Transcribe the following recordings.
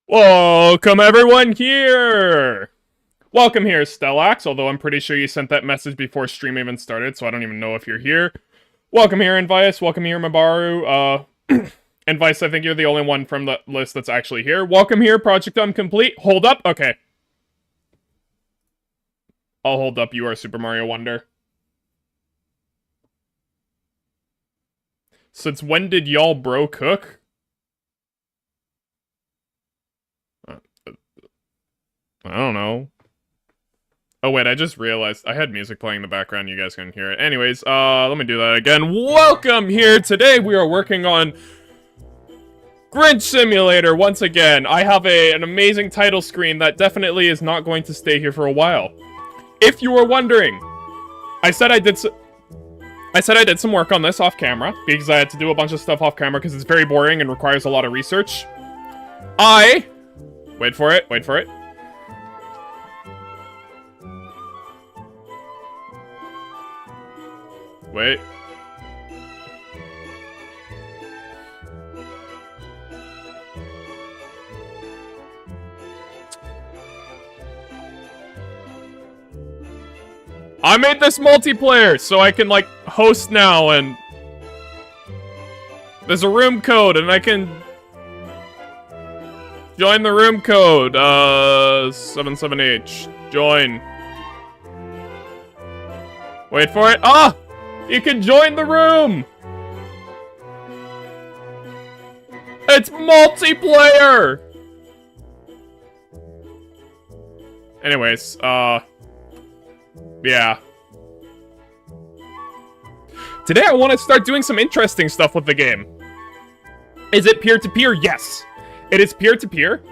Welcome everyone here! Welcome here, Stellax, although I'm pretty sure you sent that message before stream even started, so I don't even know if you're here. Welcome here, Invice. Welcome here, Mabaru. Invice, I think you're the only one from the list that's actually here. Welcome here, Project Complete. Hold up. Okay. I'll hold up. You are Super Mario Wonder. Since when did y'all bro cook? I don't know. Oh wait, I just realized I had music playing in the background, you guys couldn't hear it. Anyways, let me do that again. Welcome here! Today we are working on Grinch Simulator, once again. I have an amazing title screen that definitely is not going to stay here for a while. If you were wondering, I said I did some work on this off camera, because I had to do a bunch of stuff off camera because it's very boring and requires a lot of research. Wait for it. Wait. I made this multiplayer, so I can, like, host now, and... There's a room code, and I can... Join the room code, 77H. Join. Wait for it. Ah! You can join the room! It's multiplayer! Anyways, yeah. Today I want to start doing some interesting stuff with the game. Is it peer-to-peer? Yes. It is peer-to-peer.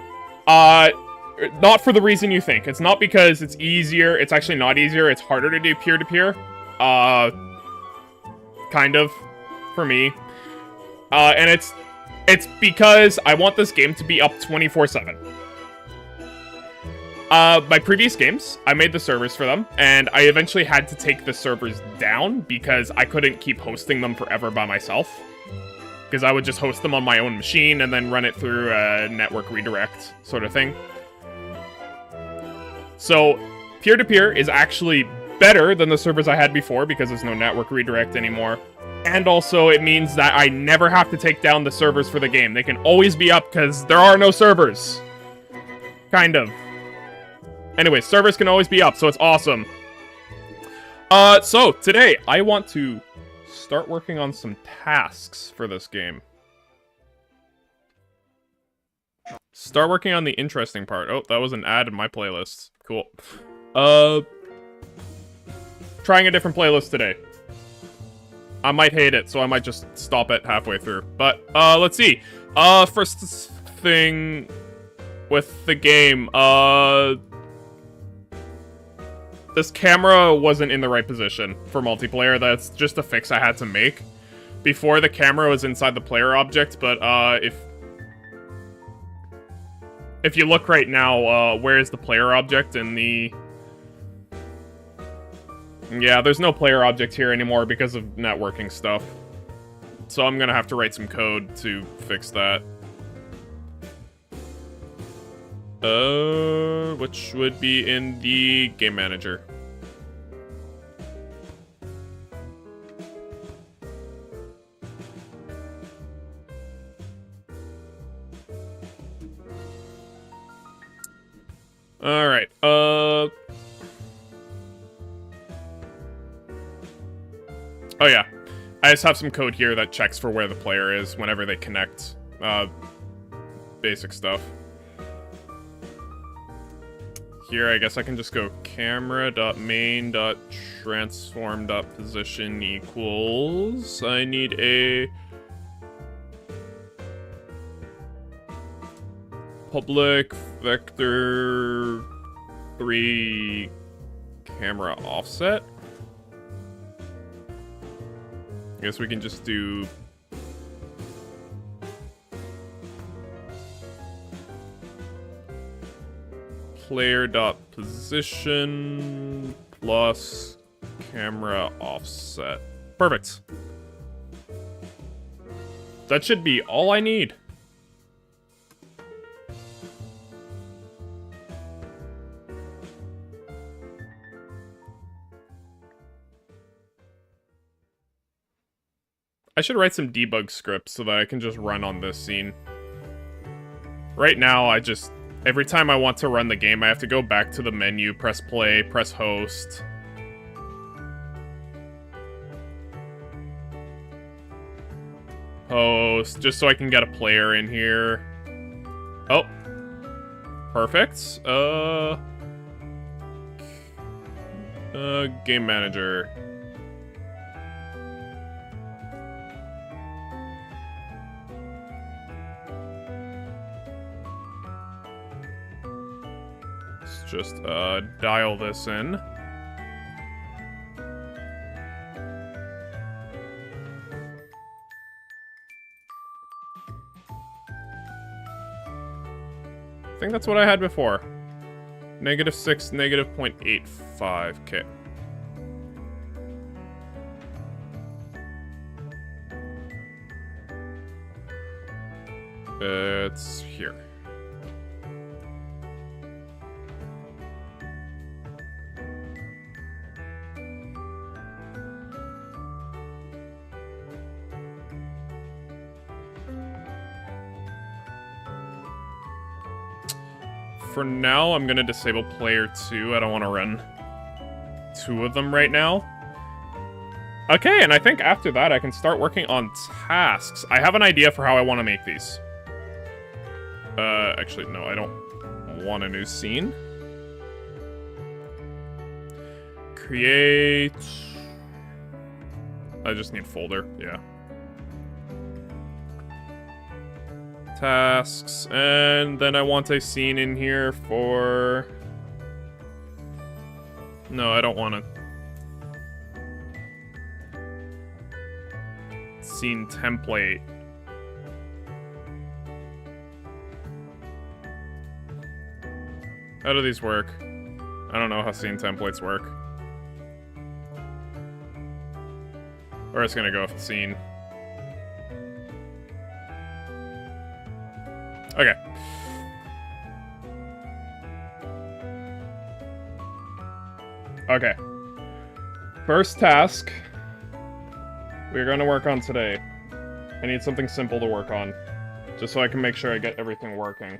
Not for the reason you think. It's not because it's easier. It's actually not easier. It's harder to do peer-to-peer. Kind of. For me. And it's because I want this game to be up 24/7. My previous games, I made the servers for them, and I eventually had to take the servers down because I couldn't keep hosting them forever by myself. Because I would just host them on my own machine and then run it through a network redirect sort of thing. So, peer-to-peer is actually better than the servers I had before because there's no network redirect anymore. And also, it means that I never have to take down the servers for the game. They can always be up because there are no servers. Kind of. Anyway, servers can always be up, so it's awesome. So, today, I want to start working on some tasks for this game. Start working on the interesting part. Oh, that was an ad in my playlist. Cool. Trying a different playlist today. I might hate it, so I might just stop it halfway through. But, let's see. First thing with the game, this camera wasn't in the right position for multiplayer. That's just a fix I had to make. Before, the camera was inside the player object, but if you look right now, where is the player object in the... Yeah, there's no player object here anymore because of networking stuff. So I'm gonna have to write some code to fix that. Which would be in the game manager. Alright, oh yeah, I just have some code here that checks for where the player is whenever they connect, basic stuff. Here, I guess I can just go camera.main.transform.position equals... I need a... public vector 3 camera offset. I guess we can just do... player.position plus camera offset. Perfect. That should be all I need. I should write some debug scripts so that I can just run on this scene. Right now, every time I want to run the game, I have to go back to the menu, press play, press host. Host, just so I can get a player in here. Oh. Perfect. Game manager. just dial this in. I think that's what I had before. -6, -0.85. Okay. It's here. For now, I'm gonna disable player 2. I don't want to run 2 of them right now. Okay, and I think after that, I can start working on tasks. I have an idea for how I want to make these. Actually, no, I don't want a new scene. Create... I just need folder, yeah. Tasks, and then I want a scene in here for... No, I don't want to. Scene template. How do these work? I don't know how scene templates work. Or it's gonna go with the scene. Okay. Okay. First task we're going to work on today. I need something simple to work on, just so I can make sure I get everything working.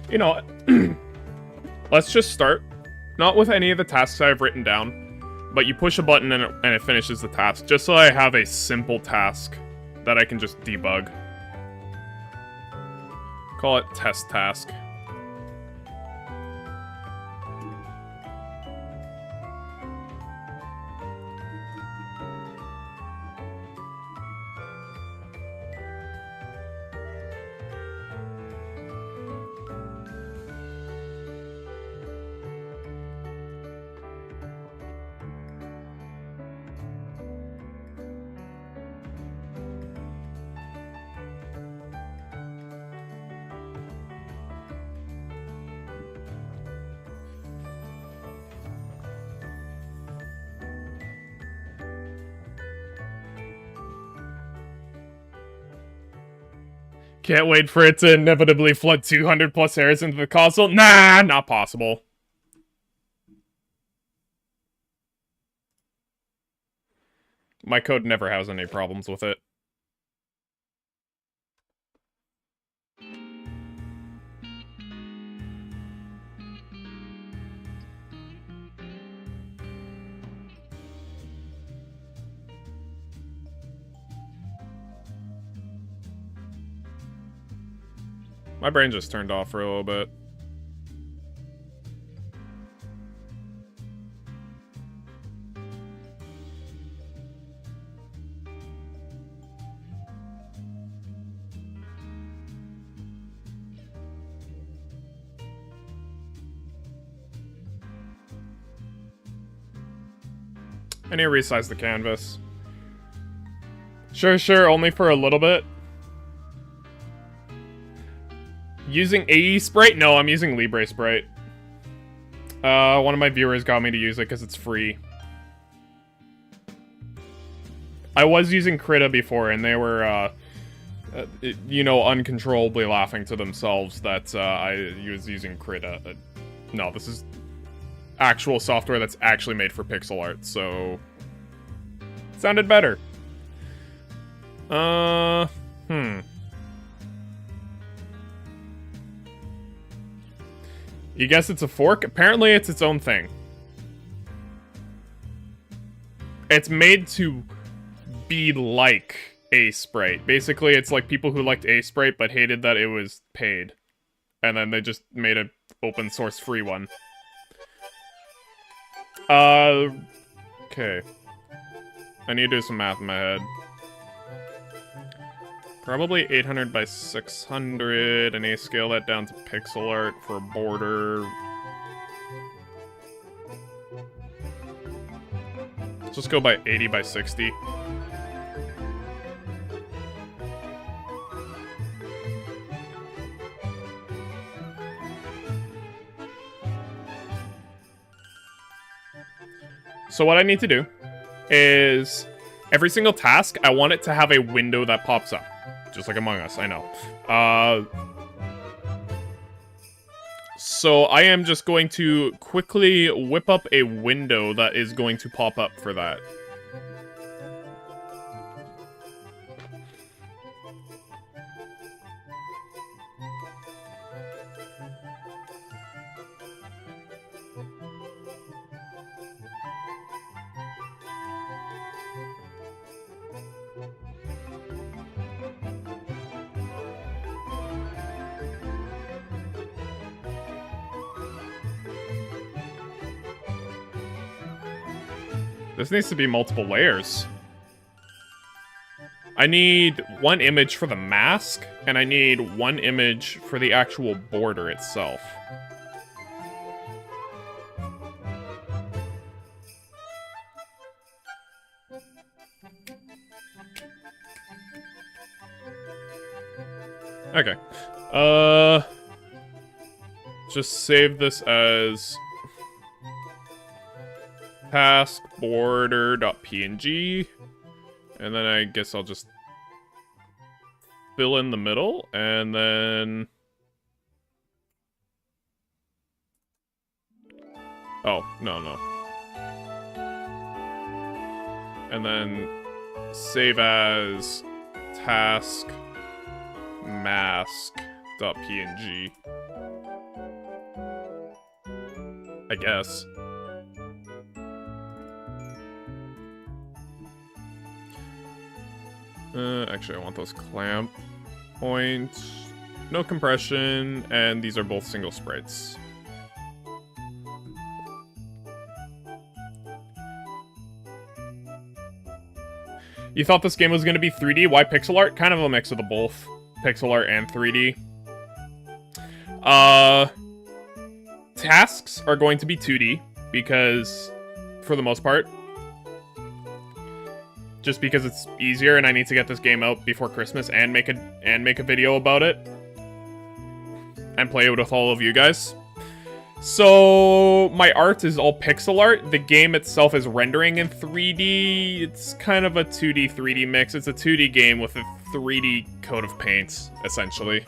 You know, let's just start. Not with any of the tasks I've written down, but you push a button and it finishes the task, just so I have a simple task that I can just debug. Call it test task. Can't wait for it to inevitably flood 200 plus errors into the console. Nah, not possible. My code never has any problems with it. My brain just turned off for a little bit. I need to resize the canvas. Sure, only for a little bit. Using AE Sprite? No, I'm using Libre Sprite. One of my viewers got me to use it because it's free. I was using Krita before, and they were, you know, uncontrollably laughing to themselves that I was using Krita. No, this is actual software that's actually made for pixel art, so... It sounded better. You guess it's a fork? Apparently it's its own thing. It's made to be like A Sprite. Basically, it's like people who liked A Sprite but hated that it was paid. And then they just made an open source free one. Okay. I need to do some math in my head. Probably 800 by 600, and I scale that down to pixel art for a border. Let's just go by 80 by 60. So what I need to do is every single task, I want it to have a window that pops up. Just like Among Us, I know. So I am just going to quickly whip up a window that is going to pop up for that. This needs to be multiple layers. I need one image for the mask, and I need one image for the actual border itself. Okay. Just save this as task border.png, and then I guess I'll just fill in the middle, and then oh, no. And then save as task mask.png, I guess. Actually, I want those clamp points. No compression, and these are both single sprites. You thought this game was going to be 3D? Why pixel art? Kind of a mix of the both. Pixel art and 3D. Tasks are going to be 2D, because, for the most part, just because it's easier and I need to get this game out before Christmas and make a video about it and play it with all of you guys. So my art is all pixel art. The game itself is rendering in 3D. It's kind of a 2D 3D mix. It's a 2D game with a 3D coat of paint, essentially.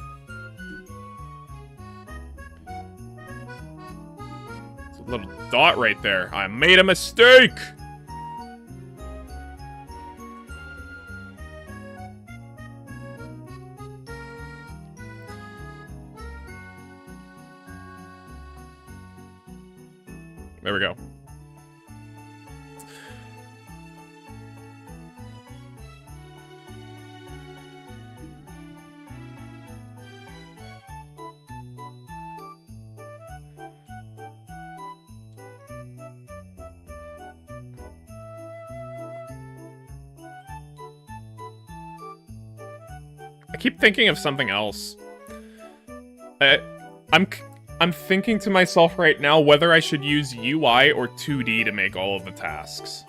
It's a little dot right there. I made a mistake. There we go. I keep thinking of something else. I'm thinking to myself right now whether I should use UI or 2D to make all of the tasks.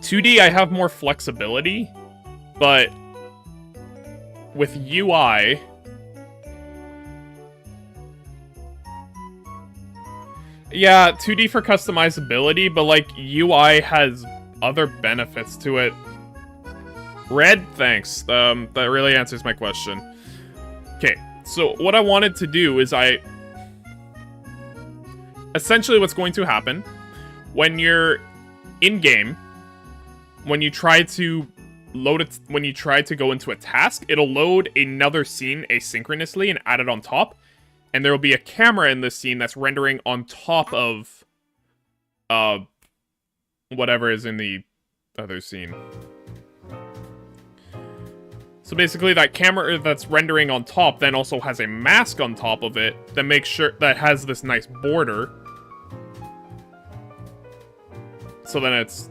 .2D I have more flexibility, but with UI, yeah, 2D for customizability, but like UI has other benefits to it. Red, thanks. That really answers my question. Okay, so what I wanted to do is essentially what's going to happen when you're in-game, when you try to load it, when you try to go into a task, it'll load another scene asynchronously and add it on top, and there will be a camera in this scene that's rendering on top of whatever is in the other scene. So basically that camera that's rendering on top then also has a mask on top of it that makes sure that has this nice border. So then it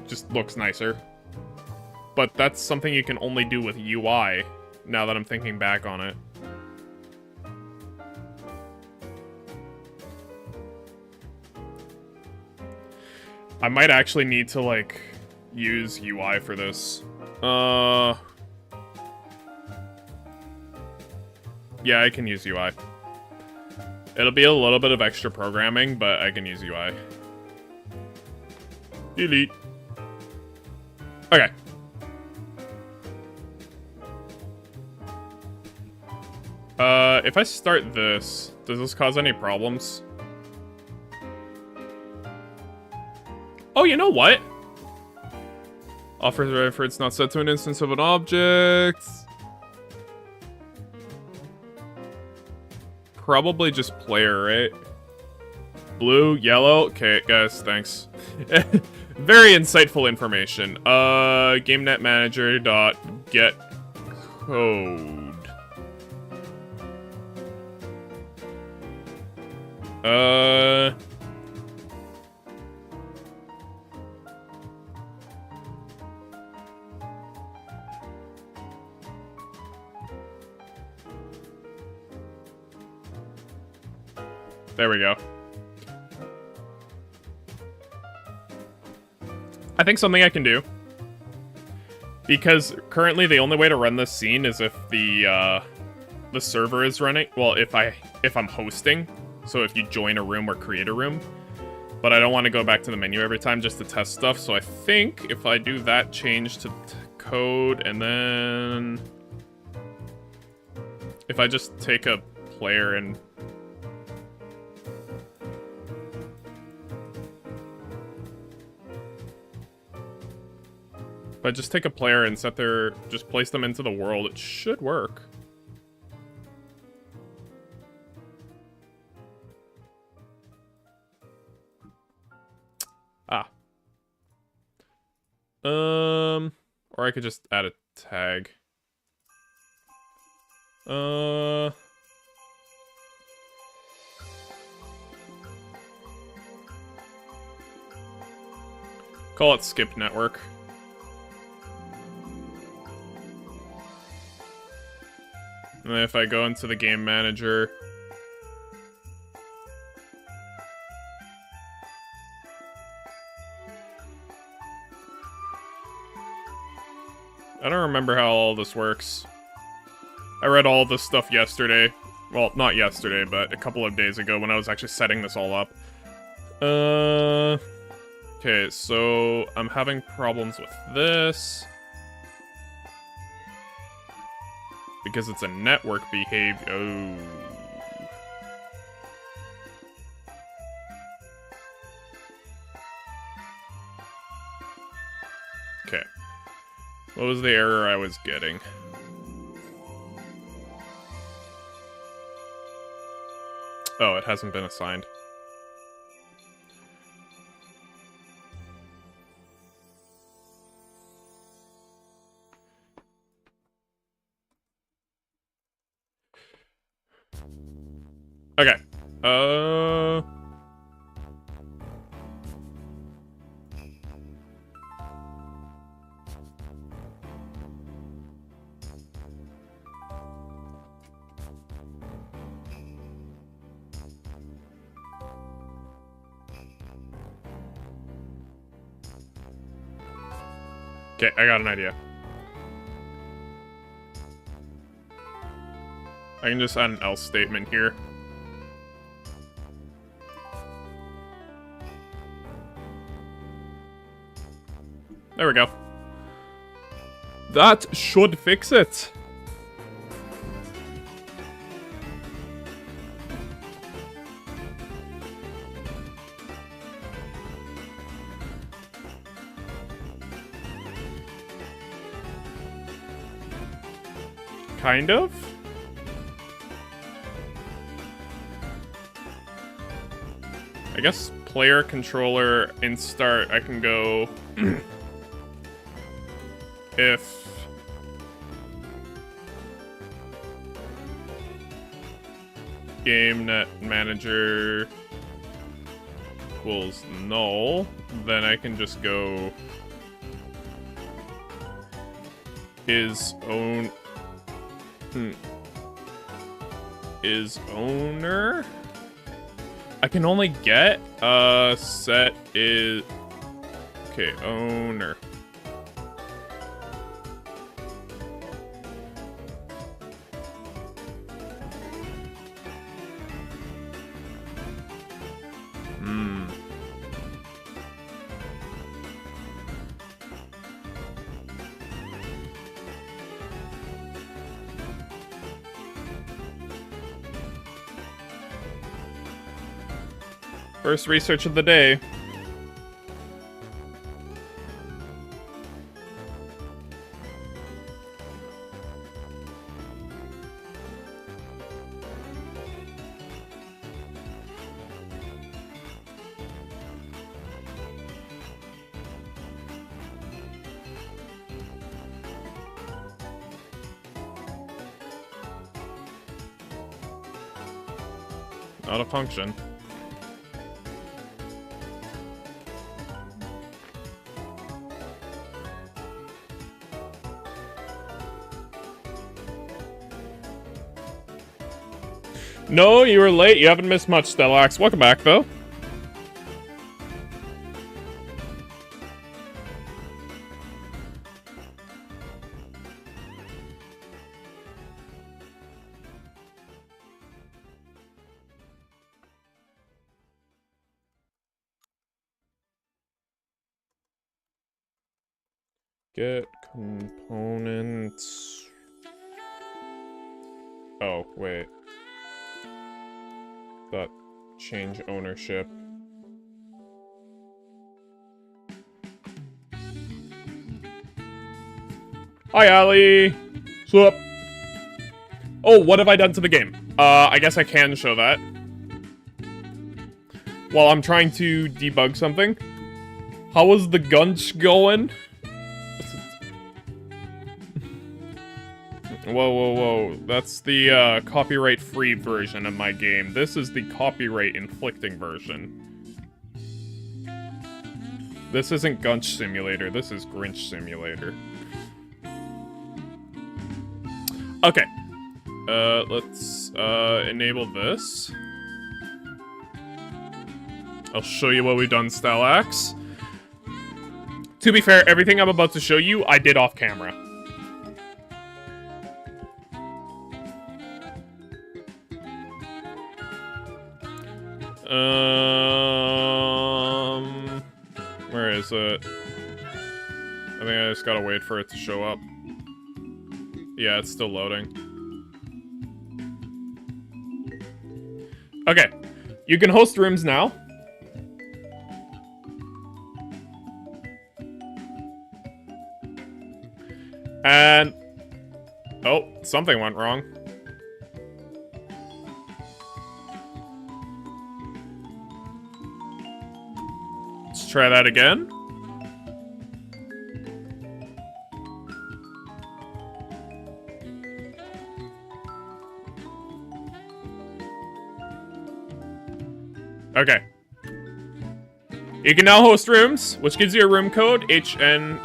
just looks nicer. But that's something you can only do with UI, now that I'm thinking back on it. I might actually need to, like, use UI for this. Yeah, I can use UI. It'll be a little bit of extra programming, but I can use UI. Delete. Okay. If I start this, does this cause any problems? Oh, you know what? Offers reference not set to an instance of an object. Probably just player, right? Blue, yellow. Okay, guys, thanks. Very insightful information. GameNet Manager dot get code. There we go. I think something I can do, because currently the only way to run this scene is if the server is running. Well, if I'm hosting, so if you join a room or create a room. But I don't want to go back to the menu every time just to test stuff. So I think if I do that change to code, and then if I just take a player and if I just take a player and just place them into the world, it should work. Ah. Or I could just add a tag. Call it skip network. And then if I go into the game manager, I don't remember how all this works. I read all this stuff yesterday. Well, not yesterday, but a couple of days ago when I was actually setting this all up. Okay, so I'm having problems with this. Because it's a network behavior. Oh. Okay. What was the error I was getting? Oh, it hasn't been assigned. Okay. Okay, I got an idea. I can just add an else statement here. There we go. That should fix it. Kind of? I I guess player, controller, in start, I can go... if... GameNet Manager equals null, then I can just go... is owner? I can only get set is okay, owner. First research of the day. Not a function. No, you were late. You haven't missed much, Stellax. Welcome back, though. Get components. Oh, wait. That change ownership. Hi, Ali. What's up? Oh, what have I done to the game? I guess I can show that. While I'm trying to debug something. How was the Gunch going? Whoa, whoa, whoa. That's the, copyright-free version of my game. This is the copyright-inflicting version. This isn't Gunch Simulator. This is Grinch Simulator. Okay. Let's, enable this. I'll show you what we've done, Stellax. To be fair, everything I'm about to show you, I did off camera. Where is it? I think I just gotta wait for it to show up. Yeah, it's still loading. Okay. You can host rooms now. And... oh, something went wrong. Let's try that again. Okay. You can now host rooms, which gives you a room code, HNHRMT,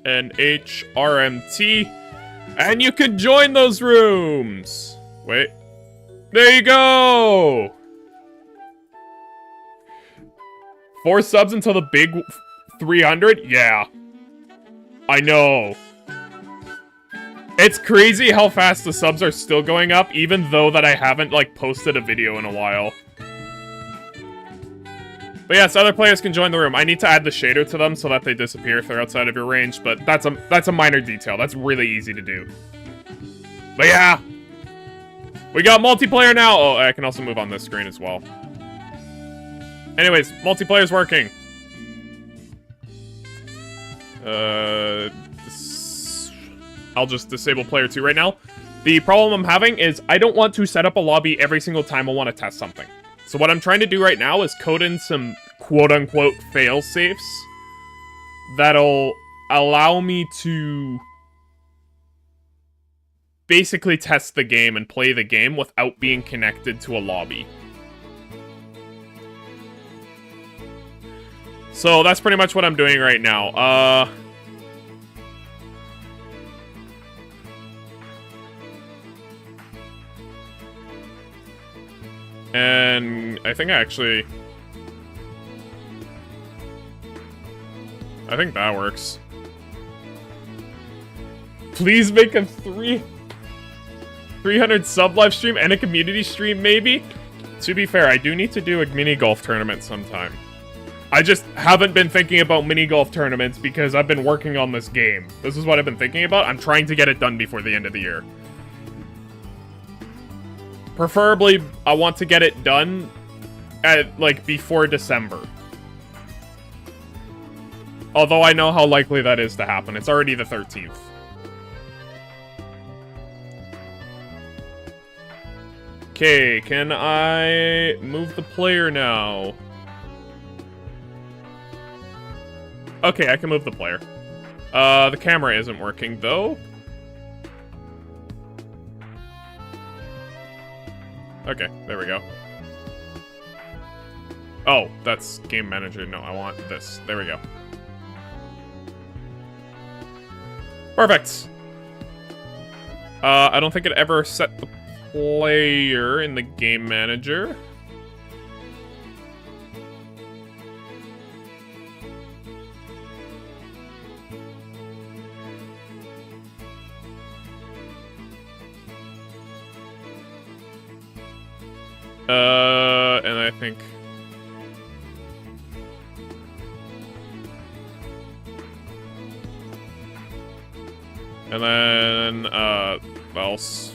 HNHRMT, and you can join those rooms. Wait. There you go! 4 subs until the big 300? Yeah. I know. It's crazy how fast the subs are still going up, even though that I haven't, like, posted a video in a while. But yes, other players can join the room. I need to add the shader to them so that they disappear if they're outside of your range, but that's a minor detail. That's really easy to do. But yeah! We got multiplayer now! Oh, I can also move on this screen as well. Anyways, multiplayer's working. I'll just disable player 2 right now. The problem I'm having is I don't want to set up a lobby every single time I want to test something. So what I'm trying to do right now is code in some quote-unquote fail-safes that'll allow me to basically test the game and play the game without being connected to a lobby. So that's pretty much what I'm doing right now. And I think I think that works. Please make a 300 sub live stream and a community stream, maybe? To be fair, I do need to do a mini golf tournament sometime. I just haven't been thinking about mini golf tournaments because I've been working on this game. This is what I've been thinking about. I'm trying to get it done before the end of the year. Preferably, I want to get it done at, like, before December. Although I know how likely that is to happen. It's already the 13th. Okay, can I move the player now? Okay, I can move the player. The camera isn't working, though. Okay, there we go. Oh, that's game manager. No, I want this. There we go. Perfect. I don't think it ever set the player in the game manager. And I think... And then, else?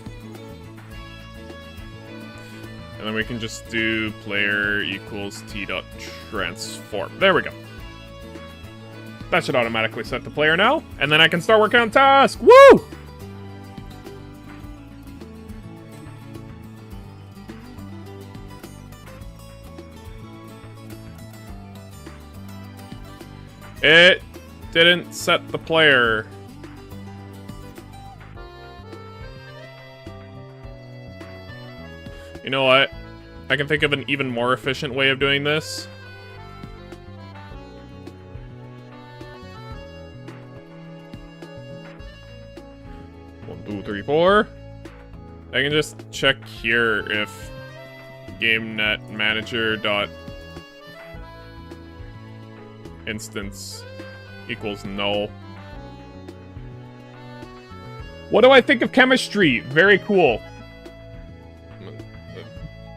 And then we can just do player equals t.transform. There we go. That should automatically set the player now. And then I can start working on task. Woo! It didn't set the player. You know what? I can think of an even more efficient way of doing this. One, two, three, four. I can just check here if GameNet Manager dot instance equals null. What do I think of chemistry? Very cool.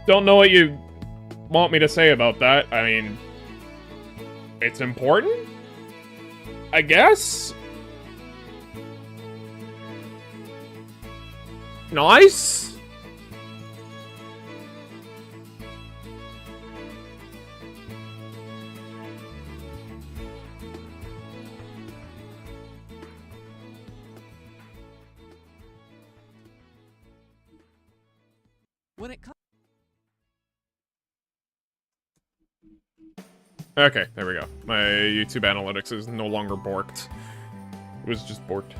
Don't know what you want me to say about that. I mean, it's important, I guess. Nice. When it comes. Okay, there we go. My YouTube analytics is no longer borked. It was just borked.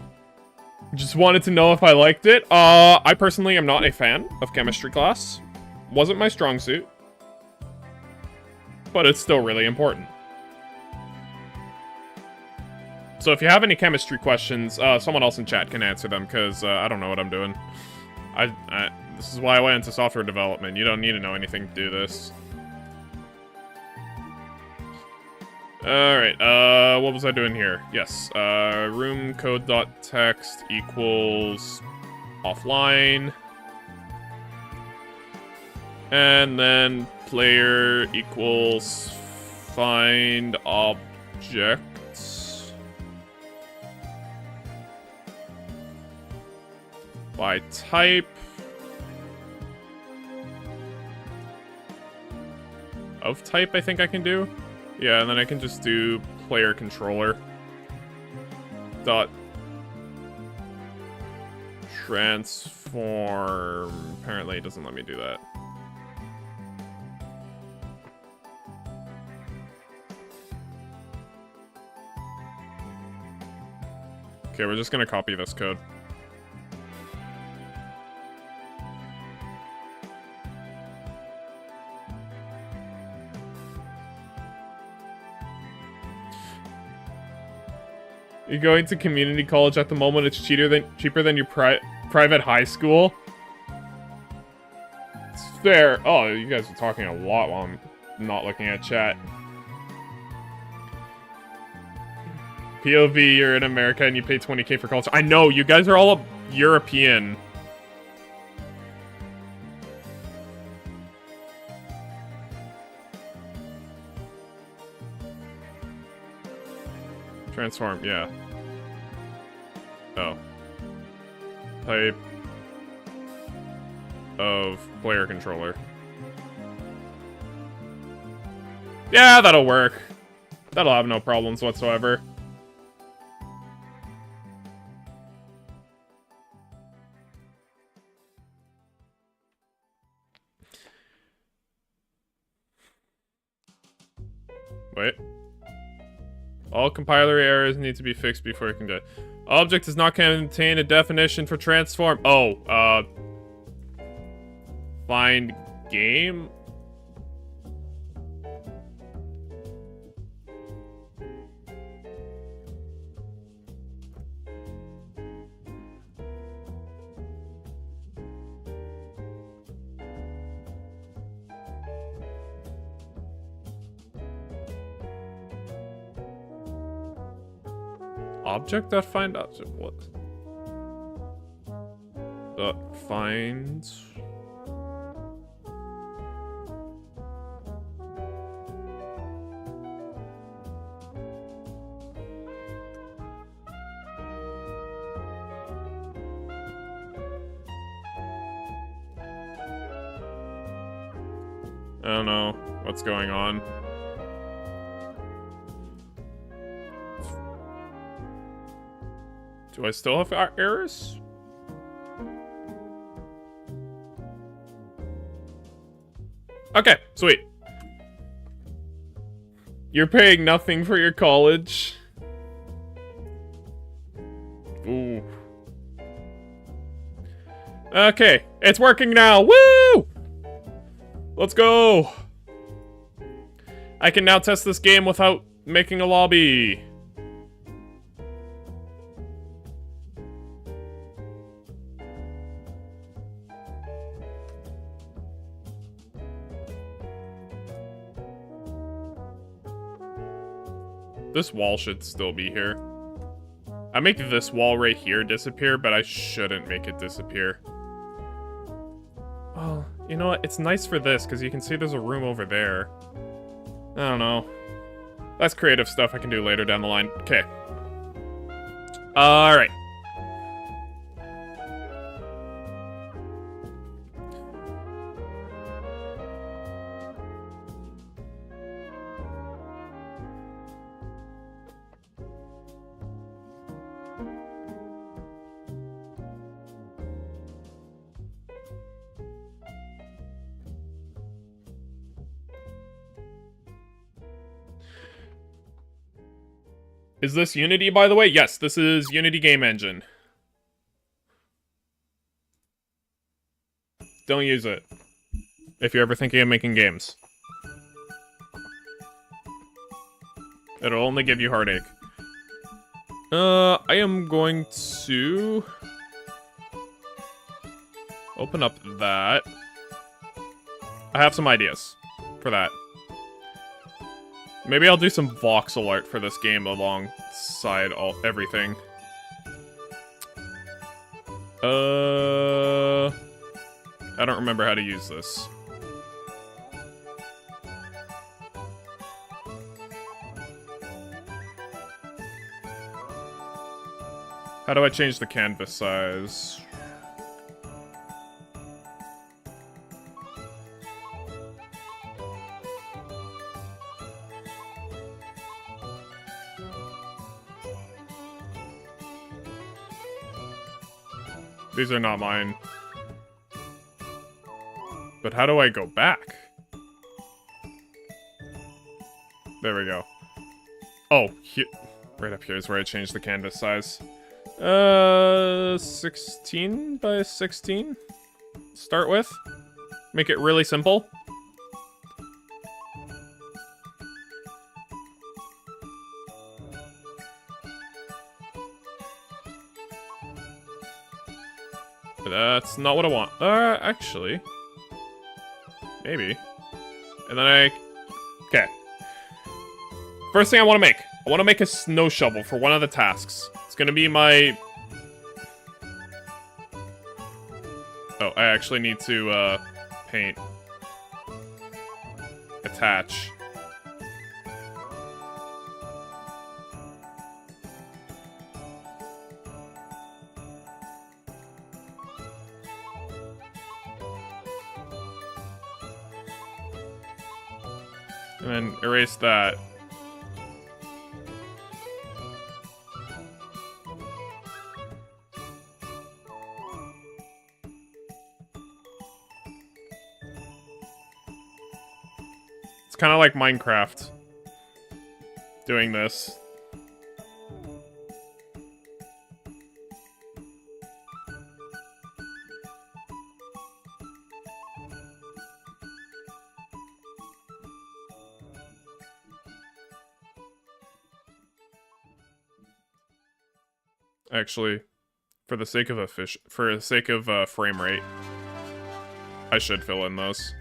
Just wanted to know if I liked it. I personally am not a fan of chemistry class. Wasn't my strong suit. But it's still really important. So if you have any chemistry questions, someone else in chat can answer them, because I don't know what I'm doing. This is why I went into software development. You don't need to know anything to do this. Alright, what was I doing here? Yes, room code.text equals offline. And then player equals find objects by type of type, I think I can do. Yeah, and then I can just do player controller dot Transform. Apparently it doesn't let me do that. Okay, we're just gonna copy this code. You're going to community college at the moment. It's cheaper than your private high school. It's fair. Oh, you guys are talking a lot while I'm not looking at chat. POV, you're in America and you pay 20K for college. I know, you guys are all European. Transform, yeah. Oh. Type of player controller. Yeah, that'll work. That'll have no problems whatsoever. Wait. All compiler errors need to be fixed before you can do it. Object does not contain a definition for transform. Oh, find game? Object.find object, what? Find. I don't know what's going on. Do I still have errors? Okay, sweet. You're paying nothing for your college. Ooh. Okay, it's working now. Woo! Let's go. I can now test this game without making a lobby. This wall should still be here. I make this wall right here disappear, but I shouldn't make it disappear. Well, you know what? It's nice for this, because you can see there's a room over there. I don't know. That's creative stuff I can do later down the line. Okay. Alright. Is this Unity, by the way? Yes, this is Unity Game Engine. Don't use it if you're ever thinking of making games. It'll only give you heartache. I am going to open up that. I have some ideas for that. Maybe I'll do some voxel art for this game alongside everything. I don't remember how to use this. How do I change the canvas size? These are not mine. But how do I go back? There we go. Oh, right up here is where I changed the canvas size. 16 by 16? Start with. Make it really simple. That's not what I want. Actually. Maybe. And then okay. First thing I want to make. I want to make a snow shovel for one of the tasks. It's gonna be my... Oh, I actually need to, paint. Attach. And then erase that. It's kind of like Minecraft doing this. Actually, for the sake of frame rate, I should fill in those.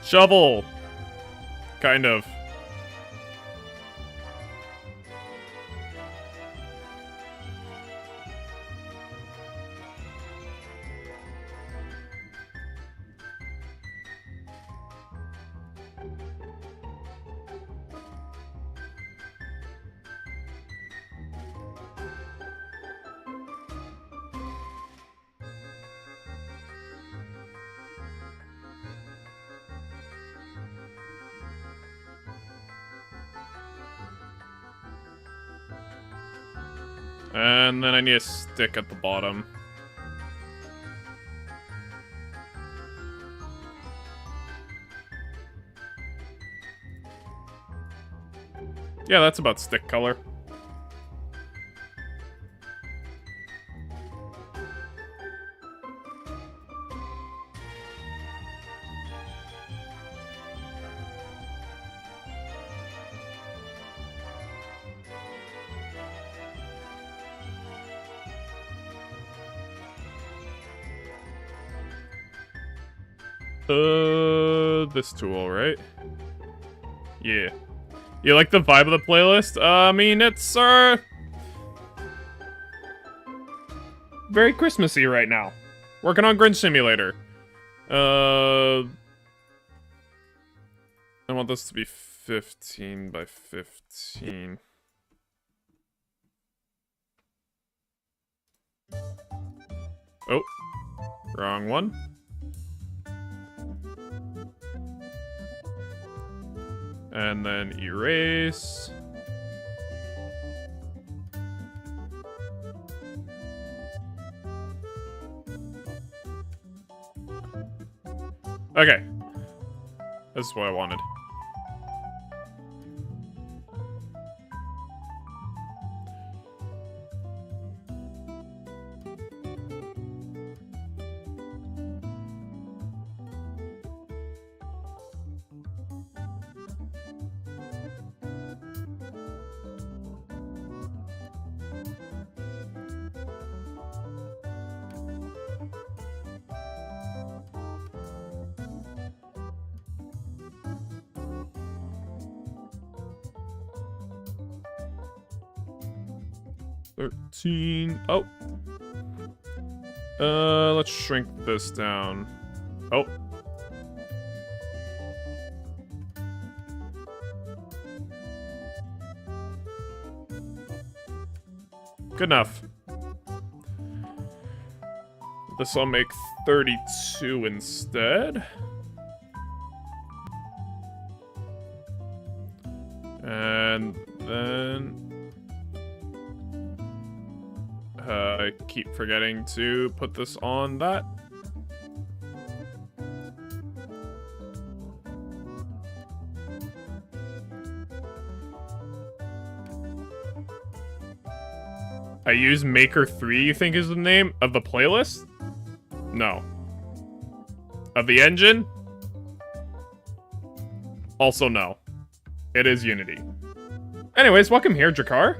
Shovel! Kind of. And then I need a stick at the bottom. Yeah, that's about stick color. This tool, right? Yeah. You like the vibe of the playlist? I mean, it's, very Christmassy right now. Working on Grinch Simulator. I want this to be 15 by 15. Oh. Wrong one. And then erase. Okay. This is what I wanted. Oh. Let's shrink this down. Oh. Good enough. This will make 32 instead. And then... I keep forgetting to put this on that. I use Maker 3, you think is the name of the playlist? No. Of the engine? Also no. It is Unity. Anyways, welcome here, Drakkar.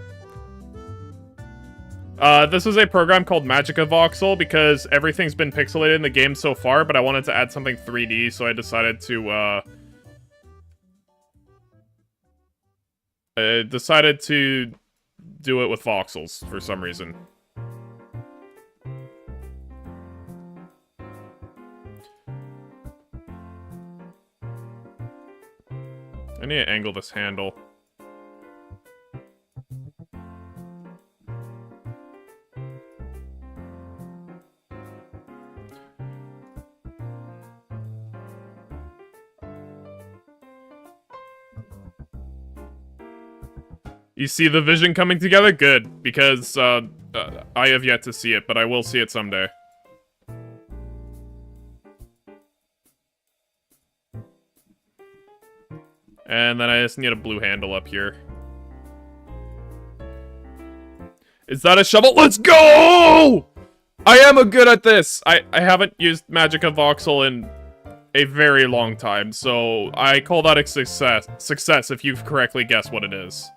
This is a program called Magica Voxel because everything's been pixelated in the game so far, but I wanted to add something 3D, so I decided to, do it with voxels for some reason. I need to angle this handle. You see the vision coming together? Good, because I have yet to see it, but I will see it someday. And then I just need a blue handle up here. Is that a shovel? Let's go! I am good at this! I haven't used Magica Voxel in a very long time, so I call that a success if you've correctly guessed what it is.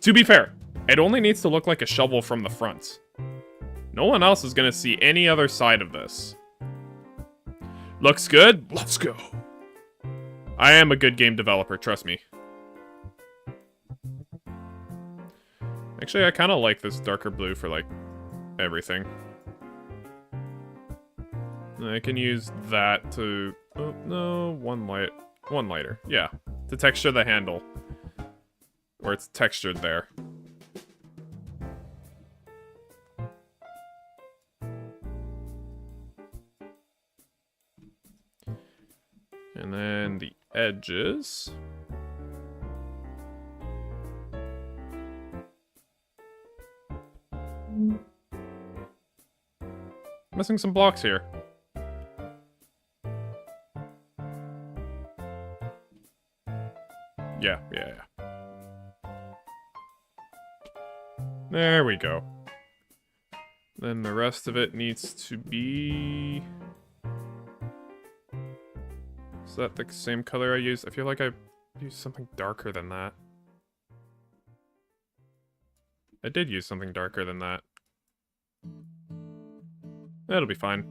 To be fair, it only needs to look like a shovel from the front. No one else is gonna see any other side of this. Looks good? Let's go. I am a good game developer, trust me. Actually, I kind of like this darker blue for, like, everything. I can use that to... Oh, no, one lighter. Yeah, to texture the handle. Where it's textured there. And then the edges. Missing some blocks here. Yeah. There we go. Then the rest of it needs to be... Is that the same color I used? I feel like I used something darker than that. I did use something darker than that. That'll be fine.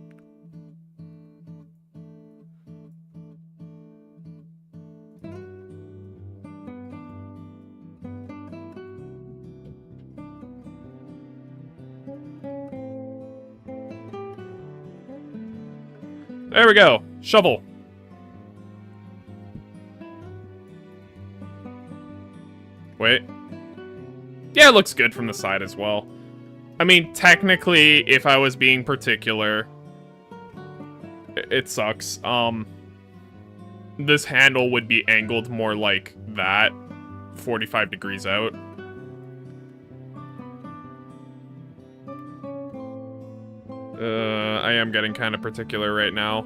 There we go. Shovel. Wait. Yeah, it looks good from the side as well. I mean, technically, if I was being particular, it sucks. This handle would be angled more like that, 45 degrees out. I am getting kind of particular right now.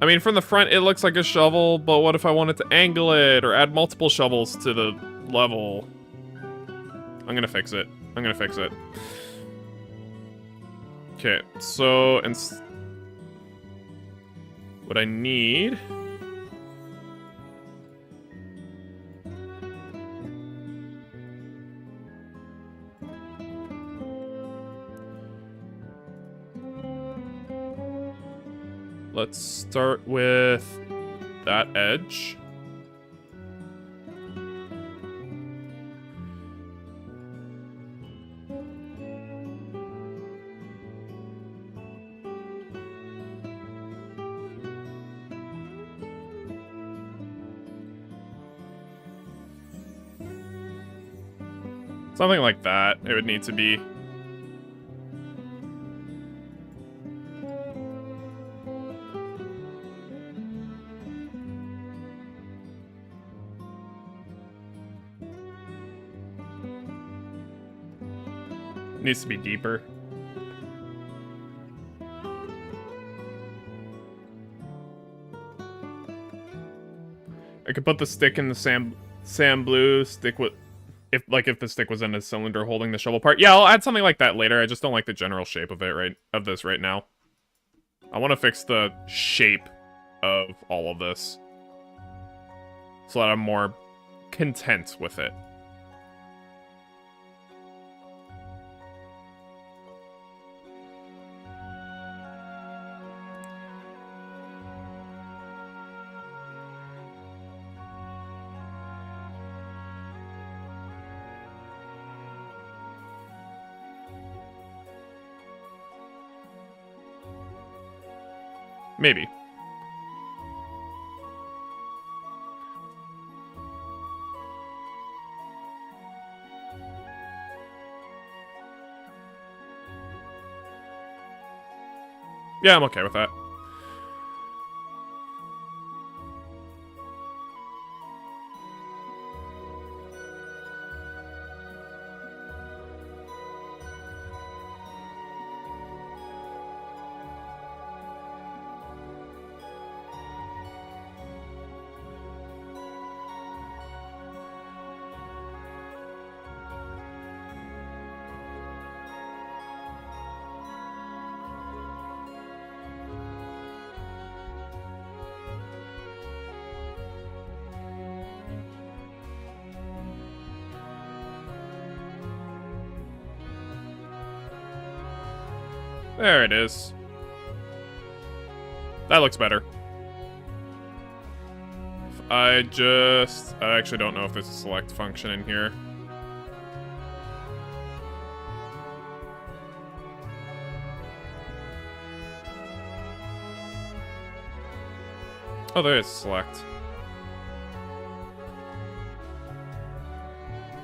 I mean, from the front, it looks like a shovel, but what if I wanted to angle it or add multiple shovels to the level? I'm gonna fix it. I'm gonna fix it. Okay, so, what I need... Let's start with that edge. Something like that, it would need to be. Needs to be deeper. I could put the stick in the sand blue stick with, if the stick was in a cylinder holding the shovel part. Yeah, I'll add something like that later. I just don't like the general shape of it of this right now. I want to fix the shape of all of this so that I'm more content with it. Maybe. Yeah, I'm okay with that. There it is. That looks better. I actually don't know if there's a select function in here. Oh, there is select.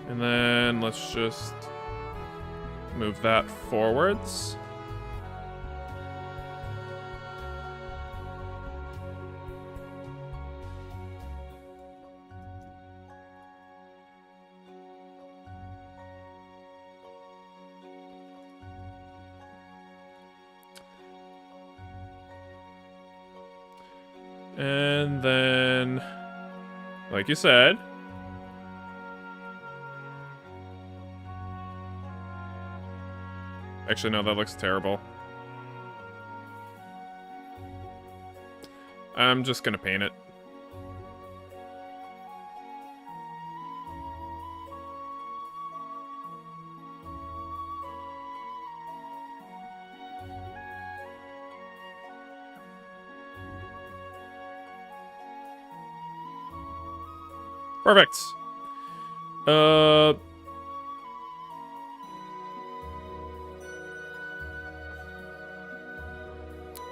And then let's just move that forwards. And then, like you said, actually, no, that looks terrible. I'm just gonna paint it. Perfect.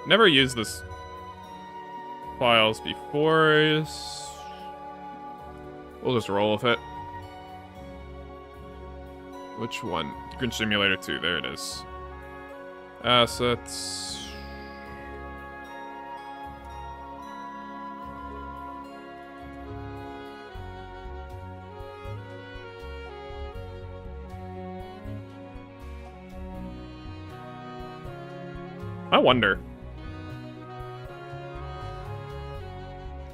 Never used this files before. We'll just roll with it. Which one? Grinch Simulator 2, there it is. Assets. I wonder.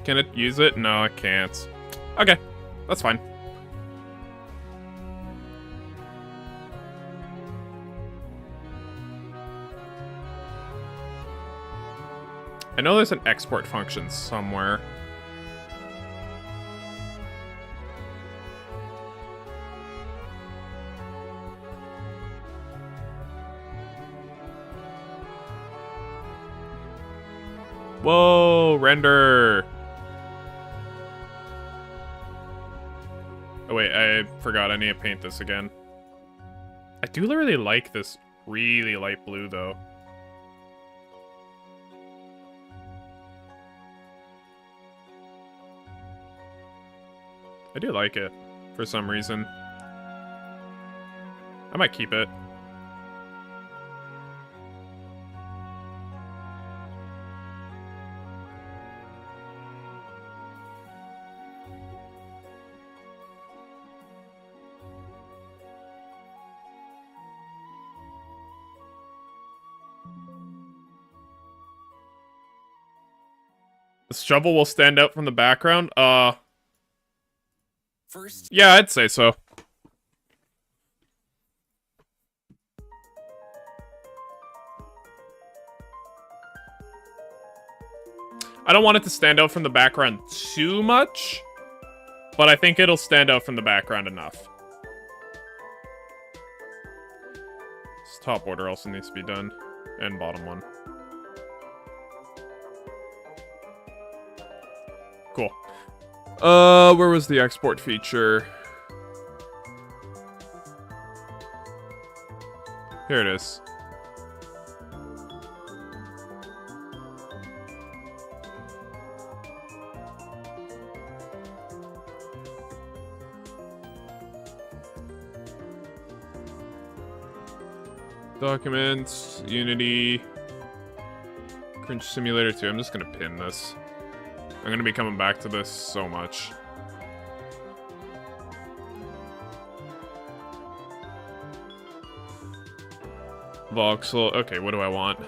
Can it use it? No, it can't. Okay, that's fine. I know there's an export function somewhere. Whoa, render. Oh wait, I forgot I need to paint this again. I do really like this really light blue though. I do like it, for some reason. I might keep it. The shovel will stand out from the background? First, Yeah, I'd say so. I don't want it to stand out from the background too much, but I think it'll stand out from the background enough. This top border also needs to be done, and bottom one. Cool. Where was the export feature? Here it is. Documents, Unity, Grinch Simulator 2. I'm just gonna pin this. I'm gonna be coming back to this so much. Voxel. Okay, what do I want?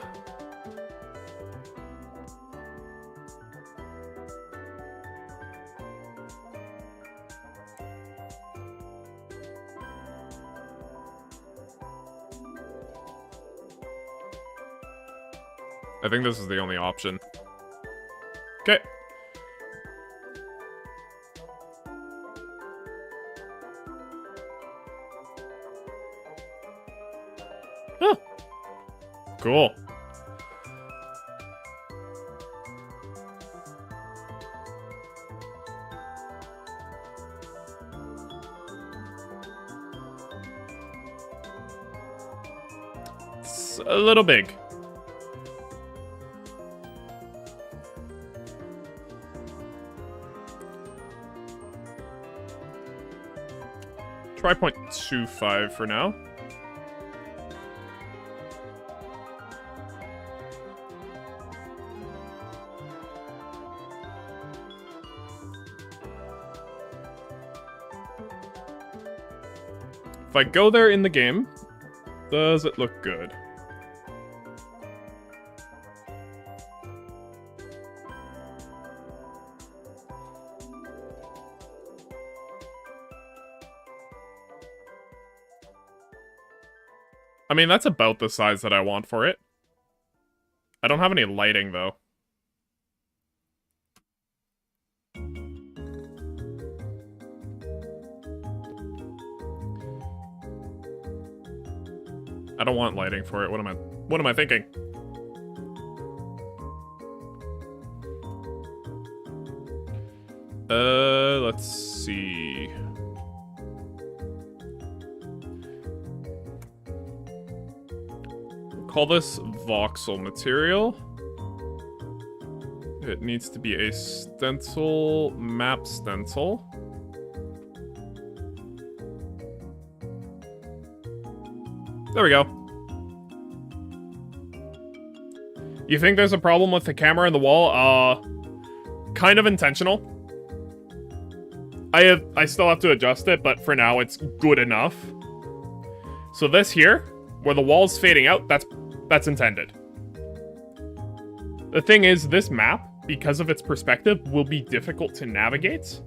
I think this is the only option. Okay. Huh. Cool. It's a little big. Try 0.25 for now. If I go there in the game, does it look good? I mean, that's about the size that I want for it. I don't have any lighting, though. I don't want lighting for it. What am I thinking? Let's see. Call this voxel material. It needs to be a stencil, map stencil. There we go. You think there's a problem with the camera and the wall? Kind of intentional. I still have to adjust it, but for now it's good enough. So this here, where the wall's fading out, that's intended. The thing is, this map, because of its perspective, will be difficult to navigate.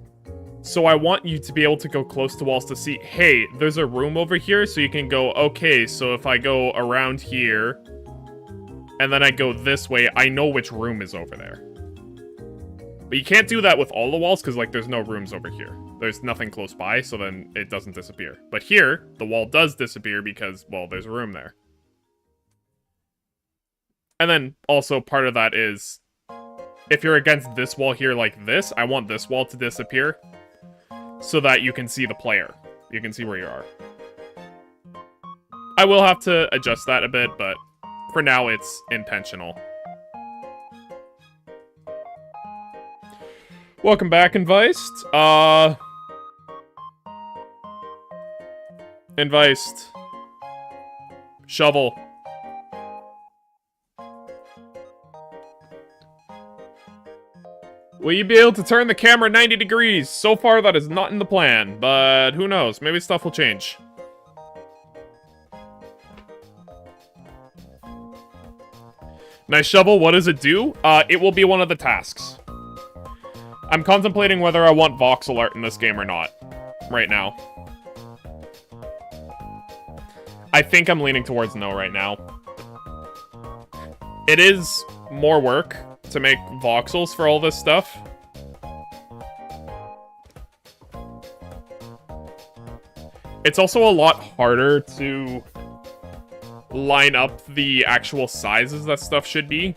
So I want you to be able to go close to walls to see, hey, there's a room over here, so you can go, okay, so if I go around here, and then I go this way, I know which room is over there. But you can't do that with all the walls, because, like, there's no rooms over here. There's nothing close by, so then it doesn't disappear. But here, the wall does disappear because, well, there's a room there. And then, also, part of that is, if you're against this wall here like this, I want this wall to disappear, so that you can see the player. You can see where you are. I will have to adjust that a bit, but for now, it's intentional. Welcome back, Inviced. Inviced. Shovel. Will you be able to turn the camera 90 degrees? So far, that is not in the plan, but who knows? Maybe stuff will change. Nice shovel, what does it do? It will be one of the tasks. I'm contemplating whether I want voxel art in this game or not, right now. I think I'm leaning towards no right now. It is more work to make voxels for all this stuff. It's also a lot harder to line up the actual sizes that stuff should be.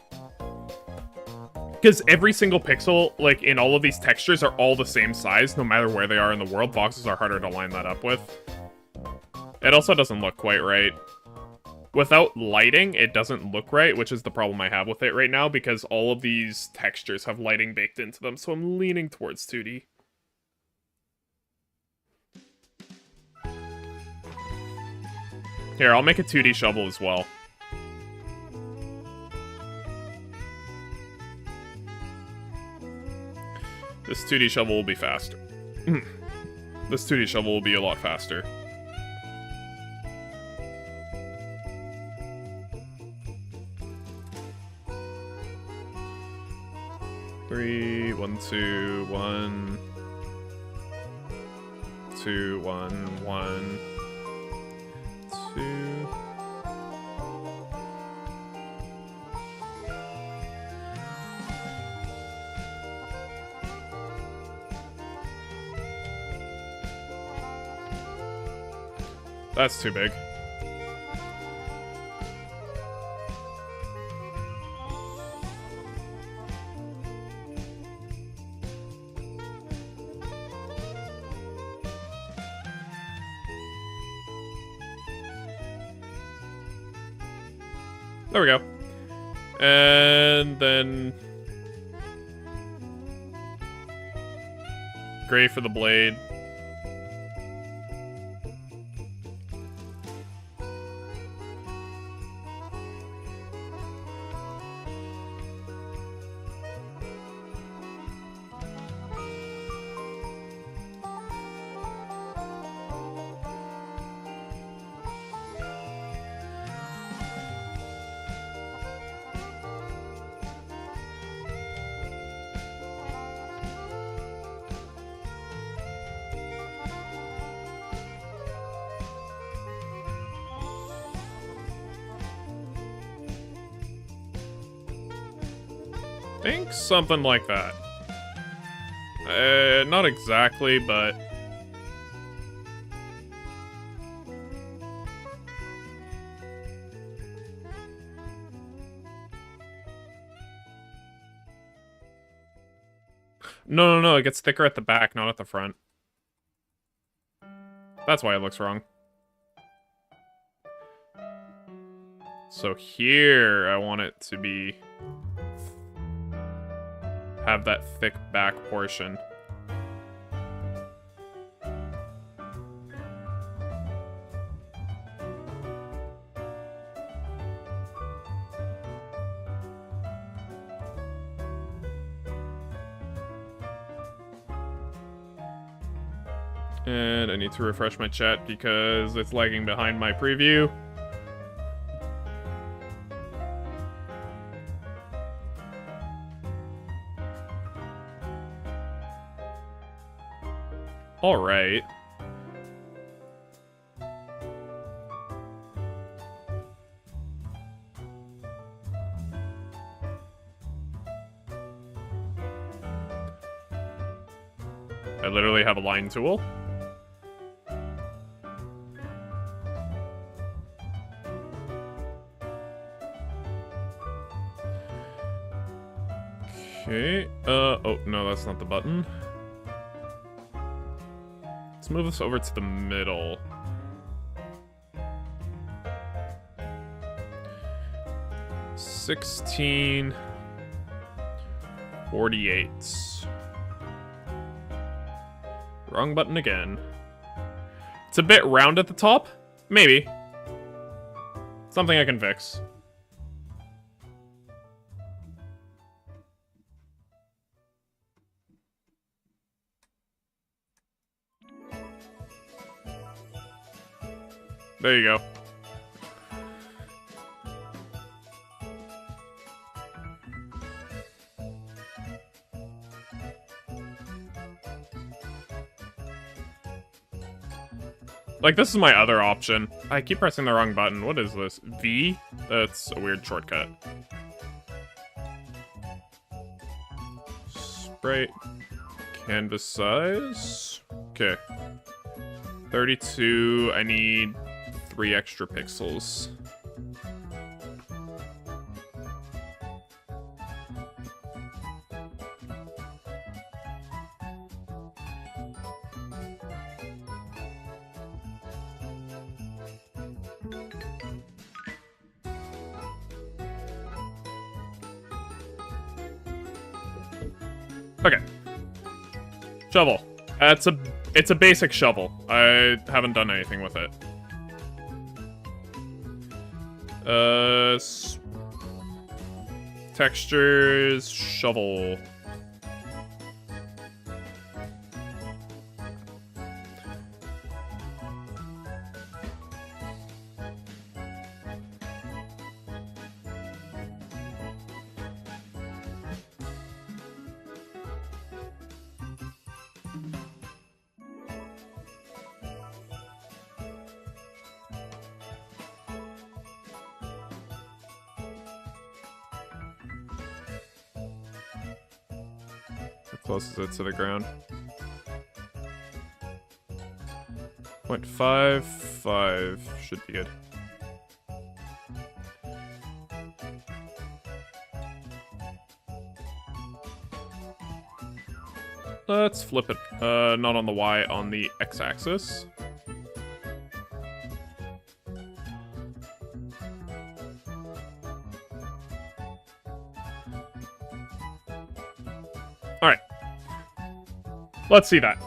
Because every single pixel, like, in all of these textures are all the same size, no matter where they are in the world. Voxels are harder to line that up with. It also doesn't look quite right. Without lighting, it doesn't look right, which is the problem I have with it right now, because all of these textures have lighting baked into them, so I'm leaning towards 2D. Here, I'll make a 2D shovel as well. This 2D shovel will be faster. This 2D shovel will be a lot faster. Three, 1, 2, 1. 2, 1, 1. 2. That's too big. There we go. And then gray for the blade. Think something like that. Not exactly, but... No, it gets thicker at the back, not at the front. That's why it looks wrong. So here, I want it to be... have that thick back portion. And I need to refresh my chat because it's lagging behind my preview. Alright. I literally have a line tool. Okay, oh, no, that's not the button. Let's move this over to the middle. $16.48. Wrong button again. It's a bit round at the top? Maybe. Something I can fix. There you go. Like, this is my other option. I keep pressing the wrong button. What is this? V? That's a weird shortcut. Sprite. Canvas size. Okay. 32. I need 3 extra pixels. Okay. Shovel. It's a basic shovel. I haven't done anything with it. Textures, shovel. How close is it to the ground? 0.55 should be good. Let's flip it. Not on the Y, on the X-axis. Alright. Let's see that.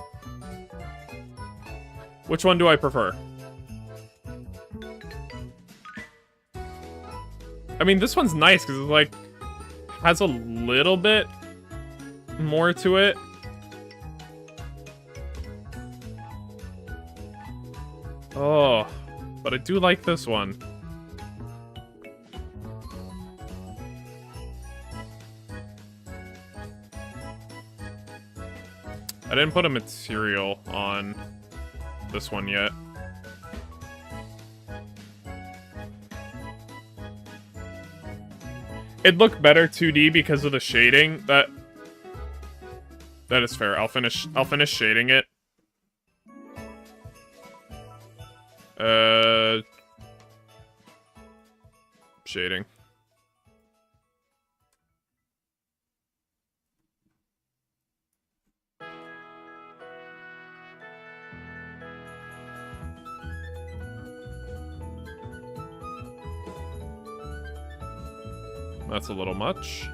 Which one do I prefer? I mean, this one's nice because it's like has a little bit more to it. Oh, but I do like this one. I didn't put a material on this one yet. It'd look better 2D because of the shading. That is fair. I'll finish shading it. Shading. That's a little much.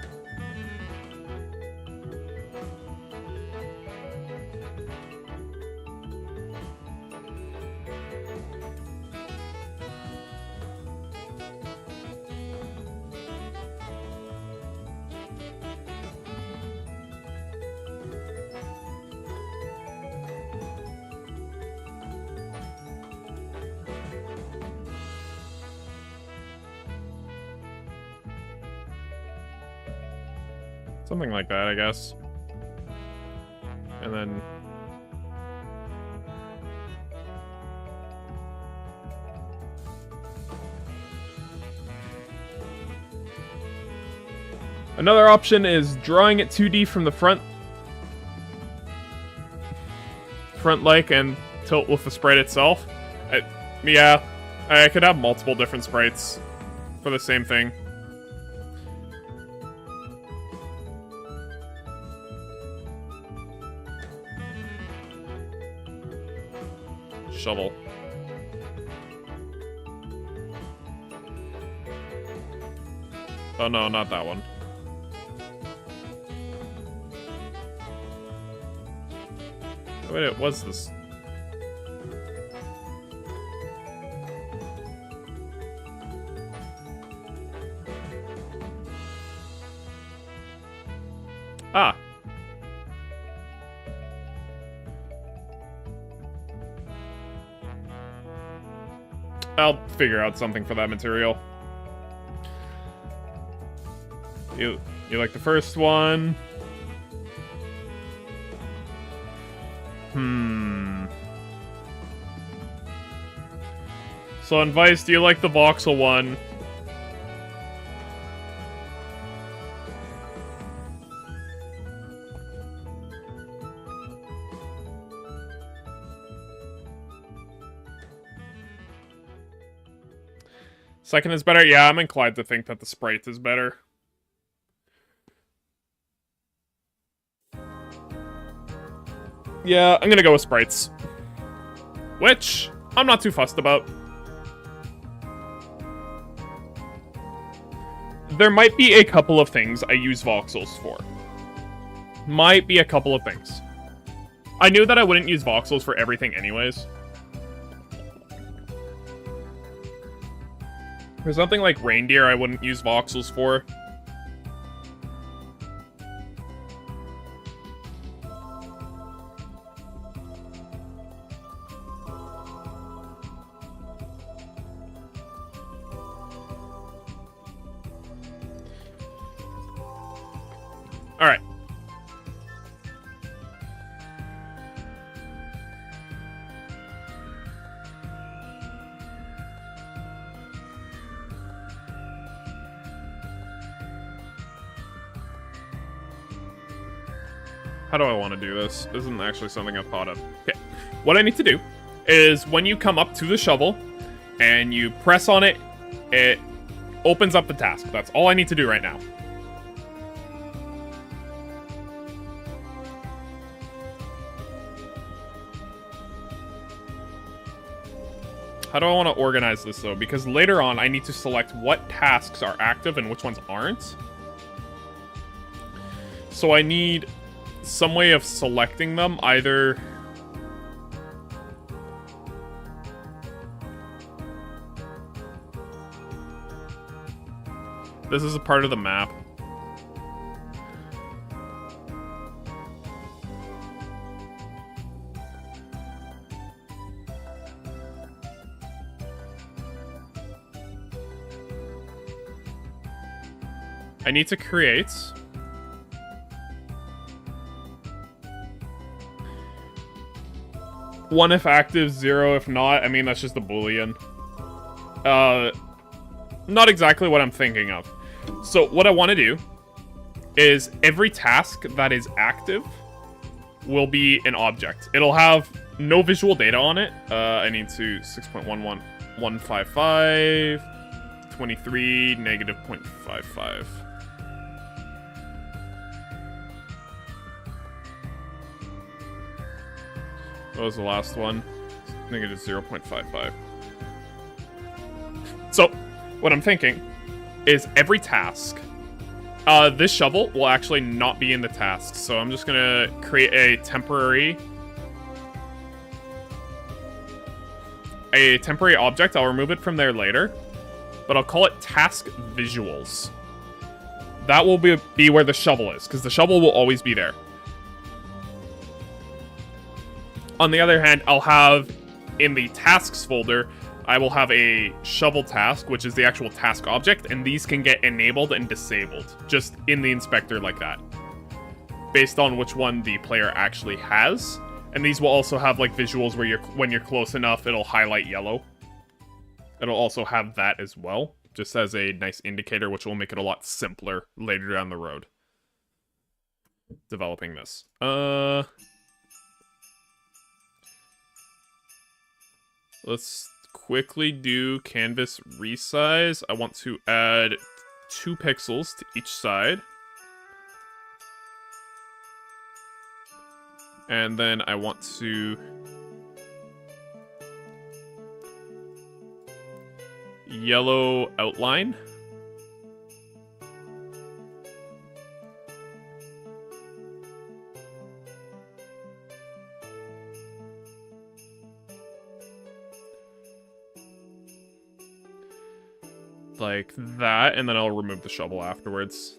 Something like that, I guess. And then Another option is drawing it 2D from the front like and tilt with the sprite itself. Yeah, I could have multiple different sprites for the same thing. Shovel. Oh no, not that one. Wait, it was this. Ah. I'll figure out something for that material. You like the first one? So on Vice, do you like the voxel one? Second is better? Yeah, I'm inclined to think that the sprite is better. Yeah, I'm gonna go with sprites. Which, I'm not too fussed about. There might be a couple of things I use voxels for. Might be a couple of things. I knew that I wouldn't use voxels for everything anyways. For something like reindeer, I wouldn't use voxels for. Alright. How do I want to do this? This isn't actually something I've thought of. Okay. What I need to do is when you come up to the shovel and you press on it, it opens up the task. That's all I need to do right now. How do I want to organize this, though? Because later on, I need to select what tasks are active and which ones aren't. So I need some way of selecting them, either... This is a part of the map. I need to create one if active, 0 if not. I mean, that's just a boolean. Not exactly what I'm thinking of. So what I want to do is every task that is active will be an object. It'll have no visual data on it. I need to 6.11155 23 negative 0.55. What was the last one? Negative 0.55. So, what I'm thinking is every task, this shovel will actually not be in the tasks. So I'm just gonna create a temporary object. I'll remove it from there later, but I'll call it task visuals. That will be where the shovel is, because the shovel will always be there. On the other hand, I'll have in the tasks folder, I will have a shovel task, which is the actual task object, and these can get enabled and disabled just in the inspector like that, based on which one the player actually has. And these will also have like visuals where when you're close enough, it'll highlight yellow. It'll also have that as well. just as a nice indicator, which will make it a lot simpler later down the road. Developing this. Let's quickly do canvas resize. I want to add 2 pixels to each side. And then I want to yellow outline. Like that, and then I'll remove the shovel afterwards.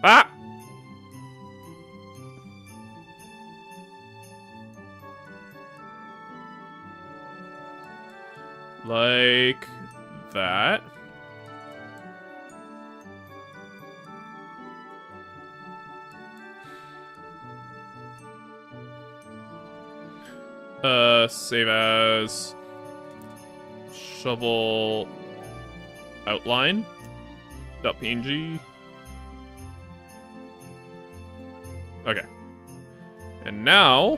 Ah! Like that. Save as shovel outline .png. Okay. And now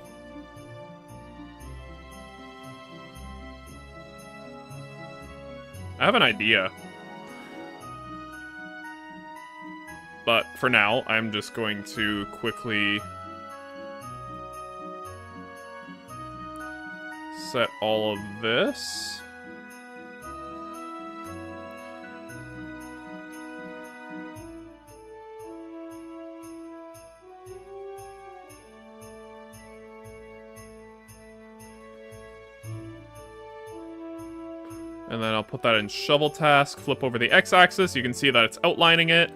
I have an idea. But for now, I'm just going to quickly set all of this. And then I'll put that in shovel task, flip over the x-axis, you can see that it's outlining it.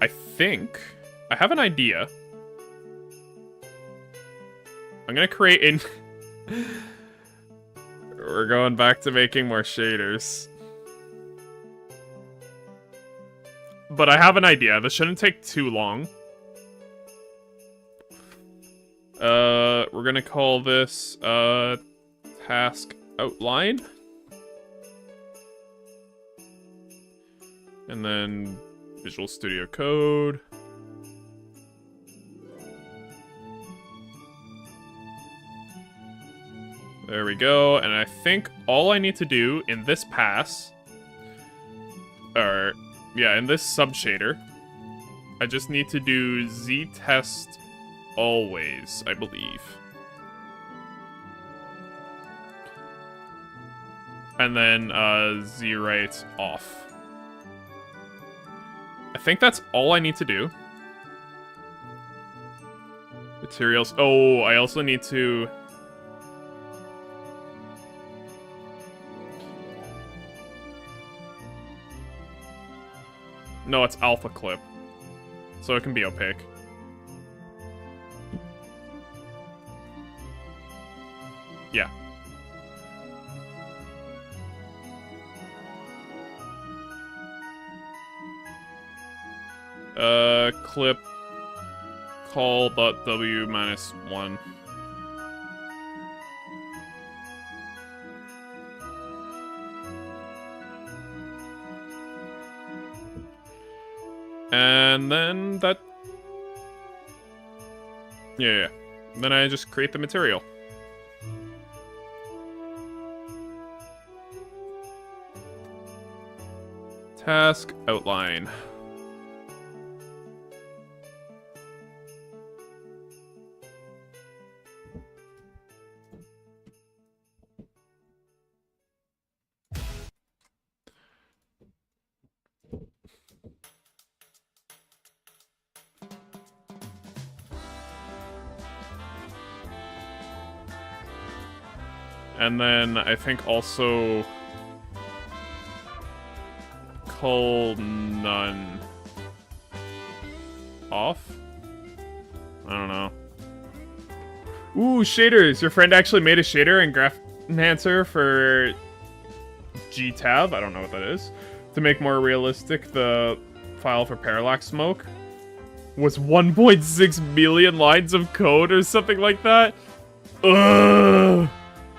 I think I have an idea. I'm gonna create in We're going back to making more shaders. But I have an idea. This shouldn't take too long. We're gonna call this, task outline. And then Visual Studio Code. There we go, and I think all I need to do in this pass, or, yeah, in this sub-shader, I just need to do z-test always, I believe. And then, z-write off. I think that's all I need to do. Materials, oh, I also need to... No, it's alpha clip. So it can be opaque. Yeah. Clip call.w -1. And then that... Yeah. Then I just create the material. Task outline. And then I think also call none off. I don't know. Ooh, shaders. Your friend actually made a shader and graph enhancer for GTAB. I don't know what that is. To make more realistic, the file for parallax smoke was 1.6 million lines of code or something like that. Ugh.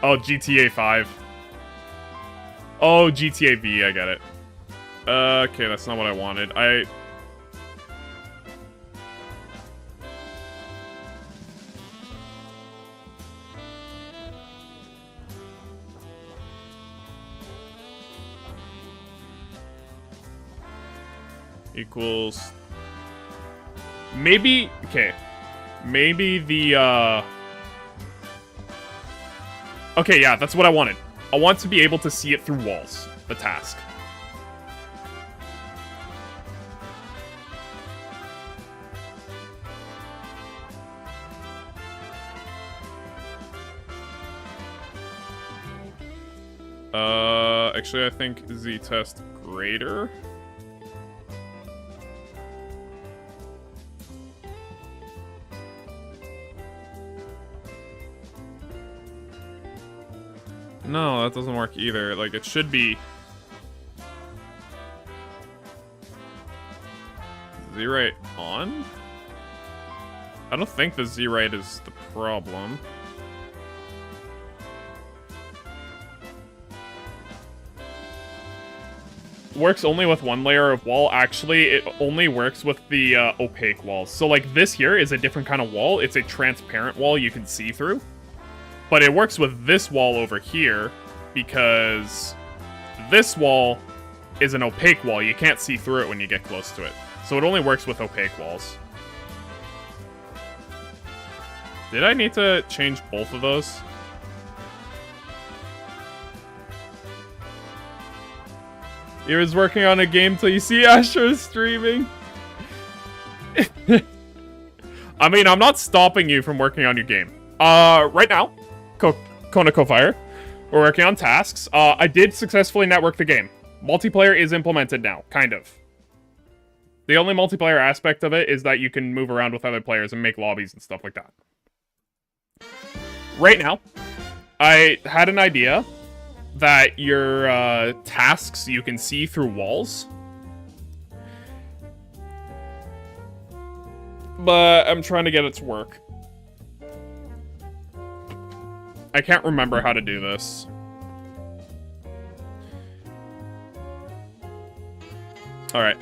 Oh, GTA 5. Oh, GTA V, I get it. Okay, that's not what I wanted. Equals... Maybe... Okay. Maybe the, Okay, yeah, that's what I wanted. I want to be able to see it through walls. The task. Actually, I think Z-test greater. No, that doesn't work either. Like, it should be... Z-Write on? I don't think the Z-Write is the problem. Works only with one layer of wall. Actually, it only works with the opaque walls. So, like, this here is a different kind of wall. It's a transparent wall you can see through. But it works with this wall over here, because this wall is an opaque wall. You can't see through it when you get close to it. So it only works with opaque walls. Did I need to change both of those? He was working on a game till you see Astro streaming. I mean, I'm not stopping you from working on your game. Right now, Konako Fire, we're working on tasks. I did successfully network the game. Multiplayer is implemented now, kind of. The only multiplayer aspect of it is that you can move around with other players and make lobbies and stuff like that. Right now, I had an idea that your tasks you can see through walls. But I'm trying to get it to work. I can't remember how to do this. Alright.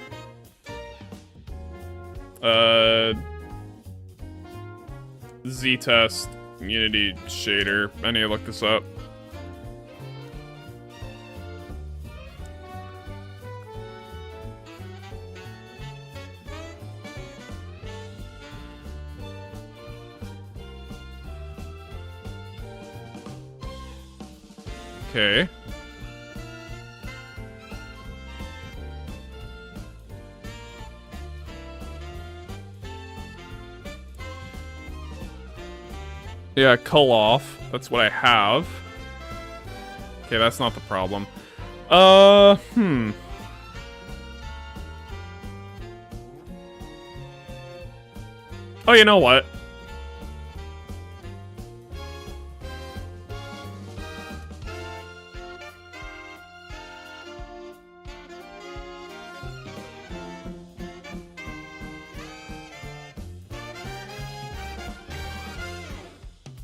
Z-test, Unity shader. I need to look this up. Okay. Yeah, cull off. That's what I have. Okay, that's not the problem. Oh, you know what?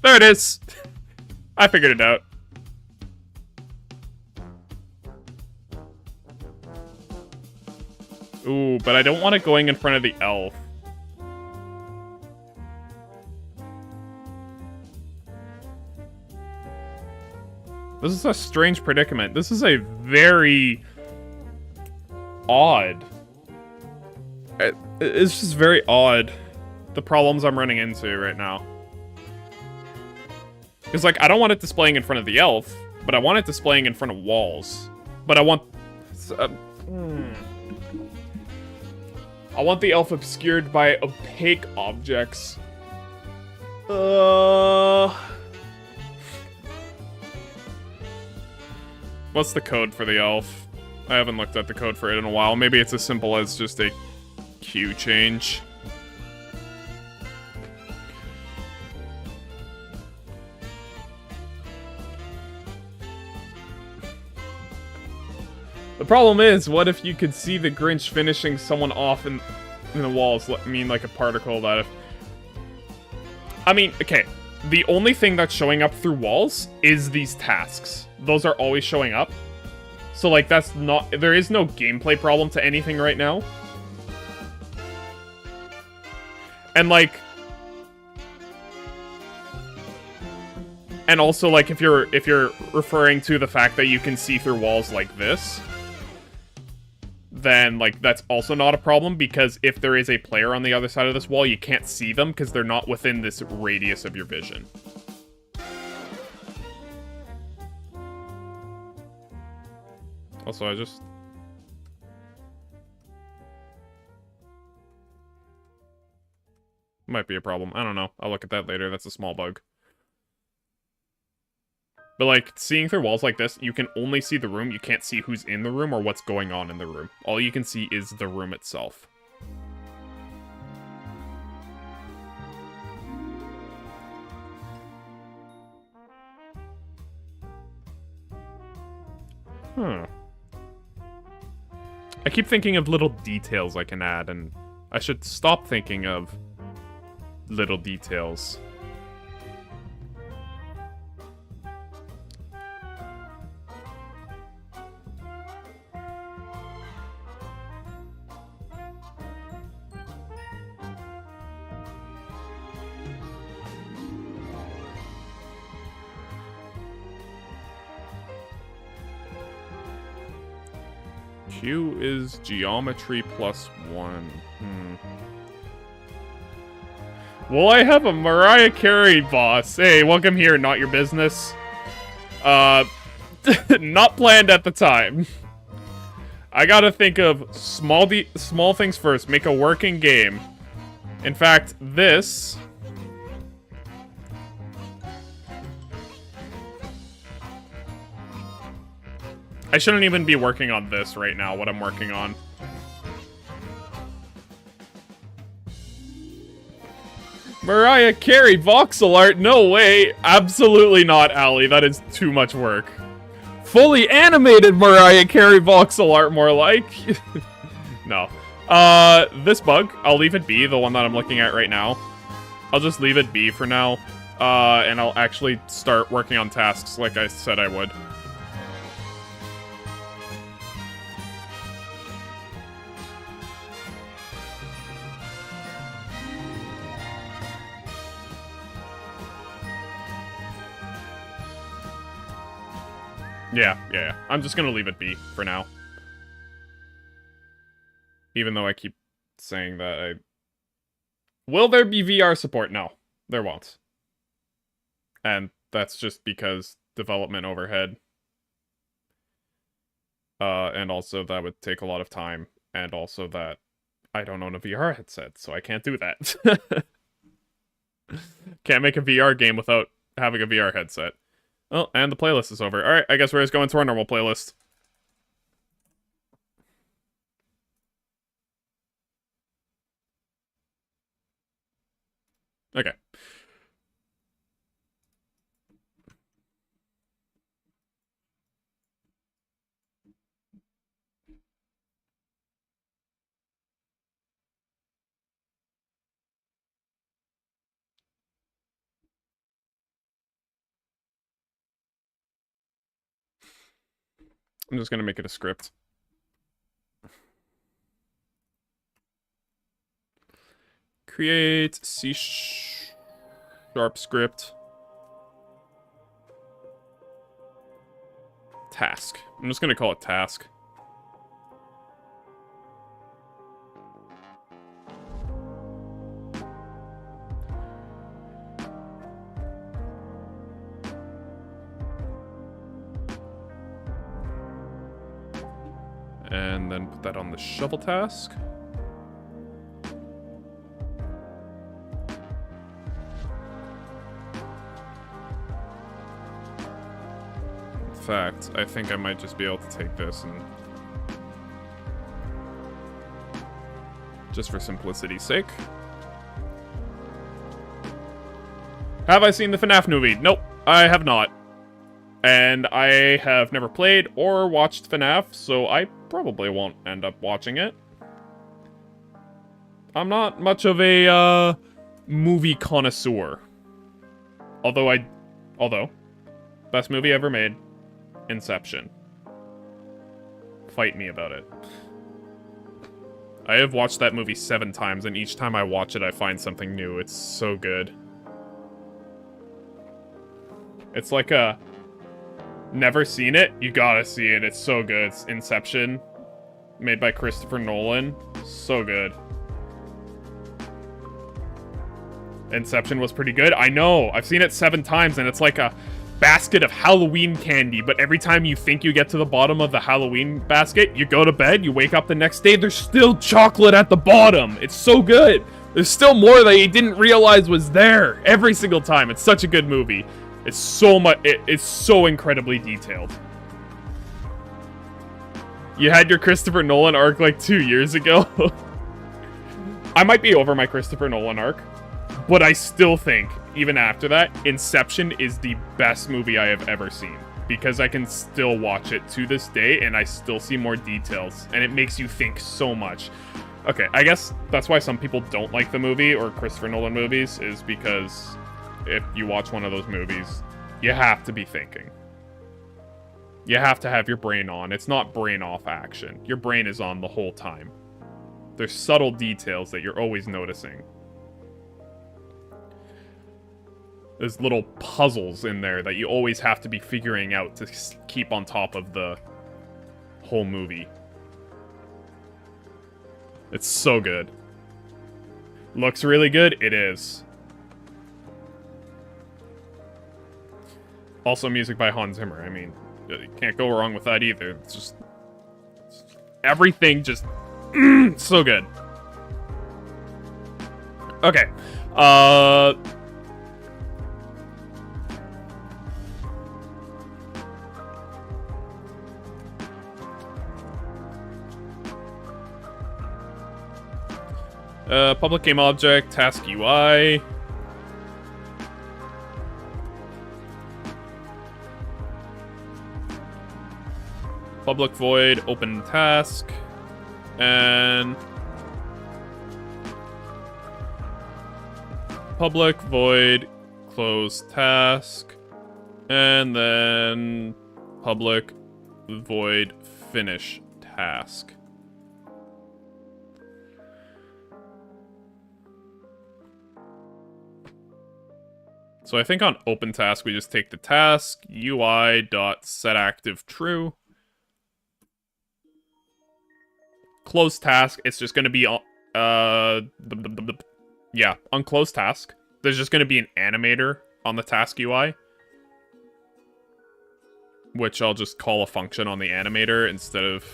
There it is. I figured it out. Ooh, but I don't want it going in front of the elf. This is a strange predicament. This is a very odd. It's just very odd, the problems I'm running into right now. Because, like, I don't want it displaying in front of the elf, but I want it displaying in front of walls. But I want... I want the elf obscured by opaque objects. What's the code for the elf? I haven't looked at the code for it in a while. Maybe it's as simple as just a queue change. The problem is, what if you could see the Grinch finishing someone off in the walls? I mean, like a particle that if... I mean, okay. The only thing that's showing up through walls is these tasks. Those are always showing up. So, like, that's not... There is no gameplay problem to anything right now. And, like... And also, like, if you're referring to the fact that you can see through walls like this, then, like, that's also not a problem, because if there is a player on the other side of this wall, you can't see them, because they're not within this radius of your vision. Also, I just... Might be a problem. I don't know. I'll look at that later. That's a small bug. But, like, seeing through walls like this, you can only see the room. You can't see who's in the room or what's going on in the room. All you can see is the room itself. Huh. I keep thinking of little details I can add, and I should stop thinking of little details. Q is geometry +1. Will I have a Mariah Carey boss? Hey, welcome here, not your business. Not planned at the time. I gotta think of small things first. Make a working game. In fact, this... I shouldn't even be working on this right now, what I'm working on. Mariah Carey voxel art? No way. Absolutely not, Allie. That is too much work. Fully animated Mariah Carey voxel art, more like. No. This bug, I'll leave it be, the one that I'm looking at right now. I'll just leave it be for now. And I'll actually start working on tasks like I said I would. Yeah. I'm just gonna leave it be for now. Even though I keep saying that Will there be VR support? No, there won't. And that's just because development overhead. And also that would take a lot of time. And also that I don't own a VR headset, so I can't do that. Can't make a VR game without having a VR headset. Oh, and the playlist is over. Alright, I guess we're just going to our normal playlist. Okay. I'm just gonna make it a script. Create C# script. Task. I'm just gonna call it task. And then put that on the shovel task. In fact, I think I might just be able to take this and... just for simplicity's sake. Have I seen the FNAF movie? Nope, I have not. And I have never played or watched FNAF, so I probably won't end up watching it. I'm not much of a, movie connoisseur. Although, best movie ever made, Inception. Fight me about it. I have watched that movie 7 times, and each time I watch it, I find something new. It's so good. It's like a... Never seen it? You gotta see it. It's so good. It's Inception. Made by Christopher Nolan. So good. Inception was pretty good. I know. I've seen it 7 times, and it's like a basket of Halloween candy, but every time you think you get to the bottom of the Halloween basket, you go to bed, you wake up the next day, there's still chocolate at the bottom. It's so good. There's still more that you didn't realize was there every single time. It's such a good movie. It's so much, it's so incredibly detailed. You had your Christopher Nolan arc like 2 years ago. I might be over my Christopher Nolan arc, but I still think, even after that, Inception is the best movie I have ever seen. Because I can still watch it to this day, and I still see more details, and it makes you think so much. Okay, I guess that's why some people don't like the movie, or Christopher Nolan movies, is because if you watch one of those movies, you have to be thinking. You have to have your brain on. It's not brain off action. Your brain is on the whole time. There's subtle details that you're always noticing. There's little puzzles in there that you always have to be figuring out to keep on top of the whole movie. It's so good. Looks really good? It is. Also music by Hans Zimmer. I mean, you can't go wrong with that either. It's just... everything just... so good. Okay. Public game object, task UI. Public void, open task. And... public void, close task. And then... public void, finish task. So I think on open task, we just take the task, UI.setActiveTrue. Close task, it's just going to be, yeah, on close task, there's just going to be an animator on the task UI. Which I'll just call a function on the animator instead of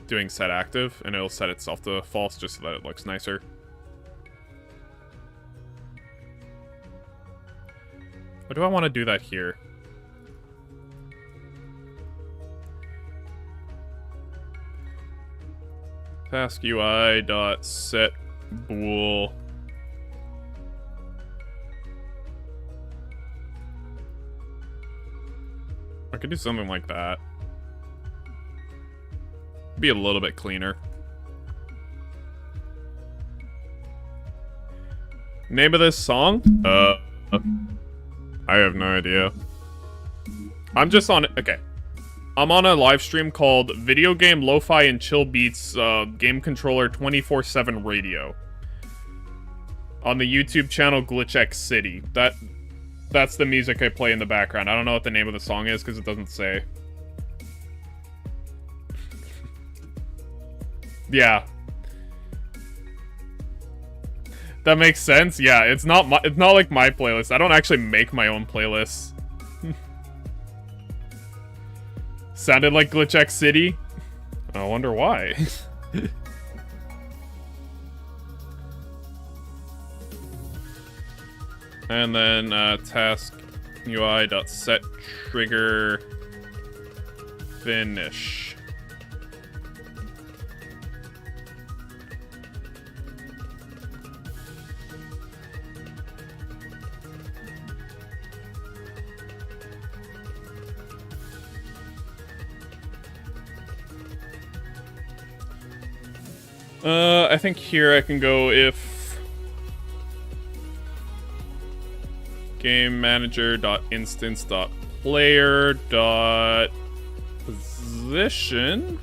doing setActive, and it'll set itself to false just so that it looks nicer. Or do I want to do that here? Task UI dot set bool. I could do something like that. Be a little bit cleaner. Name of this song? I have no idea. I'm just on... okay. I'm on a live stream called Video Game Lo-Fi and Chill Beats Game Controller 24/7 Radio. On the YouTube channel Glitch City. That's the music I play in the background. I don't know what the name of the song is because it doesn't say. Yeah. That makes sense. Yeah, it's not like my playlist. I don't actually make my own playlists. Sounded like Glitch City. I wonder why. And then task UI.set trigger finish. I think here I can go if game manager.instance.player.position.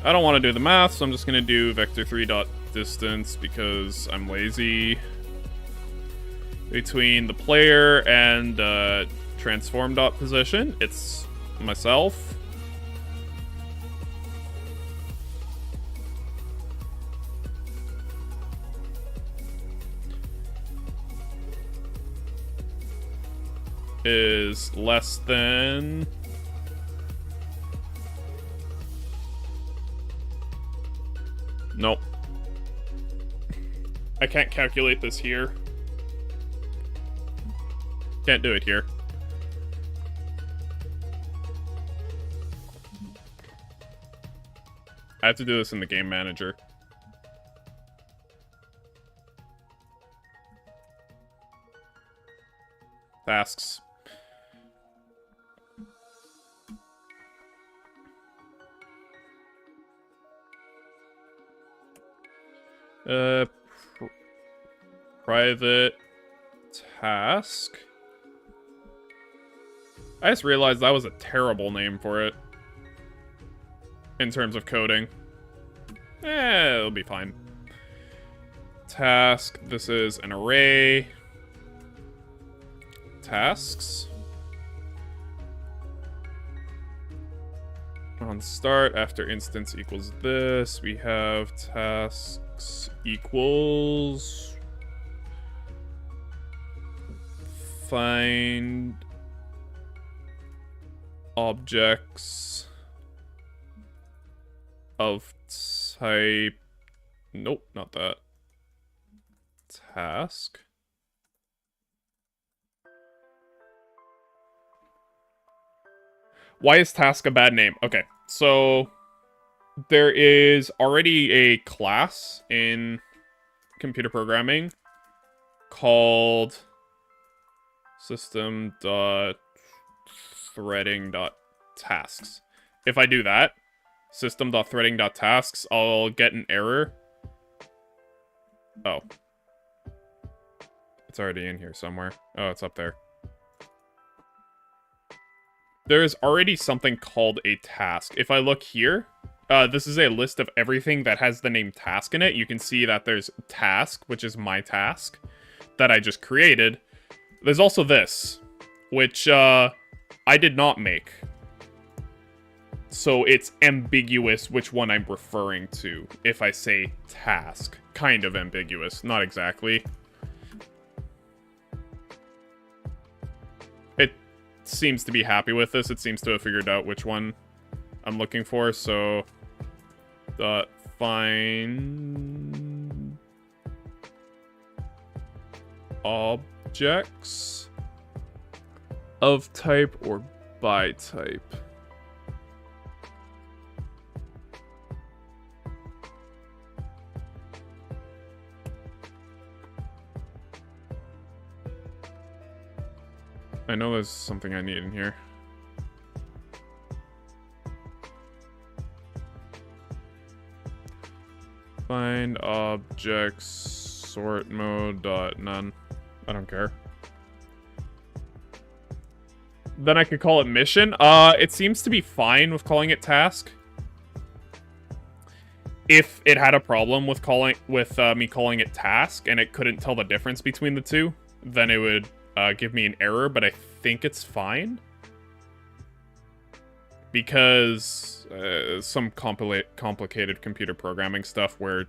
I don't want to do the math, so I'm just going to do vector3.distance because I'm lazy. Between the player and transform.position, it's myself. Is less than... Nope. I can't calculate this here. Can't do it here. I have to do this in the game manager. Tasks. Private task. I just realized that was a terrible name for it. In terms of coding. It'll be fine. Task. This is an array. Tasks. On start, after instance equals this, we have tasks equals find objects of type, nope, not that, task. Why is task a bad name? Okay, so there is already a class in computer programming called system.threading.tasks. If I do that, system.threading.tasks, I'll get an error. Oh. It's already in here somewhere. Oh, it's up there. There is already something called a task. If I look here, this is a list of everything that has the name task in it. You can see that there's task, which is my task, that I just created. There's also this, which I did not make. So it's ambiguous which one I'm referring to if I say task. Kind of ambiguous, not exactly. It seems to be happy with this. It seems to have figured out which one I'm looking for, so find objects of type or by type. I know there's something I need in here. Find objects sort mode dot none. I don't care. Then I could call it mission. It seems to be fine with calling it task. If it had a problem with me calling it task and it couldn't tell the difference between the two, then it would give me an error, but I think it's fine. Because some complicated computer programming stuff where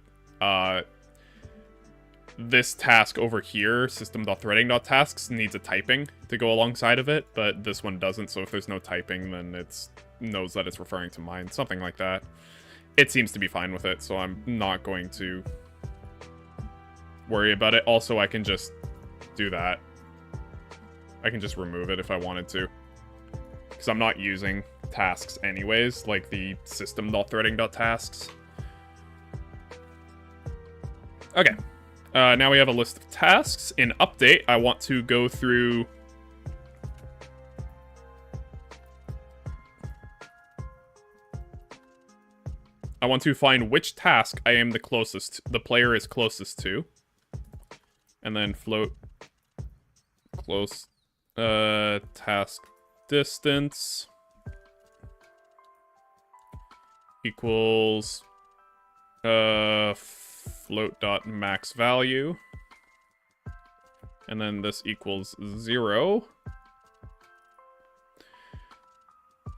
this task over here, system.threading.tasks, needs a typing to go alongside of it, but this one doesn't, so if there's no typing, then it knows that it's referring to mine. Something like that. It seems to be fine with it, so I'm not going to worry about it. Also, I can just do that. I can just remove it if I wanted to. Because I'm not using tasks anyways, like the system.threading.tasks. Okay. Now we have a list of tasks. In update, I want to go through... I want to find which task I am the player is closest to. And then float close task distance equals float dot max value. And then this equals 0.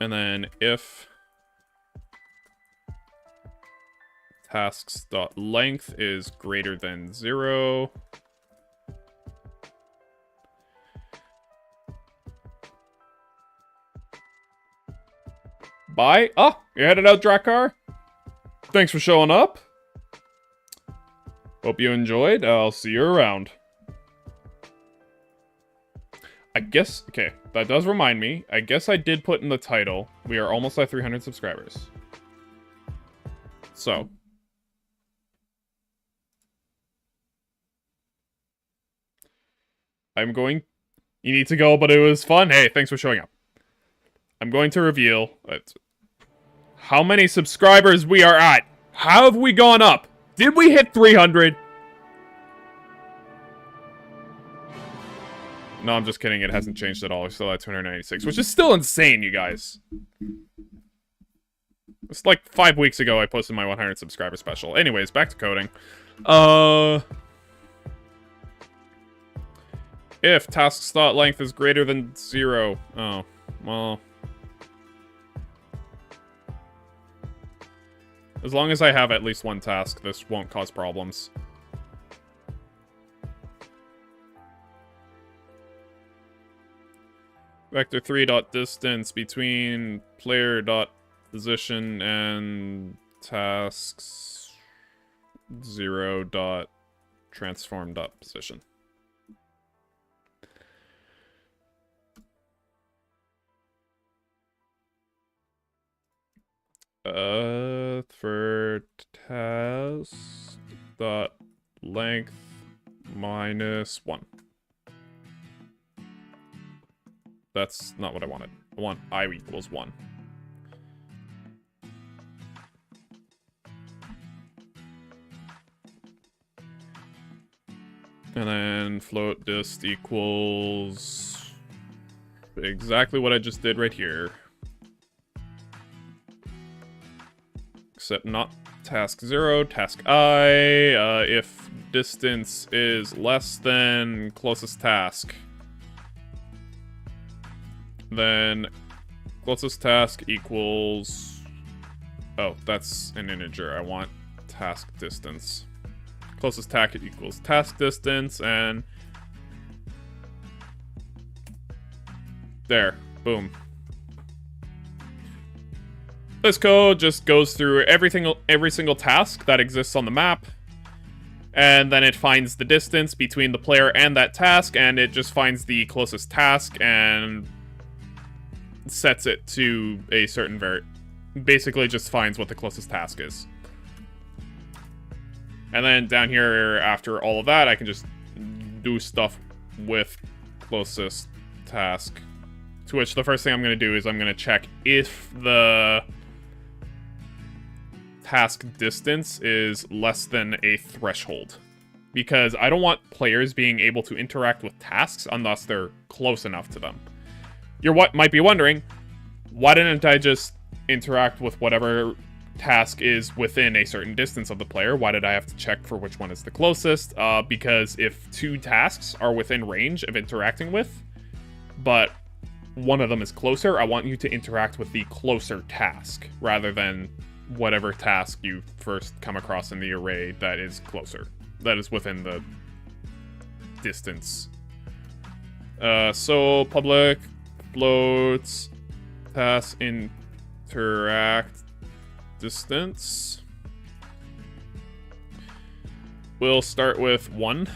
And then if tasks.length is greater than 0. Bye. Oh, you're headed out, Drakkar? Thanks for showing up. Hope you enjoyed. I'll see you around. I guess, okay, that does remind me. I guess I did put in the title, we are almost at 300 subscribers. So. I'm going... You need to go, but it was fun. Hey, thanks for showing up. I'm going to reveal how many subscribers we are at. How have we gone up? Did we hit 300? No, I'm just kidding. It hasn't changed at all. We're still at 296, which is still insane, you guys. It's like 5 weeks ago I posted my 100 subscriber special. Anyways, back to coding. If tasks.length is greater than 0. Oh, well. As long as I have at least one task, this won't cause problems. Vector 3.distance between player.position and tasks 0.transform.position. For task dot length minus 1. That's not what I wanted. I want I equals 1. And then float dist equals exactly what I just did right here. Except not task 0, task I. If distance is less than closest task, then closest task equals... Oh, that's an integer. I want task distance. Closest task equals task distance, and... There. Boom. This code just goes through every single task that exists on the map, and then it finds the distance between the player and that task, and it just finds the closest task and sets it to a certain basically just finds what the closest task is. And then down here, after all of that, I can just do stuff with closest task. To which the first thing I'm going to do is I'm going to check if the task distance is less than a threshold. Because I don't want players being able to interact with tasks unless they're close enough to them. You might be wondering, why didn't I just interact with whatever task is within a certain distance of the player? Why did I have to check for which one is the closest? Because if 2 tasks are within range of interacting with, but one of them is closer, I want you to interact with the closer task, rather than whatever task you first come across in the array that is closer, that is within the distance. So public floats task interact distance. We'll start with 1.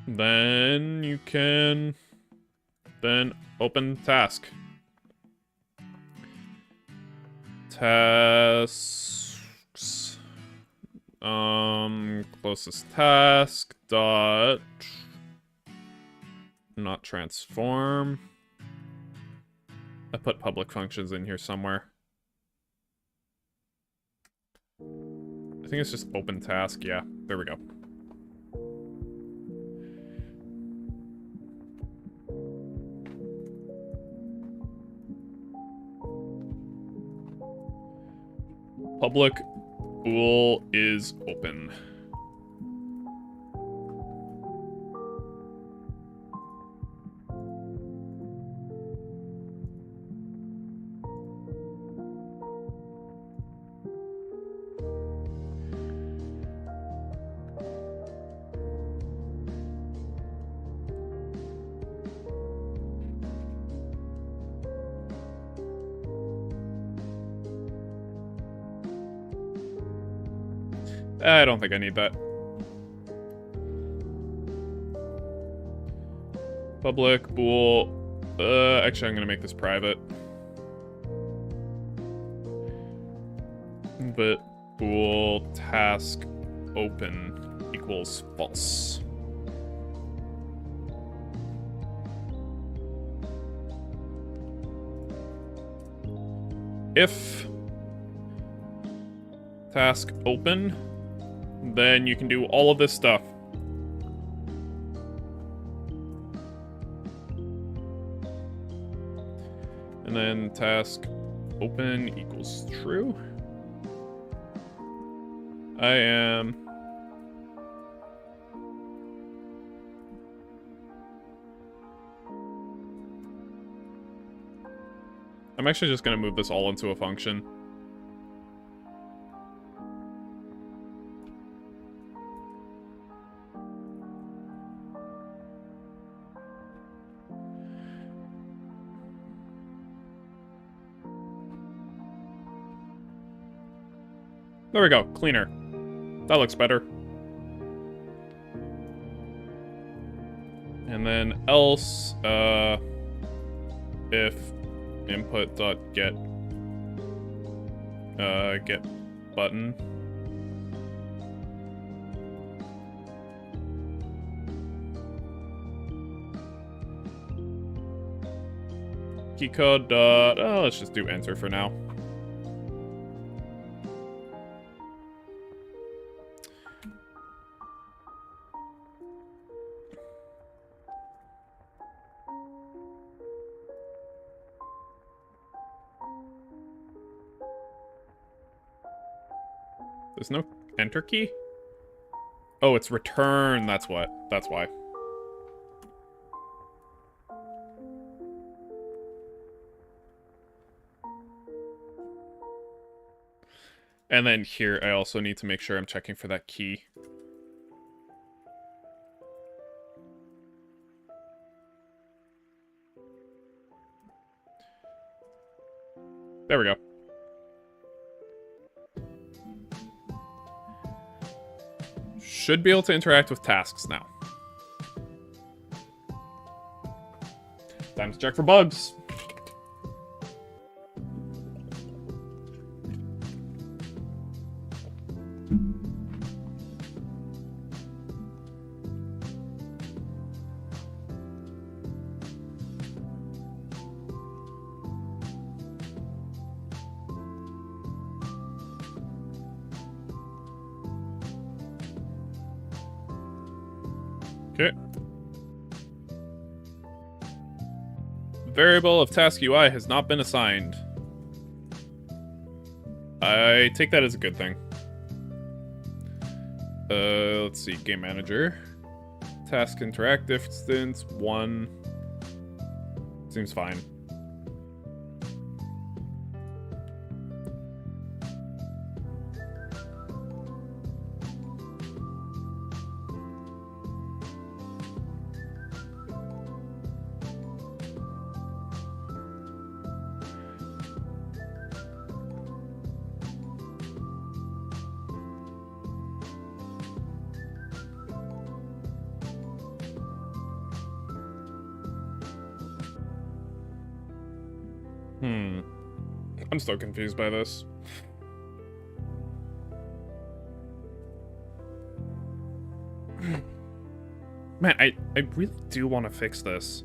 Then you can open task. Tasks closest task dot Not transform. I put public functions in here somewhere. I think it's just open task. Yeah, there we go. Public bool is open. I don't think I need that. Public bool. Actually, I'm gonna make this private. But bool task open equals false. If task open, then you can do all of this stuff. And then task open equals true. I'm actually just going to move this all into a function. There we go, cleaner. That looks better. And then else, if input.get get button. Keycode dot, let's just do enter for now. There's no enter key? Oh, it's return, that's what. That's why. And then here, I also need to make sure I'm checking for that key. There we go. Should be able to interact with tasks now. Time to check for bugs. Okay. Variable of task UI has not been assigned. I take that as a good thing. Let's see, game manager. Task interact distance 1. Seems fine. I'm still confused by this. Man, I really do want to fix this.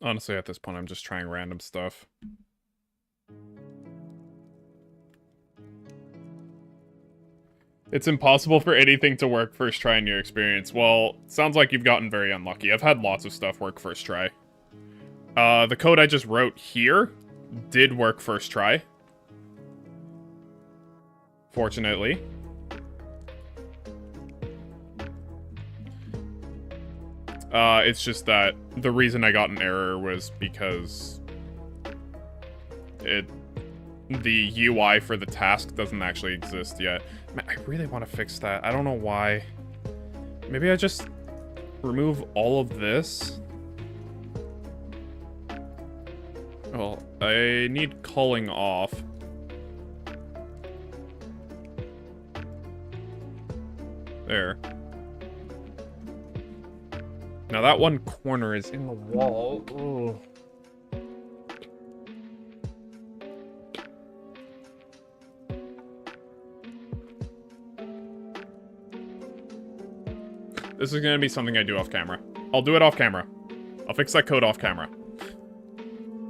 Honestly, at this point, I'm just trying random stuff. It's impossible for anything to work first try in your experience. Well, sounds like you've gotten very unlucky. I've had lots of stuff work first try. The code I just wrote here did work first try. Fortunately. It's just that the reason I got an error was because the UI for the task doesn't actually exist yet. Man, I really want to fix that. I don't know why. Maybe I just remove all of this. Well, I need culling off. There. Now that one corner is in the wall. Ugh. This is gonna be something I do off camera. I'll do it off camera. I'll fix that code off camera.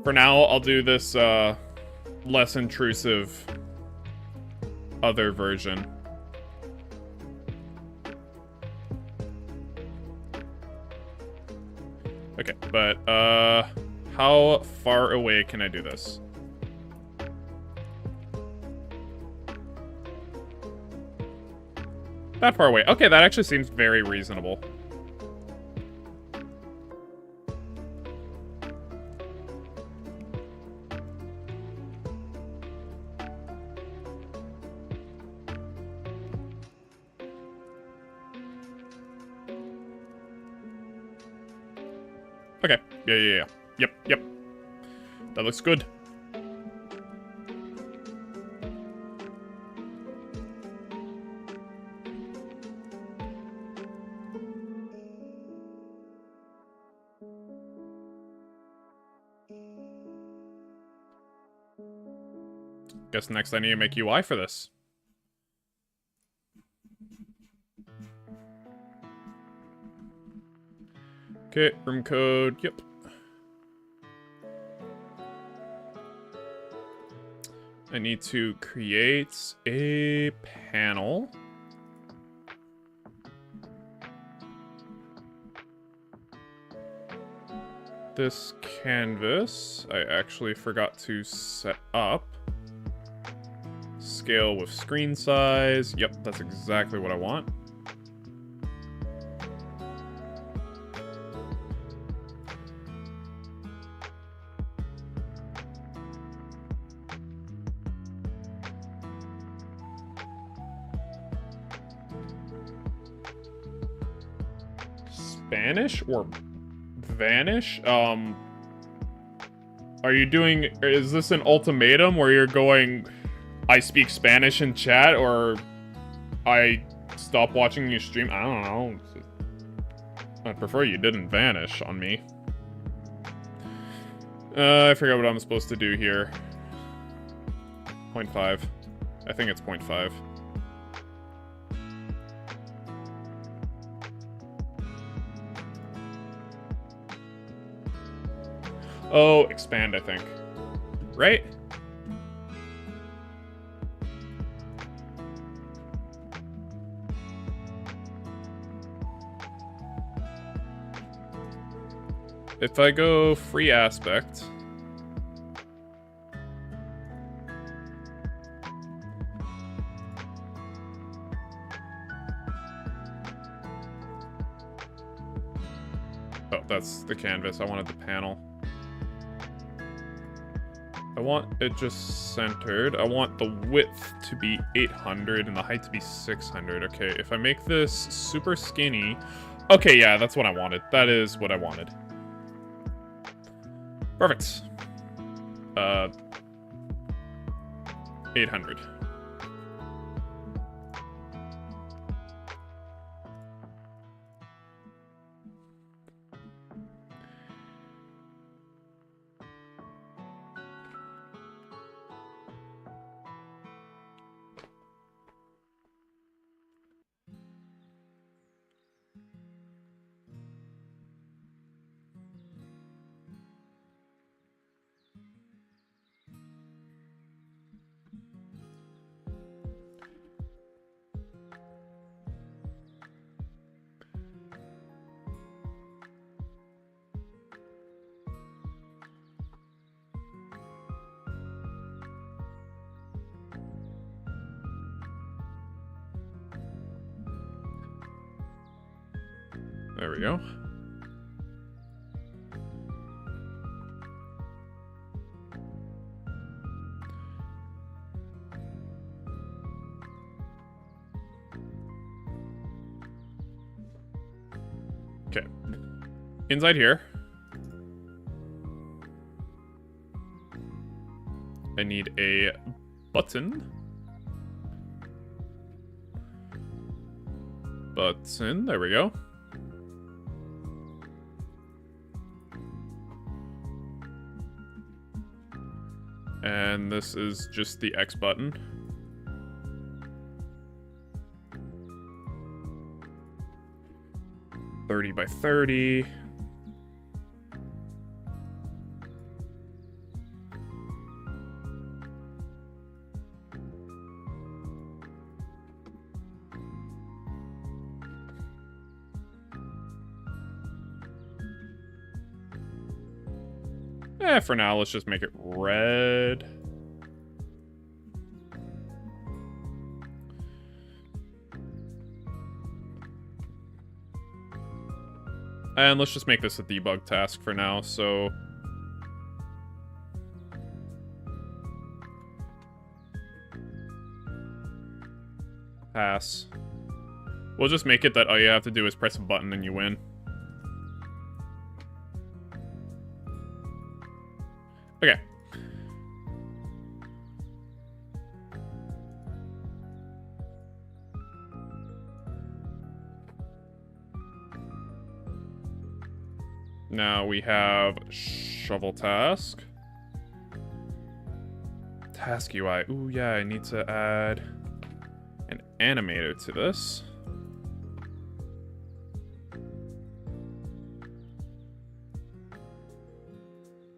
For now, I'll do this, less intrusive other version. Okay, but, how far away can I do this? That far away. Okay, that actually seems very reasonable. Okay. Yeah. Yep. That looks good. Guess next I need to make UI for this. Okay, room code, yep. I need to create a panel. This canvas, I actually forgot to set up. Scale with screen size. Yep, that's exactly what I want. Spanish or vanish? Are you doing, is this an ultimatum where you're going, I speak Spanish in chat, or I stop watching your stream? I don't know. I'd prefer you didn't vanish on me. I forgot what I'm supposed to do here. 0.5. I think it's 0.5. Oh, expand, I think. Right? If I go free aspect... Oh, that's the canvas. I wanted the panel. I want it just centered. I want the width to be 800 and the height to be 600. Okay, if I make this super skinny... Okay, yeah, that's what I wanted. That is what I wanted. Perfect. 800. There we go. Okay. Inside here, I need a button. Button, there we go. And this is just the X button. $30 by $30. For now, let's just make it red. And let's just make this a debug task for now, so... Pass. We'll just make it that all you have to do is press a button and you win. Okay. Now we have shovel task. Task UI. Ooh, yeah, I need to add an animator to this.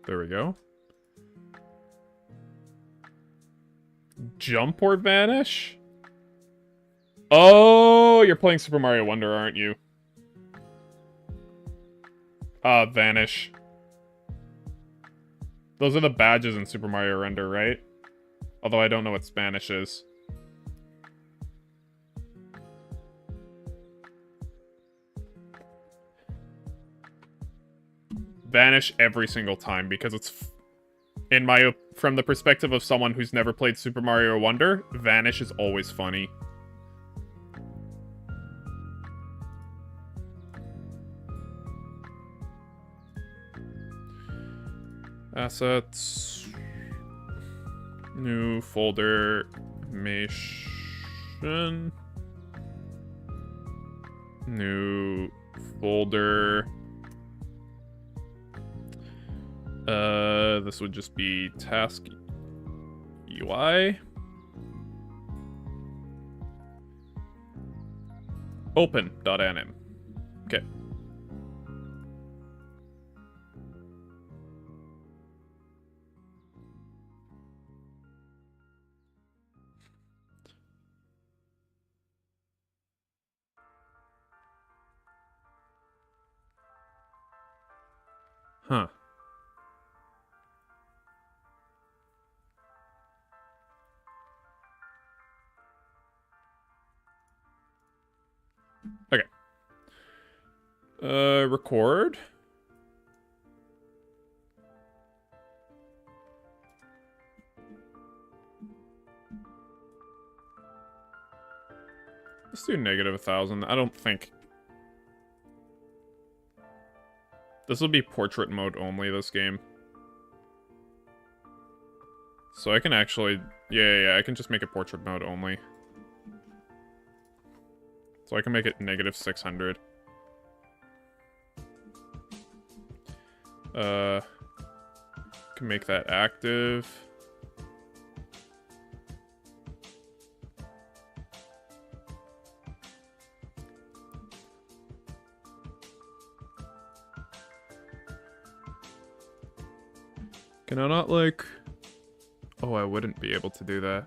There we go. Jump or vanish? Oh, you're playing Super Mario Wonder, aren't you? Vanish. Those are the badges in Super Mario Render, right? Although I don't know what Spanish is. Vanish every single time, because it's... from the perspective of someone who's never played Super Mario Wonder, Vanish is always funny. Assets. New folder. Animation. New folder. This would just be task UI. Open.anim. Okay. Huh. Okay. Record. Let's do negative 1,000. I don't think... This will be portrait mode only, this game. So I can actually... Yeah, I can just make it portrait mode only. So I can make it negative 600. Can make that active. Can I not, like... Oh, I wouldn't be able to do that.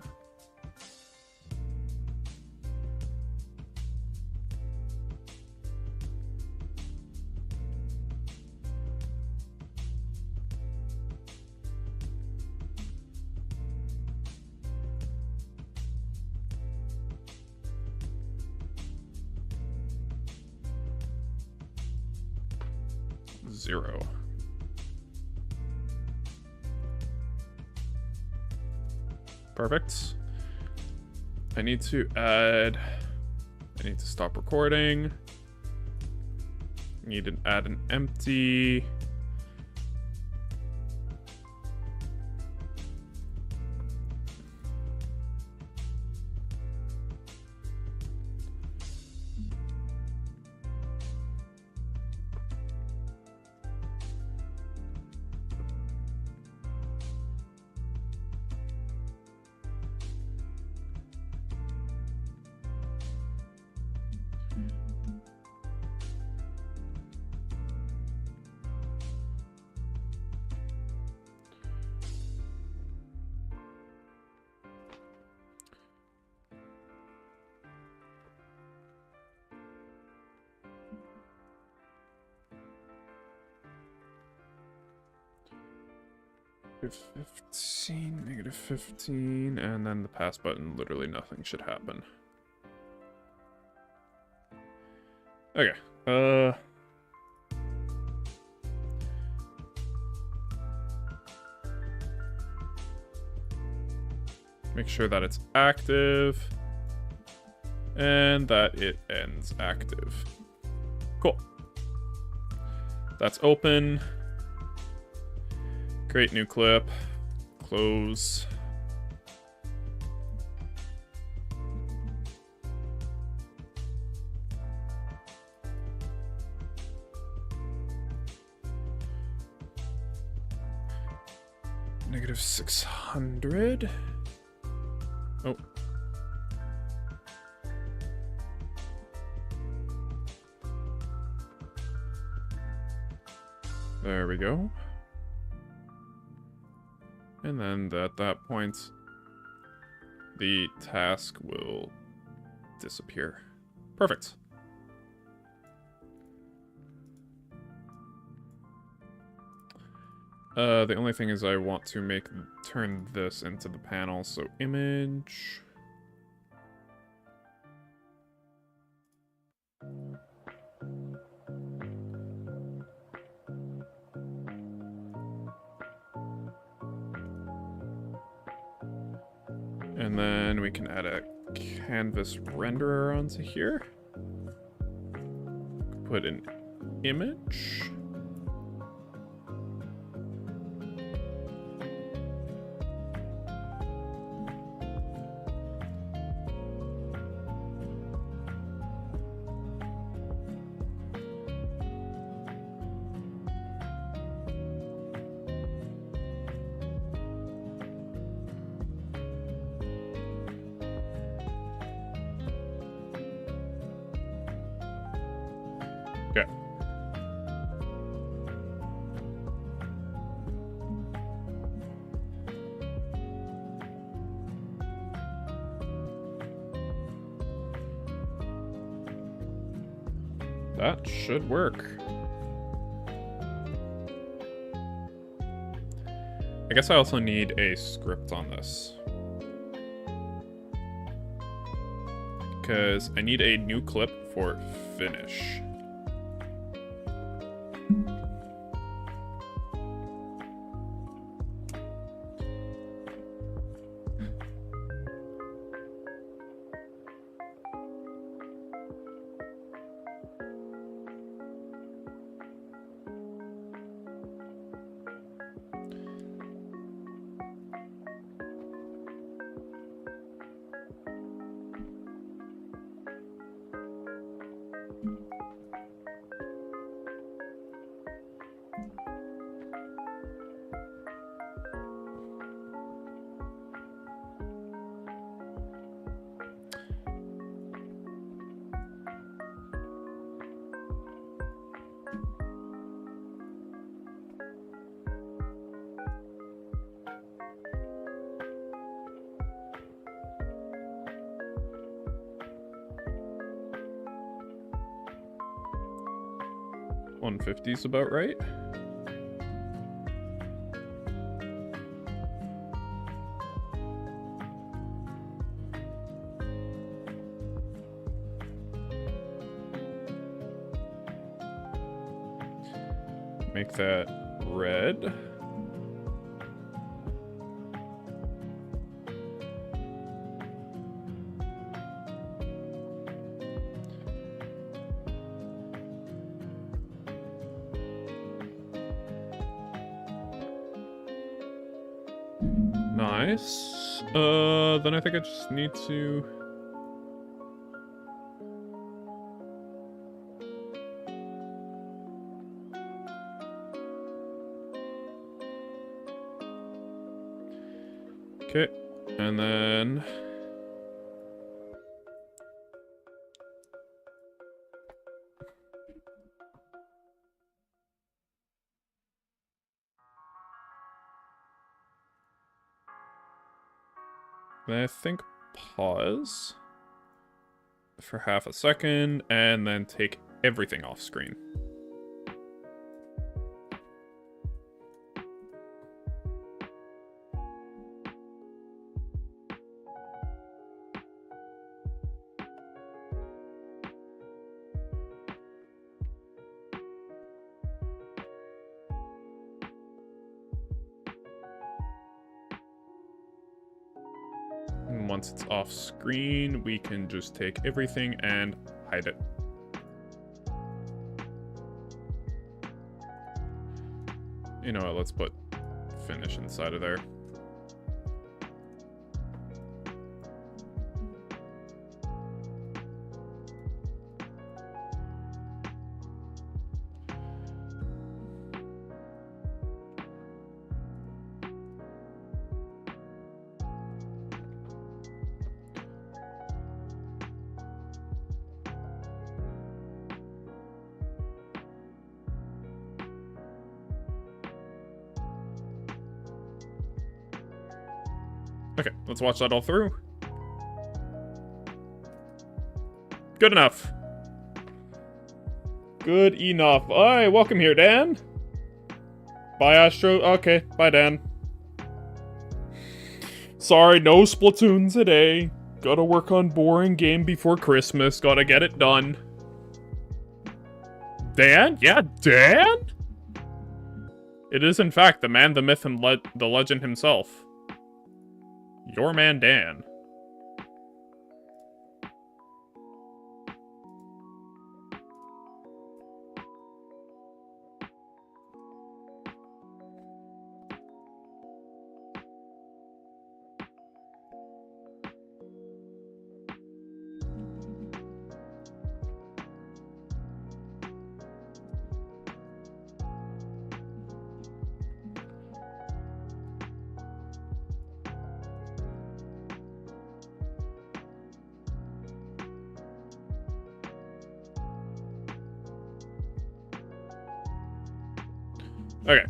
Zero. Perfect. I need to stop recording. Need to add an empty. Negative 15, and then the pass button, literally nothing should happen. Okay, make sure that it's active, and that it ends active. Cool. That's open. Create new clip. Close. Negative 600. Oh. There we go. And then at that point, the task will disappear. Perfect. The only thing is I want to turn this into the panel, so image. And then we can add a canvas renderer onto here. Put an image. Okay. That should work. I guess I also need a script on this. Because I need a new clip for finish. 150 is about right. Make that red. Nice. Then I think I just need to... Okay, and then... Then I think pause for half a second, and then take everything off screen. And once it's off screen, we can just take everything and hide it. You know what, let's put finish inside of there. Okay, let's watch that all through. Good enough. Good enough. Alright, welcome here, Dan. Bye, Astro. Okay, bye, Dan. Sorry, no Splatoon today. Gotta work on boring game before Christmas. Gotta get it done. Dan? Yeah, Dan? It is, in fact, the man, the myth, and the legend himself. Your man, Dan. Okay.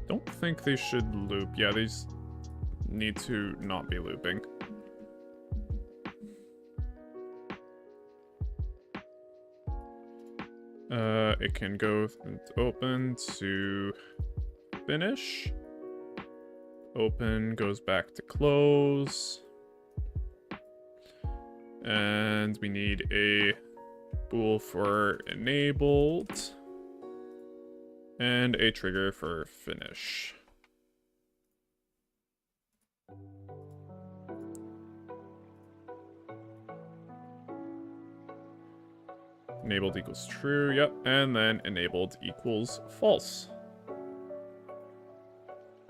Don't think they should loop. Yeah, these need to not be looping. It can go open to finish. Open goes back to close. And we need a bool for enabled. And a trigger for finish. Enabled equals true, yep, and then enabled equals false.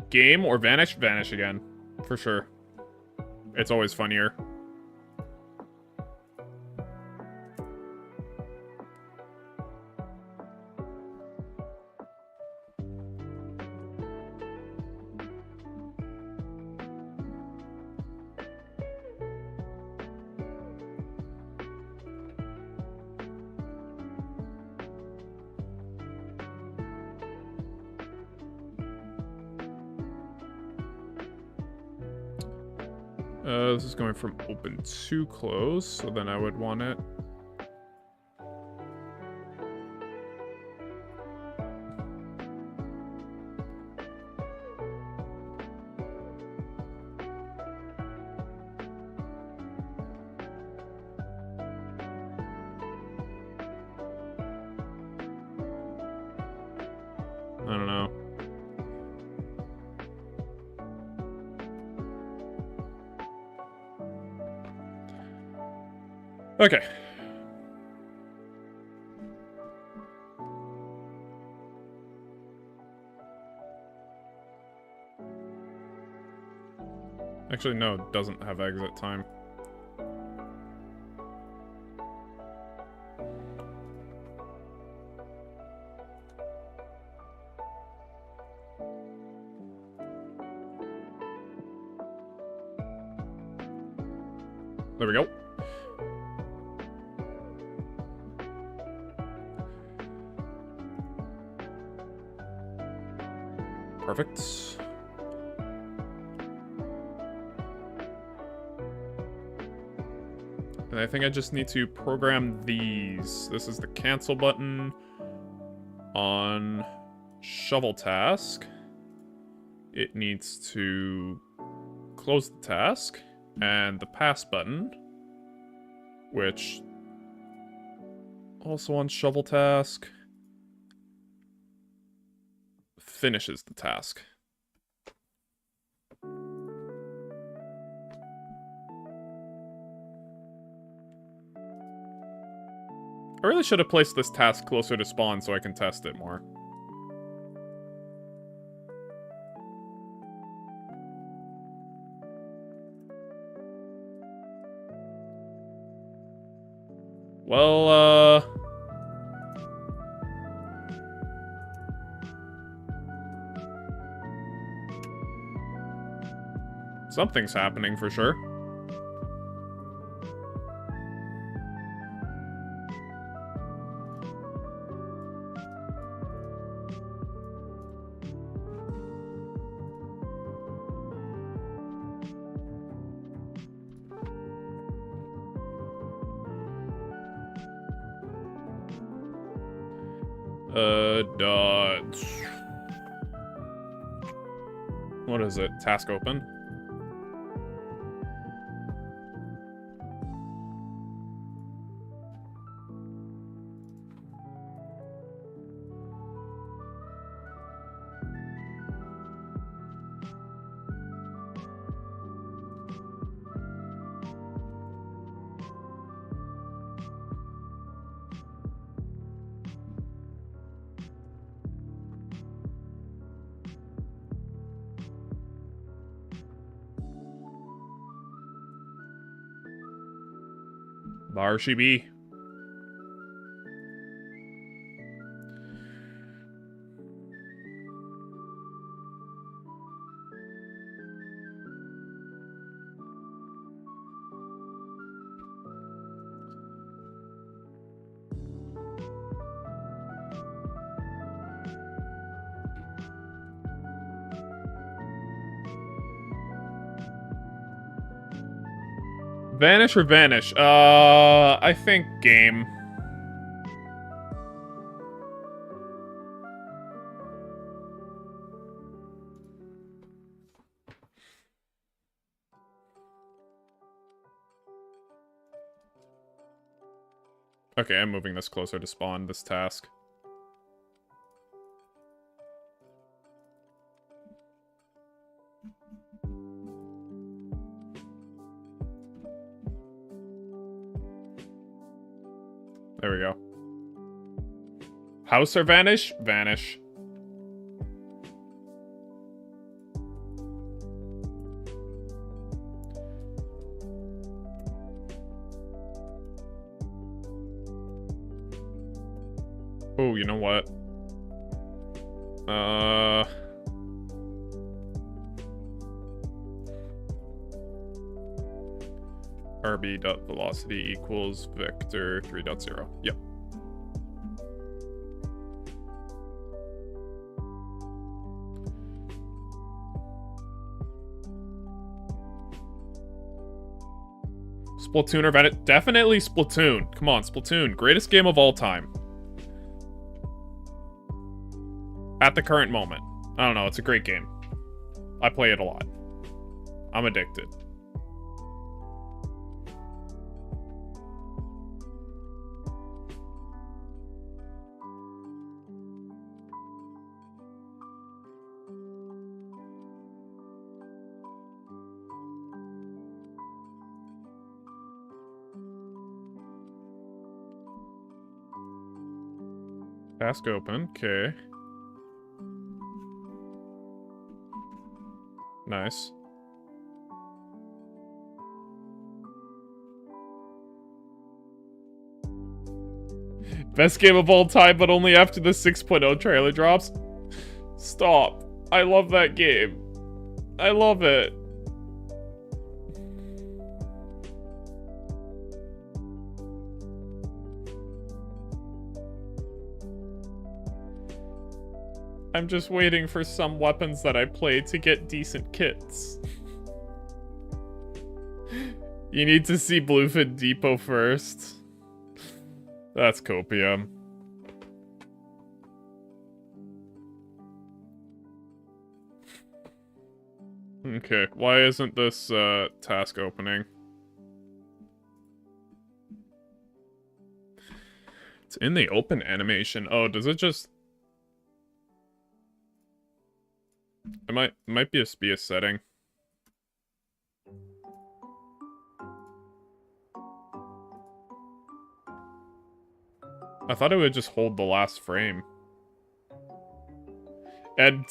Game or vanish? Vanish again, for sure. It's always funnier. This is going from open to close, so then I would want it. I don't know. Okay. Actually, no, it doesn't have exit time. There we go. Perfect. And I think I just need to program these. This is the cancel button on shovel task. It needs to close the task, and the pass button, which also on shovel task, finishes the task. I really should have placed this task closer to spawn so I can test it more. Well, something's happening for sure. Dodge. What is it? Task open? Bar she be. Vanish or vanish? I think game. Okay, I'm moving this closer to spawn, this task. There we go. House or vanish? Vanish. Oh, you know what? RB.velocity equals vector 3.0. Yep. Splatoon or Venom? Definitely Splatoon. Come on, Splatoon. Greatest game of all time. At the current moment. I don't know, it's a great game. I play it a lot. I'm addicted. Task open, okay. Nice. Best game of all time, but only after the 6.0 trailer drops. Stop. I love that game. I love it. I'm just waiting for some weapons that I play to get decent kits. You need to see Bluefin Depot first. That's copium. Okay, why isn't this task opening? It's in the open animation. Oh, does it just... It might be a setting. I thought it would just hold the last frame. And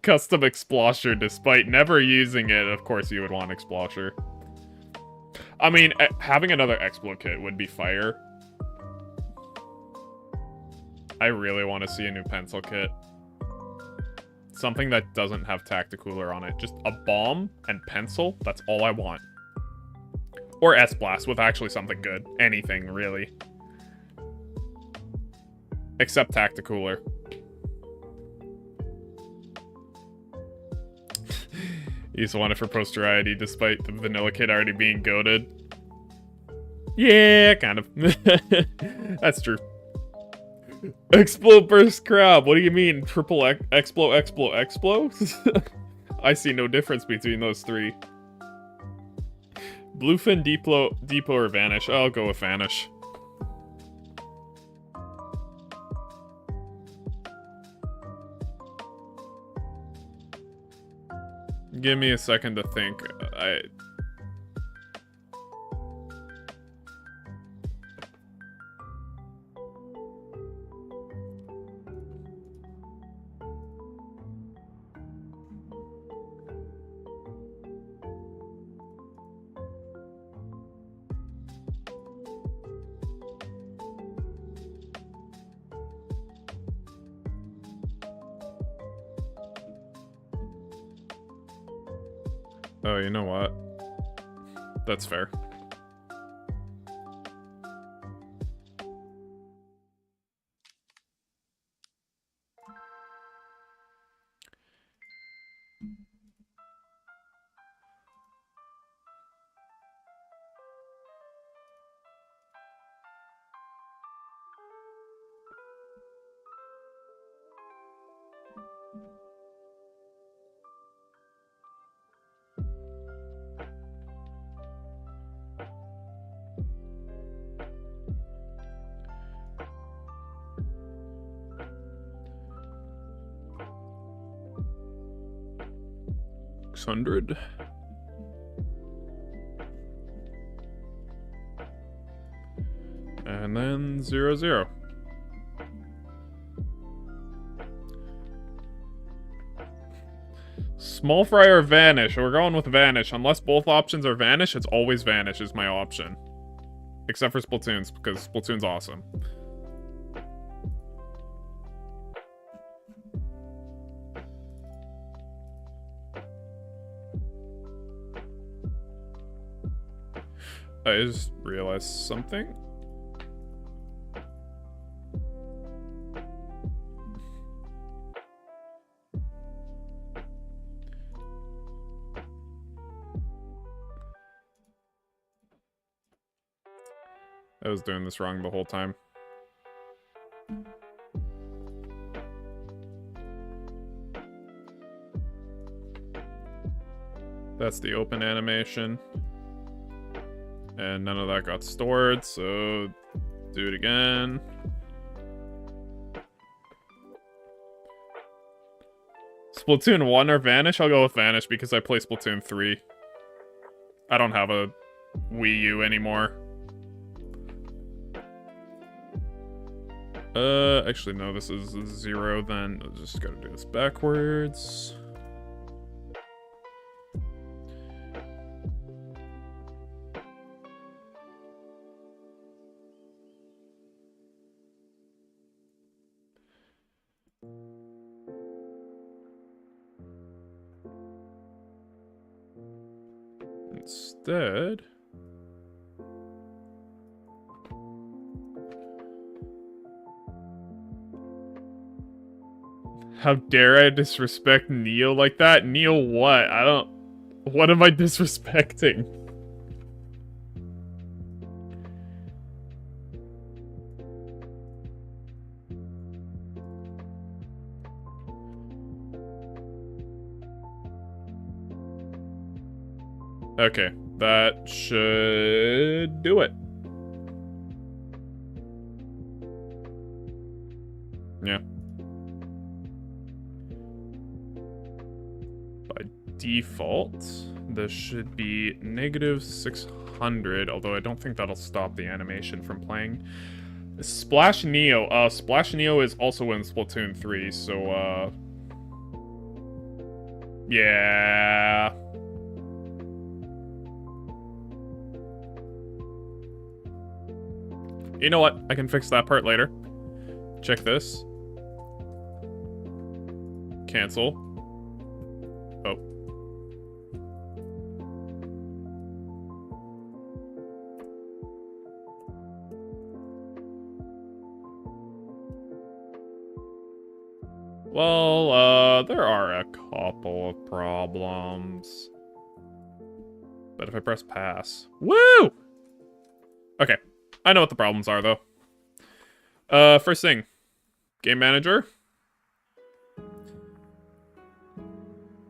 custom Explosher, despite never using it, of course you would want Explosher. I mean, having another Explo kit would be fire. I really want to see a new pencil kit. Something that doesn't have Tacticooler on it. Just a bomb and pencil, that's all I want. Or S-Blast with actually something good. Anything, really. Except Tacticooler. You used to want it for posteriety, despite the vanilla kid already being goated. Yeah, kind of. That's true. Explo Burst Crab, what do you mean? Triple Explo, I see no difference between those three. Bluefin, Depot, or Vanish? I'll go with Vanish. Give me a second to think. Oh, you know what? That's fair. $600. And then 0, 0. Small fry or Vanish? We're going with Vanish. Unless both options are Vanish, it's always Vanish is my option. Except for Splatoon's, because Splatoon's awesome. I just realized something. was doing this wrong the whole time. That's the open animation. And none of that got stored, so do it again. Splatoon 1 or Vanish? I'll go with Vanish because I play Splatoon 3. I don't have a Wii U anymore. Actually, no, this is 0 then. I'll just gotta do this backwards. Instead... How dare I disrespect Neo like that? Neo what? I don't... What am I disrespecting? Okay, that should do it. Yeah. By default, this should be -600, although I don't think that'll stop the animation from playing. Splash Neo. Splash Neo is also in Splatoon 3, so, yeah... You know what? I can fix that part later. Check this. Cancel. Oh. Well, there are a couple of problems. But if I press pass... Woo! Okay. I know what the problems are, though. First thing. Game manager.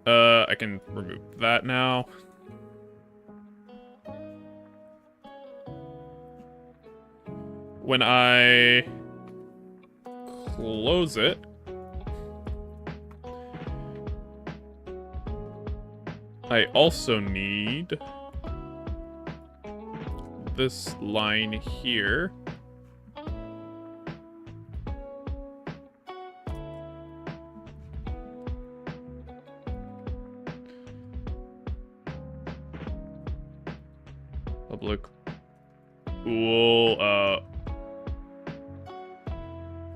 I can remove that now. When I close it, I also need this line here. Public bool,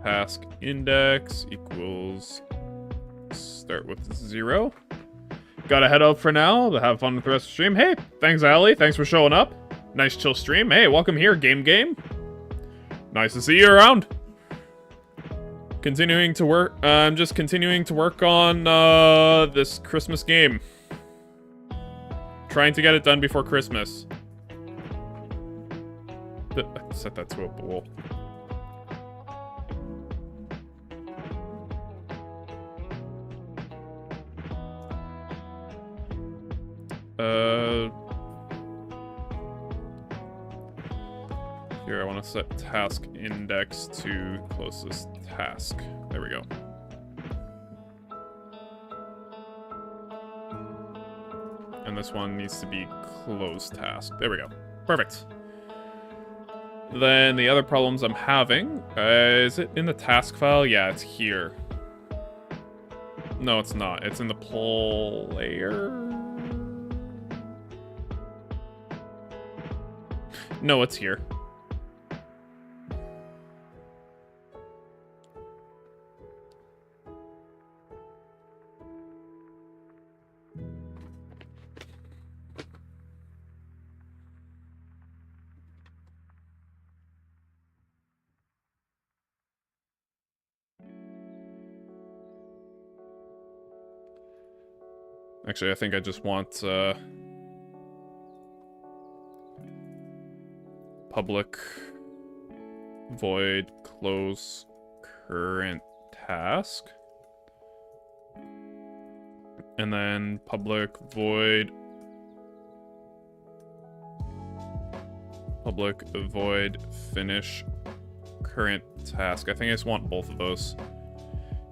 task index equals start with 0. Gotta head out for now to have fun with the rest of the stream. Hey, thanks Ali, thanks for showing up. Nice chill stream. Hey, welcome here, Game. Nice to see you around. Continuing to work, I'm just continuing to work on, this Christmas game. Trying to get it done before Christmas. Set that to a bool. Here, I want to set task index to closest task. There we go. And this one needs to be closed task. There we go. Perfect. Then the other problems I'm having, is it in the task file? Yeah, it's here. No, it's not. It's in the player. No, it's here. Actually, I think I just want, public void close current task. And then public void finish current task. I think I just want both of those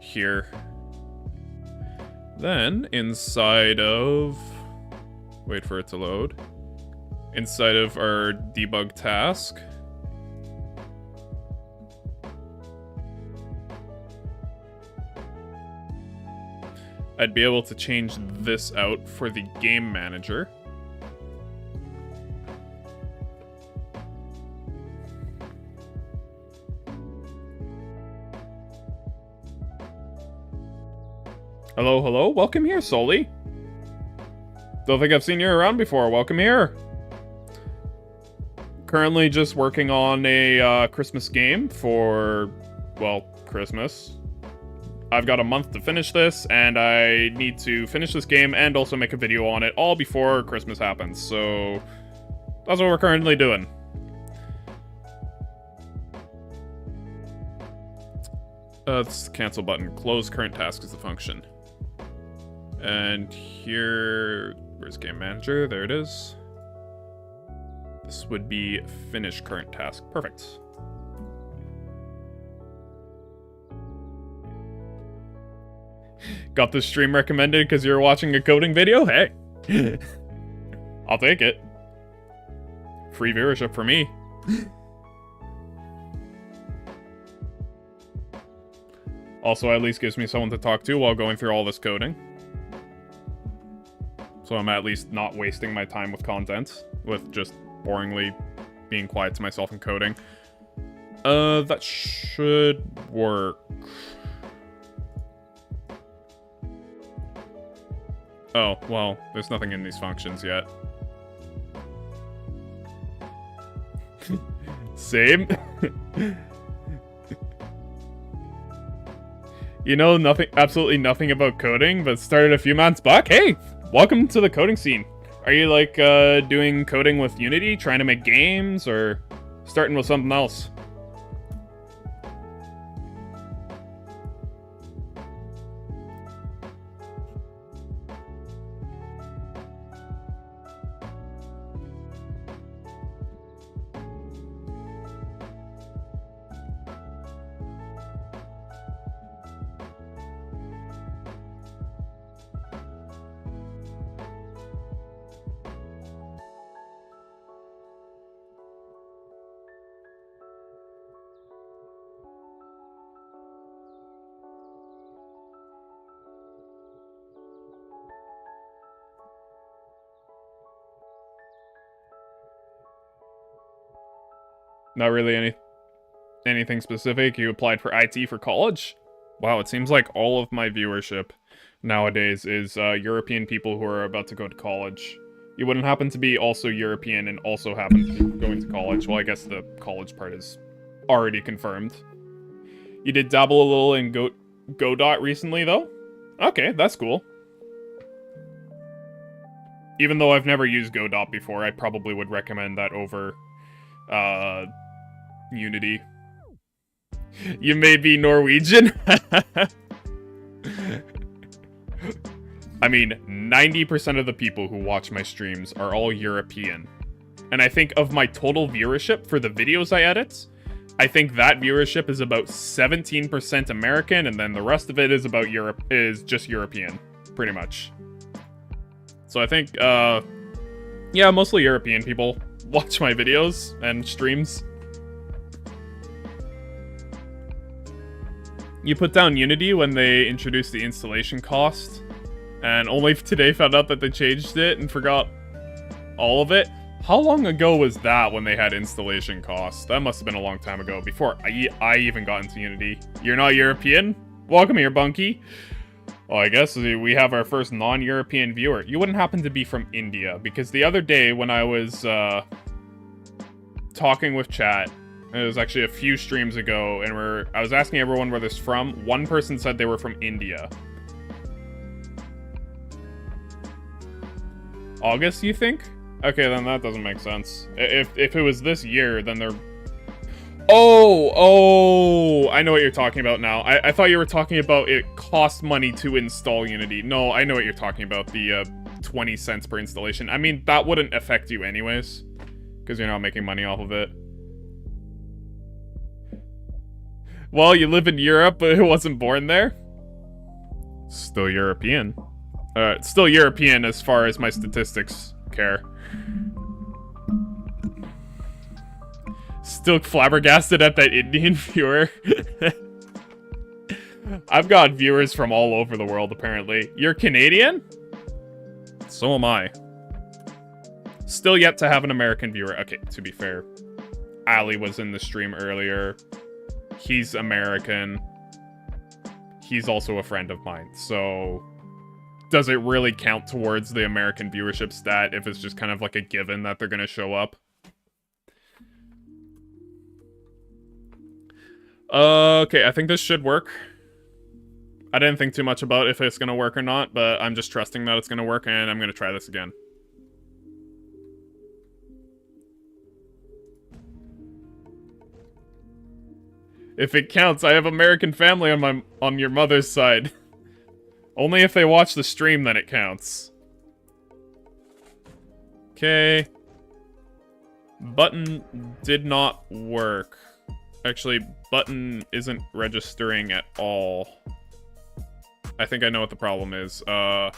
here. Then inside of, wait for it to load, inside of our debug task, I'd be able to change this out for the game manager. Hello, hello, welcome here, Soli. Don't think I've seen you around before, welcome here. Currently just working on a Christmas game for, well, Christmas. I've got a month to finish this, and I need to finish this game and also make a video on it all before Christmas happens, so that's what we're currently doing. It's the cancel button. Close current task is the function. And here, where's game manager? There it is. This would be finish current task. Perfect. Got this stream recommended because you're watching a coding video? Hey. I'll take it. Free viewership for me. Also, at least gives me someone to talk to while going through all this coding. So I'm at least not wasting my time with content, with just boringly being quiet to myself and coding. That should work. Oh, well, there's nothing in these functions yet. Same. You know nothing, absolutely nothing about coding, but started a few months back. Hey, welcome to the coding scene. Are you like doing coding with Unity, trying to make games, or starting with something else? Not really anything specific. You applied for IT for college? Wow, it seems like all of my viewership nowadays is European people who are about to go to college. You wouldn't happen to be also European and also happen to be going to college. Well, I guess the college part is already confirmed. You did dabble a little in Godot recently, though? Okay, that's cool. Even though I've never used Godot before, I probably would recommend that over Unity. You may be Norwegian. I mean, 90% of the people who watch my streams are all European. And I think of my total viewership for the videos I edit, I think that viewership is about 17% American, and then the rest of it is about just European, pretty much. So I think, yeah, mostly European people watch my videos and streams. You put down Unity when they introduced the installation cost, and only today found out that they changed it and forgot all of it. How long ago was that when they had installation costs? That must have been a long time ago, before I even got into Unity. You're not European? Welcome here, Bunky. Well, I guess we have our first non-European viewer. You wouldn't happen to be from India, because the other day when I was talking with chat, it was actually a few streams ago, and I was asking everyone where they're from. One person said they were from India. August, you think? Okay, then that doesn't make sense. If it was this year, then they're... Oh, I know what you're talking about now. I thought you were talking about it costs money to install Unity. No, I know what you're talking about, the 20 cents per installation. I mean, that wouldn't affect you anyways, because you're not making money off of it. Well, you live in Europe, but it wasn't born there? Still European. Still European as far as my statistics care. Still flabbergasted at that Indian viewer. I've got viewers from all over the world, apparently. You're Canadian? So am I. Still yet to have an American viewer. Okay, to be fair. Ali was in the stream earlier. He's American. He's also a friend of mine, so... Does it really count towards the American viewership stat if it's just kind of like a given that they're gonna show up? Okay, I think this should work. I didn't think too much about if it's gonna work or not, but I'm just trusting that it's gonna work, and I'm gonna try this again. If it counts, I have American family on your mother's side. Only if they watch the stream, then it counts. Okay. Button did not work. Actually, button isn't registering at all. I think I know what the problem is. Yep,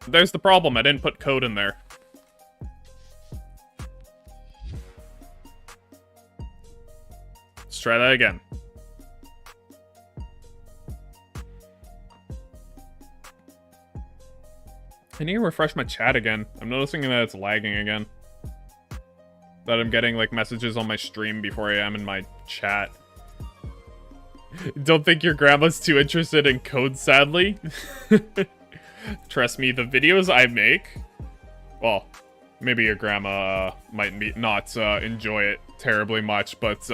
there's the problem. I didn't put code in there. Let's try that again. I need to refresh my chat again. I'm noticing that it's lagging again. That I'm getting, like, messages on my stream before I am in my chat. Don't think your grandma's too interested in code, sadly. Trust me, the videos I make... Well, maybe your grandma might not enjoy it terribly much, but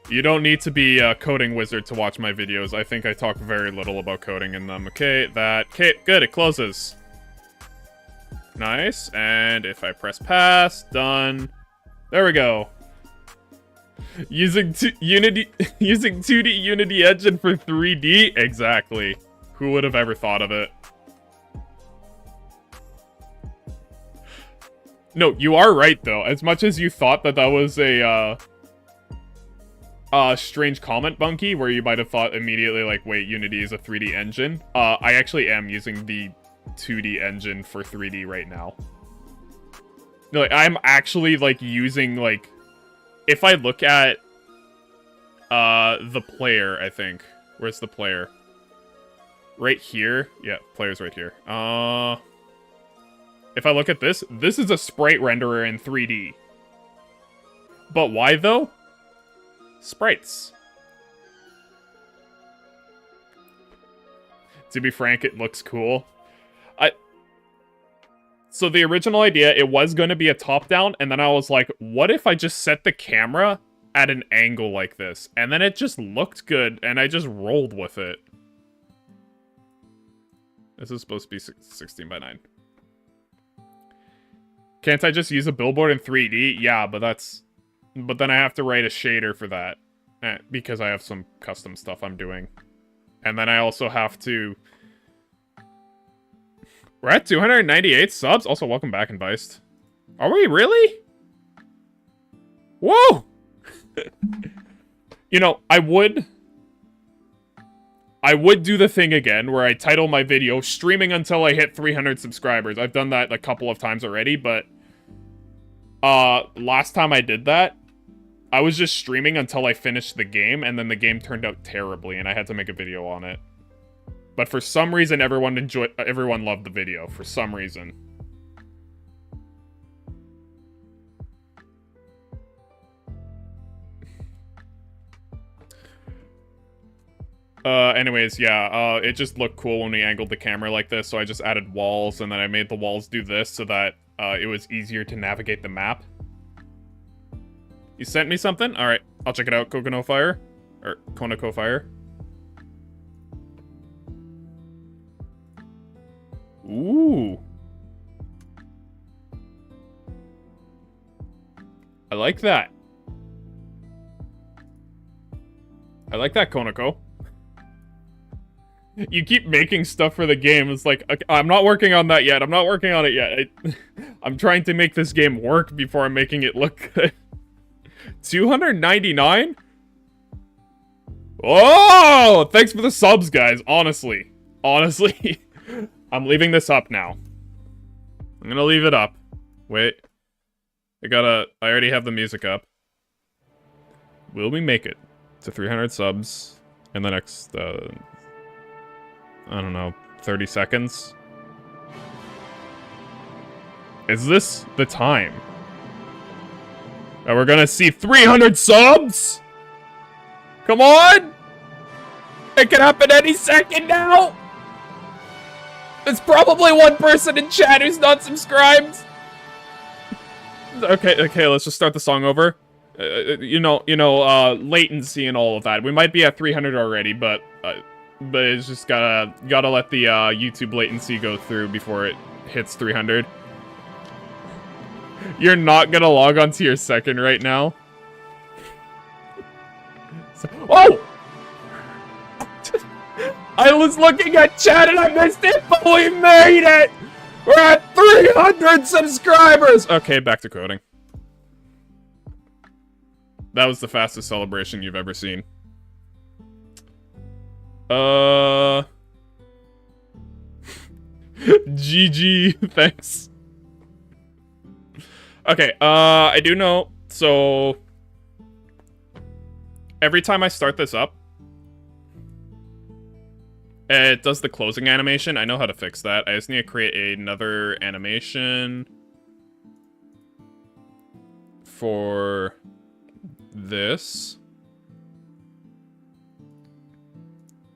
you don't need to be a coding wizard to watch my videos. I think I talk very little about coding in them. Okay, good, it closes. Nice, and if I press pass, done. There we go. Using 2D Unity Engine for 3D? Exactly. Who would have ever thought of it? No, you are right, though. As much as you thought that that was a strange comment, Bunky, where you might have thought immediately, like, wait, Unity is a 3D engine. I actually am using the 2D engine for 3D right now. Like, I'm actually, like, using, like... If I look at, the player, I think. Where's the player? Right here? Yeah, player's right here. If I look at this, this is a sprite renderer in 3D. But why, though? Sprites. To be frank, it looks cool. So the original idea, it was going to be a top-down, and then I was like, what if I just set the camera at an angle like this? And then it just looked good, and I just rolled with it. This is supposed to be 16 by 9. Can't I just use a billboard in 3D? Yeah, but that's... But then I have to write a shader for that. Because I have some custom stuff I'm doing. And then I also have to... We're at 298 subs? Also, welcome back, Inviced. Are we really? Whoa! You know, I would do the thing again where I title my video streaming until I hit 300 subscribers. I've done that a couple of times already, but last time I did that, I was just streaming until I finished the game, and then the game turned out terribly, and I had to make a video on it. But for some reason, everyone loved the video, for some reason. Anyways, yeah, it just looked cool when we angled the camera like this, so I just added walls, and then I made the walls do this so that, it was easier to navigate the map. You sent me something? Alright, I'll check it out, Coconut Fire. Or, Konako Fire. Ooh. I like that. I like that, Konako. You keep making stuff for the game. It's like, okay, I'm not working on that yet. I'm not working on it yet. I'm trying to make this game work before I'm making it look good. 299? Oh! Thanks for the subs, guys. Honestly. Honestly. I'm leaving this up now. I'm gonna leave it up. Wait. I already have the music up. Will we make it to 300 subs in the next, I don't know, 30 seconds? Is this the time? That we're gonna see 300 subs? Come on! It can happen any second now! There's probably one person in chat who's not subscribed! Okay, let's just start the song over. Latency and all of that. We might be at 300 already, but it's just gotta let the YouTube latency go through before it hits 300. You're not gonna log onto your second right now. Oh! I was looking at chat and I missed it, but we made it! We're at 300 subscribers! Okay, back to coding. That was the fastest celebration you've ever seen. GG, thanks. Okay, I do know, so every time I start this up, it does the closing animation. I know how to fix that. I just need to create another animation for this.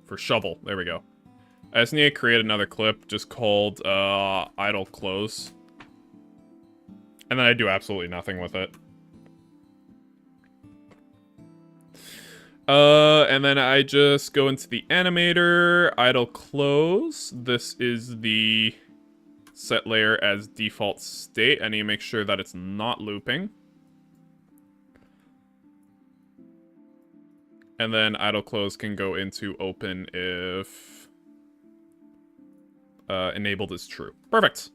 For shovel, there we go. I just need to create another clip just called idle close. And then I do absolutely nothing with it. And then I just go into the animator, idle close. This is the set layer as default state. I need to make sure that it's not looping. And then idle close can go into open if enabled is true. Perfect.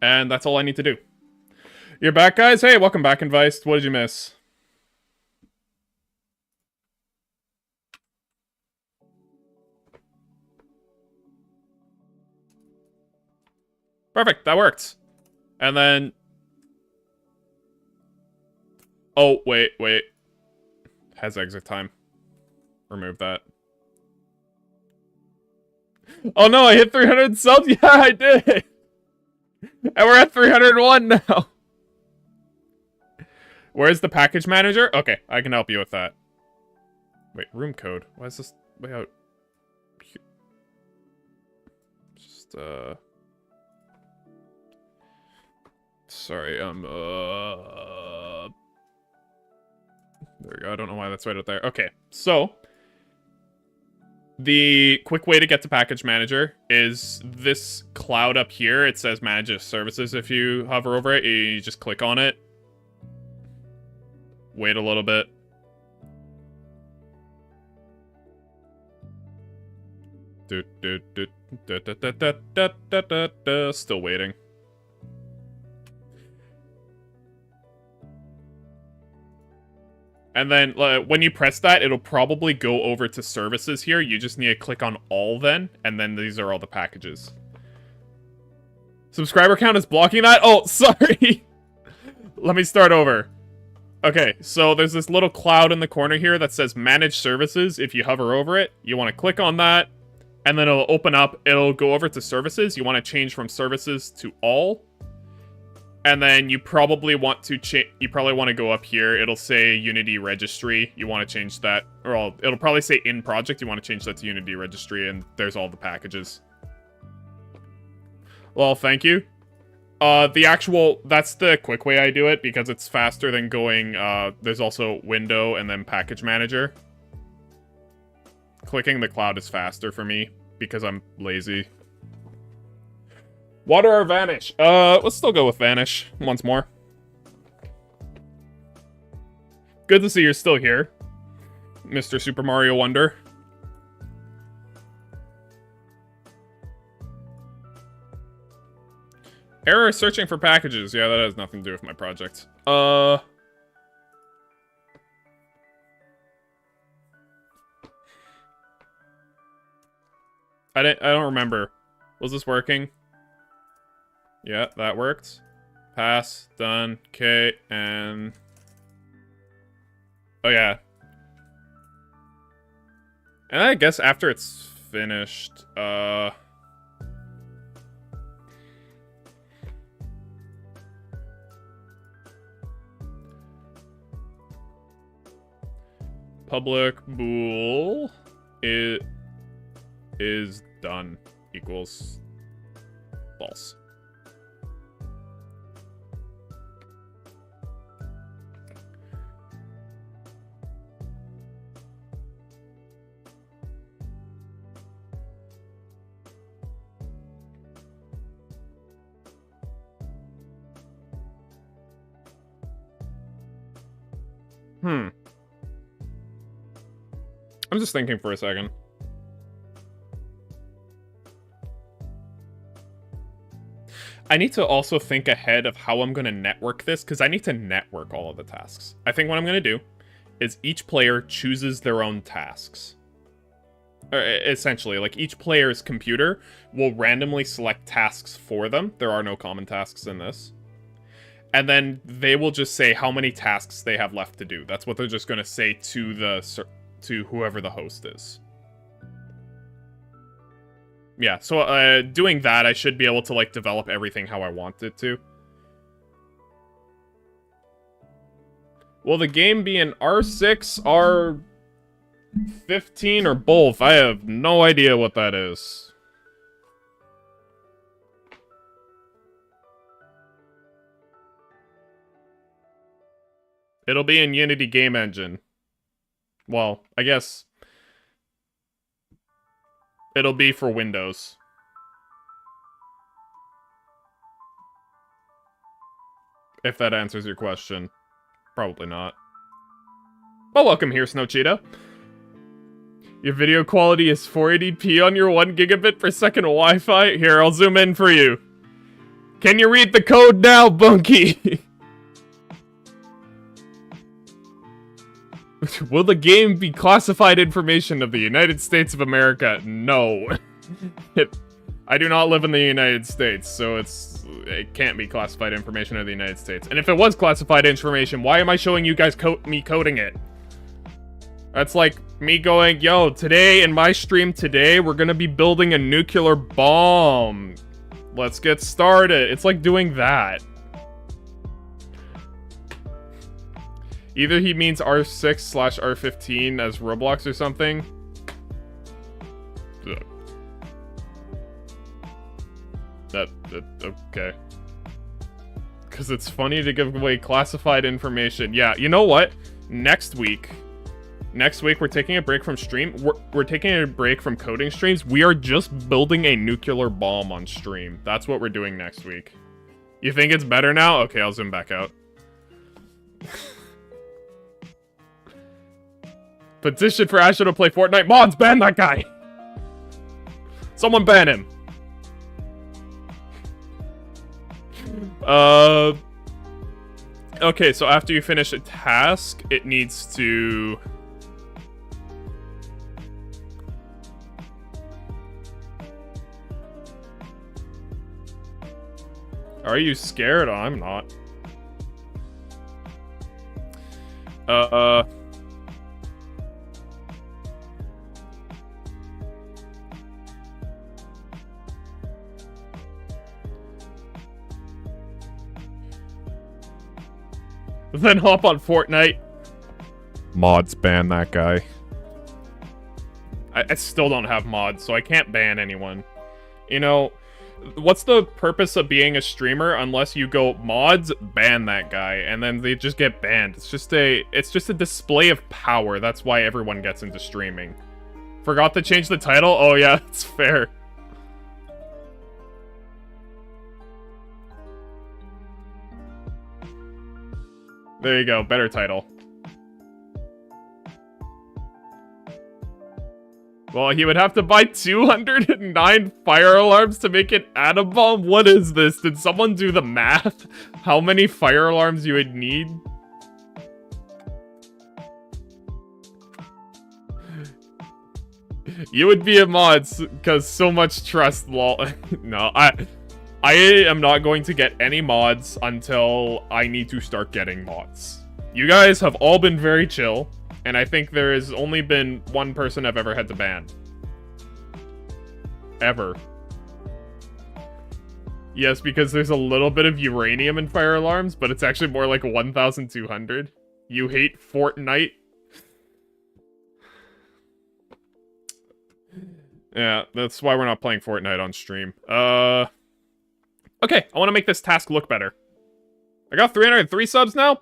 And that's all I need to do. You're back, guys? Hey, welcome back, Invice. What did you miss? Perfect, that worked. And then... Oh, wait. Has exit time. Remove that. Oh no, I hit 300 subs? Yeah, I did! And we're at 301 now. Where's the package manager? Okay, I can help you with that. Wait, room code. Why is this way out? Just, sorry, there we go. I don't know why that's right out there. Okay, so the quick way to get to package manager is this cloud up here. It says manage services. If you hover over it, you just click on it. Wait a little bit. Still waiting. And then when you press that, it'll probably go over to services here. You just need to click on all then, and then these are all the packages. Subscriber count is blocking that? Oh, sorry. Let me start over. Okay, so there's this little cloud in the corner here that says manage services. If you hover over it, you want to click on that, and then it'll open up. It'll go over to services. You want to change from services to all. And then you probably want to go up here. It'll say Unity Registry. You want to change that, or it'll probably say in project. You want to change that to Unity Registry, and there's all the packages. Well, thank you. That's the quick way I do it because it's faster than going. There's also window and then package manager. Clicking the cloud is faster for me because I'm lazy. Water or Vanish? Let's still go with Vanish once more. Good to see you're still here. Mr. Super Mario Wonder. Error searching for packages. Yeah, that has nothing to do with my project. I don't remember. Was this working? Yeah, that worked. Pass, done, okay, and... Oh, yeah. And I guess after it's finished, public bool is done equals false. I'm just thinking for a second. I need to also think ahead of how I'm going to network this, because I need to network all of the tasks. I think what I'm going to do is each player chooses their own tasks. Essentially, like each player's computer will randomly select tasks for them. There are no common tasks in this. And then they will just say how many tasks they have left to do. That's what they're just going to say to whoever the host is. Yeah, so doing that, I should be able to, like, develop everything how I want it to. Will the game be an R6, R15, or both? I have no idea what that is. It'll be in Unity Game Engine. Well, I guess it'll be for Windows. If that answers your question. Probably not. Well, welcome here, Snow Cheetah. Your video quality is 480p on your 1 gigabit per second Wi-Fi? Here, I'll zoom in for you. Can you read the code now, Bunky? Will the game be classified information of the United States of America? No. I do not live in the United States, so it can't be classified information of the United States. And if it was classified information, why am I showing you guys me coding it? That's like me going, yo, today, in my stream today, we're gonna be building a nuclear bomb. Let's get started. It's like doing that. Either he means R6/R15 as Roblox or something. Okay. Because it's funny to give away classified information. Yeah, you know what? Next week we're taking a break from stream. We're taking a break from coding streams. We are just building a nuclear bomb on stream. That's what we're doing next week. You think it's better now? Okay, I'll zoom back out. Petition for Asher to play Fortnite. Mods, ban that guy! Someone ban him. Okay, so after you finish a task, it needs to... Are you scared? Oh, I'm not. Then hop on Fortnite. Mods ban that guy. I still don't have mods, so I can't ban anyone. You know, what's the purpose of being a streamer unless you go mods ban that guy and then they just get banned? It's just a display of power. That's why everyone gets into streaming. Forgot to change the title? Oh yeah, it's fair. There you go, better title. Well, he would have to buy 209 fire alarms to make an atom bomb? What is this? Did someone do the math? How many fire alarms you would need? You would be a mod, because so much trust, lol. No, I am not going to get any mods until I need to start getting mods. You guys have all been very chill. And I think there has only been one person I've ever had to ban. Ever. Yes, because there's a little bit of uranium in fire alarms, but it's actually more like 1,200. You hate Fortnite? Yeah, that's why we're not playing Fortnite on stream. Okay, I want to make this task look better. I got 303 subs now?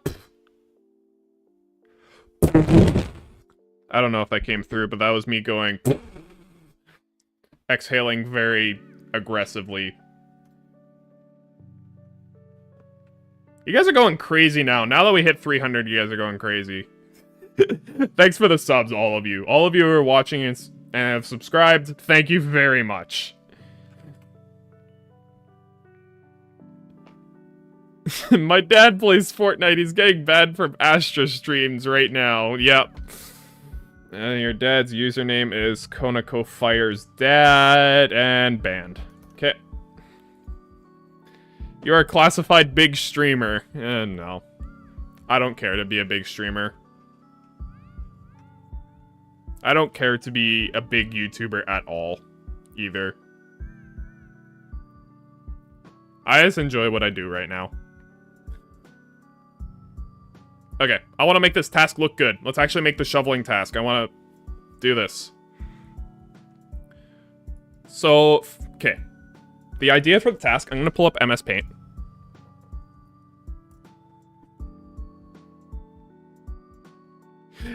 I don't know if that came through, but that was me going... exhaling very aggressively. You guys are going crazy now. Now that we hit 300, you guys are going crazy. Thanks for the subs, all of you. All of you who are watching and have subscribed, thank you very much. My dad plays Fortnite. He's getting banned from Astra streams right now. Yep. And your dad's username is Konako Fire's dad and banned. Okay. You are a classified big streamer. No. I don't care to be a big streamer. I don't care to be a big YouTuber at all, either. I just enjoy what I do right now. Okay, I want to make this task look good. Let's actually make the shoveling task. I want to do this. So, okay. The idea for the task, I'm going to pull up MS Paint.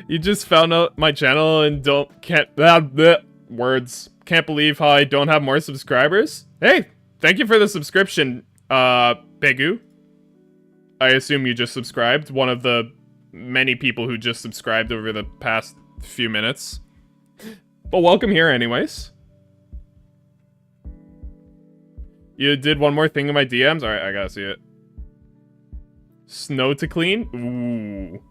You just found out my channel and can't believe how I don't have more subscribers? Hey, thank you for the subscription, Begu. I assume you just subscribed. One of the many people who just subscribed over the past few minutes. But welcome here anyways. You did one more thing in my DMs? Alright, I gotta see it. Snow to clean? Ooh.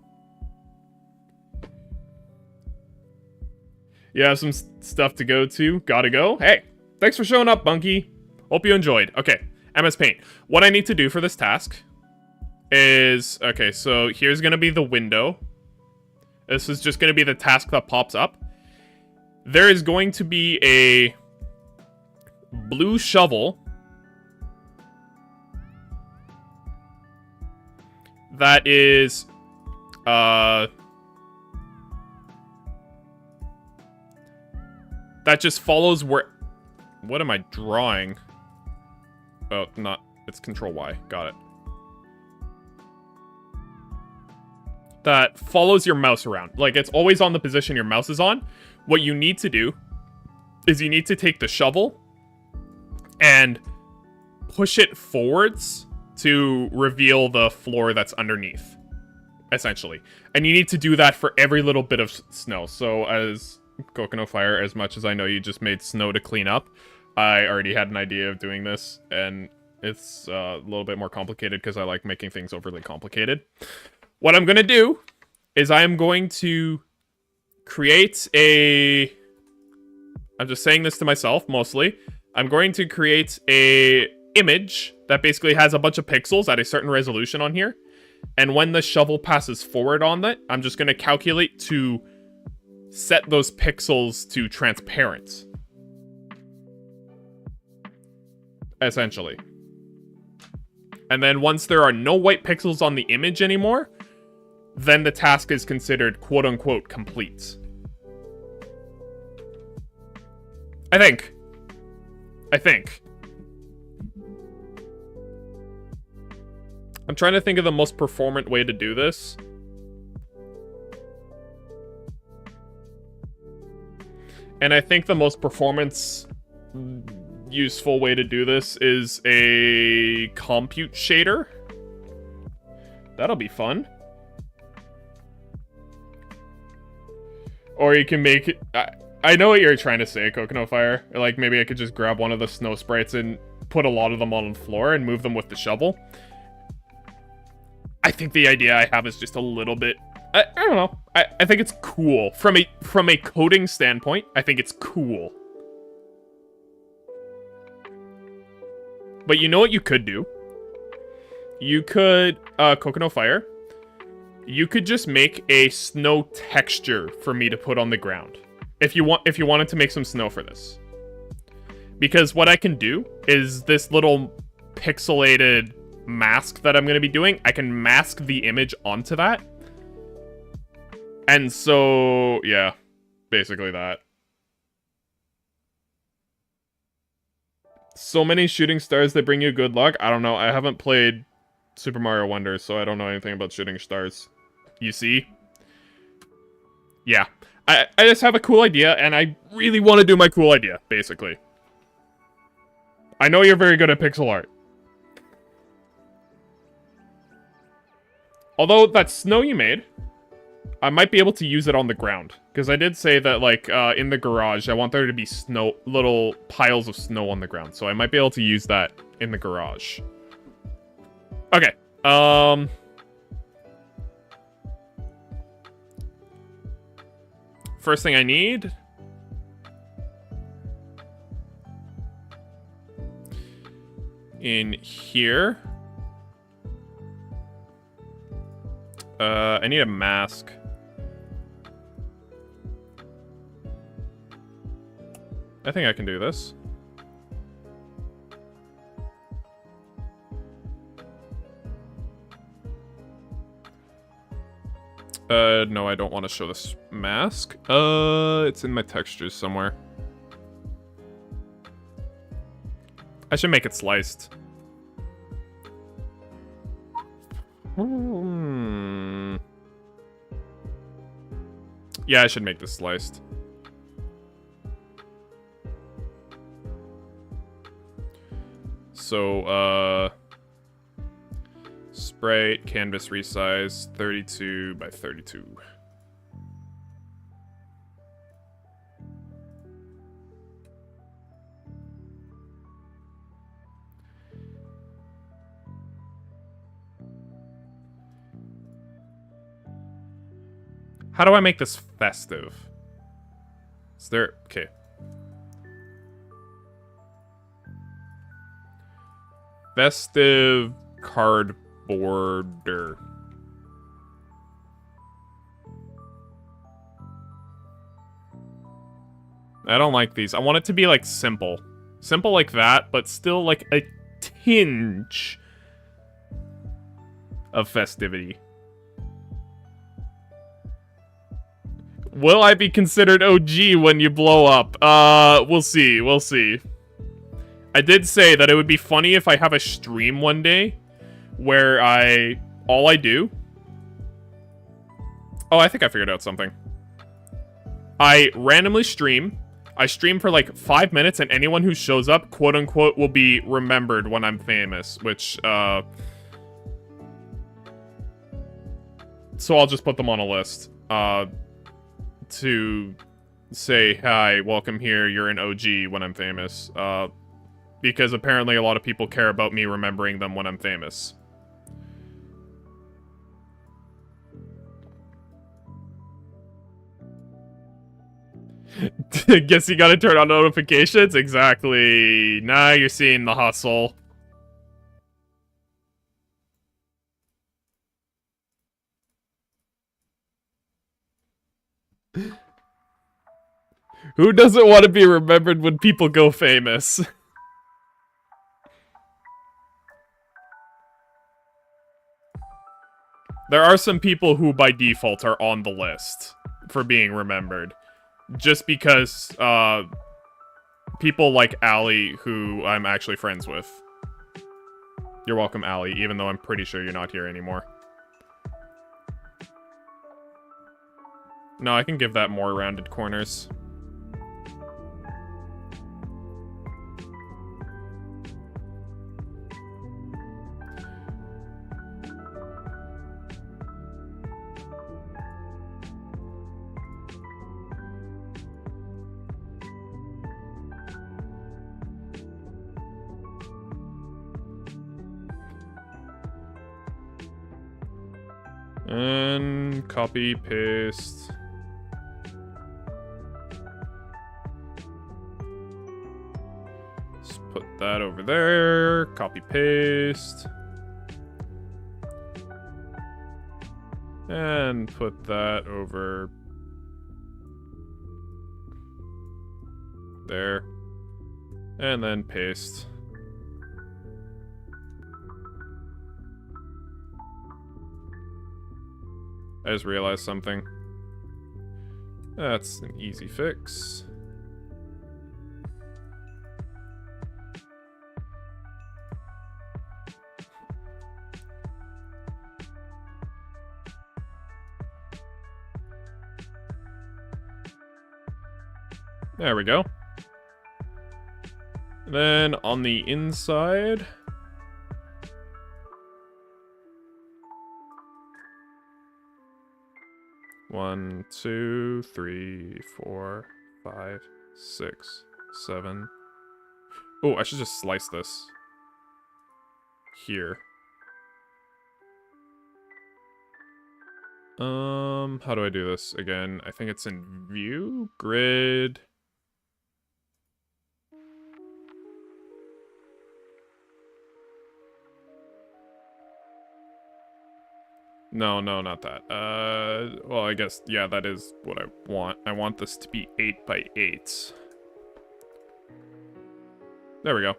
You have some stuff to go to. Gotta go. Hey, thanks for showing up, Bunky. Hope you enjoyed. Okay, MS Paint. What I need to do for this task is... Okay, so here's gonna be the window. This is just gonna be the task that pops up. There is going to be a blue shovel that is... that just follows where... What am I drawing? Oh, not... It's Control Y. Got it. That follows your mouse around. Like, it's always on the position your mouse is on. What you need to do is you need to take the shovel and push it forwards to reveal the floor that's underneath, essentially. And you need to do that for every little bit of snow. So as Coconut Fire, as much as I know you just made snow to clean up, I already had an idea of doing this, and it's a little bit more complicated because I like making things overly complicated. What I'm going to do is I am going to create a... I'm just saying this to myself, mostly. I'm going to create a image that basically has a bunch of pixels at a certain resolution on here. And when the shovel passes forward on that, I'm just going to calculate to set those pixels to transparent. Essentially. And then once there are no white pixels on the image anymore, then the task is considered quote-unquote complete. I think. I'm trying to think of the most performant way to do this. And I think the most performance useful way to do this is a compute shader. That'll be fun. Or you can make it... I know what you're trying to say, Coconut Fire. Like, maybe I could just grab one of the snow sprites and put a lot of them on the floor and move them with the shovel. I think the idea I have is just a little bit... I don't know. I think it's cool. From a coding standpoint, I think it's cool. But you know what you could do? You could, Coconut Fire. You could just make a snow texture for me to put on the ground. If you wanted to make some snow for this. Because what I can do is this little pixelated mask that I'm going to be doing, I can mask the image onto that. And so, yeah, basically that. So many shooting stars that bring you good luck. I don't know. I haven't played Super Mario Wonder, so I don't know anything about shooting stars. You see? Yeah. I just have a cool idea, and I really want to do my cool idea, basically. I know you're very good at pixel art. Although, that snow you made, I might be able to use it on the ground. Because I did say that, like, in the garage, I want there to be snow, little piles of snow on the ground. So I might be able to use that in the garage. Okay. First thing I need... in here... I need a mask. I think I can do this. No, I don't want to show this mask. It's in my textures somewhere. I should make it sliced. Yeah, I should make this sliced. So, Sprite, canvas resize, 32 by 32. How do I make this festive? Is there... Okay. Festive cardboarder. I don't like these. I want it to be, like, simple. Simple like that, but still, like, a tinge of festivity. Will I be considered OG when you blow up? We'll see. We'll see. I did say that it would be funny if I have a stream one day where all I do... Oh, I think I figured out something. I randomly stream. I stream for like 5 minutes, and anyone who shows up, quote-unquote, will be remembered when I'm famous, which, So I'll just put them on a list. To say, hi, welcome here, you're an OG when I'm famous. Because apparently a lot of people care about me remembering them when I'm famous. Guess you gotta turn on notifications? Exactly. Now you're seeing the hustle. Who doesn't want to be remembered when people go famous? There are some people who, by default, are on the list for being remembered. Just because, people like Allie, who I'm actually friends with. You're welcome, Allie, even though I'm pretty sure you're not here anymore. No, I can give that more rounded corners. And copy, paste. Let's put that over there. Copy, paste. And put that over there. And then paste. I just realized something. That's an easy fix. There we go. Then on the inside, one, two, three, 4, 5, 6, 7. Oh, I should just slice this here. How do I do this again? I think it's in view, grid. No, not that. Well, I guess, yeah, that is what I want. I want this to be 8 by 8. There we go.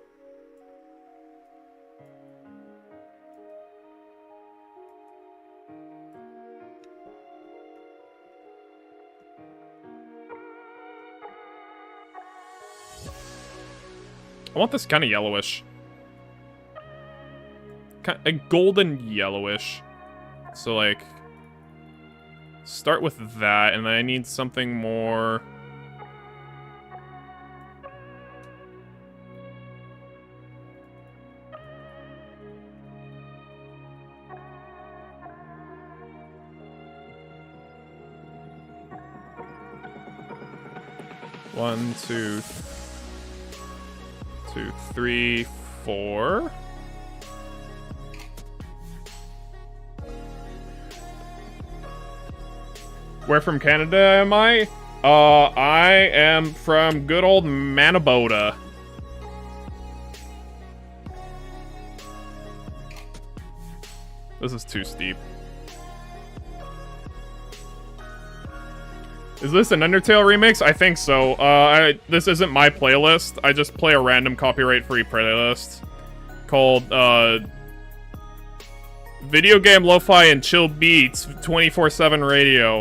I want this kind of yellowish. A golden yellowish. So, like, start with that, and then I need something more. One, two, 3, 4. Where from Canada am I? I am from good old Manitoba. This is too steep. Is this an Undertale remix? I think so. This isn't my playlist. I just play a random copyright-free playlist called, Video Game Lo-Fi and Chill Beats 24/7 Radio.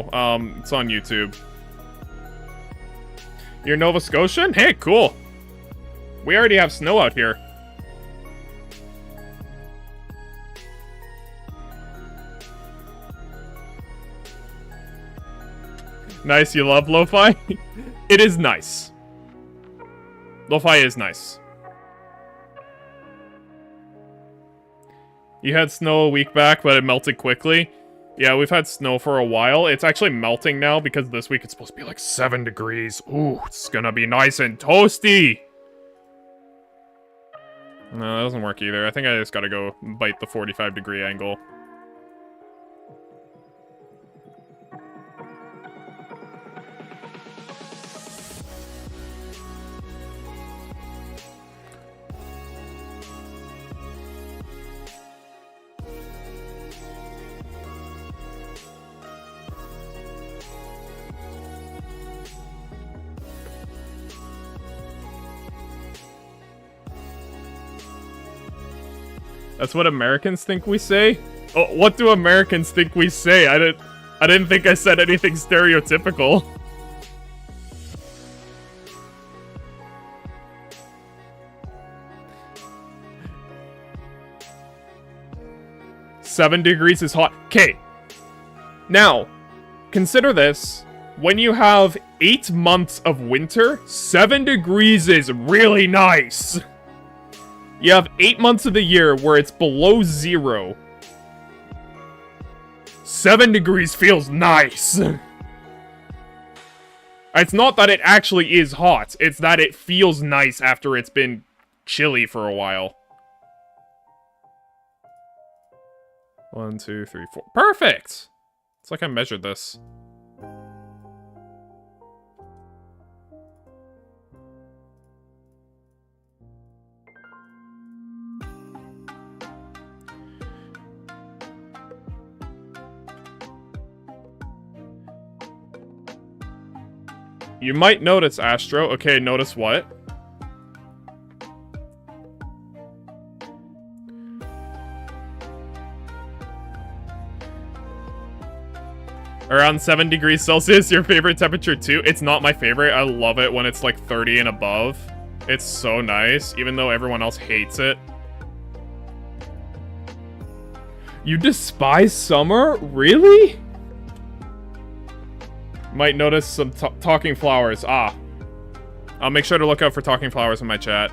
It's on YouTube. You're Nova Scotian? Hey, cool. We already have snow out here. Nice, you love lo-fi? It is nice. Lo-fi is nice. You had snow a week back, but it melted quickly. Yeah, we've had snow for a while. It's actually melting now because this week it's supposed to be like 7 degrees. Ooh, it's gonna be nice and toasty. No, that doesn't work either. I think I just gotta go bite the 45-degree angle. That's what Americans think we say? Oh, what do Americans think we say? I didn't think I said anything stereotypical. "7 degrees is hot." Okay. Now, consider this. When you have 8 months of winter, 7 degrees is really nice. You have 8 months of the year where it's below 0. 7 degrees feels nice. It's not that it actually is hot. It's that it feels nice after it's been chilly for a while. 1, 2, 3, 4. Perfect! It's like I measured this. You might notice, Astro. Okay, notice what? Around 7 degrees Celsius, your favorite temperature too? It's not my favorite. I love it when it's like 30 and above. It's so nice, even though everyone else hates it. You despise summer? Really? Might notice some talking flowers. Ah. I'll make sure to look out for talking flowers in my chat.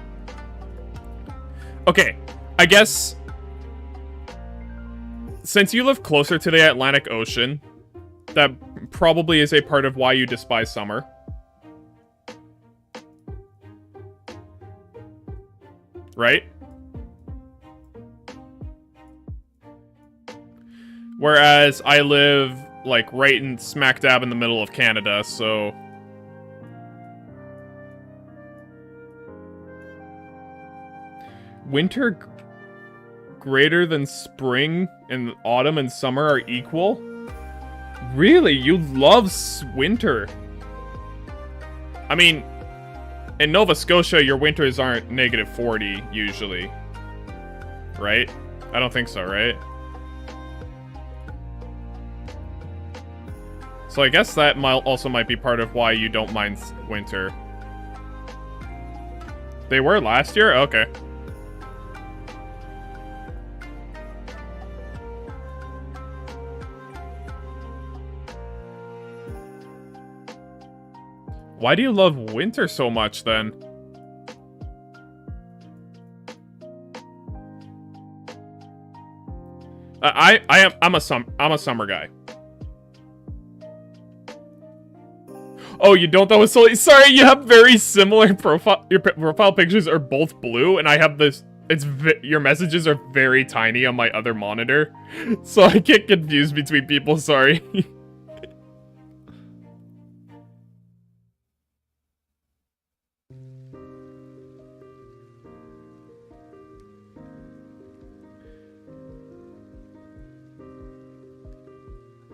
Okay, I guess... since you live closer to the Atlantic Ocean, that probably is a part of why you despise summer. Right? Whereas I live, like, right in smack dab in the middle of Canada, so... winter greater than spring and autumn and summer are equal? Really? You love winter? I mean, in Nova Scotia, your winters aren't negative 40, usually. Right? I don't think so, right? So I guess that also might be part of why you don't mind winter. They were last year? Okay. Why do you love winter so much, then? I'm a summer guy. Oh, you don't? That was so... sorry, you have very similar profile... your profile pictures are both blue, and I have this... your messages are very tiny on my other monitor. So I get confused between people, sorry.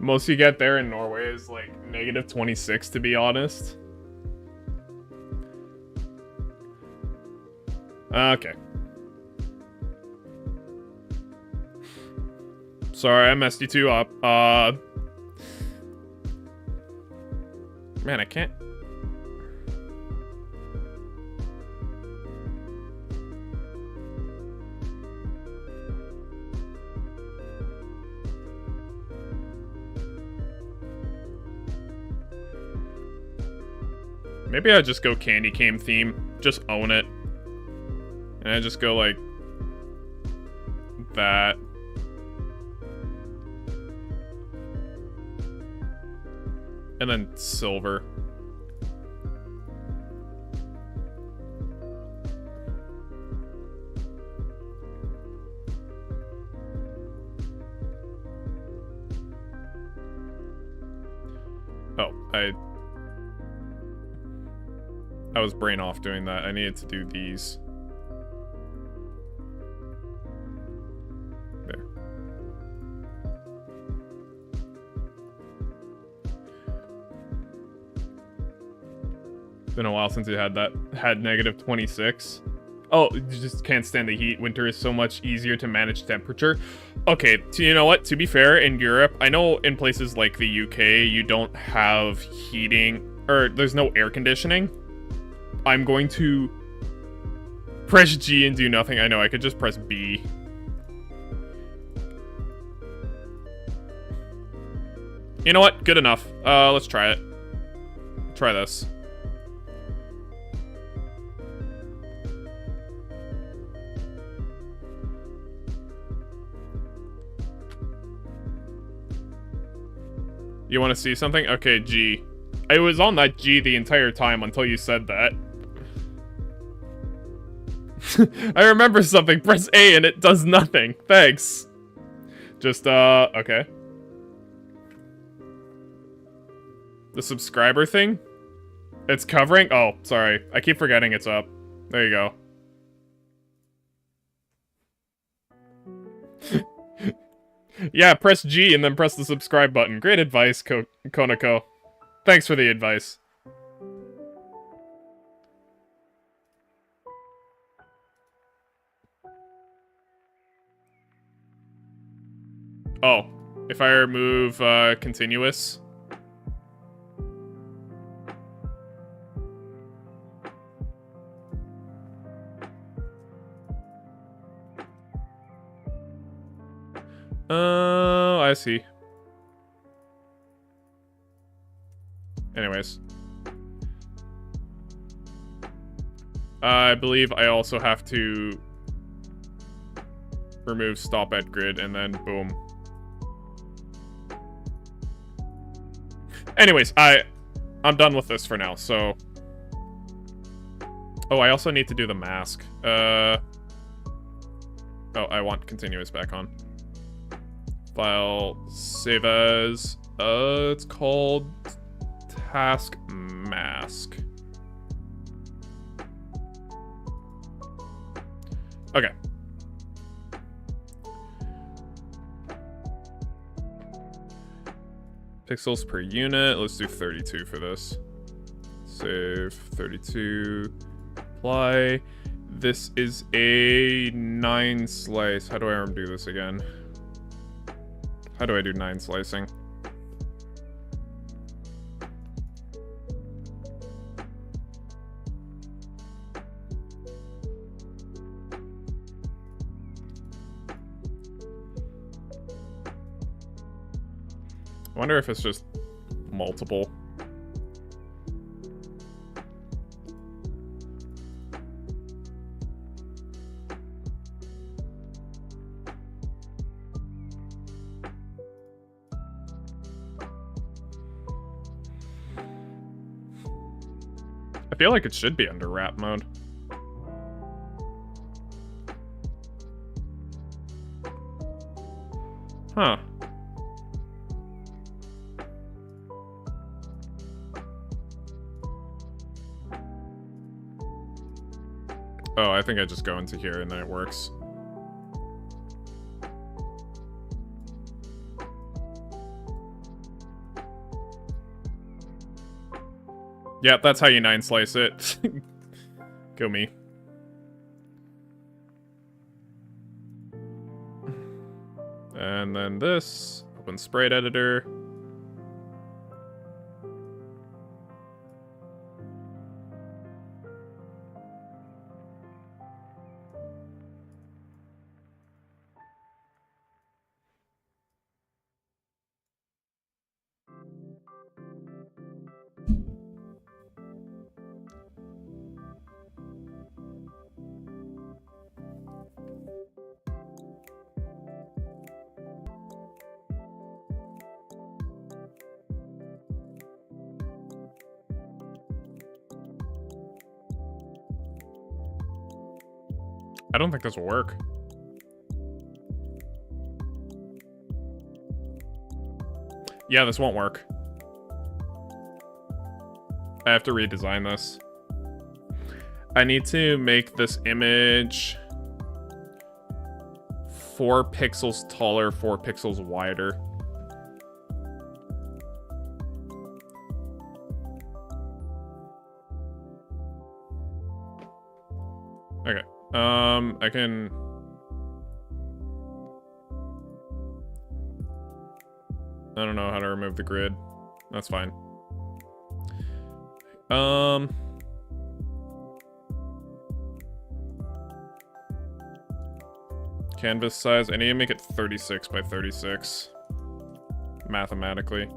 Most you get there in Norway is like negative 26, to be honest. Okay. Sorry, I messed you two up. Man, I can't... Maybe I just go candy cane theme. Just own it. And I just go like... that. And then silver. Oh, I was brain off doing that. I needed to do these. There. Been a while since it had negative 26. Oh, you just can't stand the heat. Winter is so much easier to manage temperature. Okay, you know what? To be fair, in Europe, I know in places like the UK, you don't have heating, or there's no air conditioning. I'm going to press G and do nothing. I know, I could just press B. You know what? Good enough. Let's try it. Try this. You want to see something? Okay, G. I was on that G the entire time until you said that. I remember something. Press A and it does nothing. Thanks. Just, okay. The subscriber thing? It's covering? Oh, sorry. I keep forgetting it's up. There you go. Yeah, press G and then press the subscribe button. Great advice, Konako. Thanks for the advice. Oh, if I remove continuous. Oh, I see. Anyways. I believe I also have to remove stop at grid and then boom. Anyways, I'm done with this for now, so... Oh, I also need to do the mask. Oh, I want continuous back on. File, save as... it's called... Task mask. Okay. Pixels per unit. Let's do 32 for this. Save 32. Apply. This is a 9 slice. How do I undo this again? How do I do 9 slicing? I wonder if it's just multiple. I feel like it should be under wrap mode. Huh. Oh, I think I just go into here and then it works. Yeah, that's how you 9 slice it. Go me. And then this, open sprite editor. I don't think this will work. Yeah, this won't work. I have to redesign this. I need to make this image 4 pixels taller, 4 pixels wider. Okay. I can... I don't know how to remove the grid. That's fine. Canvas size, I need to make it 36 by 36. Mathematically.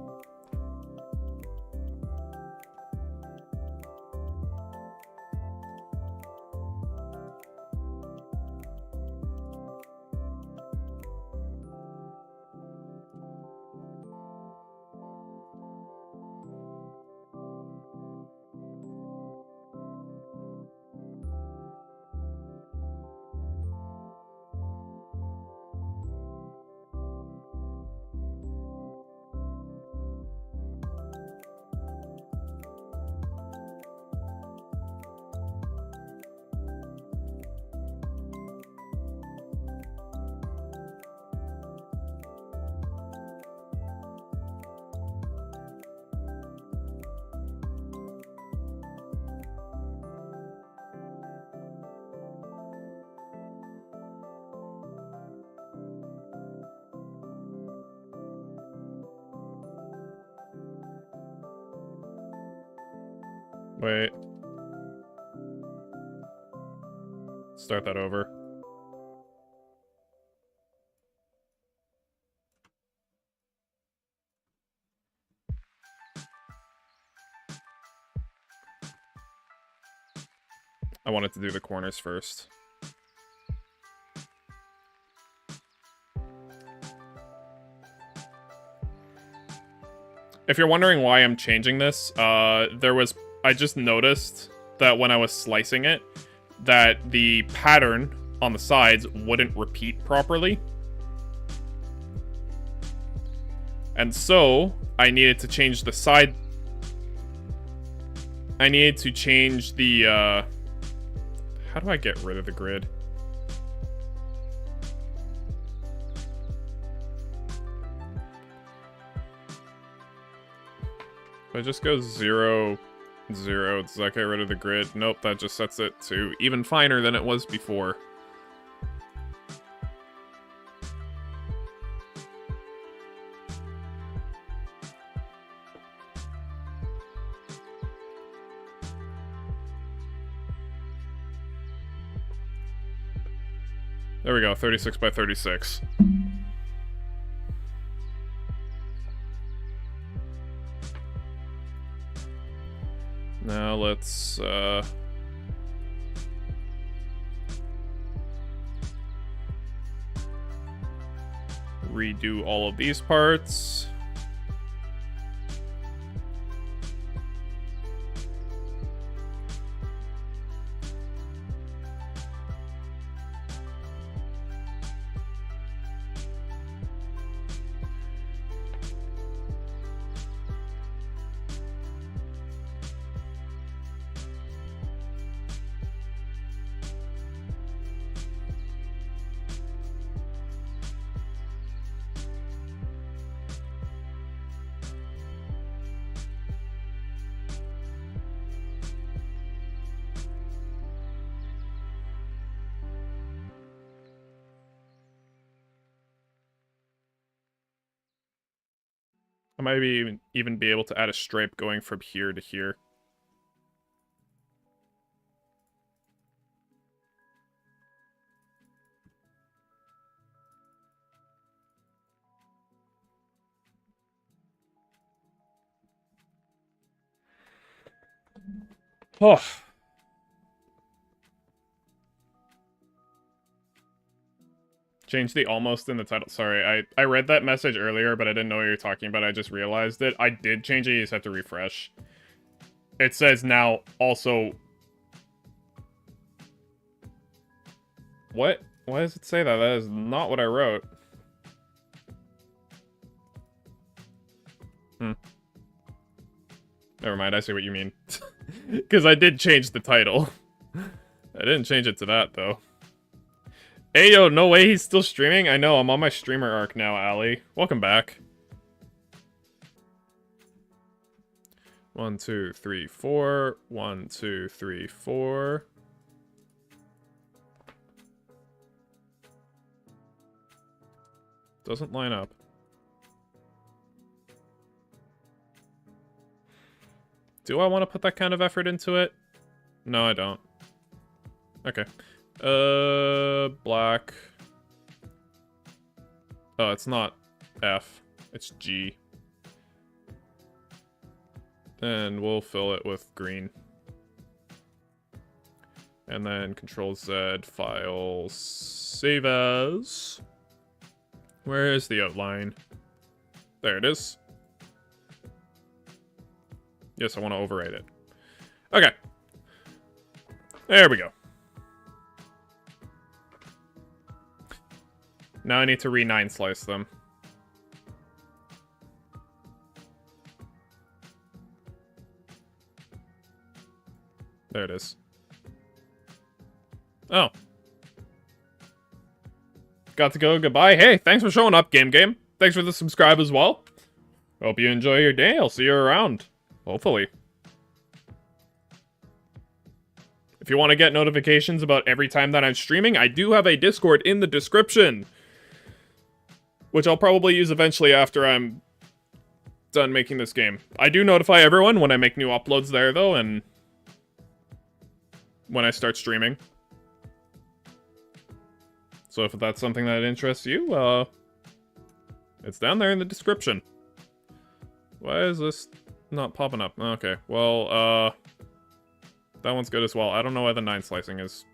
Wait. Start that over. I wanted to do the corners first. If you're wondering why I'm changing this, I just noticed that when I was slicing it, that the pattern on the sides wouldn't repeat properly. And so, I needed to change the side... I needed to change the, how do I get rid of the grid? If I just go 0, 0, does that get rid of the grid? Nope, that just sets it to even finer than it was before. There we go, 36 by 36. Now let's, redo all of these parts. I might even be able to add a stripe going from here to here. Oh. Change the almost in the title. Sorry, I read that message earlier, but I didn't know what you were talking about. I just realized it. I did change it. You just have to refresh. It says now also... What? Why does it say that? That is not what I wrote. Never mind, I see what you mean. Because I did change the title. I didn't change it to that, though. Hey, yo, no way he's still streaming? I know, I'm on my streamer arc now, Ali. Welcome back. 1, 2, 3, 4. 1, 2, 3, 4. Doesn't line up. Do I want to put that kind of effort into it? No, I don't. Okay. Black. Oh, it's not F. It's G. And we'll fill it with green. And then Control Z, File, Save As. Where is the outline? There it is. Yes, I want to overwrite it. Okay. There we go. Now I need to re-9 slice them. There it is. Oh. Got to go, goodbye. Hey, thanks for showing up, Game. Thanks for the subscribe as well. Hope you enjoy your day. I'll see you around. Hopefully. If you want to get notifications about every time that I'm streaming, I do have a Discord in the description. Which I'll probably use eventually after I'm done making this game. I do notify everyone when I make new uploads there, though, and when I start streaming. So if that's something that interests you, it's down there in the description. Why is this not popping up? Okay, well, that one's good as well. I don't know why the 9 slicing is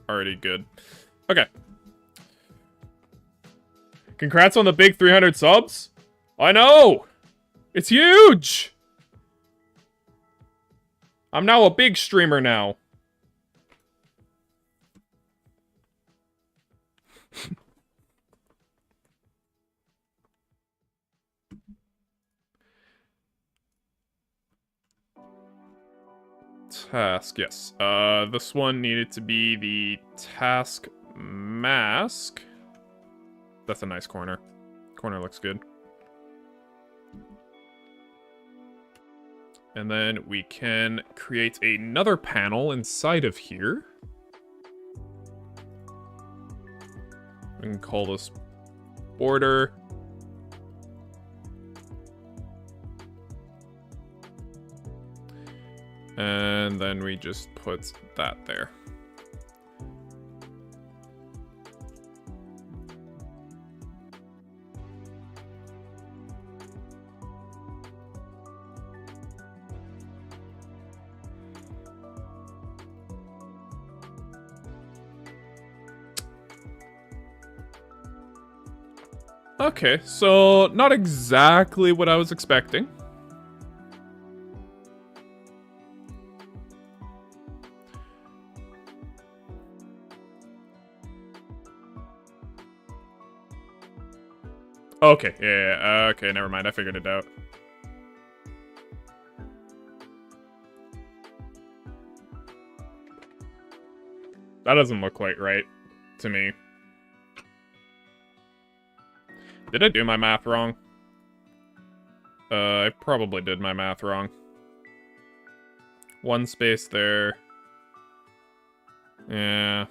already good. Okay. Congrats on the big 300 subs. I know! It's huge! I'm now a big streamer now. Task, yes. This one needed to be the task mask. That's a nice corner. Corner looks good. And then we can create another panel inside of here. We can call this border. And then we just put that there. Okay, so not exactly what I was expecting. Okay, yeah, okay, never mind, I figured it out. That doesn't look quite right to me. Did I do my math wrong? I probably did my math wrong. 1 space there. Yeah.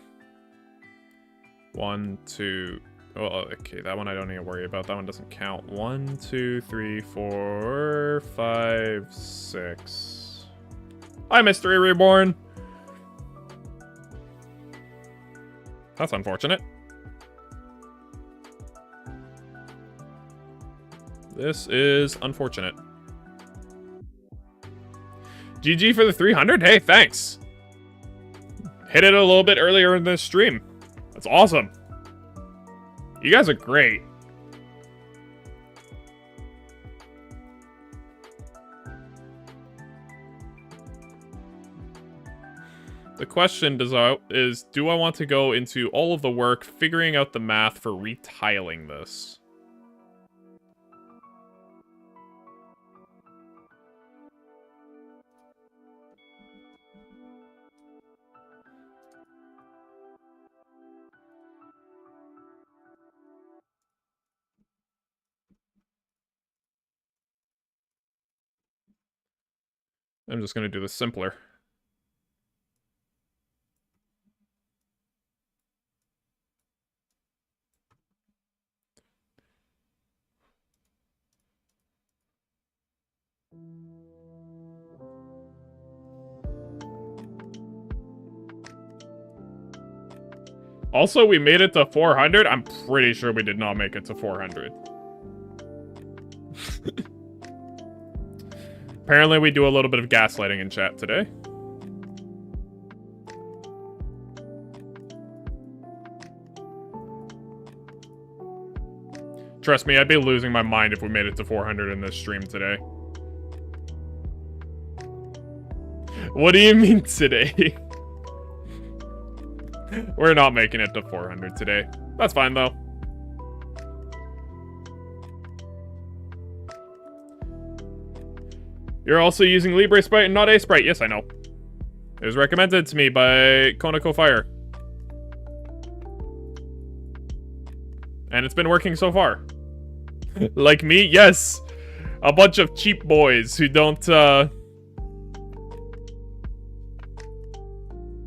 1, 2... Oh, okay, that one I don't need to worry about. That one doesn't count. 1, 2, 3, 4, 5, 6. Hi, Mystery Reborn! That's unfortunate. This is unfortunate. GG for the 300? Hey, thanks! Hit it a little bit earlier in this stream. That's awesome. You guys are great. The question is, do I want to go into all of the work figuring out the math for retiling this? I'm just going to do this simpler. Also, we made it to 400. I'm pretty sure we did not make it to 400. Apparently, we do a little bit of gaslighting in chat today. Trust me, I'd be losing my mind if we made it to 400 in this stream today. What do you mean today? We're not making it to 400 today. That's fine, though. You're also using Libre Sprite and not A Sprite. Yes, I know. It was recommended to me by Konako Fire. And it's been working so far. Like me? Yes! A bunch of cheap boys who don't,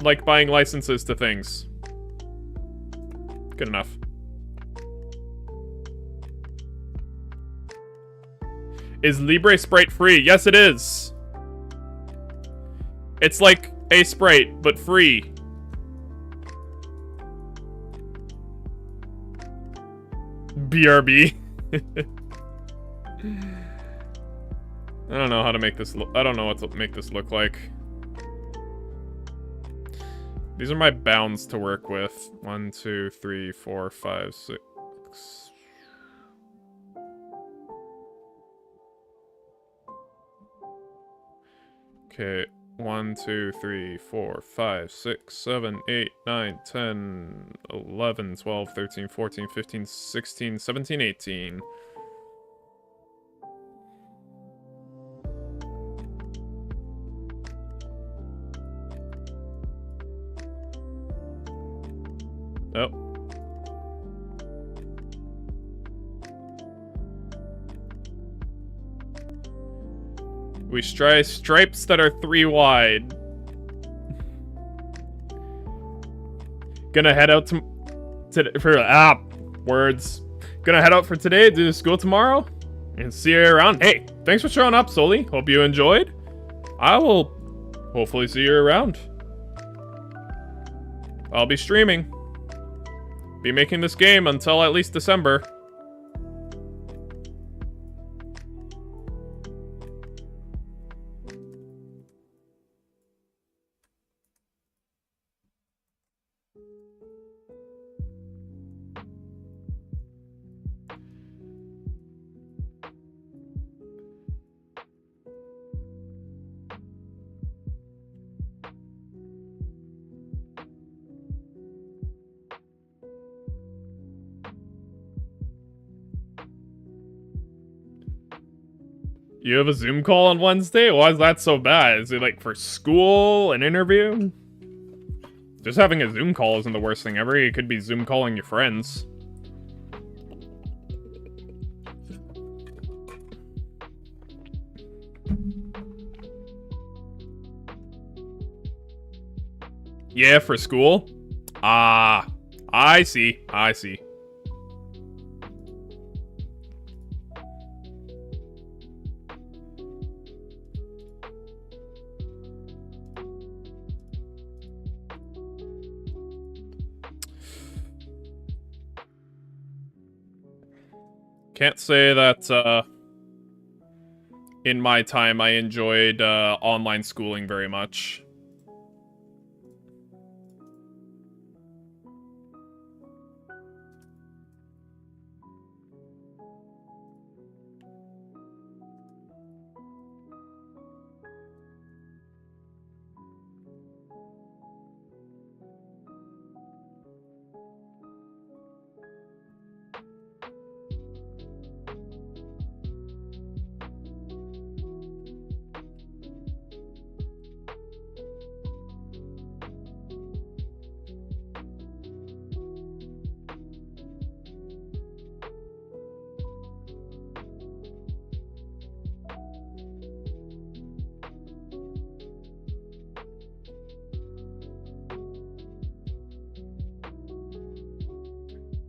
like buying licenses to things. Good enough. Is Libre Sprite free? Yes, it is. It's like A Sprite, but free. BRB. I don't know how to make this look. I don't know what to make this look like. These are my bounds to work with. 1, 2, 3, 4, 5, 6. Okay. 1, 2, 3, 4, 5, 6, 7, 8, 9, 10, 11, 12, 13, 14, 15, 16, 17, 18. Oh. We try stripes that are 3 wide. Gonna head out for words. Gonna head out for today, do school tomorrow, and see you around. Hey, thanks for showing up, Soli. Hope you enjoyed. I will hopefully see you around. I'll be streaming. Be making this game until at least December. You have a Zoom call on Wednesday? Why is that so bad? Is it like for school, an interview? Just having a Zoom call isn't the worst thing ever. You could be Zoom calling your friends. Yeah, for school? Ah, I see. I see. Can't say that, in my time I enjoyed, online schooling very much.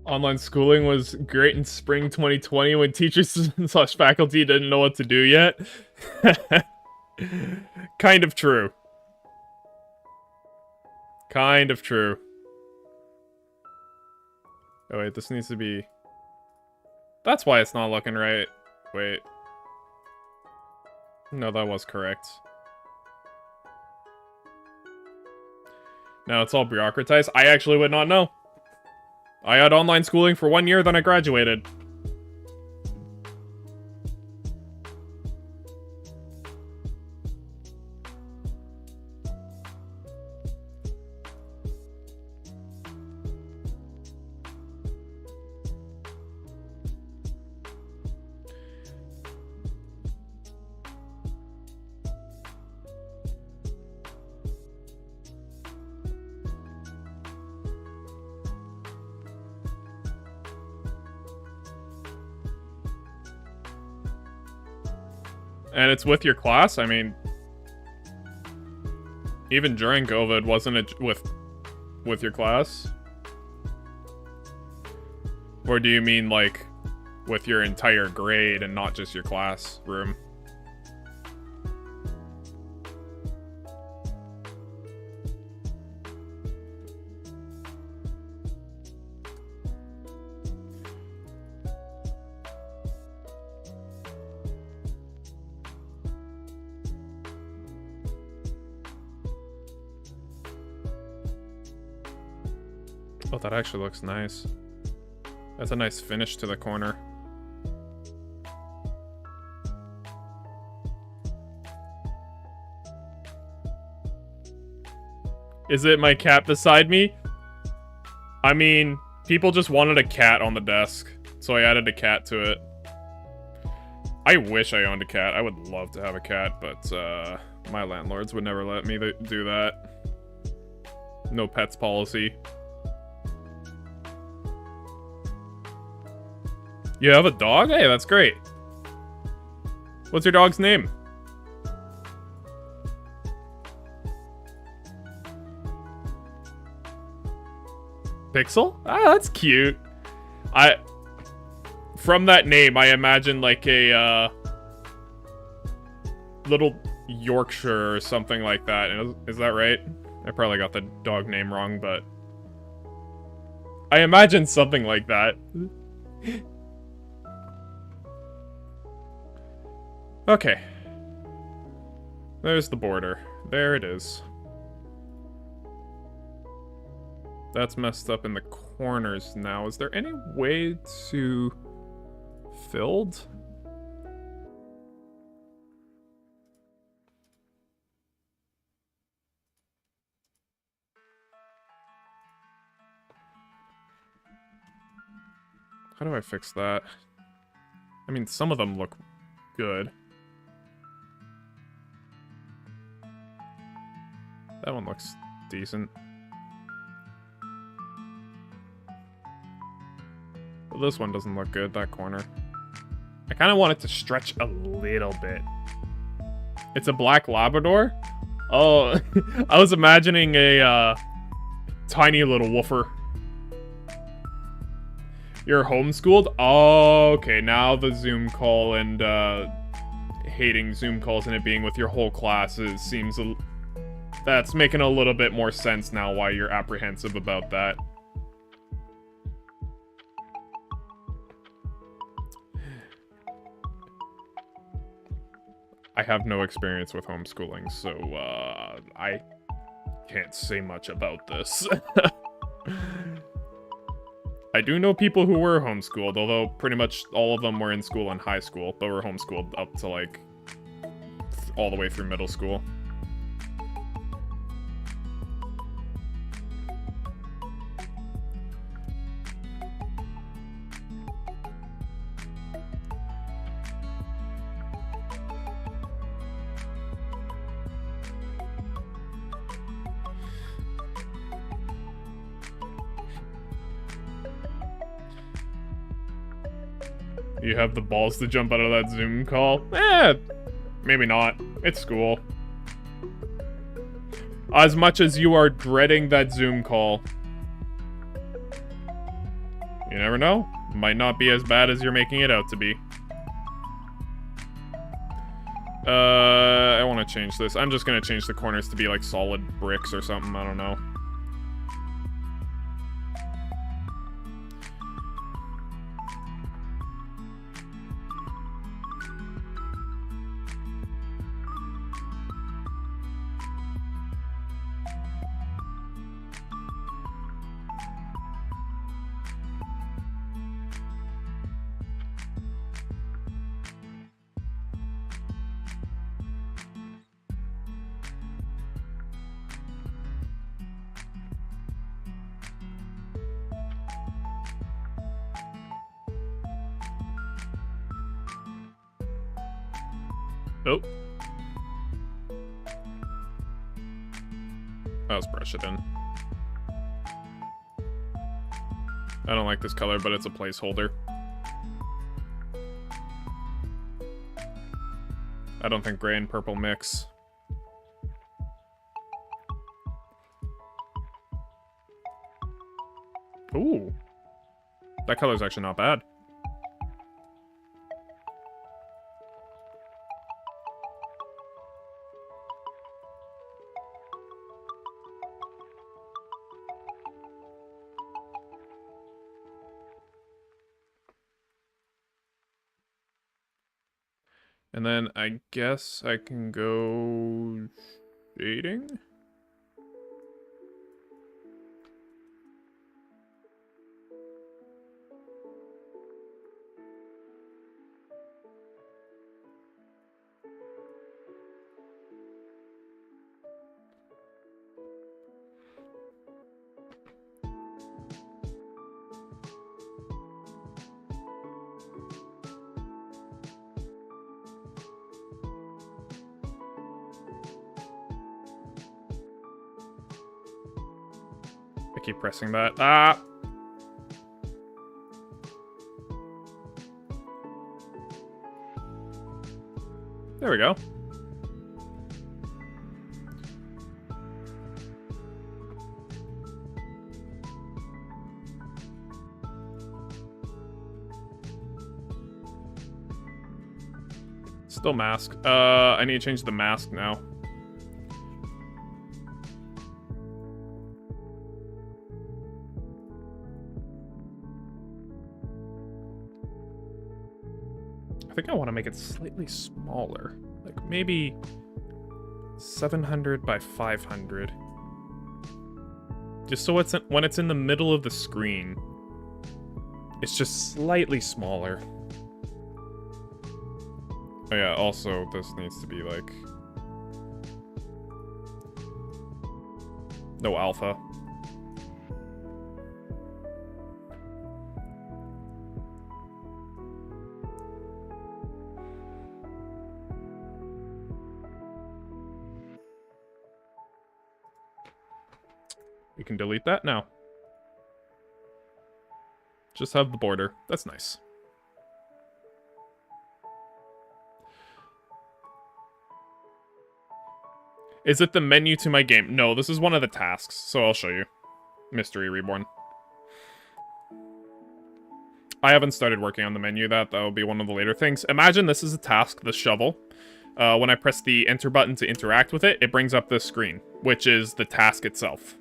Online schooling was great in spring 2020 when teachers slash faculty didn't know what to do yet. Kind of true. Kind of true. Oh wait, this needs to be... That's why it's not looking right. Wait. No, that was correct. Now it's all bureaucratized. I actually would not know. I had online schooling for 1 year, then I graduated. And it's with your class? I mean, even during COVID, wasn't it with your class? Or do you mean, like, with your entire grade and not just your classroom? Oh, that actually looks nice. That's a nice finish to the corner. Is it my cat beside me? I mean, people just wanted a cat on the desk, so I added a cat to it. I wish I owned a cat. I would love to have a cat, but my landlords would never let me do that. No pets policy. You have a dog? Hey, that's great. What's your dog's name? Pixel? Ah, that's cute. From that name, I imagine like a little Yorkshire or something like that. Is that right? I probably got the dog name wrong, but I imagine something like that. Okay. There's the border. There it is. That's messed up in the corners now. Is there any way to... filled? How do I fix that? I mean, some of them look good. That one looks decent. But this one doesn't look good, that corner. I kind of want it to stretch a little bit. It's a black Labrador? Oh, I was imagining a tiny little woofer. You're homeschooled? Oh, okay, now the Zoom call and hating Zoom calls and it being with your whole class seems... That's making a little bit more sense now why you're apprehensive about that. I have no experience with homeschooling, so I can't say much about this. I do know people who were homeschooled, although pretty much all of them were in school and high school, but were homeschooled up to, like, all the way through middle school. You have the balls to jump out of that Zoom call? Eh, maybe not. It's school. As much as you are dreading that Zoom call, you never know. Might not be as bad as you're making it out to be. I want to change this. I'm just going to change the corners to be like solid bricks or something. I don't know. Oh. Let's brush it in. I don't like this color, but it's a placeholder. I don't think gray and purple mix. Ooh. That color's actually not bad. And then I guess I can go shading? I keep pressing that. Ah! There we go. Still mask. I need to change the mask now. I think I want to make it slightly smaller. Like maybe 700 by 500. Just so it's when it's in the middle of the screen, it's just slightly smaller. Oh yeah, also this needs to be like no alpha. We can delete that now. Just have the border. That's nice. Is it the menu to my game? No, this is one of the tasks, so I'll show you. Mystery Reborn. I haven't started working on the menu. That will be one of the later things. Imagine this is a task, the shovel. When I press the enter button to interact with it, it brings up this screen, which is the task itself.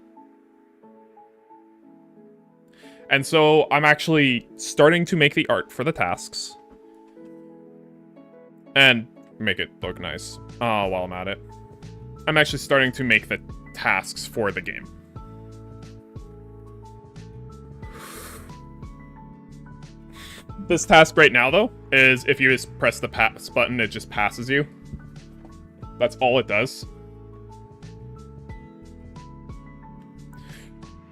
And so I'm actually starting to make the art for the tasks. And make it look nice. While I'm at it. I'm actually starting to make the tasks for the game. This task right now, though, is if you just press the pass button, it just passes you. That's all it does.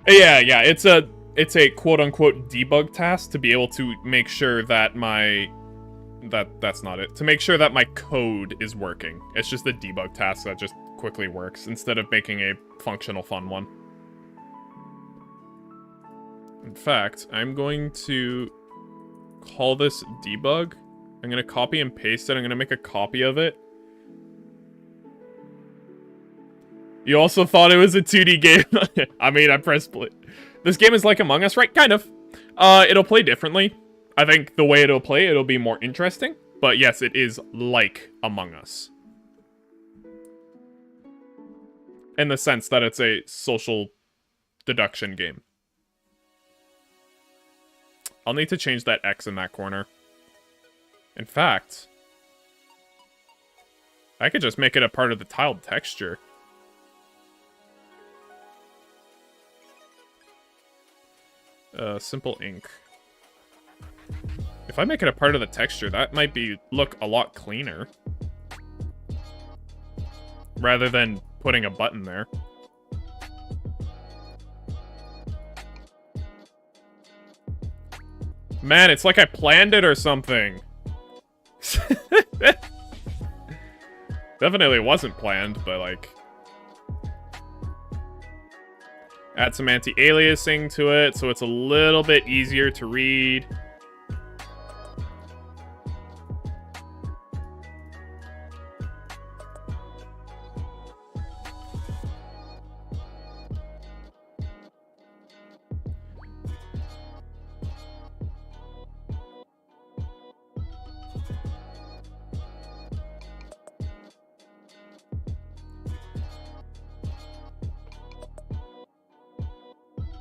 Yeah, it's a quote-unquote debug task to be able to make sure that that's not it. To make sure that my code is working. It's just a debug task that just quickly works instead of making a functional fun one. In fact, I'm going to call this debug. I'm going to copy and paste it. I'm going to make a copy of it. You also thought it was a 2D game? I mean, I pressed play. This game is like Among Us, right? Kind of. It'll play differently. I think the way it'll play, it'll be more interesting. But yes, it is like Among Us. In the sense that it's a social deduction game. I'll need to change that X in that corner. In fact, I could just make it a part of the tiled texture. Simple ink. If I make it a part of the texture, that might look a lot cleaner. Rather than putting a button there. Man, it's like I planned it or something. Definitely wasn't planned, but like... Add some anti-aliasing to it, so it's a little bit easier to read.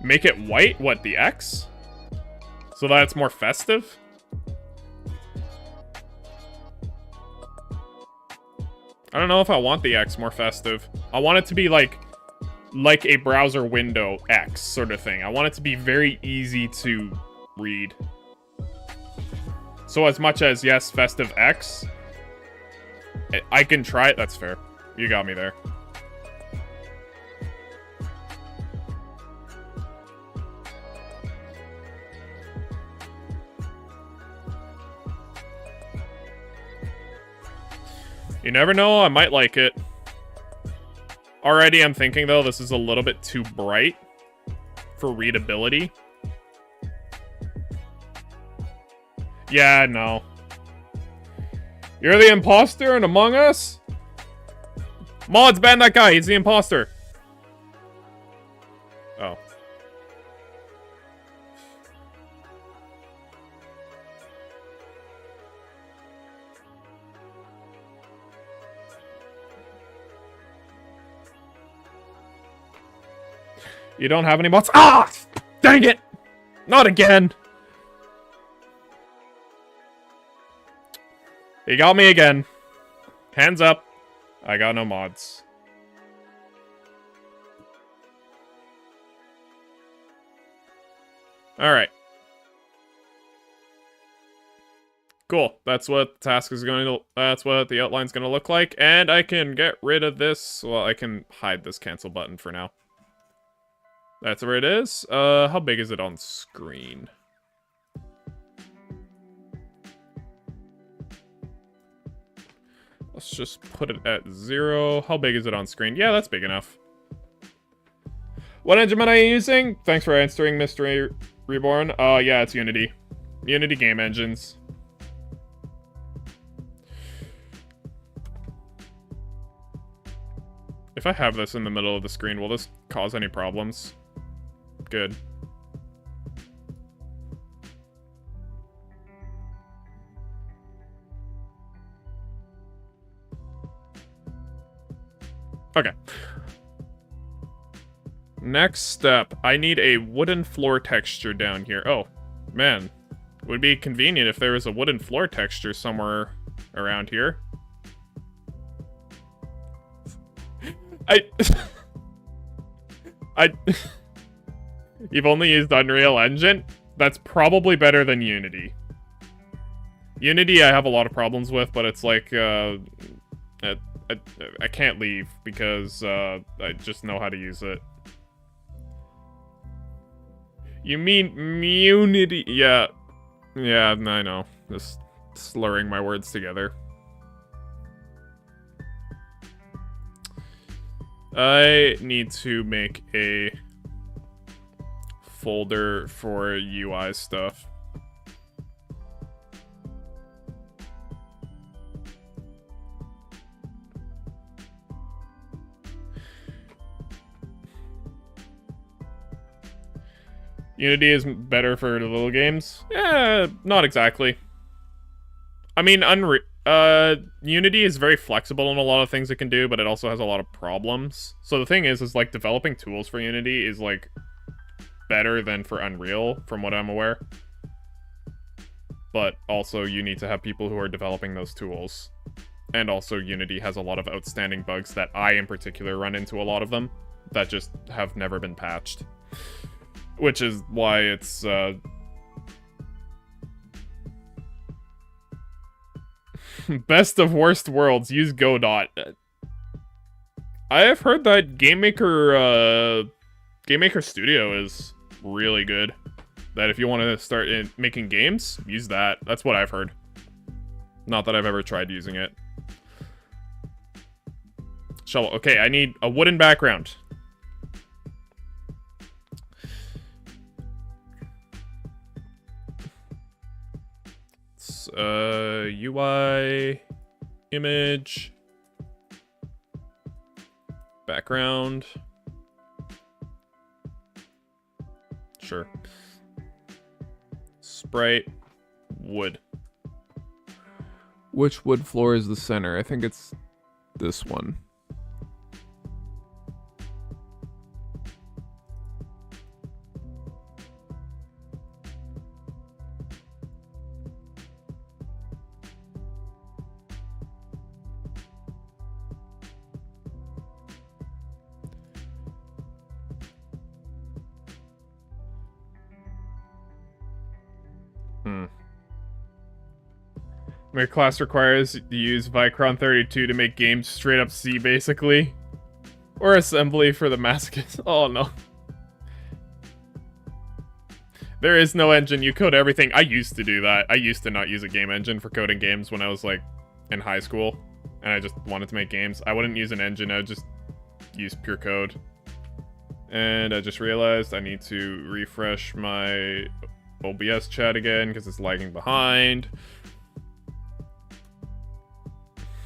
Make it white? What, the X? So that it's more festive? I don't know if I want the X more festive. I want it to be like a browser window X sort of thing. I want it to be very easy to read. So as much as, yes, festive X, I can try it. That's fair. You got me there. You never know, I might like it. Already I'm thinking, though, this is a little bit too bright. for readability. Yeah, no. You're the imposter in Among Us? Mods, ban that guy. He's the imposter. Oh. You don't have any mods? Ah! Dang it! Not again! He got me again. Hands up. I got no mods. Alright. Cool. That's what the task is going to... That's what the outline's going to look like. And I can get rid of this. Well, I can hide this cancel button for now. That's where it is. How big is it on screen? Let's just put it at 0. How big is it on screen? Yeah, that's big enough. What engine am I using? Thanks for answering, Mr. Reborn. Yeah, it's Unity. Unity game engines. If I have this in the middle of the screen, will this cause any problems? Good. Okay. Next step, I need a wooden floor texture down here. Oh, man. It would be convenient if there was a wooden floor texture somewhere around here. You've only used Unreal Engine? That's probably better than Unity. Unity I have a lot of problems with, but it's like, I can't leave because I just know how to use it. You mean Unity? Yeah. Yeah, I know. Just slurring my words together. I need to make a folder for UI stuff. Unity is better for the little games? Yeah, not exactly. I mean, Unity is very flexible in a lot of things it can do, but it also has a lot of problems. So the thing is like, developing tools for Unity is, like, better than for Unreal, from what I'm aware. But also, you need to have people who are developing those tools. And also, Unity has a lot of outstanding bugs that I, in particular, run into a lot of them, that just have never been patched. Which is why it's, best of worst worlds, use Godot. I have heard that Game Maker Studio is really good. That if you want to start making games, use that. That's what I've heard. Not that I've ever tried using it. Shovel. Okay, I need a wooden background. UI, image, background. Sure. Sprite, wood. Which wood floor is the center? I think it's this one. My class requires you to use Vicron 32 to make games straight up C, basically. Or assembly for the masochist. Oh, no. There is no engine. You code everything. I used to do that. I used to not use a game engine for coding games when I was, like, in high school. And I just wanted to make games. I wouldn't use an engine. I would just use pure code. And I just realized I need to refresh my OBS chat again because it's lagging behind.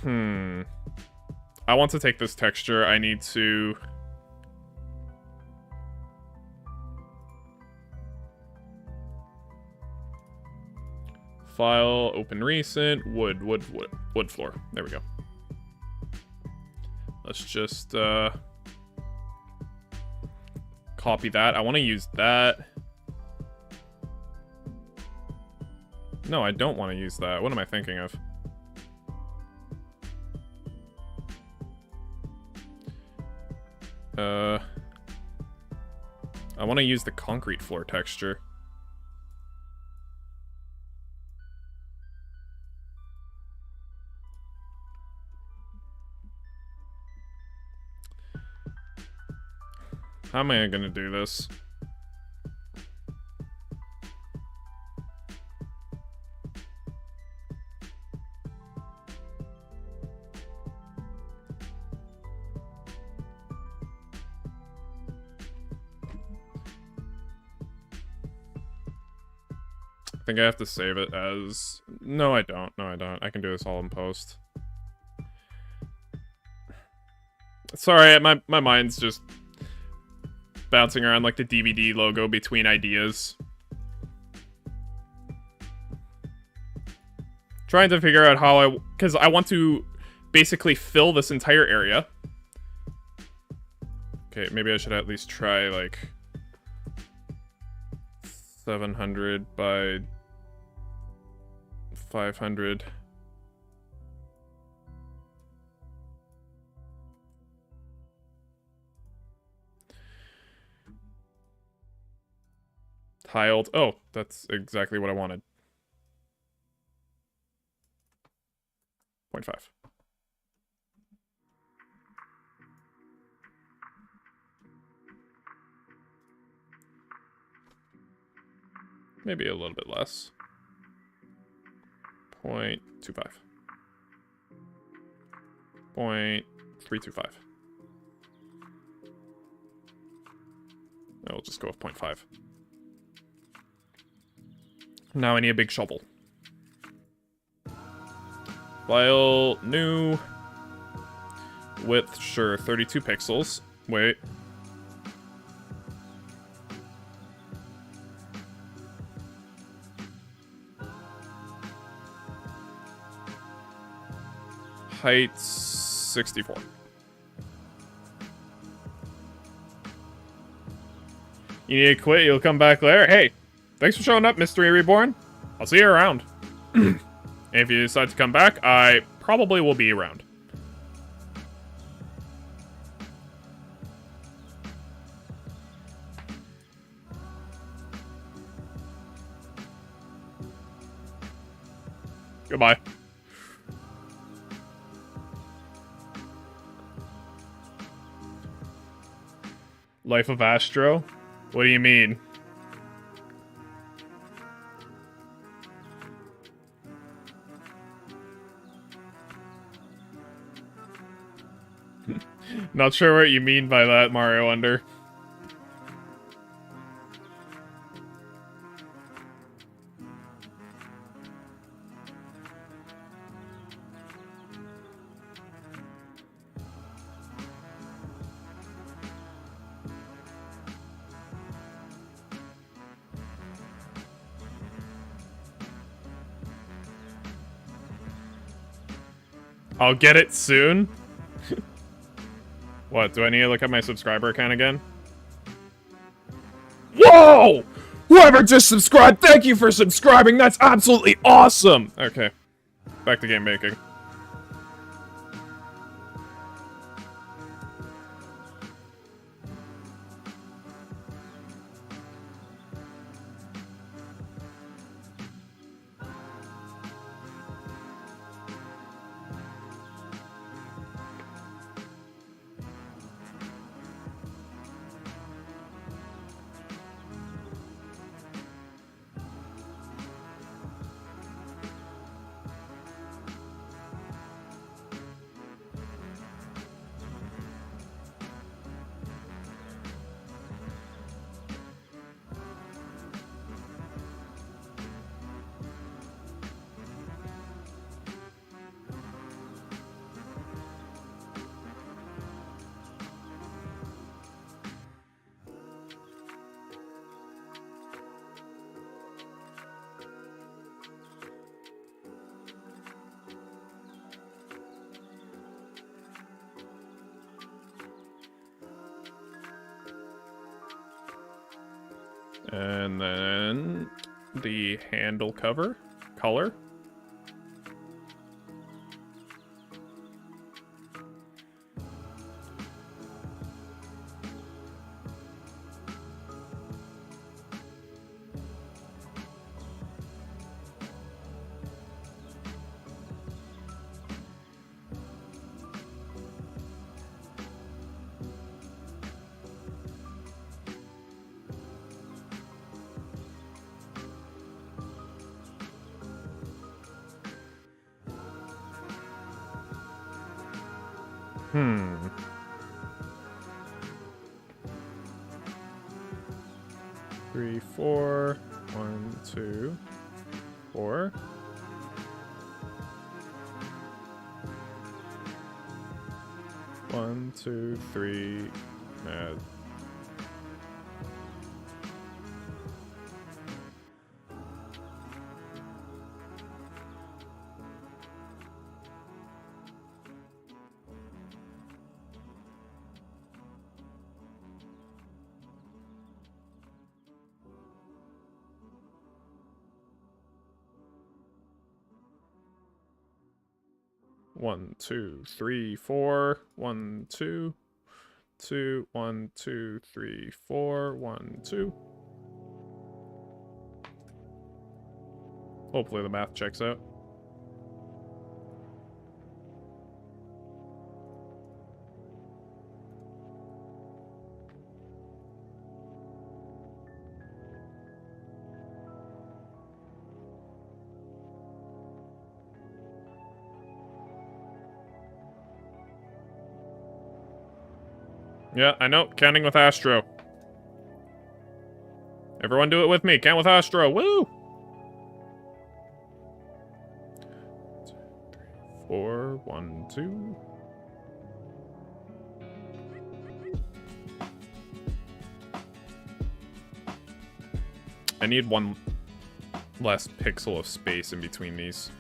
I want to take this texture. I need to... File, open recent, wood floor. There we go. Let's just copy that. I want to use that. No, I don't want to use that. What am I thinking of? I want to use the concrete floor texture. How am I gonna do this? I think I have to save it as... No, I don't. No, I don't. I can do this all in post. Sorry, my mind's just bouncing around like the DVD logo between ideas. Trying to figure out how because I want to basically fill this entire area. Okay, maybe I should at least try like 700 by 500. Tiled. Oh, that's exactly what I wanted. 0.5. Maybe a little bit less. 0.25. 0.325. I'll just go with 0.5. Now I need a big shovel. File, new. Width, sure, 32 pixels. Wait. Height, 64. You need to quit, you'll come back later? Hey, thanks for showing up, Mystery Reborn. I'll see you around. If you decide to come back, I probably will be around. Goodbye. Life of Astro? What do you mean? Not sure what you mean by that, Mario Under. I'll get it soon? What, do I need to look at my subscriber account again? Whoa! Whoever just subscribed, thank you for subscribing! That's absolutely awesome! Okay, back to game making. And then the handle color. Hmm. Three, 4. 1, 2, 4. One, two, three. 1, 2, 3, 4. 1, 2. 2, 1, 2, 3, 4. 1, 2. Hopefully the math checks out. Yeah, I know. Counting with Astro. Everyone do it with me. Count with Astro. Woo! 2, 3, 4. 1, 2. I need one less pixel of space in between these.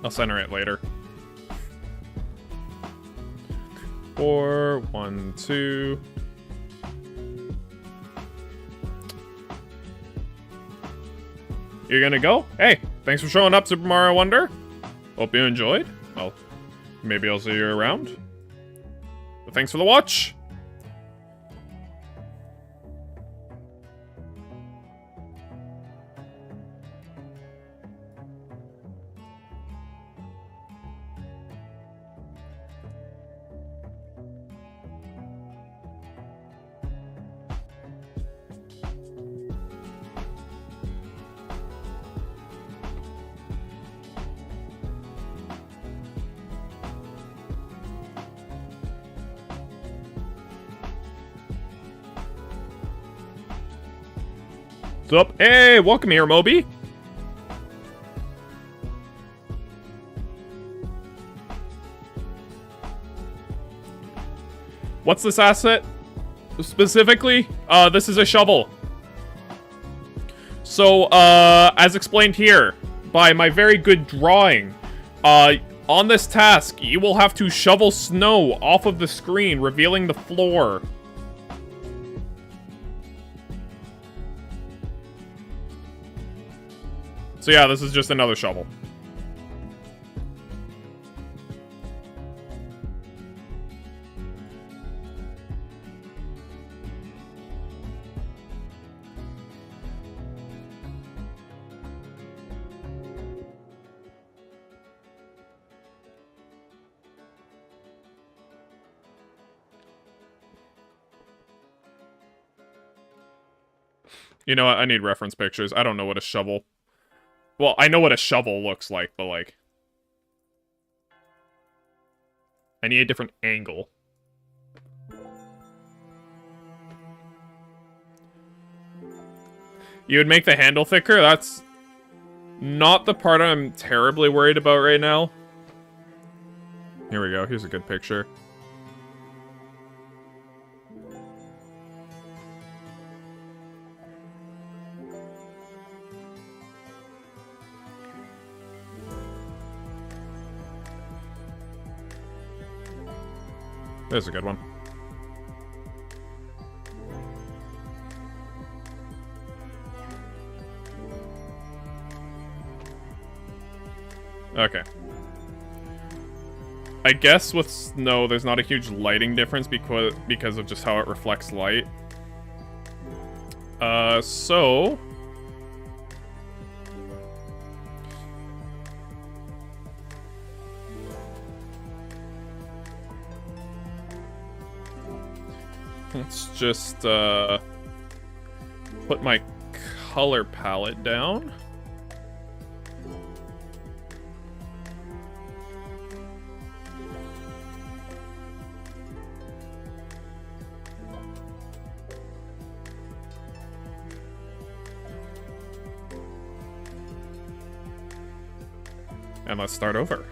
I'll center it later. 4, 1, 2. You're gonna go? Hey, thanks for showing up, Super Mario Wonder. Hope you enjoyed. Well, maybe I'll see you around. But thanks for the watch. What's up? Hey, welcome here, Moby. What's this asset? Specifically, this is a shovel. So, as explained here, by my very good drawing, on this task, you will have to shovel snow off of the screen, revealing the floor. So yeah, this is just another shovel. You know what? I need reference pictures. I don't know what a shovel... Well, I know what a shovel looks like, but, like... I need a different angle. You would make the handle thicker? That's not the part I'm terribly worried about right now. Here we go. Here's a good picture. There's a good one. Okay. I guess with snow, there's not a huge lighting difference because of just how it reflects light. So... let's just, put my color palette down. And let's start over.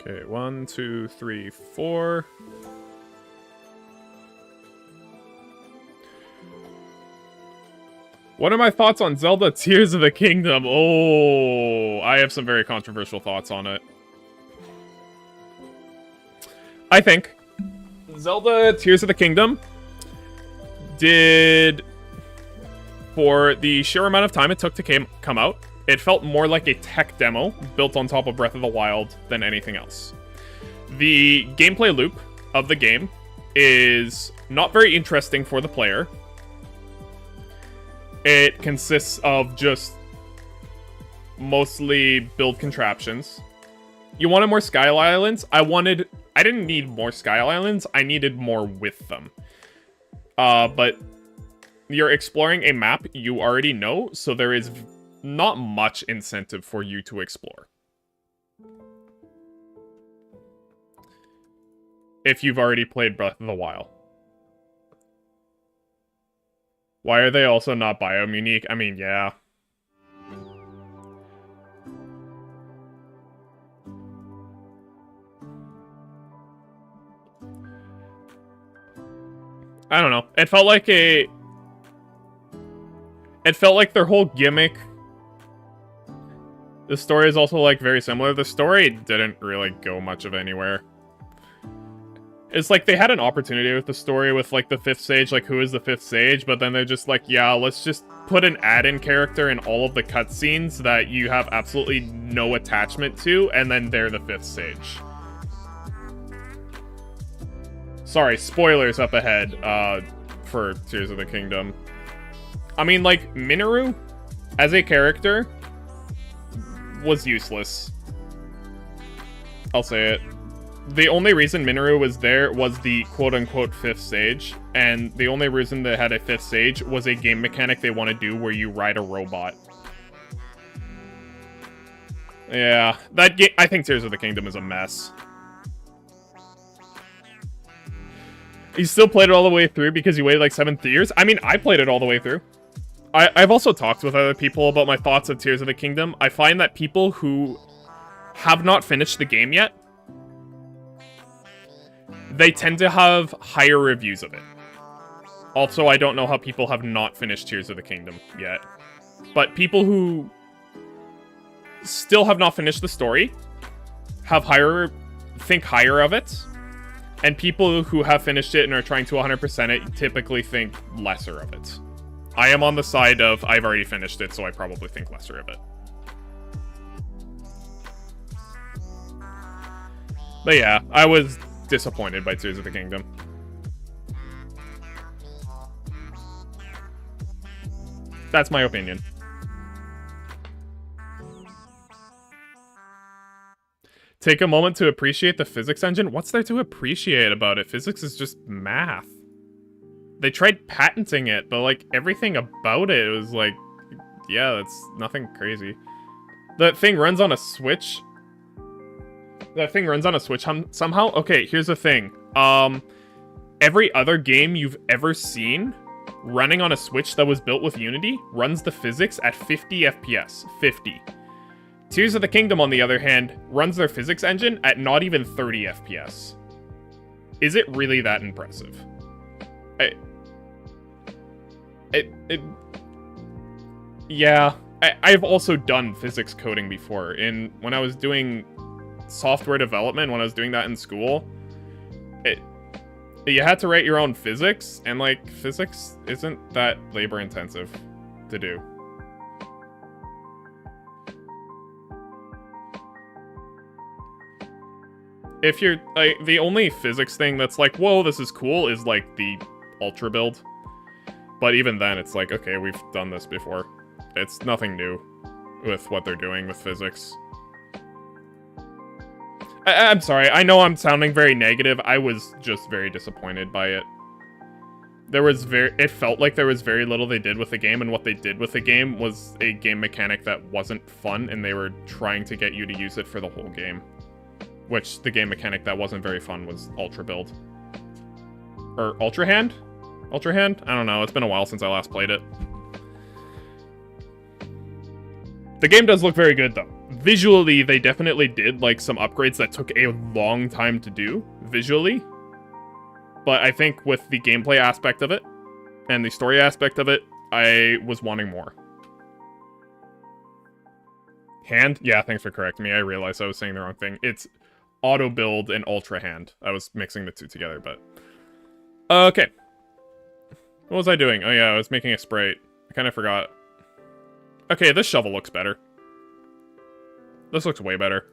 Okay, 1, 2, 3, 4. What are my thoughts on Zelda Tears of the Kingdom? Oh, I have some very controversial thoughts on it. I think Zelda Tears of the Kingdom did, for the sheer amount of time it took to come out, it felt more like a tech demo built on top of Breath of the Wild than anything else. The gameplay loop of the game is not very interesting for the player. It consists of just mostly build contraptions. You wanted more Sky Islands? I didn't need more Sky Islands, I needed more with them. But you're exploring a map you already know, so there is not much incentive for you to explore. If you've already played Breath of the Wild. Why are they also not biome unique? I mean, yeah. I don't know. It felt like their whole gimmick. The story is also, like, very similar. The story didn't really go much of anywhere. It's like they had an opportunity with the story with, like, the 5th sage, like, who is the 5th sage? But then they're just like, yeah, let's just put an add-in character in all of the cutscenes that you have absolutely no attachment to, and then they're the 5th sage. Sorry, spoilers up ahead, for Tears of the Kingdom. I mean, like, Minoru, as a character, was useless. I'll say it. The only reason Minoru was there was the quote-unquote 5th sage, and the only reason they had a 5th sage was a game mechanic they want to do where you ride a robot. Yeah, that game, I think Tears of the Kingdom is a mess. You still played it all the way through because you waited like 7 years? I mean, I played it all the way through. I've also talked with other people about my thoughts of Tears of the Kingdom. I find that people who have not finished the game yet, they tend to have higher reviews of it. Also, I don't know how people have not finished Tears of the Kingdom yet. But people who still have not finished the story think higher of it. And people who have finished it and are trying to 100% it typically think lesser of it. I am on the side of, I've already finished it, so I probably think lesser of it. But yeah, I was disappointed by Tears of the Kingdom. That's my opinion. Take a moment to appreciate the physics engine. What's there to appreciate about it? Physics is just math. They tried patenting it, but, like, everything about it was, like, yeah, that's nothing crazy. That thing runs on a Switch. That thing runs on a Switch somehow? Okay, here's the thing. Every other game you've ever seen running on a Switch that was built with Unity runs the physics at 50 FPS. 50. Tears of the Kingdom, on the other hand, runs their physics engine at not even 30 FPS. Is it really that impressive? Yeah. I've also done physics coding before. When I was doing software development, when I was doing that in school, you had to write your own physics, and, like, physics isn't that labor-intensive to do. If you're, like, the only physics thing that's like, whoa, this is cool, is, like, the Ultra build. But even then, it's like, okay, we've done this before. It's nothing new with what they're doing with physics. I'm sorry, I know I'm sounding very negative. I was just very disappointed by it. It felt like there was very little they did with the game, and what they did with the game was a game mechanic that wasn't fun, and they were trying to get you to use it for the whole game. Which, the game mechanic that wasn't very fun was Ultra Build. Or Ultra Hand? Ultra Hand? I don't know, it's been a while since I last played it. The game does look very good, though. Visually, they definitely did, like, some upgrades that took a long time to do, visually. But I think with the gameplay aspect of it, and the story aspect of it, I was wanting more. Hand? Yeah, thanks for correcting me. I realized I was saying the wrong thing. It's Auto Build and Ultra Hand. I was mixing the two together, but... Okay. What was I doing? Oh yeah, I was making a Sprite. I kind of forgot. Okay, this shovel looks better. This looks way better.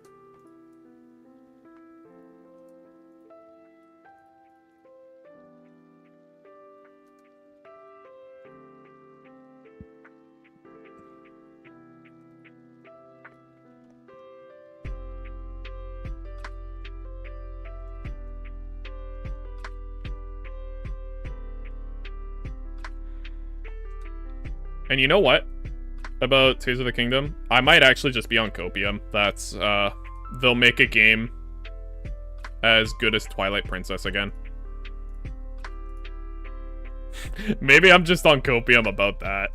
And you know what? About Tears of the Kingdom? I might actually just be on Copium. That's, they'll make a game as good as Twilight Princess again. Maybe I'm just on Copium about that.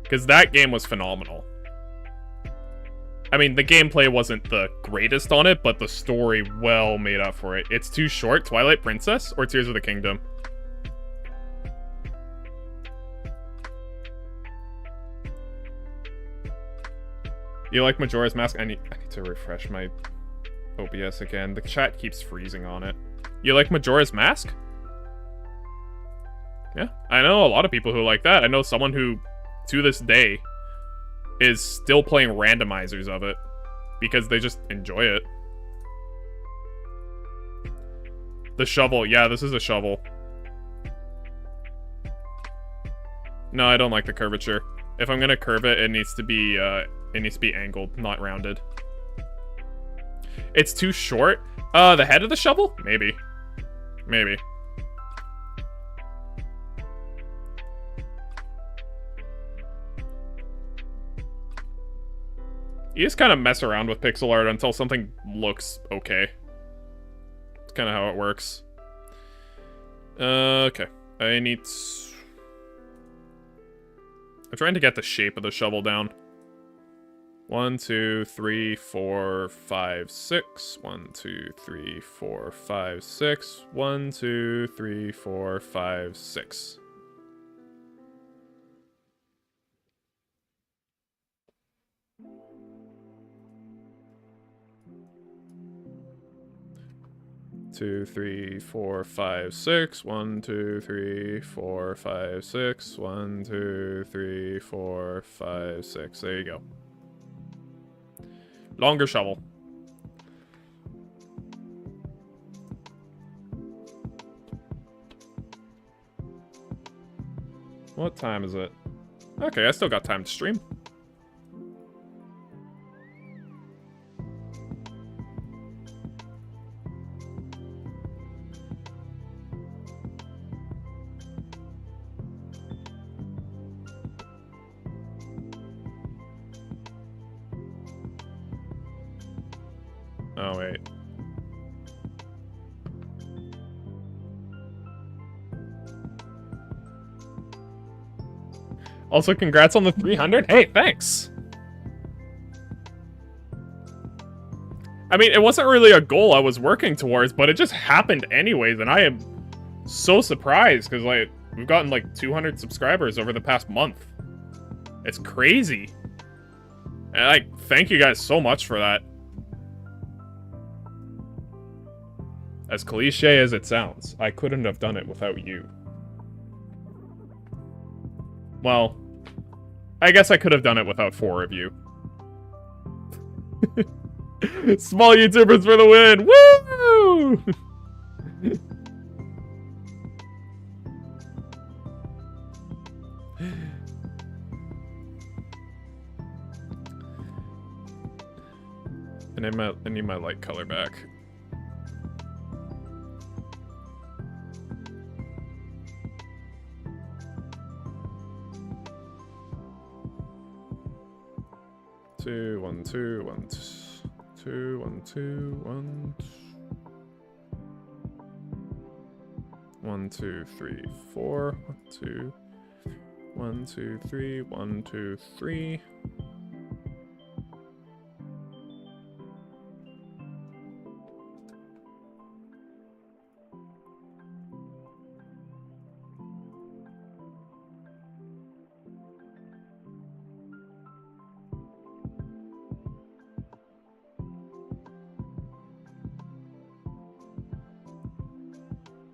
Because that game was phenomenal. I mean, the gameplay wasn't the greatest on it, but the story well made up for it. It's too short, Twilight Princess or Tears of the Kingdom? You like Majora's Mask? I need to refresh my OBS again. The chat keeps freezing on it. You like Majora's Mask? Yeah, I know a lot of people who like that. I know someone who, to this day, is still playing randomizers of it because they just enjoy it. The shovel. Yeah, this is a shovel. No, I don't like the curvature. If I'm gonna curve it, it needs to be angled, not rounded. It's too short. The head of the shovel? Maybe. Maybe. You just kind of mess around with pixel art until something looks okay. It's kind of how it works. Okay. I'm trying to get the shape of the shovel down. 1, 2, 3, 4, 5, 6. 1, 2, 3, 4, 5, 6. 1, 2, 3, 4, 5, 6. Two, 3, 4, 5, 6. 1, 2, 3, 4, 5, 6. 1, 2, 3, 4, 5, 6. There you go. Longer shovel. What time is it? Okay, I still got time to stream. Oh, wait. Also, congrats on the 300. Hey, thanks. I mean, it wasn't really a goal I was working towards, but it just happened anyways, and I am so surprised, because, like, we've gotten, like, 200 subscribers over the past month. It's crazy. And, like, thank you guys so much for that. As cliche as it sounds, I couldn't have done it without you. Well, I guess I could have done it without 4 of you. Small YouTubers for the win! Woo! I need my light color back. Two, 1, 2, 1, 2, 1, 2, 1, 1, 2, 3, 4, 1, 2, 1, 2, 3, 1, 2, 3.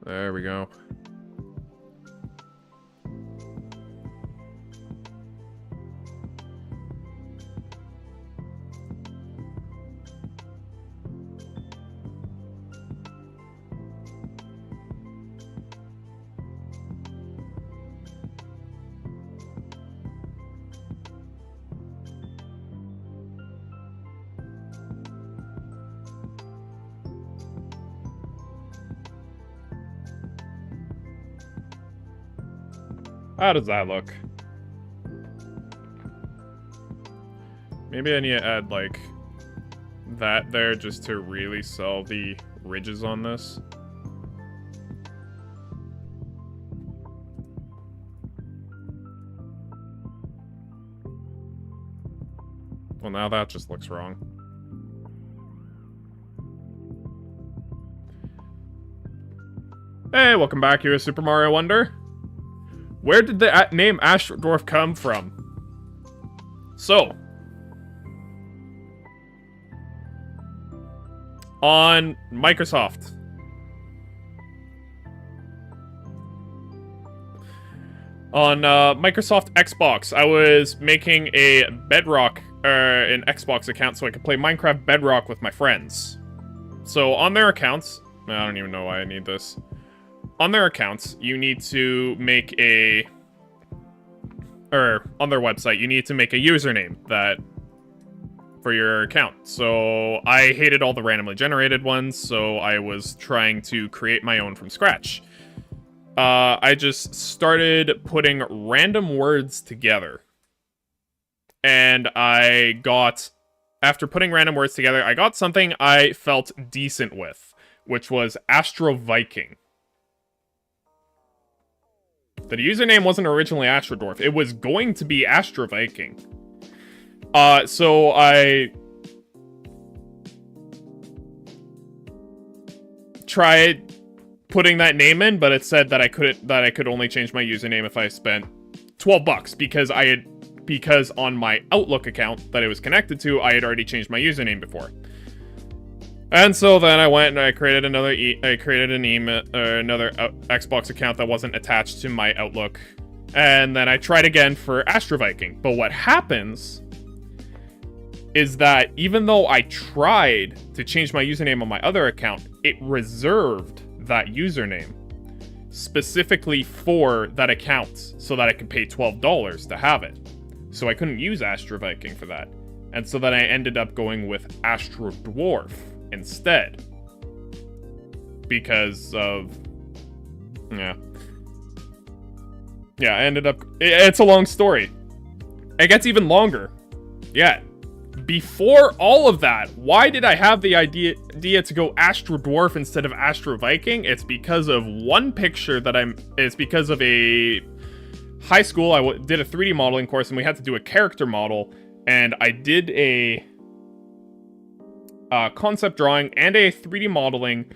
There we go. How does that look? Maybe I need to add, like, that there just to really sell the ridges on this. Well, now that just looks wrong. Hey, welcome back here, Super Mario Wonder. Where did the name Astro Dwarf come from? So, on Microsoft, Microsoft Xbox, I was making a Bedrock, an Xbox account so I could play Minecraft Bedrock with my friends. So on their accounts, I don't even know why I need this. On their accounts, you need to make a, or on their website, you need to make a username that, for your account. So I hated all the randomly generated ones, so I was trying to create my own from scratch. I just started putting random words together. And I got, after putting random words together, I got something I felt decent with, which was Astro Viking. The username wasn't originally Astrodwarf. It was going to be Astro Viking. So I tried putting that name in, but it said that I could only change my username if I spent $12 because on my Outlook account that it was connected to, I had already changed my username before. And so then I went and I created another another Xbox account that wasn't attached to my Outlook. And then I tried again for Astro Viking. But what happens is that even though I tried to change my username on my other account, it reserved that username specifically for that account so that I could pay $12 to have it. So I couldn't use Astro Viking for that. And so then I ended up going with Astro Dwarf instead. Because of... Yeah, I ended up... It's a long story. It gets even longer. Yeah. Before all of that, why did I have the idea to go Astro Dwarf instead of Astro Viking? It's because of one picture that it's because of a high school. I did a 3D modeling course and we had to do a character model, and I did a concept drawing and a 3D modeling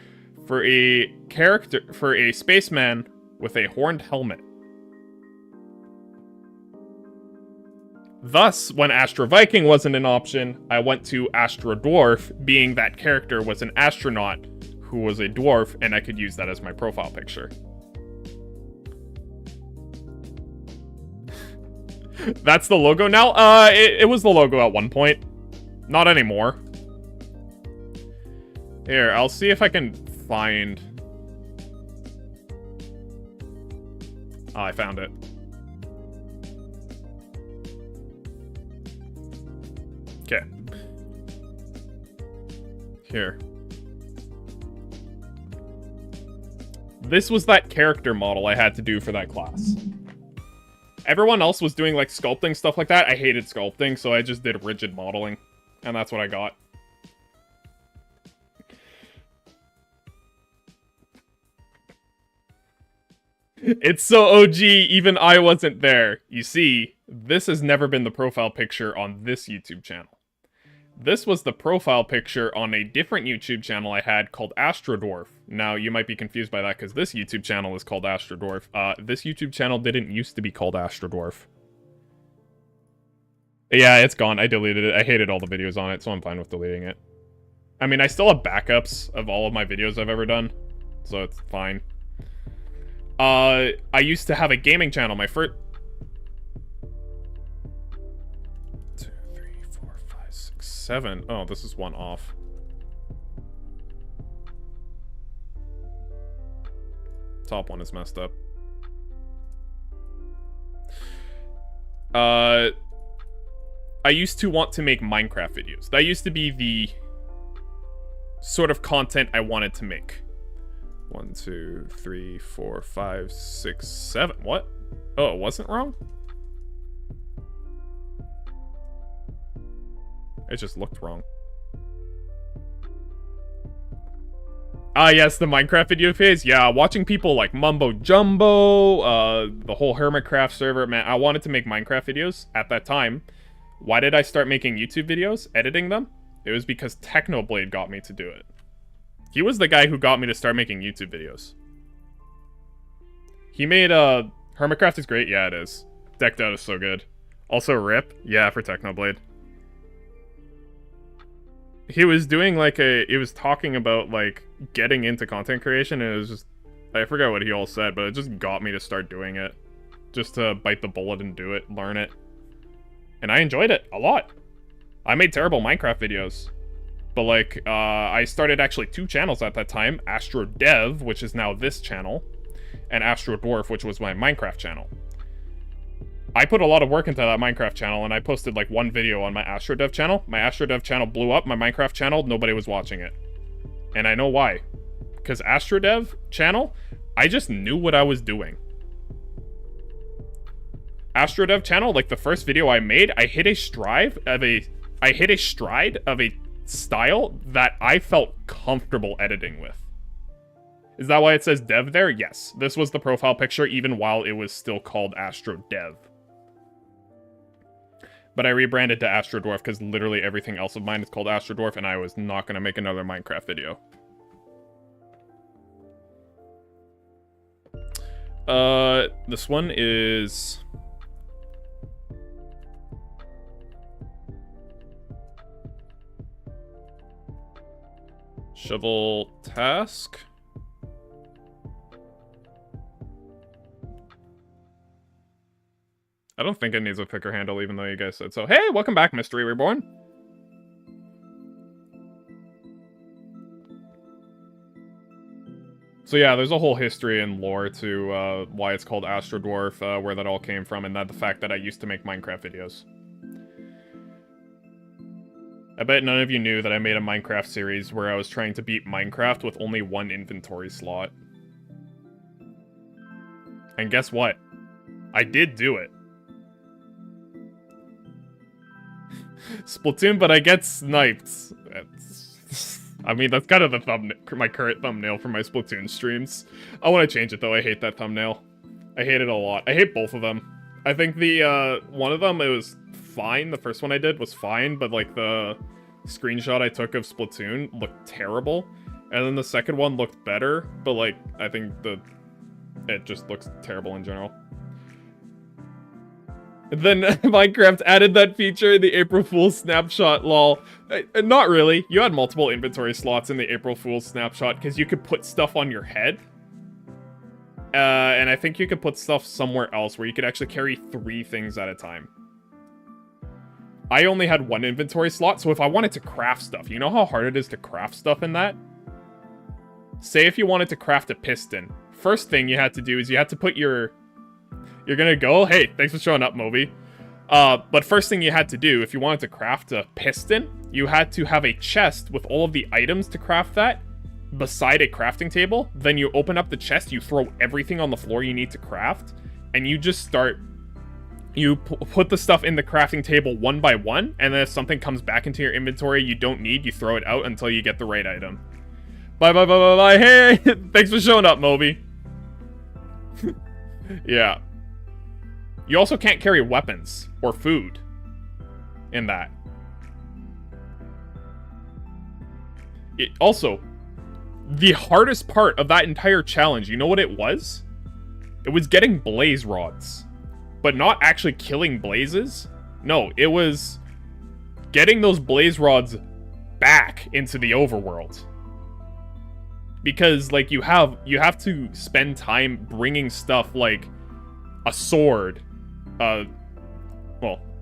for a character, for a spaceman with a horned helmet. Thus, when Astro Viking wasn't an option, I went to Astro Dwarf, being that character was an astronaut who was a dwarf, and I could use that as my profile picture. That's the logo now? It was the logo at one point. Not anymore. Here, I'll see if I can find... Oh, I found it. Okay. Here. This was that character model I had to do for that class. Everyone else was doing, like, sculpting, stuff like that. I hated sculpting, so I just did rigid modeling. And that's what I got. It's so OG, even I wasn't there. You see, this has never been the profile picture on this YouTube channel. This was the profile picture on a different YouTube channel I had called Astro Dwarf. Now, you might be confused by that because this YouTube channel is called Astro Dwarf. This YouTube channel didn't used to be called Astro Dwarf. Yeah, it's gone. I deleted it. I hated all the videos on it, so I'm fine with deleting it. I mean, I still have backups of all of my videos I've ever done, so it's fine. I used to have a gaming channel. My first... 2, 3, 4, 5, 6, 7. Oh, this is one off. Top one is messed up. I used to want to make Minecraft videos. That used to be the sort of content I wanted to make. 1, 2, 3, 4, 5, 6, 7. What? Oh, it wasn't wrong? It just looked wrong. Ah, yes, the Minecraft video phase. Yeah, watching people like Mumbo Jumbo, the whole Hermitcraft server. Man, I wanted to make Minecraft videos at that time. Why did I start making YouTube videos, editing them? It was because Technoblade got me to do it. He was the guy who got me to start making YouTube videos. He made, Hermitcraft is great? Yeah, it is. Decked Out is so good. Also, RIP? Yeah, for Technoblade. He was doing, like, he was talking about, like, getting into content creation, and it was just... I forgot what he all said, but it just got me to start doing it. Just to bite the bullet and do it, learn it. And I enjoyed it a lot. I made terrible Minecraft videos. But, like, I started actually 2 channels at that time. Astro Dev, which is now this channel, and Astro Dwarf, which was my Minecraft channel. I put a lot of work into that Minecraft channel, and I posted, like, 1 video on my Astro Dev channel. My Astro Dev channel blew up. My Minecraft channel, nobody was watching it. And I know why. Because Astro Dev channel, I just knew what I was doing. Astro Dev channel, like, the first video I made, I hit a stride of a style that I felt comfortable editing with. Is that why it says Dev there? Yes. This was the profile picture even while it was still called Astro Dev. But I rebranded to Astro Dwarf because literally everything else of mine is called Astro Dwarf, and I was not going to make another Minecraft video. This one is... Shovel task. I don't think it needs a picker handle, even though you guys said so. Hey, welcome back, Mystery Reborn. So yeah, there's a whole history and lore to why it's called Astro Dwarf, where that all came from, and the fact that I used to make Minecraft videos. I bet none of you knew that I made a Minecraft series where I was trying to beat Minecraft with only 1 inventory slot. And guess what? I did do it. Splatoon, but I get sniped. I mean, that's kind of the thumbnail, my current thumbnail for my Splatoon streams. I want to change it, though. I hate that thumbnail. I hate it a lot. I hate both of them. I think the, one of them, it was fine. The first one I did was fine, but, like, the screenshot I took of Splatoon looked terrible. And then the second one looked better, but, like, I think it just looks terrible in general. Then Minecraft added that feature in the April Fool's snapshot, lol. Not really. You had multiple inventory slots in the April Fool's snapshot because you could put stuff on your head. And I think you could put stuff somewhere else where you could actually carry 3 things at a time. I only had 1 inventory slot, so if I wanted to craft stuff, you know how hard it is to craft stuff in that? Say if you wanted to craft a piston. First thing you had to do is you had to put your... You're gonna go, hey, thanks for showing up, Moby. But first thing you had to do, if you wanted to craft a piston, you had to have a chest with all of the items to craft that beside a crafting table. Then you open up the chest, you throw everything on the floor you need to craft, and you just start... You put the stuff in the crafting table one by one, and then if something comes back into your inventory you don't need, you throw it out until you get the right item. Bye, bye, bye, bye, bye. Hey, thanks for showing up, Moby. Yeah. You also can't carry weapons or food in that. Also, the hardest part of that entire challenge, you know what it was? It was getting blaze rods. But not actually killing blazes. No, it was getting those blaze rods back into the overworld. Because, like, you have to spend time bringing stuff like a sword, well,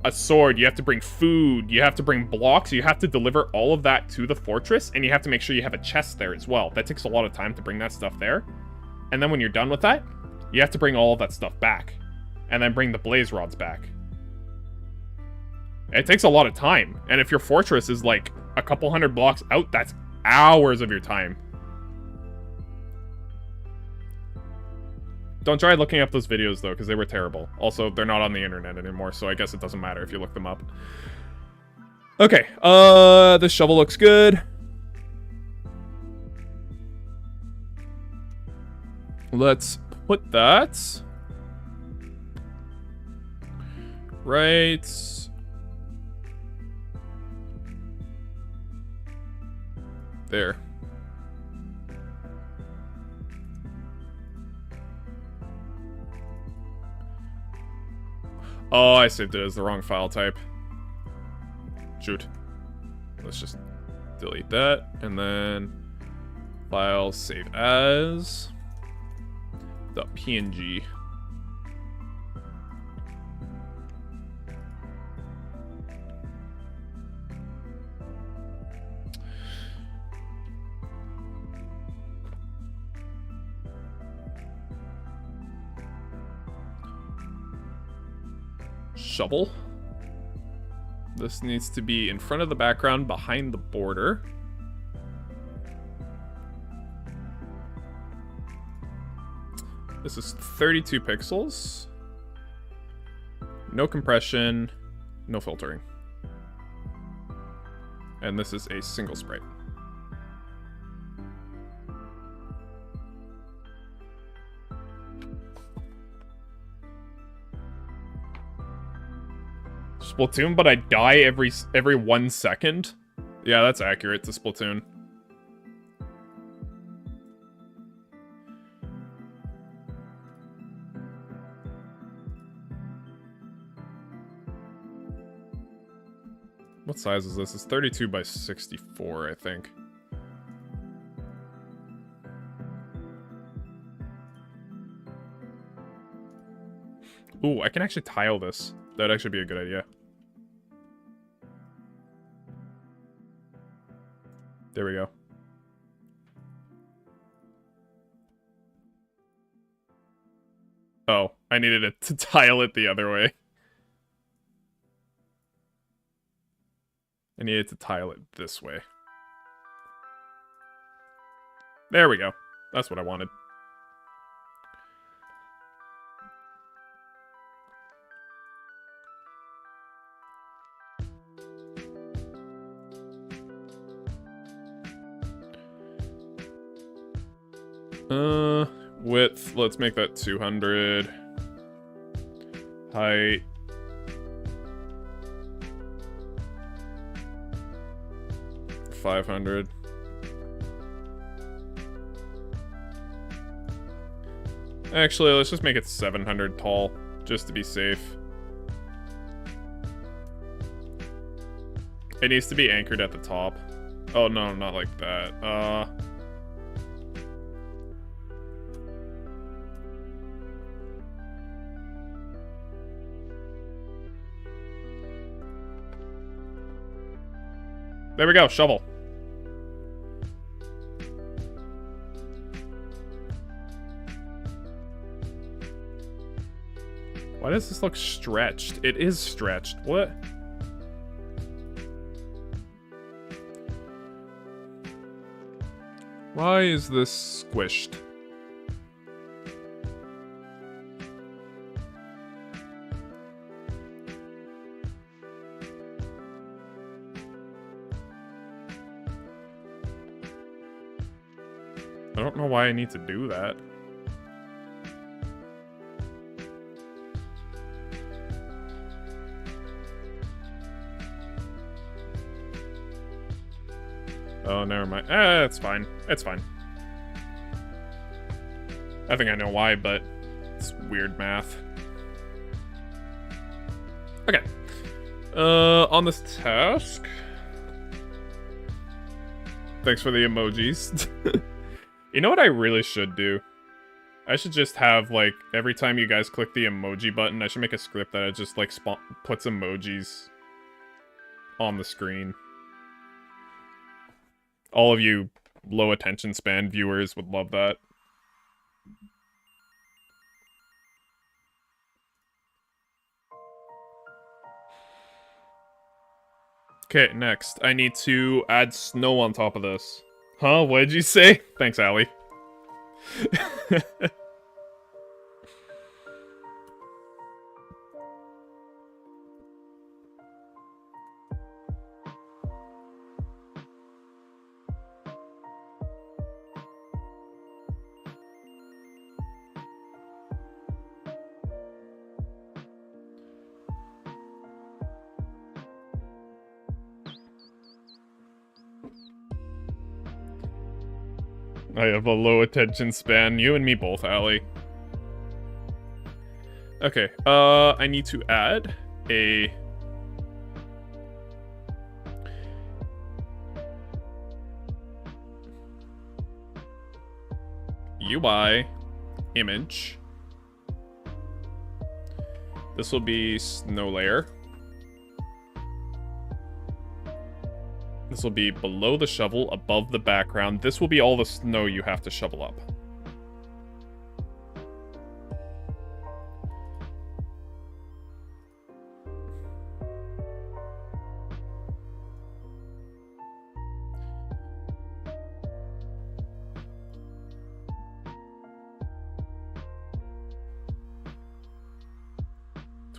a sword, you have to bring food, you have to bring blocks, you have to deliver all of that to the fortress, and you have to make sure you have a chest there as well. That takes a lot of time to bring that stuff there. And then when you're done with that, you have to bring all of that stuff back. And then bring the blaze rods back. It takes a lot of time. And if your fortress is like a couple hundred blocks out, that's hours of your time. Don't try looking up those videos, though, because they were terrible. Also, they're not on the internet anymore, so I guess it doesn't matter if you look them up. Okay, this shovel looks good. Let's put that right there. Oh, I saved it as the wrong file type. Shoot. Let's just delete that, and then file save as .png. Shovel. This needs to be in front of the background, behind the border. This is 32 pixels. No compression, no filtering. And this is a single sprite. Splatoon, but I die every 1 second? Yeah, that's accurate to Splatoon. What size is this? It's 32 by 64, I think. Ooh, I can actually tile this. That'd actually be a good idea. There we go. Oh, I needed it to tile it the other way. I needed to tile it this way. There we go. That's what I wanted. Width, let's make that 200. Height. $500. Actually, let's just make it 700 tall, just to be safe. It needs to be anchored at the top. Oh no, not like that. There we go, shovel. Why does this look stretched? It is stretched. What? Why is this squished? I don't know why I need to do that. Oh, never mind. It's fine. It's fine. I think I know why, but it's weird math. Okay. On this task... Thanks for the emojis. You know what I really should do? I should just have, like, every time you guys click the emoji button, I should make a script that it just, like, puts emojis on the screen. All of you low attention span viewers would love that. Okay, next. I need to add snow on top of this. Huh? What did you say? Thanks, Allie. I have a low attention span. You and me both, Allie. Okay, I need to add a... UI image. This will be snow layer. This will be below the shovel, above the background. This will be all the snow you have to shovel up.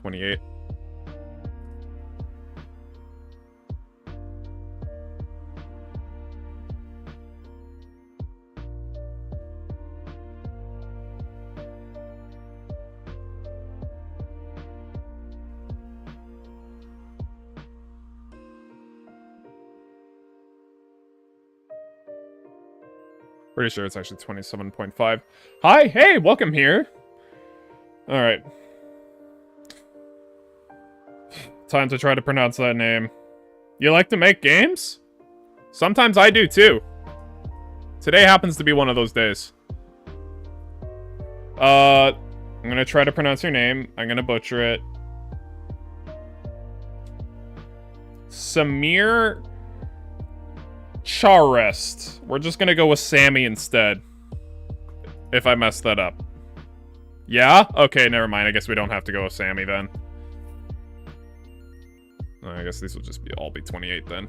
$28. Pretty sure it's actually 27.5. Hi, hey, welcome here. All right. Time to try to pronounce that name. You like to make games? Sometimes I do too. Today happens to be one of those days. I'm gonna try to pronounce your name. I'm gonna butcher it. Samir Charest. We're just gonna go with Sammy instead. If I messed that up. Yeah? Okay, never mind. I guess we don't have to go with Sammy then. I guess these will just all be 28 then.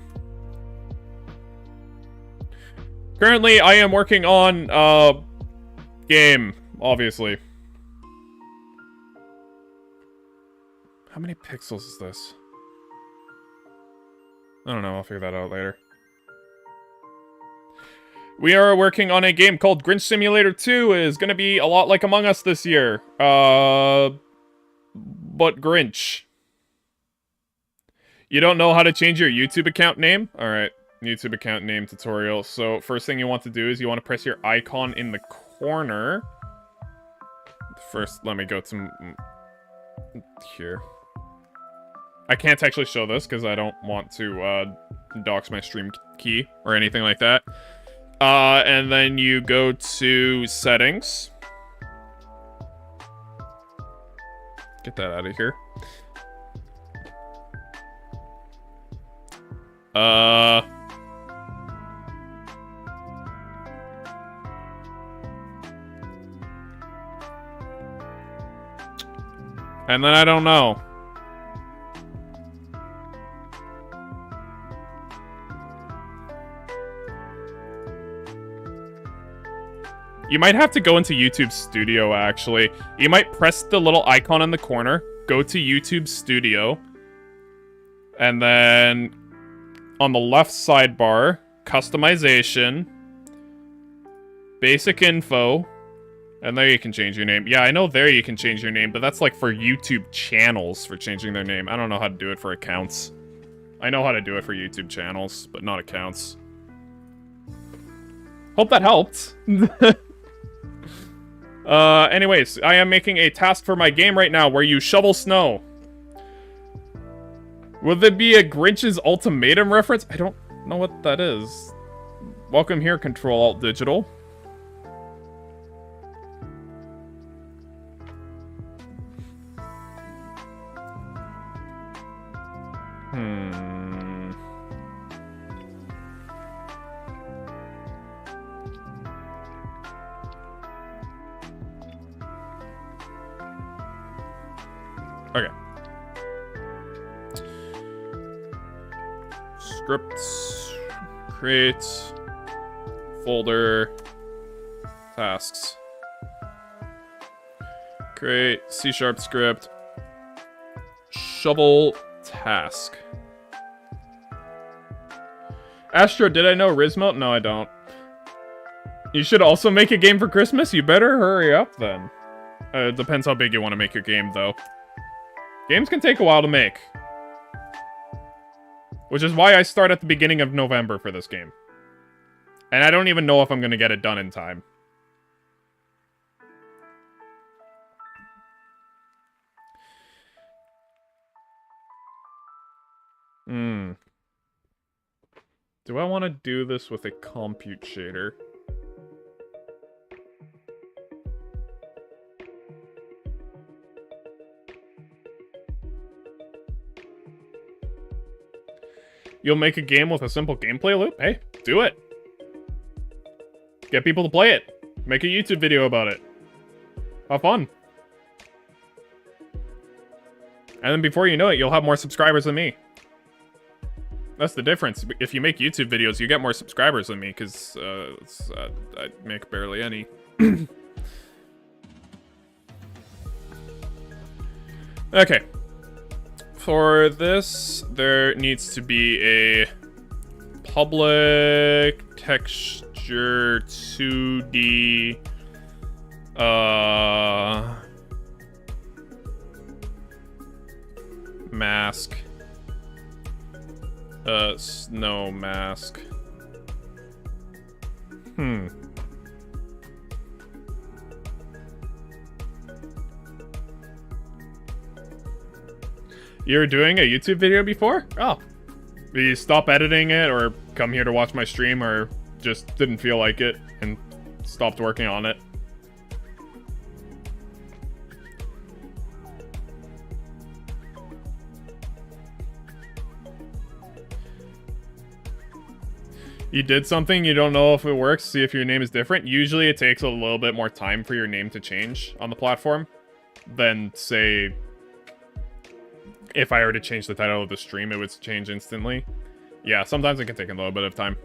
Currently, I am working on, game, obviously. How many pixels is this? I don't know, I'll figure that out later. We are working on a game called Grinch Simulator 2. It is going to be a lot like Among Us this year. But Grinch. You don't know how to change your YouTube account name? Alright, YouTube account name tutorial. So, first thing you want to do is you want to press your icon in the corner. First, let me go to here. I can't actually show this because I don't want to dox my stream key or anything like that. And then you go to settings. Get that out of here. And then I don't know. You might have to go into YouTube Studio, actually. You might press the little icon in the corner, go to YouTube Studio, and then on the left sidebar, customization, basic info, and there you can change your name. Yeah, I know there you can change your name, but that's like for YouTube channels for changing their name. I don't know how to do it for accounts. I know how to do it for YouTube channels, but not accounts. Hope that helped. Anyways, I am making a task for my game right now where you shovel snow. Would there be a Grinch's Ultimatum reference? I don't know what that is. Welcome here, Control-Alt-Digital. Okay. Scripts, create, folder, tasks. Create C# script, shovel task. Astro, did I know Rizmo? No, I don't. You should also make a game for Christmas? You better hurry up then. It depends how big you want to make your game, though. Games can take a while to make. Which is why I start at the beginning of November for this game. And I don't even know if I'm going to get it done in time. Do I want to do this with a compute shader? You'll make a game with a simple gameplay loop? Hey, do it. Get people to play it. Make a YouTube video about it. Have fun. And then before you know it, you'll have more subscribers than me. That's the difference. If you make YouTube videos, you get more subscribers than me, because I make barely any. Okay. For this, there needs to be a public texture 2D mask. Snow mask. You were doing a YouTube video before? Oh. Did you stop editing it, or come here to watch my stream, or just didn't feel like it and stopped working on it? You did something, you don't know if it works, see if your name is different. Usually it takes a little bit more time for your name to change on the platform than, say, if I were to change the title of the stream, it would change instantly. Yeah, sometimes it can take a little bit of time.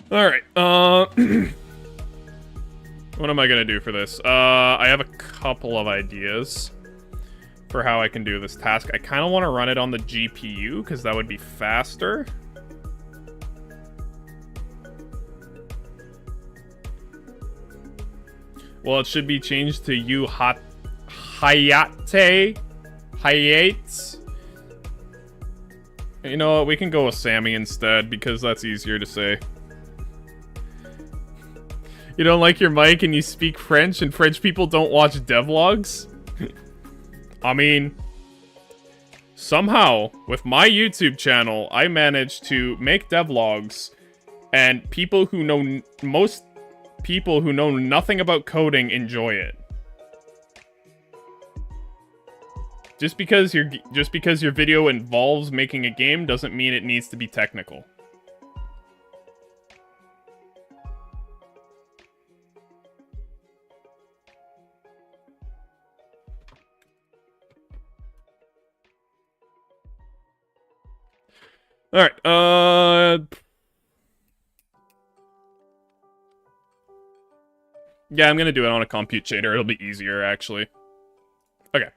Alright, what am I gonna do for this? I have a couple of ideas. for how I can do this task. I kind of want to run it on the GPU because that would be faster. Well, it should be changed to Hayate. You know what? We can go with Sammy instead because that's easier to say. You don't like your mic and you speak French and French people don't watch devlogs? I mean, somehow, with my YouTube channel, I managed to make devlogs and people who know, most people who know nothing about coding enjoy it. Just because your video involves making a game doesn't mean it needs to be technical. Alright, yeah, I'm gonna do it on a compute shader. It'll be easier, actually. Okay.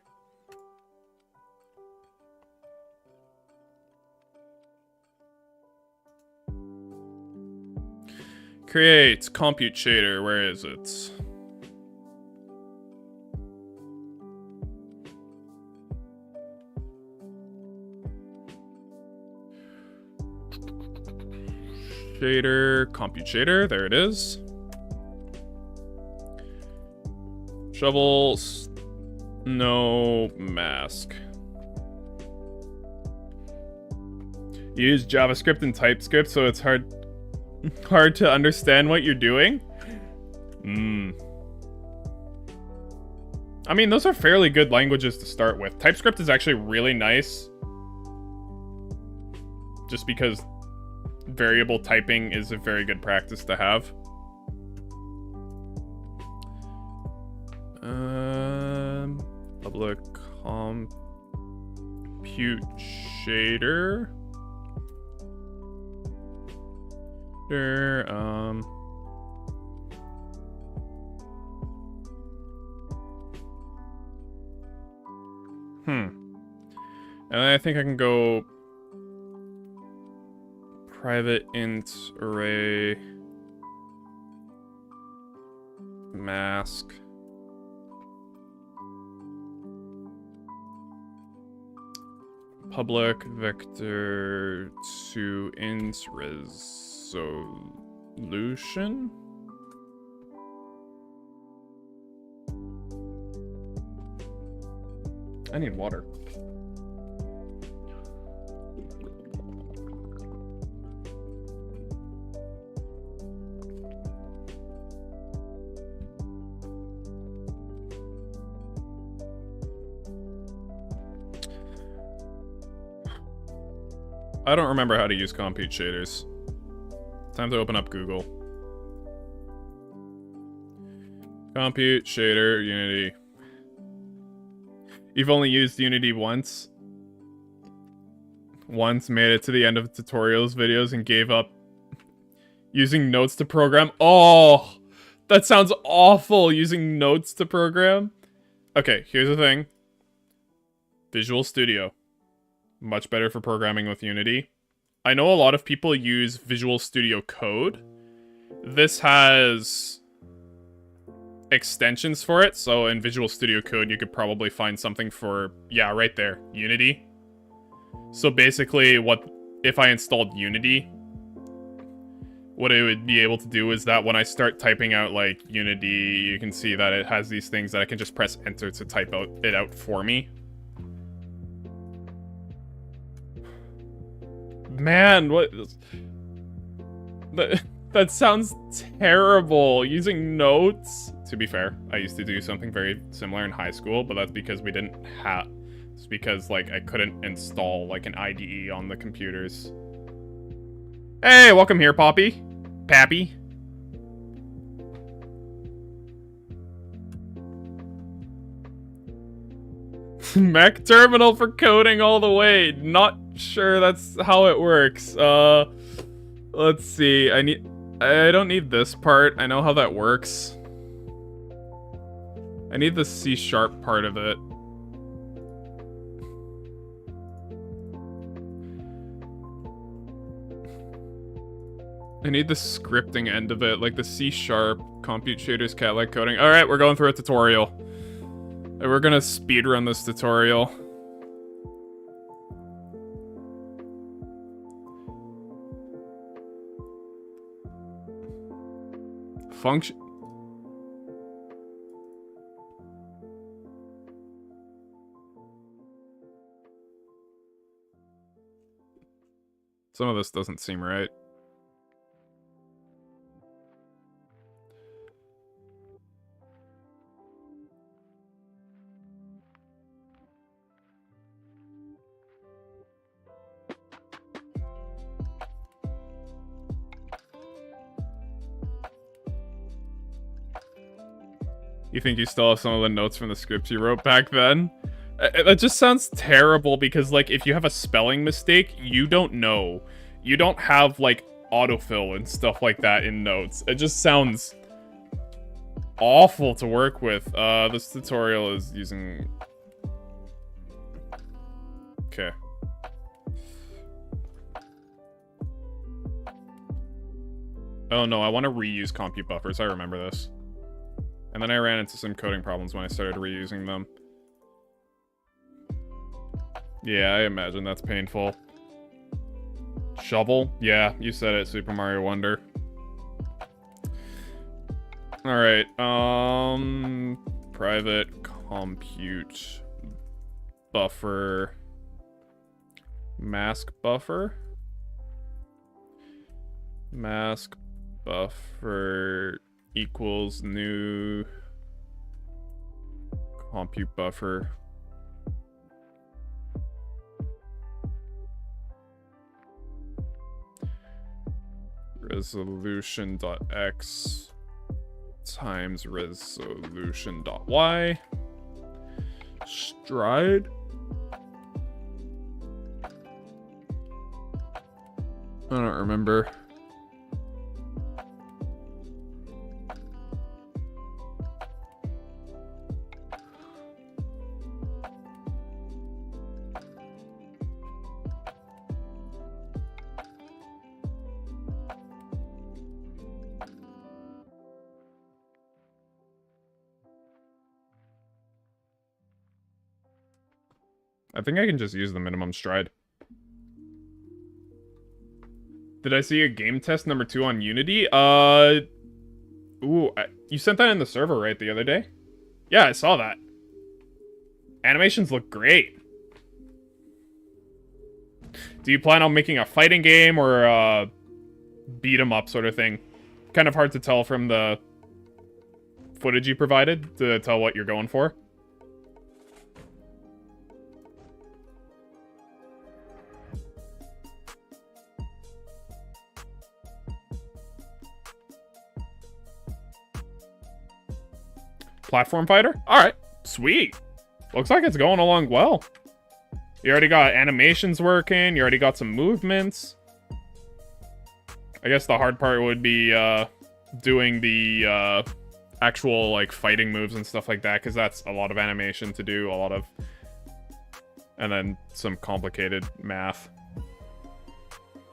Create compute shader. Where is it? Shader, compute shader, there it is. Shovels, no mask. Use JavaScript and TypeScript so it's hard to understand what you're doing. I mean, those are fairly good languages to start with. TypeScript is actually really nice. Just because variable typing is a very good practice to have. Public compute shader. And I think I can go private int array mask. Public vector to int resolution. I need water. I don't remember how to use compute shaders. Time to open up Google. Compute shader, Unity. You've only used Unity once. Once made it to the end of tutorials videos and gave up using notes to program. Oh, that sounds awful, using notes to program. Okay, here's the thing. Visual Studio. Much better for programming with Unity. I know a lot of people use Visual Studio Code. This has extensions for it, so in Visual Studio Code you could probably find something for, yeah, right there, Unity. So basically, what if I installed Unity, what it would be able to do is that when I start typing out, like, Unity, you can see that it has these things that I can just press enter to type it out for me. Man, what? That sounds terrible. Using notes. To be fair, I used to do something very similar in high school, but that's because we didn't have. It's because, like, I couldn't install, like, an IDE on the computers. Hey, welcome here, Poppy. Pappy. Mech terminal for coding all the way. Not sure that's how it works. Let's see. I don't need this part. I know how that works. I need the C# part of it. I need the scripting end of it, like the C#, compute shaders, cat-like coding. Alright, we're going through a tutorial. And we're gonna speedrun this tutorial. Function. Some of this doesn't seem right. You think you still have some of the notes from the scripts you wrote back then? That just sounds terrible because, like, if you have a spelling mistake, you don't know. You don't have, like, autofill and stuff like that in notes. It just sounds awful to work with. This tutorial is using... Okay. Oh no, I want to reuse compute buffers. I remember this. And then I ran into some coding problems when I started reusing them. Yeah, I imagine that's painful. Shovel? Yeah, you said it, Super Mario Wonder. Alright, private compute buffer mask buffer? Mask buffer equals new compute buffer. Resolution.x times resolution.y. Stride. I don't remember. I think I can just use the minimum stride. Did I see a game test number 2 on Unity? Ooh, you sent that in the server, right, the other day? Yeah, I saw that. Animations look great. Do you plan on making a fighting game or a beat-em-up sort of thing? Kind of hard to tell from the footage you provided to tell what you're going for. Platform fighter? Alright, sweet. Looks like it's going along well. You already got animations working, you already got some movements. I guess the hard part would be doing the actual like fighting moves and stuff like that, because that's a lot of animation to do, and then some complicated math.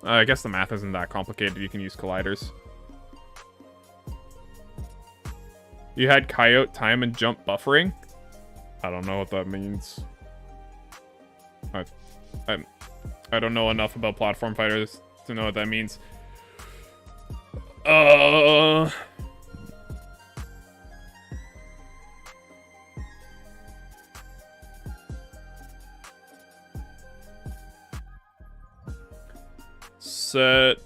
I guess the math isn't that complicated, you can use colliders. You had coyote time and jump buffering? I don't know what that means. I don't know enough about platform fighters to know what that means. Set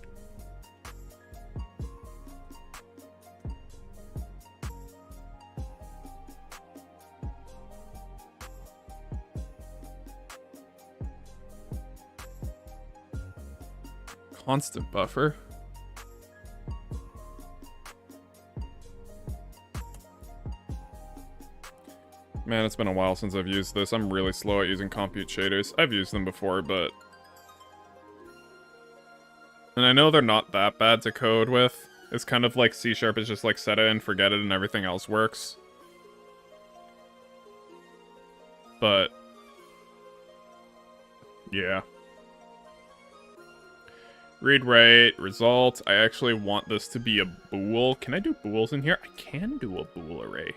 constant buffer. Man, it's been a while since I've used this. I'm really slow at using compute shaders. I've used them before, but... And I know they're not that bad to code with. It's kind of like C# is just like set it and forget it and everything else works. But... yeah. Read, write, result. I actually want this to be a bool. Can I do bools in here? I can do a bool array.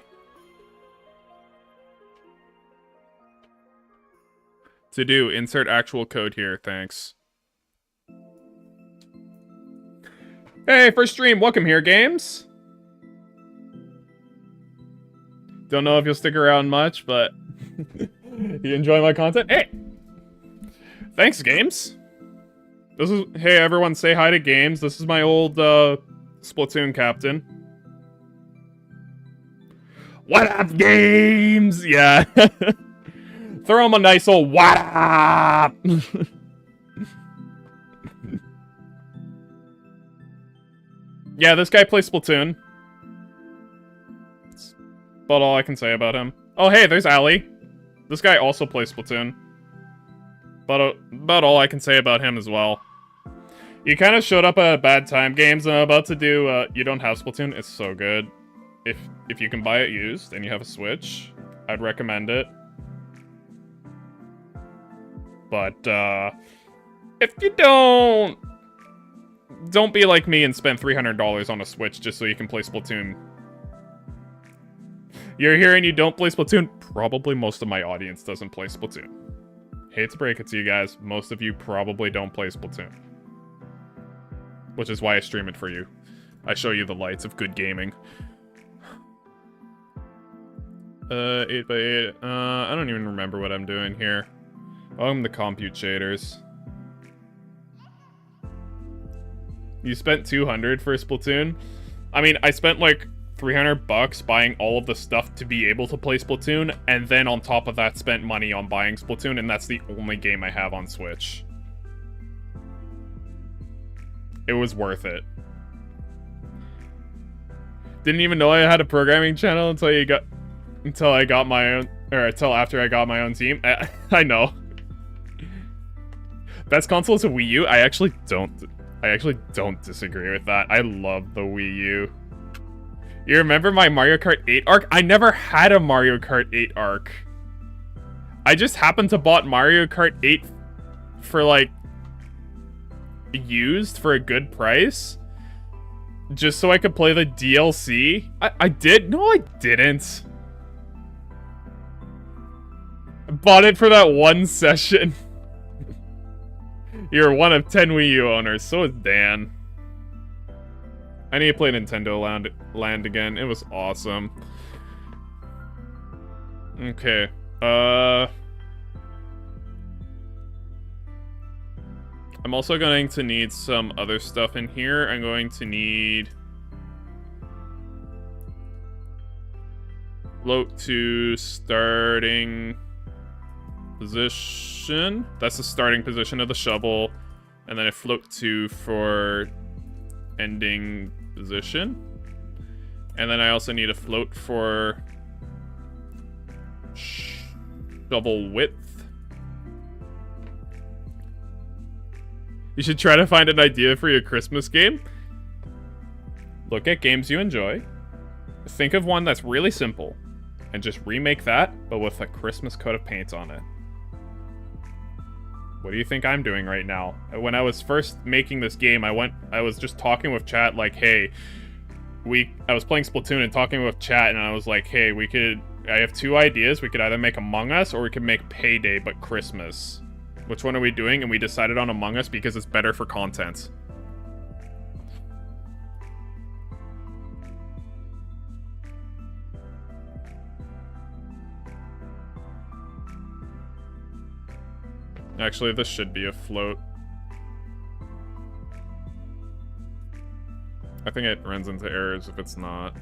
To do, insert actual code here, thanks. Hey, first stream, welcome here, games. Don't know if you'll stick around much, but you enjoy my content? Hey! Thanks, games. This is, hey everyone, say hi to Games. This is my old, Splatoon captain. What up, Games? Yeah. Throw him a nice old what up! Yeah, this guy plays Splatoon. That's about all I can say about him. Oh, hey, there's Ali. This guy also plays Splatoon. But about all I can say about him as well. You kind of showed up at a bad time, Games. I'm about to do, you don't have Splatoon. It's so good. If you can buy it used and you have a Switch, I'd recommend it. But, if you don't be like me and spend $300 on a Switch just so you can play Splatoon. You're here and you don't play Splatoon? Probably most of my audience doesn't play Splatoon. Hate to break it to you guys, most of you probably don't play Splatoon. Which is why I stream it for you. I show you the lights of good gaming. 8x8, I don't even remember what I'm doing here. Oh, I'm the compute shaders. You spent $200 for Splatoon? I mean, I spent like $300 buying all of the stuff to be able to play Splatoon, and then on top of that spent money on buying Splatoon, and that's the only game I have on Switch. It was worth it. Didn't even know I had a programming channel until I got my own, or until after I got my own team. I know. Best console is a Wii U? I actually don't disagree with that. I love the Wii U. You remember my Mario Kart 8 arc? I never had a Mario Kart 8 arc. I just happened to bought Mario Kart 8 for like used for a good price. Just so I could play the DLC. I did? No, I didn't. I bought it for that one session. You're one of 10 Wii U owners, so is Dan. I need to play Nintendo Land again. It was awesome. Okay. I'm also going to need some other stuff in here. I'm going to need float to starting position. That's the starting position of the shovel. And then a float to for ending position. And then I also need a float for shovel width. You should try to find an idea for your Christmas game. Look at games you enjoy. Think of one that's really simple. And just remake that, but with a Christmas coat of paint on it. What do you think I'm doing right now? When I was first making this game, I was just talking with chat like, hey, I was playing Splatoon and talking with chat, and I was like, hey, I have two ideas. We could either make Among Us or we could make Payday, but Christmas. Which one are we doing? And we decided on Among Us because it's better for content. Actually, this should be a float. I think it runs into errors if it's not.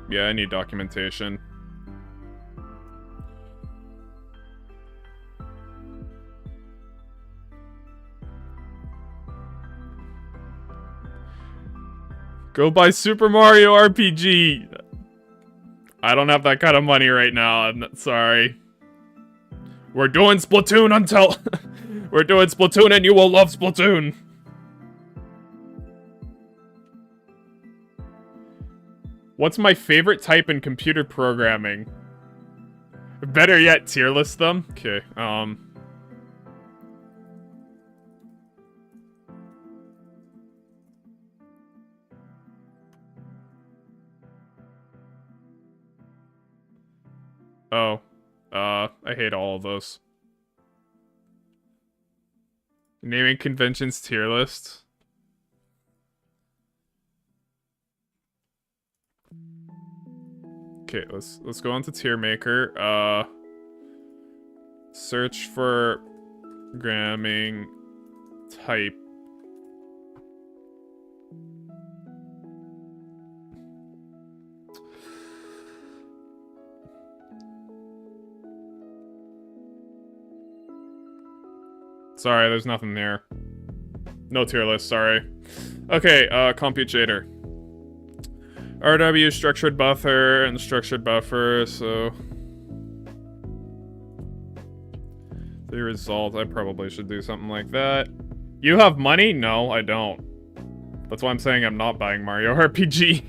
Yeah, I need documentation. Go buy Super Mario RPG! I don't have that kind of money right now, I'm not, sorry. We're doing Splatoon until... We're doing Splatoon and you will love Splatoon! What's my favorite type in computer programming? Better yet, tier list them? Okay, Oh. I hate all of those. Naming conventions tier list. Okay, let's go on to tier maker. Search for programming type. Sorry, there's nothing there. No tier list, sorry. Okay, computator. RW, structured buffer, and structured buffer, so... The result, I probably should do something like that. You have money? No, I don't. That's why I'm saying I'm not buying Mario RPG.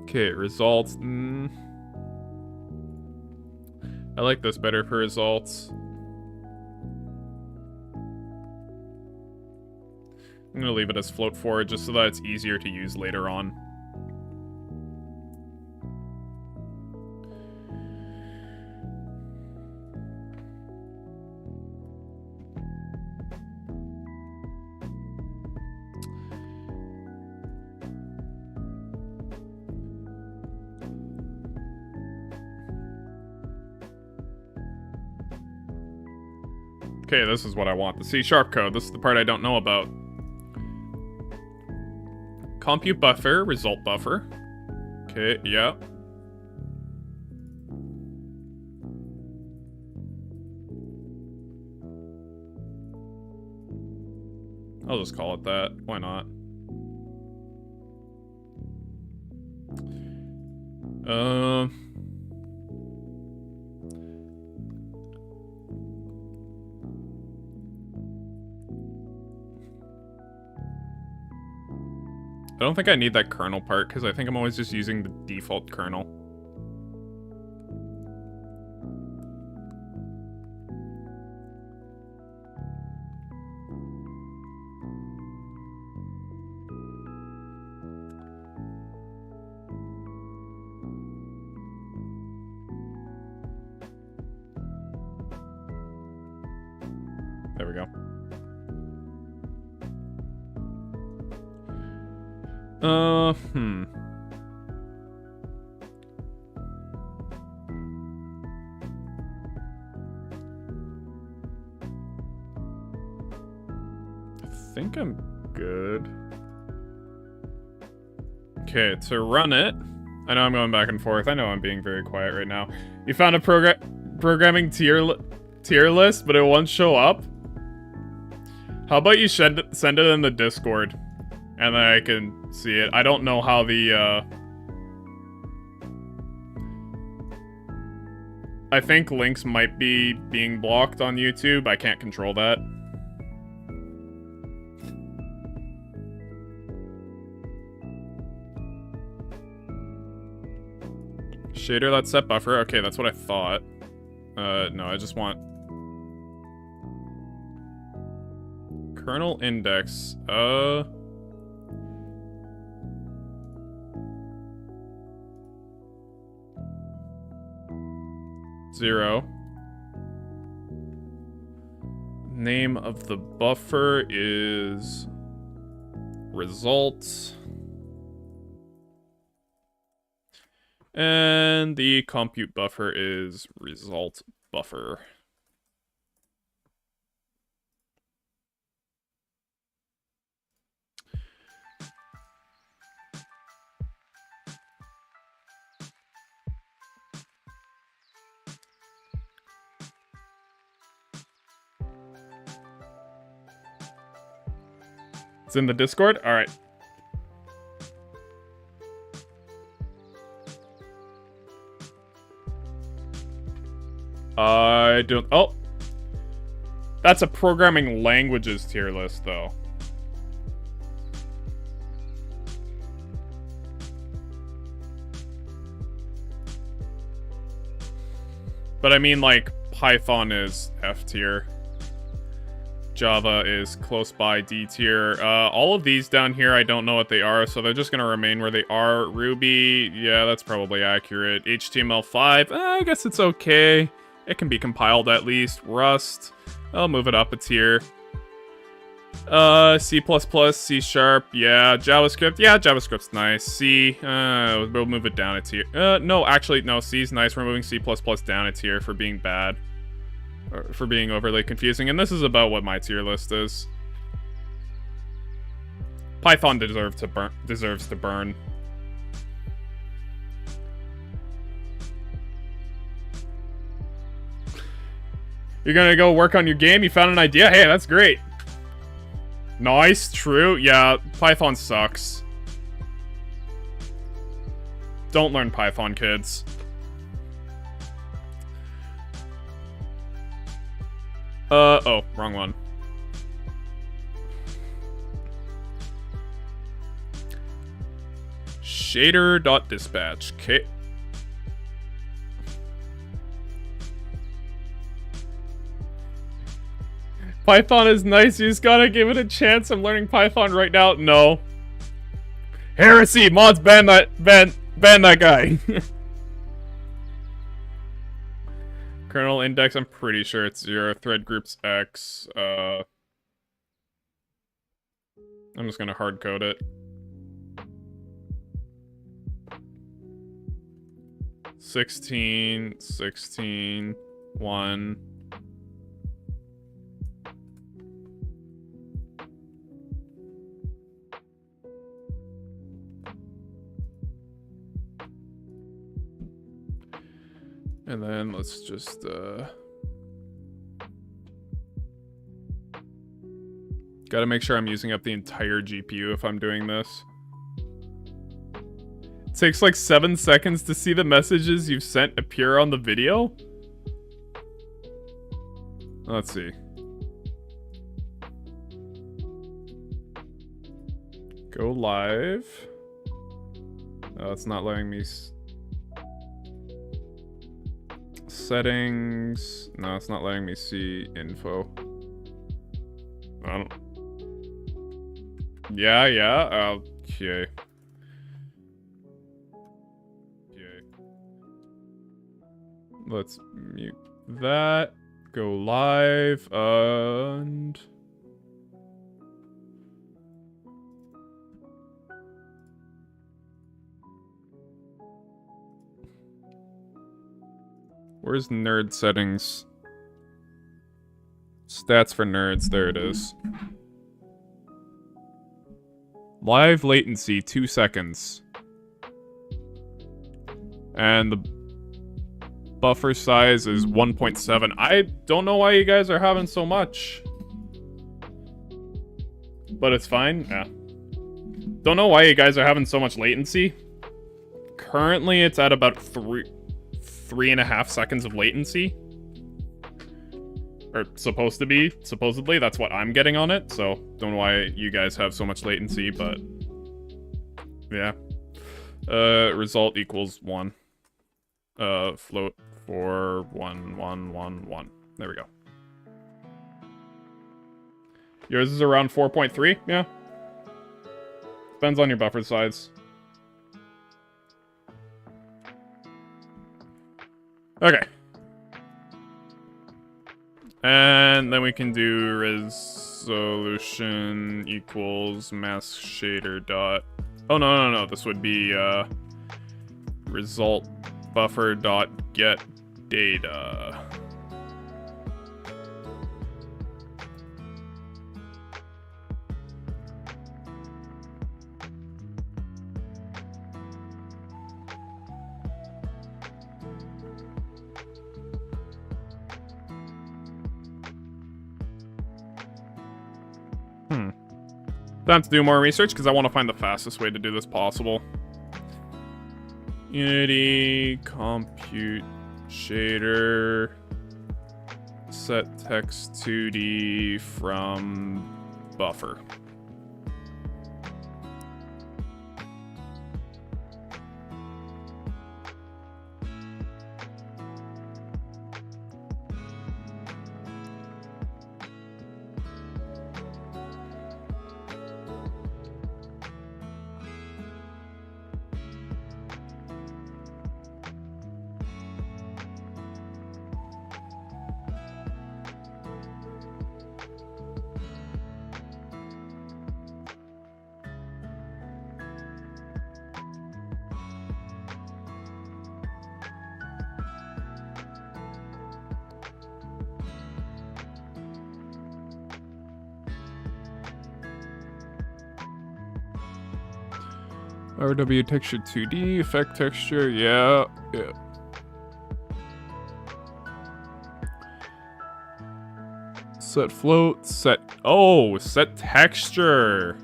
Okay, results. I like this better for results. I'm gonna leave it as float forward just so that it's easier to use later on. Okay, this is what I want. The C# code. This is the part I don't know about. Compute buffer, result buffer. Okay, yeah. I'll just call it that. Why not? I don't think I need that kernel part, because I think I'm always just using the default kernel. There we go. I think I'm good. Okay, to run it, I know I'm going back and forth. I know I'm being very quiet right now. You found a programming tier list, but it won't show up? How about you send it in the Discord, and then I can see it. I don't know how the, I think links might be being blocked on YouTube. I can't control that. Shader, that's set buffer. Okay, that's what I thought. No, I just want... Kernel index. 0. Name of the buffer is... results. And the compute buffer is result buffer. It's in the Discord? All right. I don't... Oh! That's a programming languages tier list, though. But I mean, like, Python is F tier. Java is close by D tier. All of these down here, I don't know what they are, so they're just gonna remain where they are. Ruby, yeah, that's probably accurate. HTML5, I guess it's okay. It can be compiled at least. Rust, I'll move it up a tier. C++, C Sharp, yeah. JavaScript, yeah, JavaScript's nice. C, we'll move it down a tier. No, actually, no, C's nice. We're moving C++ down a tier for being bad. Or for being overly confusing, and this is about what my tier list is. Python deserves to burn. You're gonna go work on your game? You found an idea? Hey, that's great. Nice, true. Yeah, Python sucks. Don't learn Python, kids. Oh, wrong one. Shader.dispatch. Okay. Python is nice, you just gotta give it a chance. I'm learning Python right now. No. Heresy! Mods ban that guy. Kernel index, I'm pretty sure it's 0. Thread groups X. I'm just gonna hard code it. 16, 16, 1. And then let's just, gotta make sure I'm using up the entire GPU if I'm doing this. It takes like 7 seconds to see the messages you've sent appear on the video? Let's see. Go live. Oh, it's not letting me... Settings. No, it's not letting me see info. I don't... Yeah. Okay. Let's mute that. Go live. And... Where's nerd settings? Stats for nerds. There it is. Live latency, 2 seconds. And the buffer size is 1.7. I don't know why you guys are having so much. But it's fine. Yeah. Don't know why you guys are having so much latency. Currently, it's at about 3.5 seconds of latency. Or supposed to be. Supposedly, that's what I'm getting on it. So, don't know why you guys have so much latency, but... yeah. Result equals 1. Float for 1, 1, 1, 1. There we go. Yours is around 4.3? Yeah. Depends on your buffer size. Okay. And then we can do resolution equals mask shader dot... oh, no. This would be, result buffer dot get data. Time to do more research because I want to find the fastest way to do this possible. Unity, compute, shader, set text 2D from buffer. RW texture 2D, effect texture, yeah. Set float, set texture.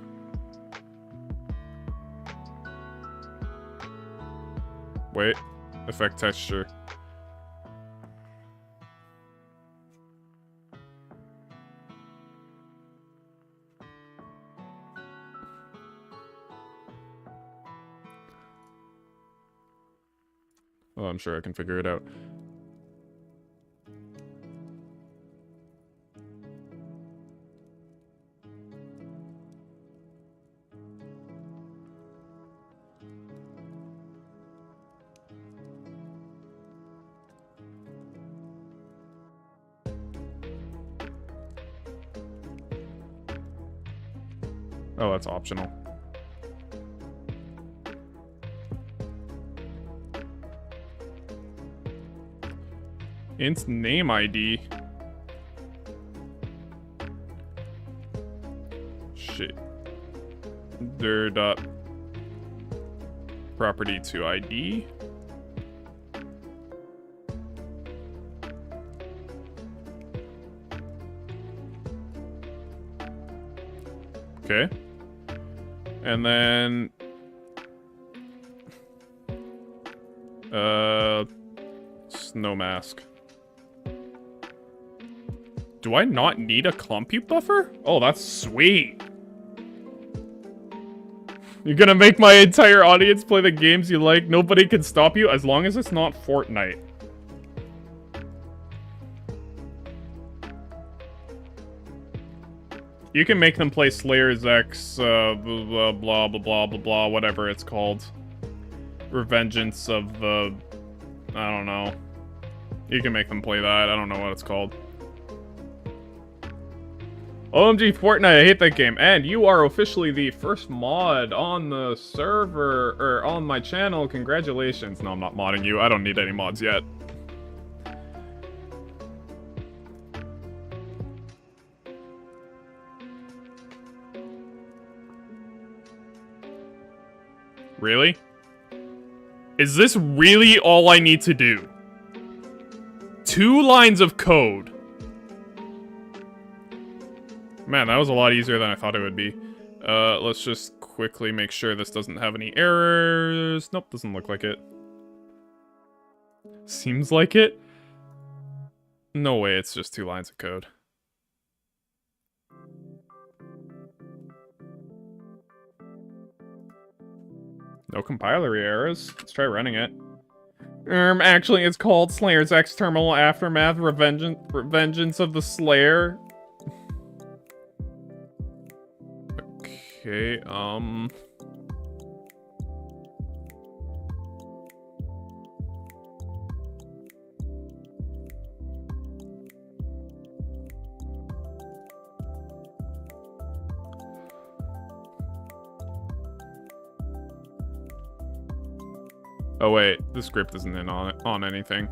Wait, effect texture. Oh, I'm sure I can figure it out. Oh, that's optional. Int name ID. Shit. Dir dot property to ID. Okay. And then snow mask. Do I not need a compute buffer? Oh, that's sweet. You're gonna make my entire audience play the games you like. Nobody can stop you as long as it's not Fortnite. You can make them play Slayer's X, blah, blah, blah, blah, blah, blah, whatever it's called. Revengeance of the... I don't know. You can make them play that. I don't know what it's called. OMG Fortnite, I hate that game. And you are officially the first mod on the server, or on my channel. Congratulations. No, I'm not modding you. I don't need any mods yet. Really? Is this really all I need to do? 2 lines of code. Man, that was a lot easier than I thought it would be. Let's just quickly make sure this doesn't have any errors. Nope, doesn't look like it. Seems like it. No way, it's just 2 lines of code. No compiler errors. Let's try running it. Actually, it's called Slayer's X Terminal Aftermath Revengeance of the Slayer. Okay, oh wait, the script isn't in on anything.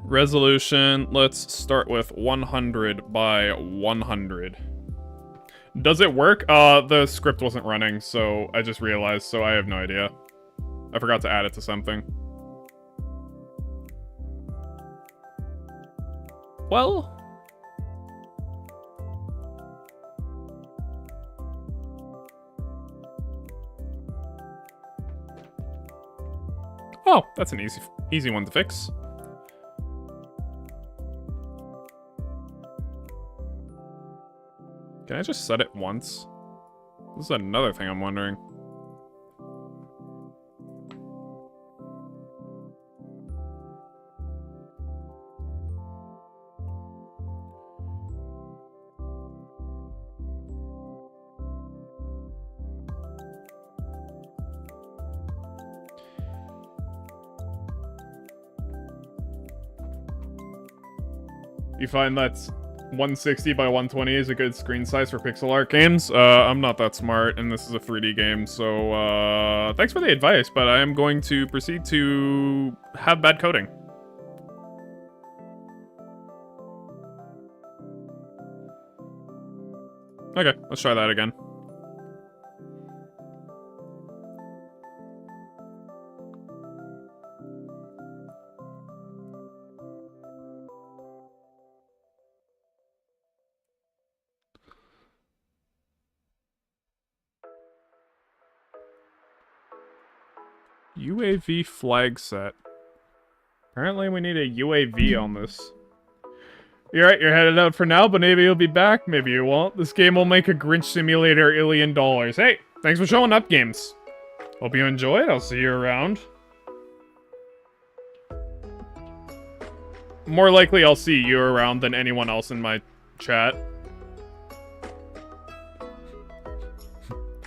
Resolution, let's start with 100 by 100. Does it work? The script wasn't running, so I just realized, so I have no idea. I forgot to add it to something. Well... Oh, that's an easy one to fix. Can I just set it once? This is another thing I'm wondering. You find that's 160 by 120 is a good screen size for pixel art games. I'm not that smart, and this is a 3D game, so thanks for the advice, but I am going to proceed to have bad coding. Okay, let's try that again. UAV flag set. Apparently we need a UAV on this. You're right, you're headed out for now, but maybe you'll be back, maybe you won't. This game will make a Grinch simulator $1 billion. Hey, thanks for showing up, games. Hope you enjoyed, I'll see you around. More likely I'll see you around than anyone else in my chat.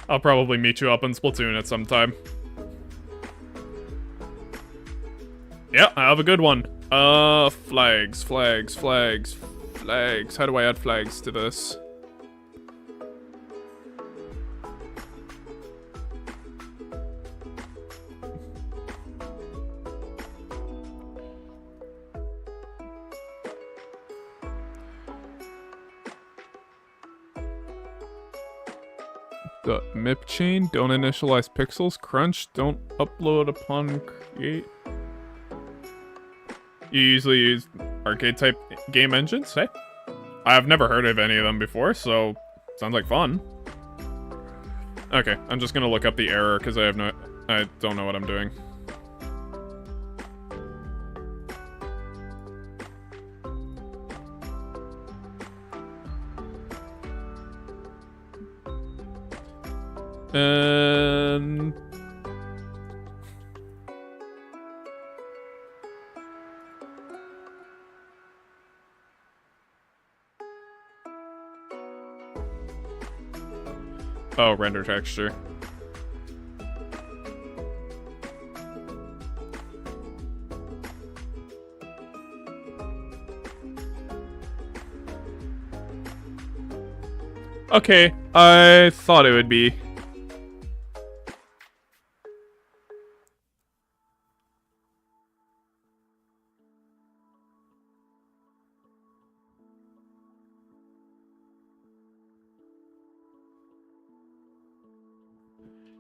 I'll probably meet you up in Splatoon at some time. Yeah, have a good one. Flags. How do I add flags to this? The MIP chain, don't initialize pixels. Crunch, don't upload upon create. You usually use arcade-type game engines, hey? I've never heard of any of them before, so sounds like fun. Okay, I'm just gonna look up the error, because I don't know what I'm doing. And... oh, render texture. Okay, I thought it would be.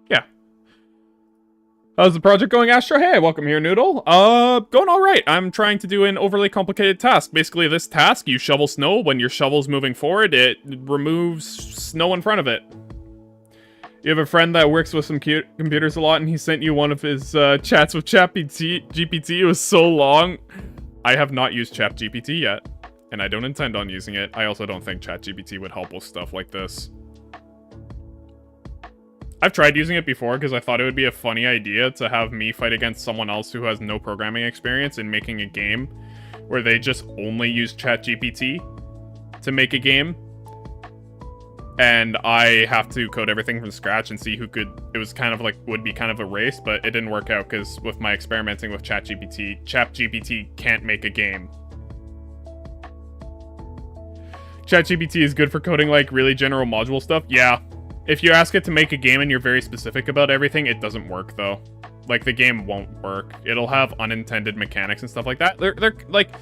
Yeah. How's the project going, Astro? Hey, welcome here, Noodle. Going alright. I'm trying to do an overly complicated task. Basically, this task, you shovel snow. When your shovel's moving forward, it removes snow in front of it. You have a friend that works with some computers a lot, and he sent you one of his chats with ChatGPT. It was so long. I have not used ChatGPT yet, and I don't intend on using it. I also don't think ChatGPT would help with stuff like this. I've tried using it before because I thought it would be a funny idea to have me fight against someone else who has no programming experience in making a game where they just only use ChatGPT to make a game. And I have to code everything from scratch and see who could... It was kind of like, would be kind of a race, but it didn't work out because with my experimenting with ChatGPT can't make a game. ChatGPT is good for coding like really general module stuff. Yeah. If you ask it to make a game and you're very specific about everything, it doesn't work, though. Like, the game won't work. It'll have unintended mechanics and stuff like that. Like,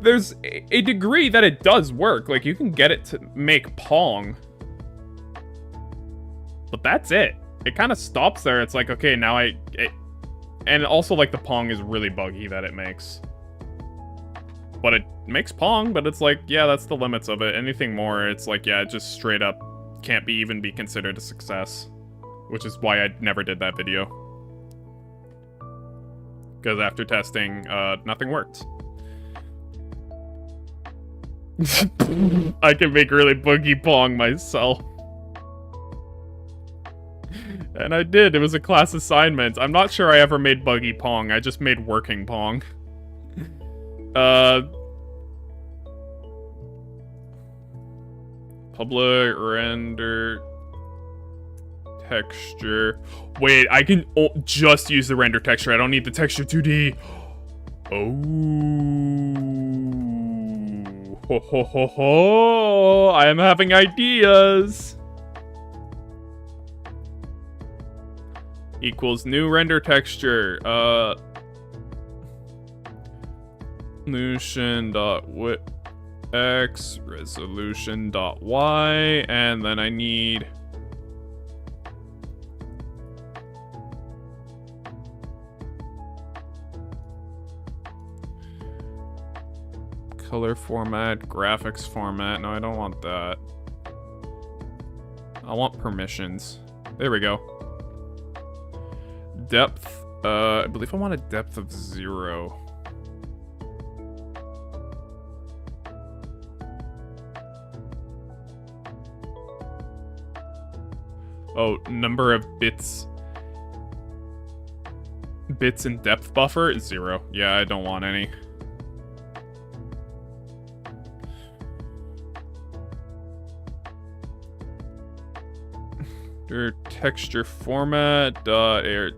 there's a degree that it does work. Like, you can get it to make Pong. But that's it. It kind of stops there. It's like, okay, now and also, like, the Pong is really buggy that it makes. But it makes Pong, but it's like, yeah, that's the limits of it. Anything more, it's like, yeah, it just straight up can't even be considered a success, which is why I never did that video. Because after testing, nothing worked. I can make really boogie Pong myself. And I did, it was a class assignment. I'm not sure I ever made buggy Pong, I just made working Pong. Public render texture. Wait, I can just use the render texture. I don't need the texture 2D. Oh. Ho ho ho ho! I am having ideas! Equals new render texture. Resolution.width x, resolution.y, and then I need color format, graphics format. No, I don't want that. I want permissions. There we go. Depth. I believe I want a depth of 0. Oh, number of bits. Bits in depth buffer is 0. Yeah, I don't want any. Your texture format dot air.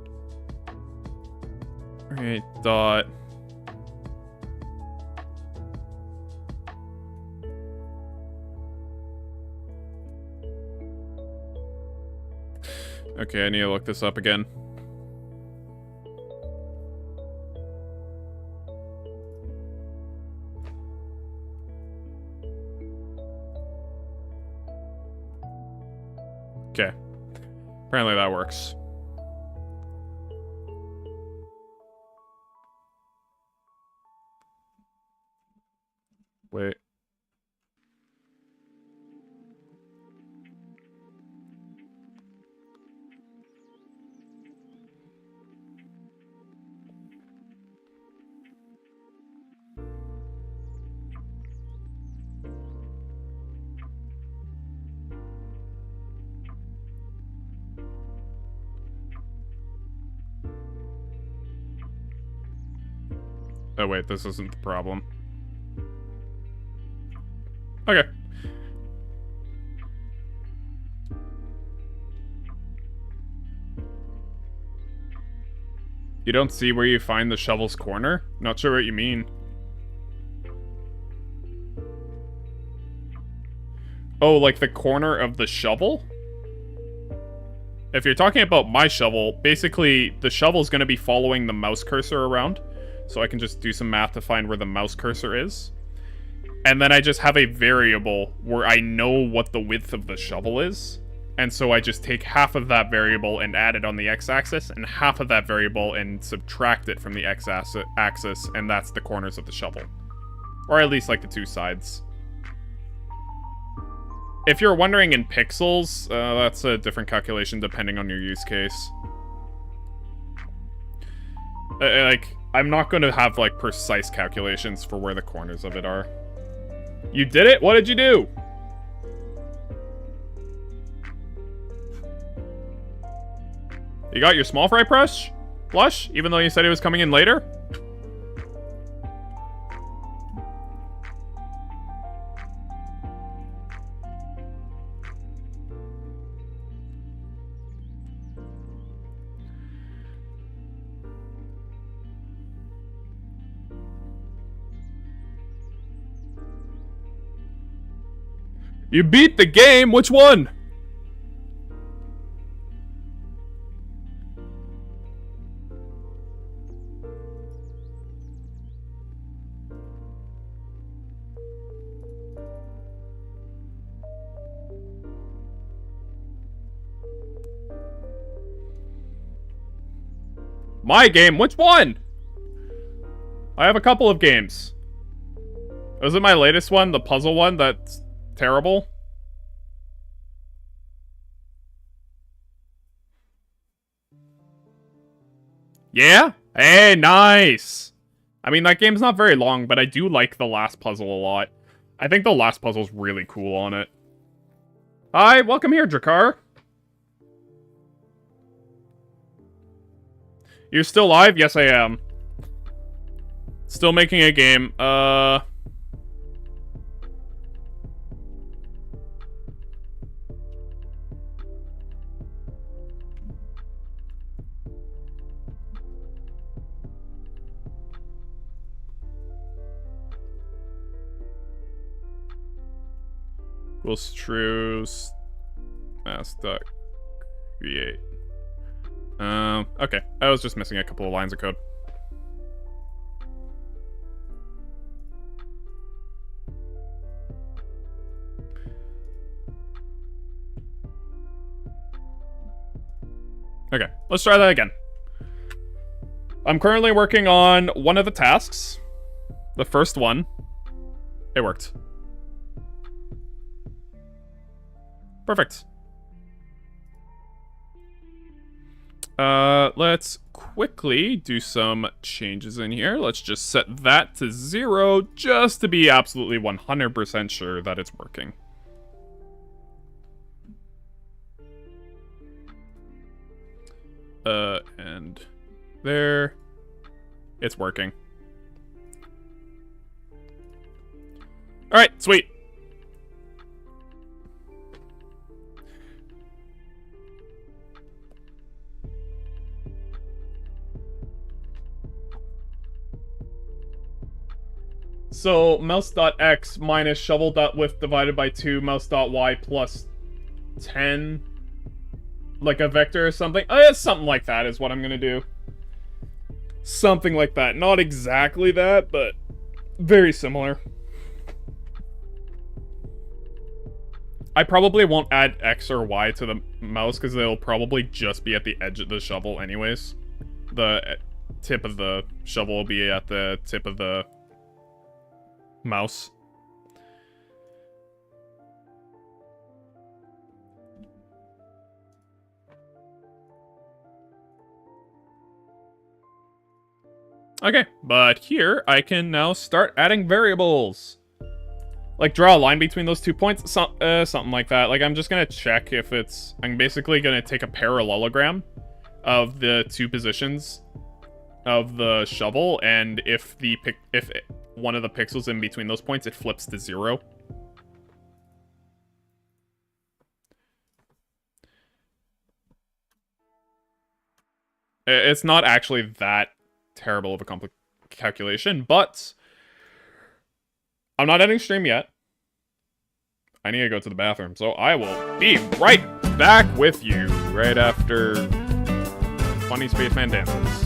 Right, dot. Okay, I need to look this up again. Okay. Apparently that works. Wait. Oh wait, this isn't the problem. Okay. You don't see where you find the shovel's corner? Not sure what you mean. Oh, like the corner of the shovel? If you're talking about my shovel, basically the shovel's gonna be following the mouse cursor around. So I can just do some math to find where the mouse cursor is. And then I just have a variable where I know what the width of the shovel is. And so I just take half of that variable and add it on the x-axis, and half of that variable and subtract it from the x-axis, and that's the corners of the shovel. Or at least like the two sides. If you're wondering in pixels, that's a different calculation depending on your use case. I'm not going to have, like, precise calculations for where the corners of it are. You did it? What did you do? You got your small fry flush? Even though you said it was coming in later? You beat the game? Which one? My game? Which one? I have a couple of games. Was it my latest one, the puzzle one, that's terrible? Yeah? Hey, nice! I mean, that game's not very long, but I do like the last puzzle a lot. I think the last puzzle's really cool on it. Hi, welcome here, Drakkar. You're still live? Yes, I am. Still making a game. equals true mass dot create. Okay. I was just missing a couple of lines of code. Okay, let's try that again. I'm currently working on one of the tasks. The first one. It worked. Perfect. Let's quickly do some changes in here. Let's just set that to 0 just to be absolutely 100% sure that it's working. And there. It's working. Alright, sweet. So, mouse.x minus shovel.width divided by 2 mouse.y plus 10. Like a vector or something. Something like that is what I'm gonna do. Something like that. Not exactly that, but very similar. I probably won't add X or Y to the mouse because they'll probably just be at the edge of the shovel anyways. The tip of the shovel will be at the tip of the mouse. Okay, but here I can now start adding variables. Like draw a line between those 2 points, something like that. Like I'm just gonna check if it's. I'm basically gonna take a parallelogram of the 2 positions of the shovel, and if one of the pixels in between those points, it flips to 0. It's not actually that terrible of a calculation, but I'm not ending stream yet. I need to go to the bathroom, so I will be right back with you right after Funny Spaceman dances.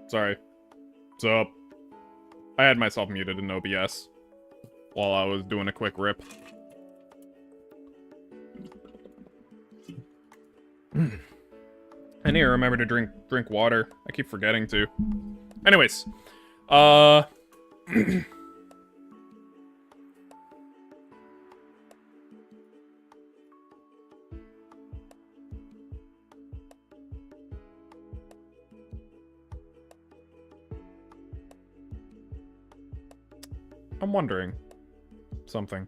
Sorry. So, I had myself muted in OBS while I was doing a quick rip. I need to remember to drink water. I keep forgetting to. Anyways, I'm wondering something.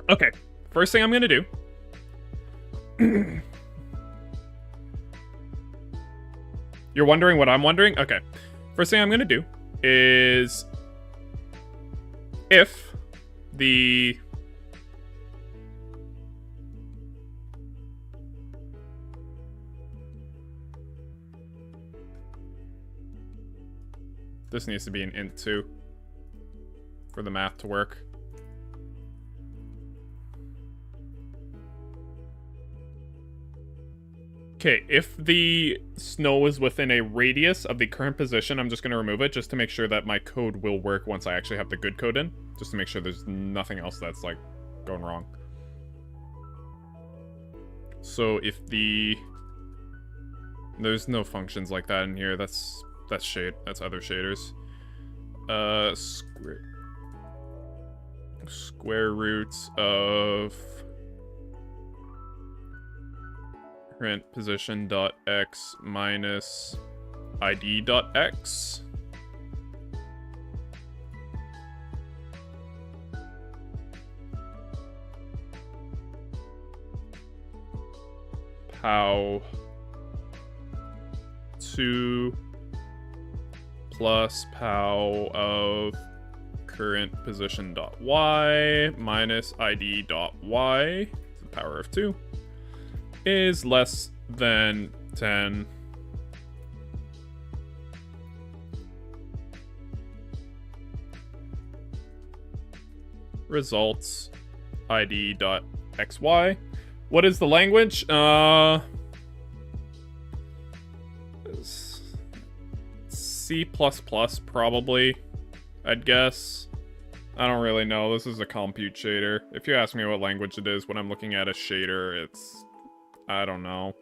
Okay, first thing I'm gonna do. You're wondering what I'm wondering? Okay. First thing I'm gonna do is if the this needs to be an int too for the math to work. Okay, if the snow is within a radius of the current position, I'm just going to remove it just to make sure that my code will work once I actually have the good code in. Just to make sure there's nothing else that's, like, going wrong. So if the... There's no functions like that in here. That's shade. That's other shaders. Square roots of... current position dot x minus id dot x. Pow 2 plus pow of current position dot y minus id dot y to the power of 2 is less than 10. Results id.xy. What is the language? C++ probably, I'd guess. I don't really know. This is a compute shader. If you ask me what language it is when I'm looking at a shader, it's... I don't know.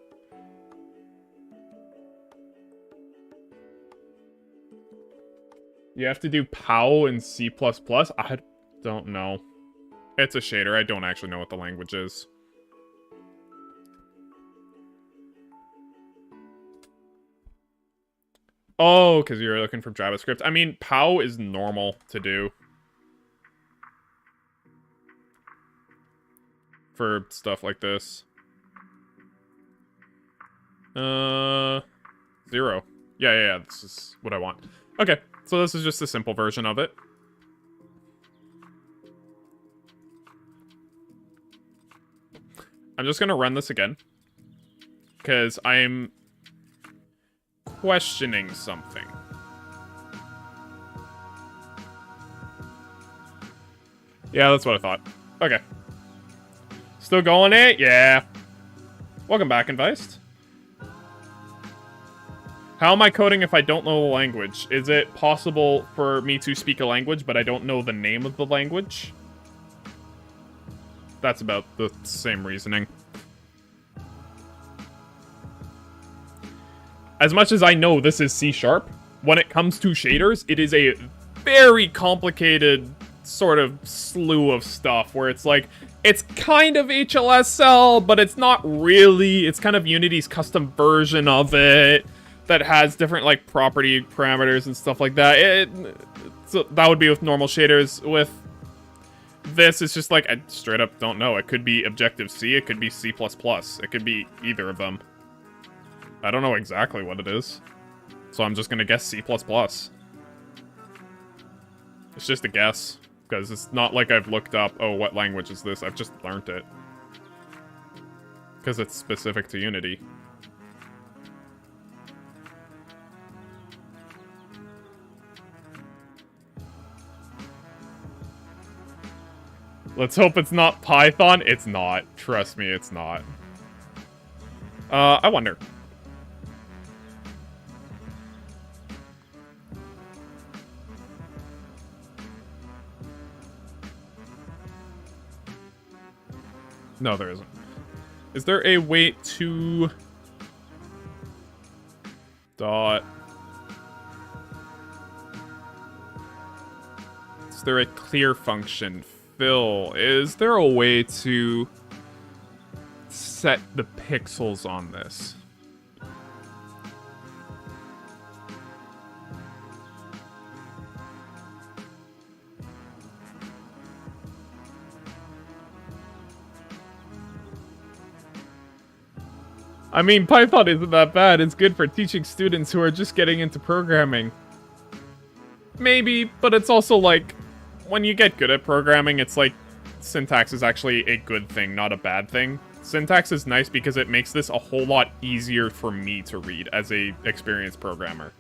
You have to do POW in C++? I don't know. It's a shader. I don't actually know what the language is. Oh, because you're looking for JavaScript. I mean, POW is normal to do. For stuff like this. 0. Yeah, this is what I want. Okay, so this is just a simple version of it. I'm just gonna run this again. Because I'm questioning something. Yeah, that's what I thought. Okay. Still going it? Yeah. Welcome back, Invised. How am I coding if I don't know the language? Is it possible for me to speak a language, but I don't know the name of the language? That's about the same reasoning. As much as I know this is C#, when it comes to shaders, it is a very complicated sort of slew of stuff where it's like, it's kind of HLSL, but it's not really. It's kind of Unity's custom version of it that has different, like, property parameters and stuff like that. So that would be with normal shaders. With this, it's just like, I straight up don't know. It could be Objective-C, it could be C++, it could be either of them. I don't know exactly what it is. So I'm just gonna guess C++. It's just a guess. Because it's not like I've looked up, oh, what language is this? I've just learned it. Because it's specific to Unity. Let's hope it's not Python. It's not. Trust me, it's not. I wonder. No, there isn't. Is there a way to... Dot... Is there a clear function? Fill. Is there a way to set the pixels on this? I mean, Python isn't that bad. It's good for teaching students who are just getting into programming. Maybe, but it's also like, when you get good at programming, it's like, syntax is actually a good thing, not a bad thing. Syntax is nice because it makes this a whole lot easier for me to read as a experienced programmer.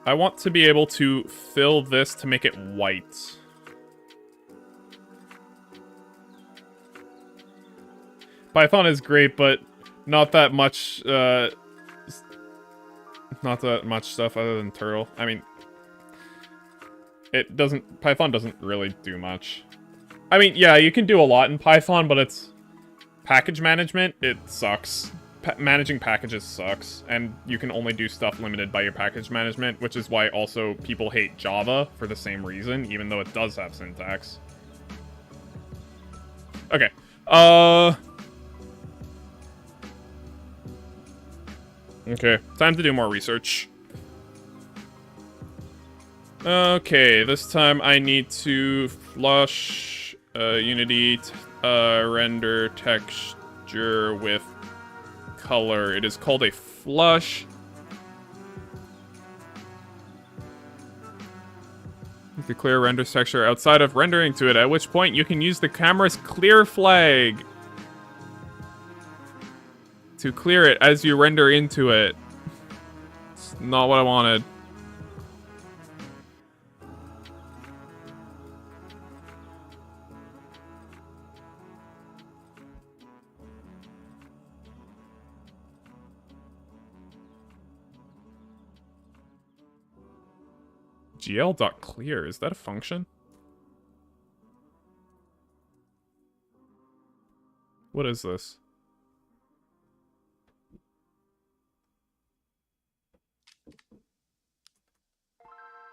I want to be able to fill this to make it white. Python is great, but not that much, not that much stuff other than Turtle. I mean, Python doesn't really do much. I mean, yeah, you can do a lot in Python, but it's package management, it sucks. Managing packages sucks, and you can only do stuff limited by your package management, which is why also people hate Java for the same reason, even though it does have syntax. Okay, okay, time to do more research. Okay, this time I need to flush Unity render texture with color. It is called a flush. You can clear render texture outside of rendering to it, at which point you can use the camera's clear flag to clear it as you render into it. It's not what I wanted. gl.clear, is that a function? What is this?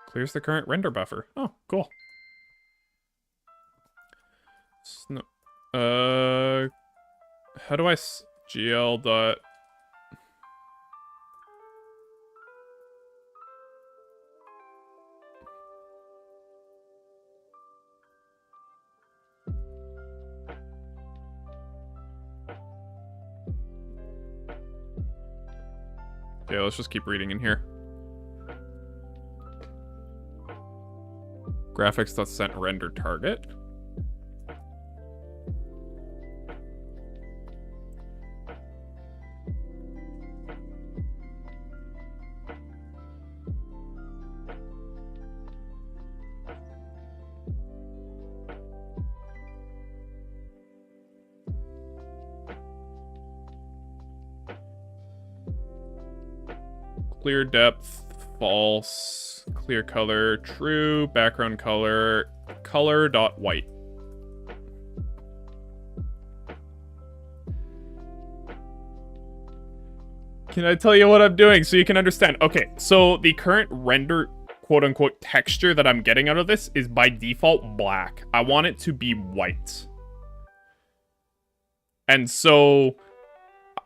Clears the current render buffer. Oh, cool. How do I gl dot... Okay, let's just keep reading in here. Graphics.set render target. Clear depth, false. Clear color, true. Background color, color.white. Can I tell you what I'm doing so you can understand? Okay, so the current render quote-unquote texture that I'm getting out of this is by default black. I want it to be white. And so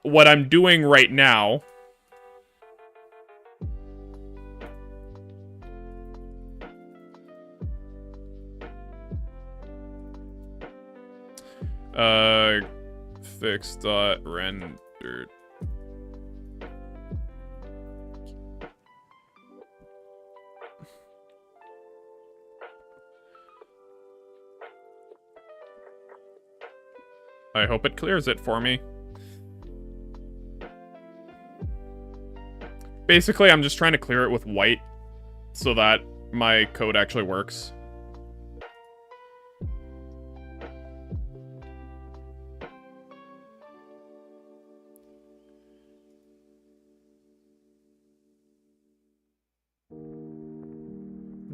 what I'm doing right now fix.rendered. I hope it clears it for me. Basically, I'm just trying to clear it with white so that my code actually works.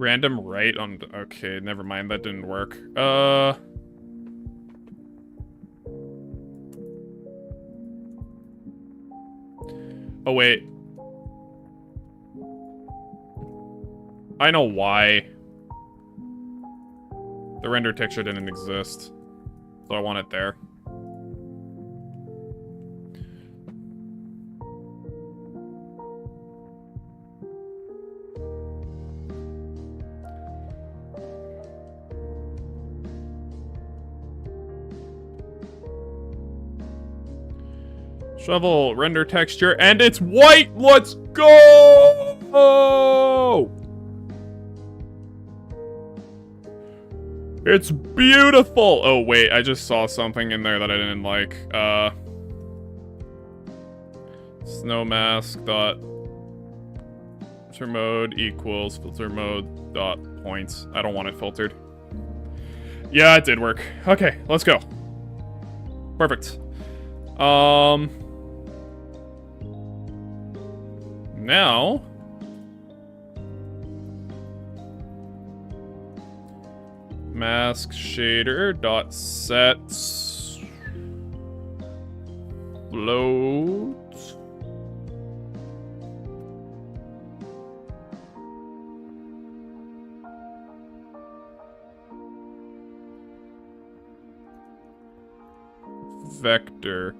Random right on... Okay, never mind. That didn't work. Oh, wait. I know why. The render texture didn't exist. So I want it there. Shovel, render texture, and it's white! Let's go! It's beautiful! Oh, wait, I just saw something in there that I didn't like. Snow mask dot filter mode equals filter mode dot points. I don't want it filtered. Yeah, it did work. Okay, let's go. Perfect. Now, mask shader dot set load vector.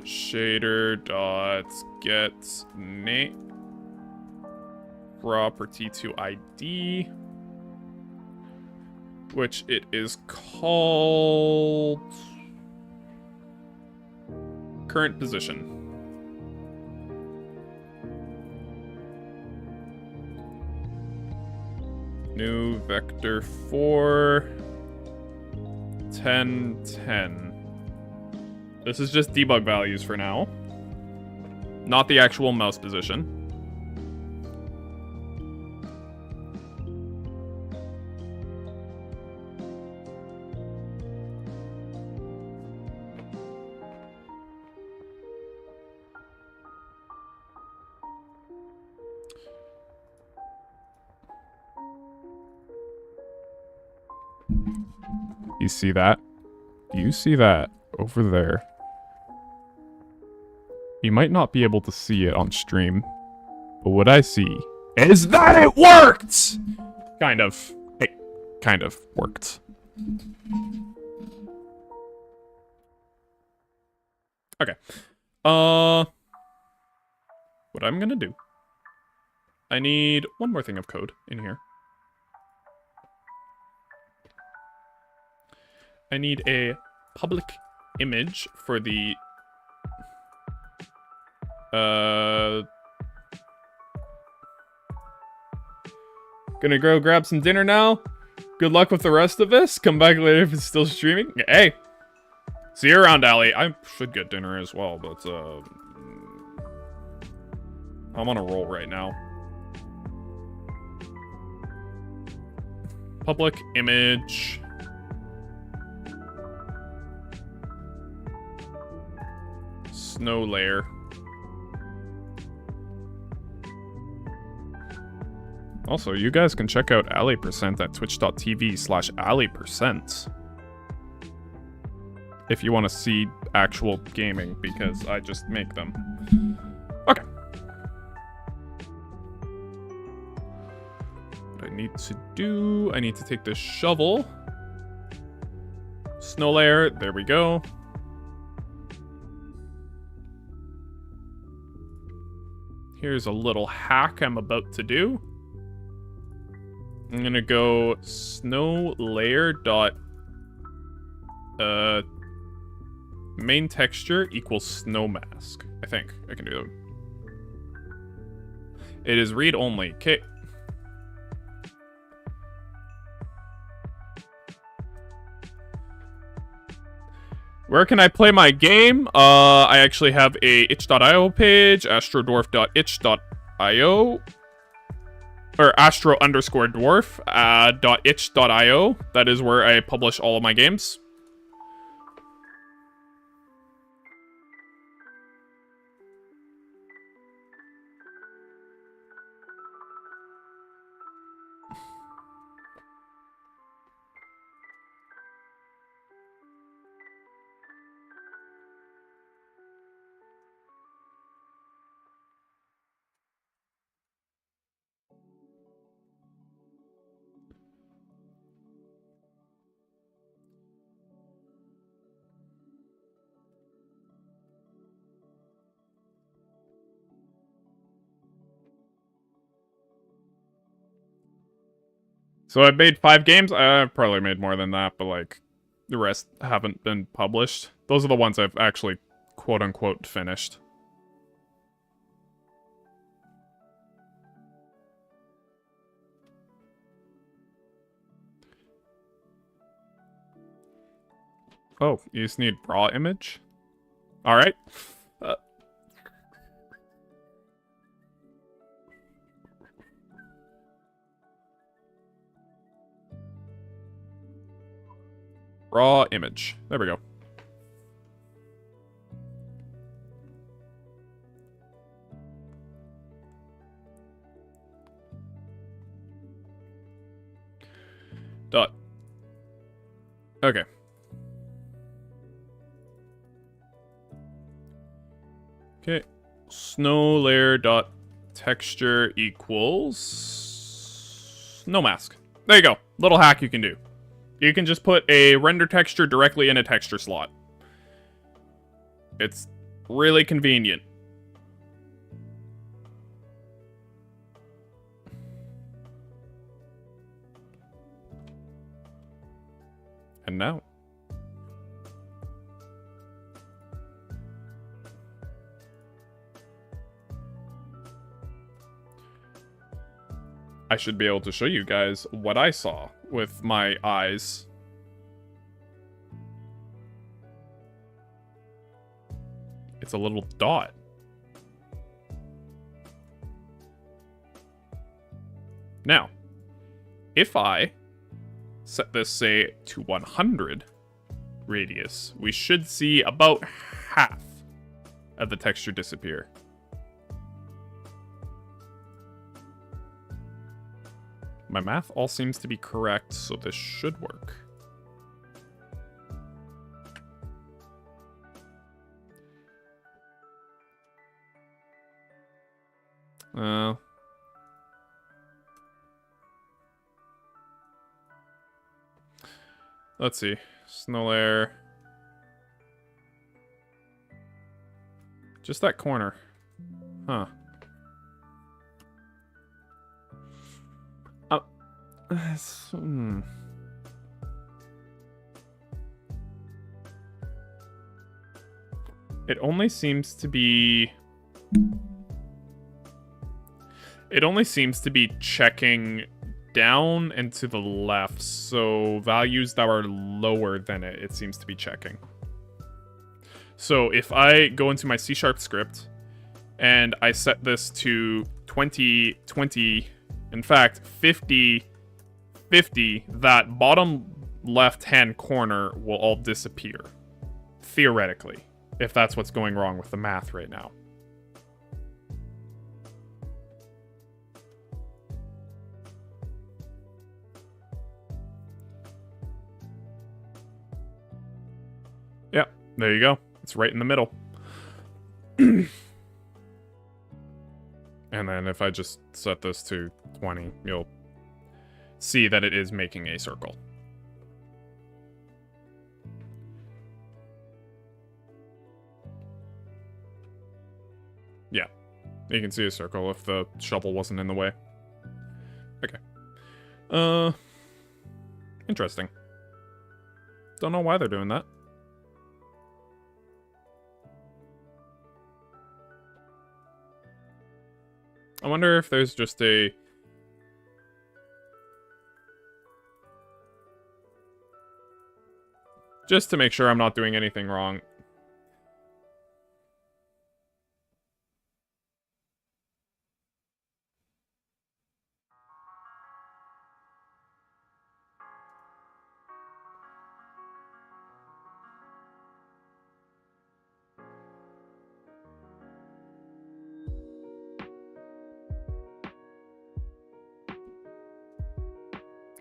Shader dot get name property to ID, which it is called current position. New vector 4 10 10. This is just debug values for now, not the actual mouse position. You see that? Do you see that over there? You might not be able to see it on stream, but what I see is that it worked! Kind of. It kind of worked. Okay. What I'm gonna do... I need one more thing of code in here. I need a public image for the... Gonna go grab some dinner now. Good luck with the rest of this. Come back later if it's still streaming. Hey! See you around, Allie. I should get dinner as well, but, I'm on a roll right now. Public image... Snow layer. Also, you guys can check out Ali% at twitch.tv/Ali%. If you want to see actual gaming, because I just make them. Okay. What I need to do, I need to take this shovel. Snow layer, there we go. Here's a little hack I'm about to do. I'm gonna go snow layer dot main texture equals snow mask. I think I can do that. It is read only. Okay. Where can I play my game? I actually have a itch.io page, astrodwarf.itch.io, or astro_dwarf .itch.io. That is where I publish all of my games. So I've made 5 games. I've probably made more than that, but like the rest haven't been published. Those are the ones I've actually quote-unquote finished. Oh, you just need raw image? Alright. Raw image. There we go. Dot. Okay. Okay. Snow layer dot texture equals no mask. There you go. Little hack you can do. You can just put a render texture directly in a texture slot. It's really convenient. And now. I should be able to show you guys what I saw with my eyes. It's a little dot. Now, if I set this, say, to 100 radius, we should see about half of the texture disappear. My math all seems to be correct, so this should work. Let's see. Snow layer. Just that corner. Huh. It only seems to be... It only seems to be checking down and to the left, so values that are lower than it seems to be checking. So if I go into my C# script, and I set this to 20, 20, in fact, 50, 50, that bottom left-hand corner will all disappear. Theoretically, if that's what's going wrong with the math right now. Yeah, there you go. It's right in the middle. And then if I just set this to 20, you'll see that it is making a circle. Yeah, you can see a circle if the shovel wasn't in the way. Okay. Interesting. Don't know why they're doing that. I wonder if there's just a... Just to make sure I'm not doing anything wrong.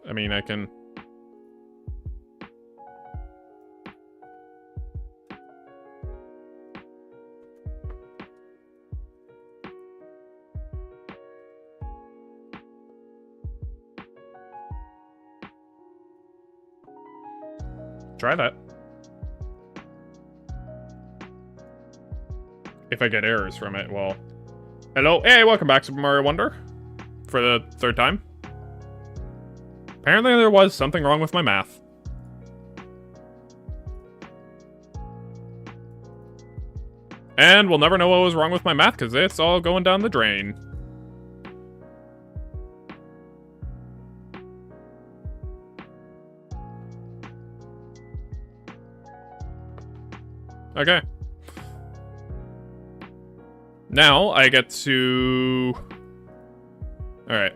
I mean, I can... Try that. If I get errors from it, well... Hello? Hey, welcome back, Super Mario Wonder. For the third time. Apparently there was something wrong with my math. And we'll never know what was wrong with my math because it's all going down the drain. Okay. Now I get to... Alright.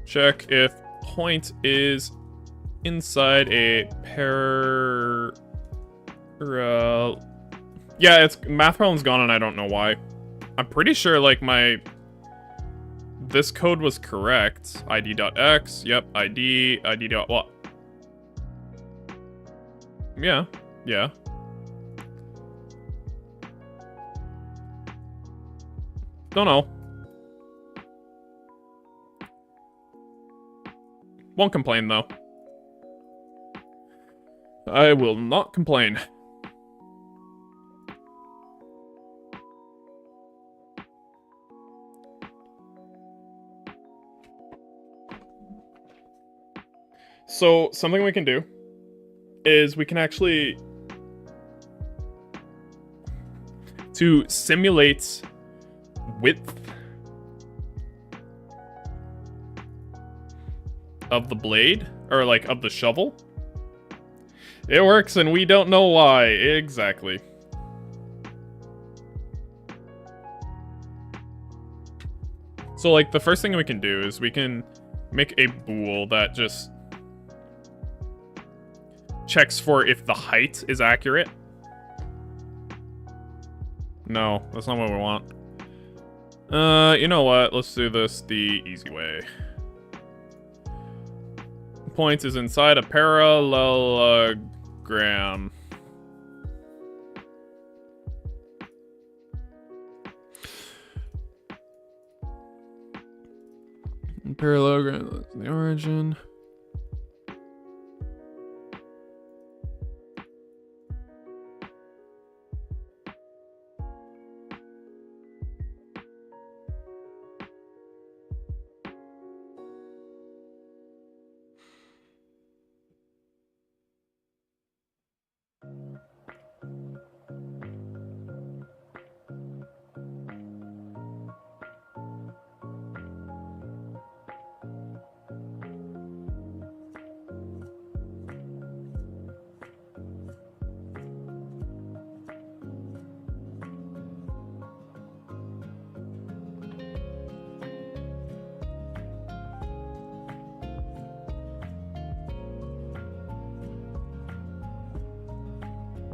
Check if point is inside a yeah, it's math problem's gone and I don't know why. I'm pretty sure like this code was correct. id.x, yep, id dot what? Yeah. Don't know. Won't complain though. I will not complain. So, something we can do is we can actually to simulate width of the blade, or like of the shovel. It works and we don't know why. Exactly. So like the first thing we can do is we can make a bool that just checks for if the height is accurate. No, that's not what we want. You know what? Let's do this the easy way. Point is inside a parallelogram. Parallelogram, that's the origin.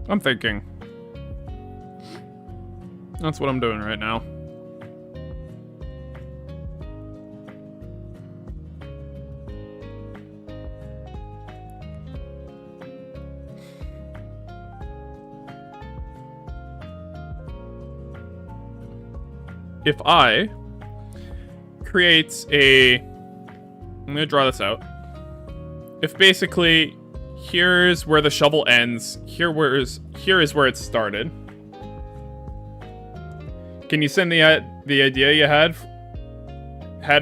I'm thinking. That's what I'm doing right now. If I create a... I'm gonna draw this out. If basically... here's where the shovel ends. Here is where it started. Can you send the idea you had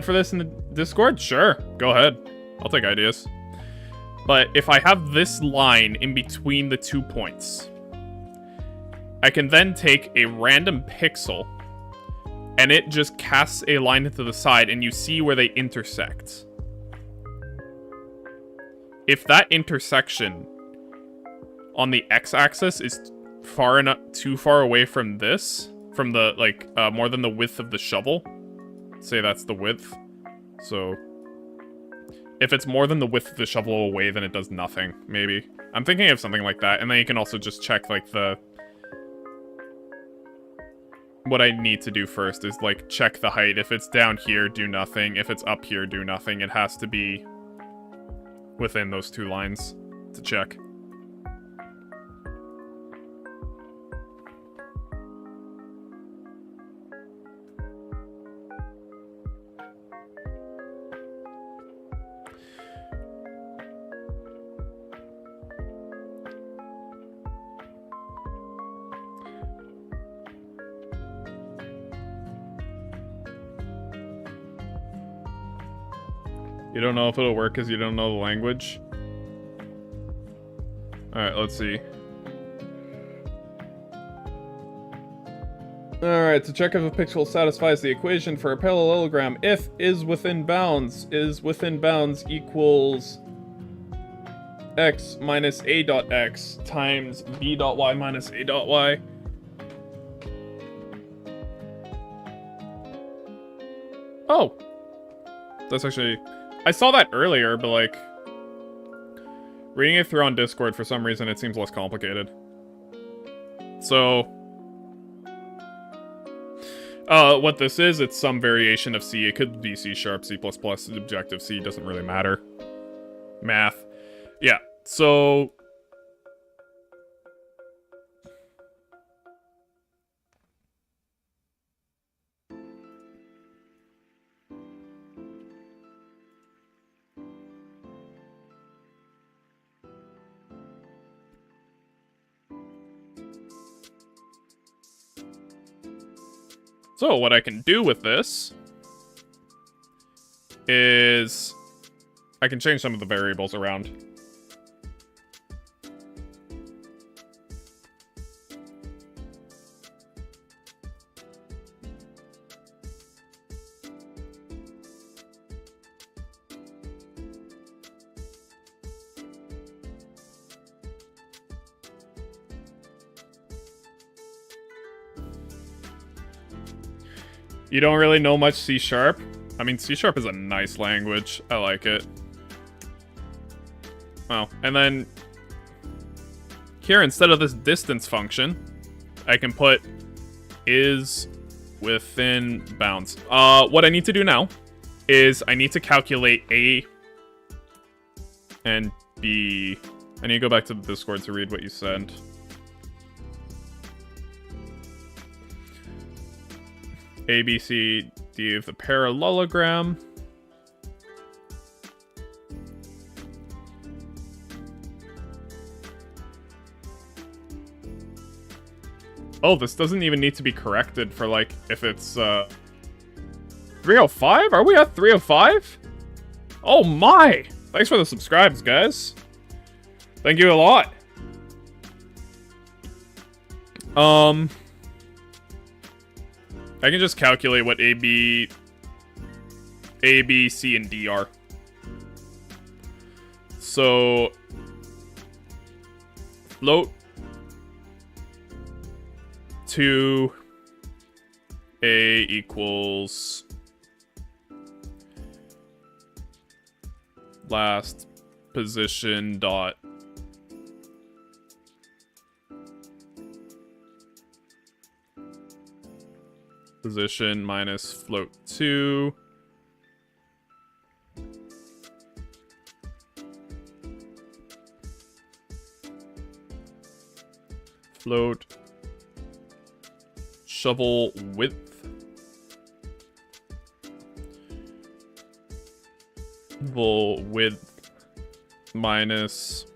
for this in the Discord? Sure, go ahead. I'll take ideas. But if I have this line in between the 2 points, I can then take a random pixel and it just casts a line to the side and you see where they intersect. If that intersection on the x-axis is too far away from this, from the, like, more than the width of the shovel, say that's the width, so if it's more than the width of the shovel away, then it does nothing, maybe. I'm thinking of something like that, and then you can also just check, like, what I need to do first is, like, check the height. If it's down here, do nothing. If it's up here, do nothing. It has to be within those 2 lines to check. You don't know if it'll work because you don't know the language? Alright, let's see. Alright, to check if a pixel satisfies the equation for a parallelogram, if is within bounds equals x minus a dot x times b dot y minus a dot y. Oh. That's actually... I saw that earlier, but like... reading it through on Discord, for some reason, it seems less complicated. So... what this is, it's some variation of C. It could be C sharp, C++, Objective-C, doesn't really matter. Math. Yeah, so... So what I can do with this is I can change some of the variables around. You don't really know much C sharp? I mean, C sharp is a nice language. I like it. Well, and then here, instead of this distance function, I can put is within bounds. What I need to do now is I need to calculate A and B. I need to go back to the Discord to read what you sent. A, B, C, D of the parallelogram. Oh, this doesn't even need to be corrected for, like, if it's, 305? Are we at 305? Oh my! Thanks for the subscribes, guys. Thank you a lot. I can just calculate what A, B, C, and D are. So, float to A equals last position dot position minus float 2 float shovel width minus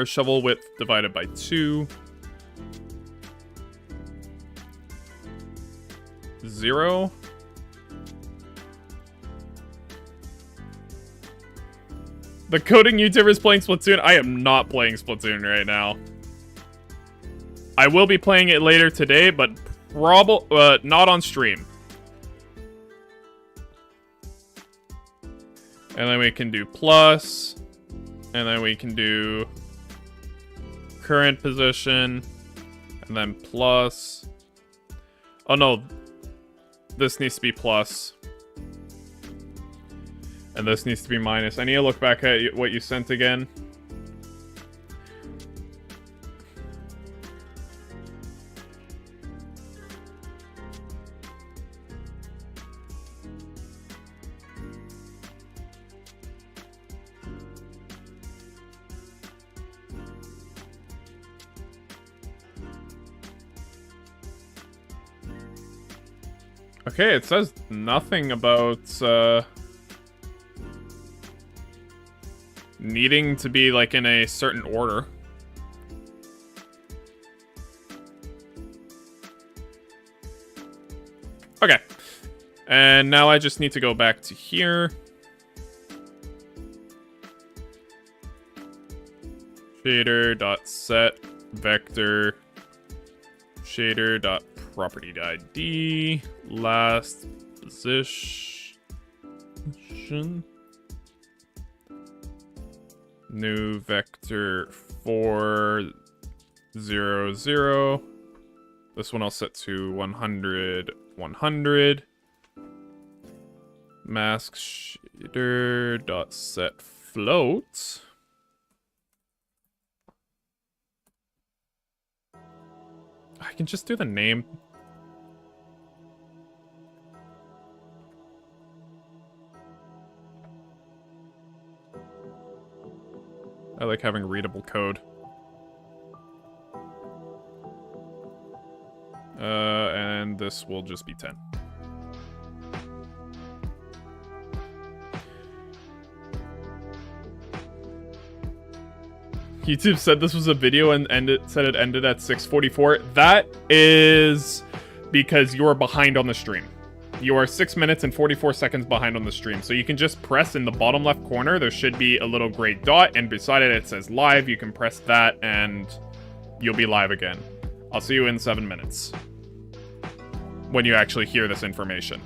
shovel width divided by 2 0. The coding YouTuber is playing Splatoon. I am not playing Splatoon right now. I will be playing it later today, but not on stream. And then we can do plus, and then we can do current position, and then plus. Oh no. This needs to be plus. And this needs to be minus. I need to look back at what you sent again. Okay, it says nothing about, needing to be, like, in a certain order. Okay. And now I just need to go back to here. shader.set vector shader.property.id last position new vector 4 0 0. This one I'll set to 100 100. Mask shader.set float. I can just do the name. I like having readable code. And this will just be 10. YouTube said this was a video and it said it ended at 6:44. That is because you are behind on the stream. You are 6 minutes and 44 seconds behind on the stream. So you can just press in the bottom left corner. There should be a little gray dot, and beside it, it says live. You can press that, and you'll be live again. I'll see you in 7 minutes when you actually hear this information.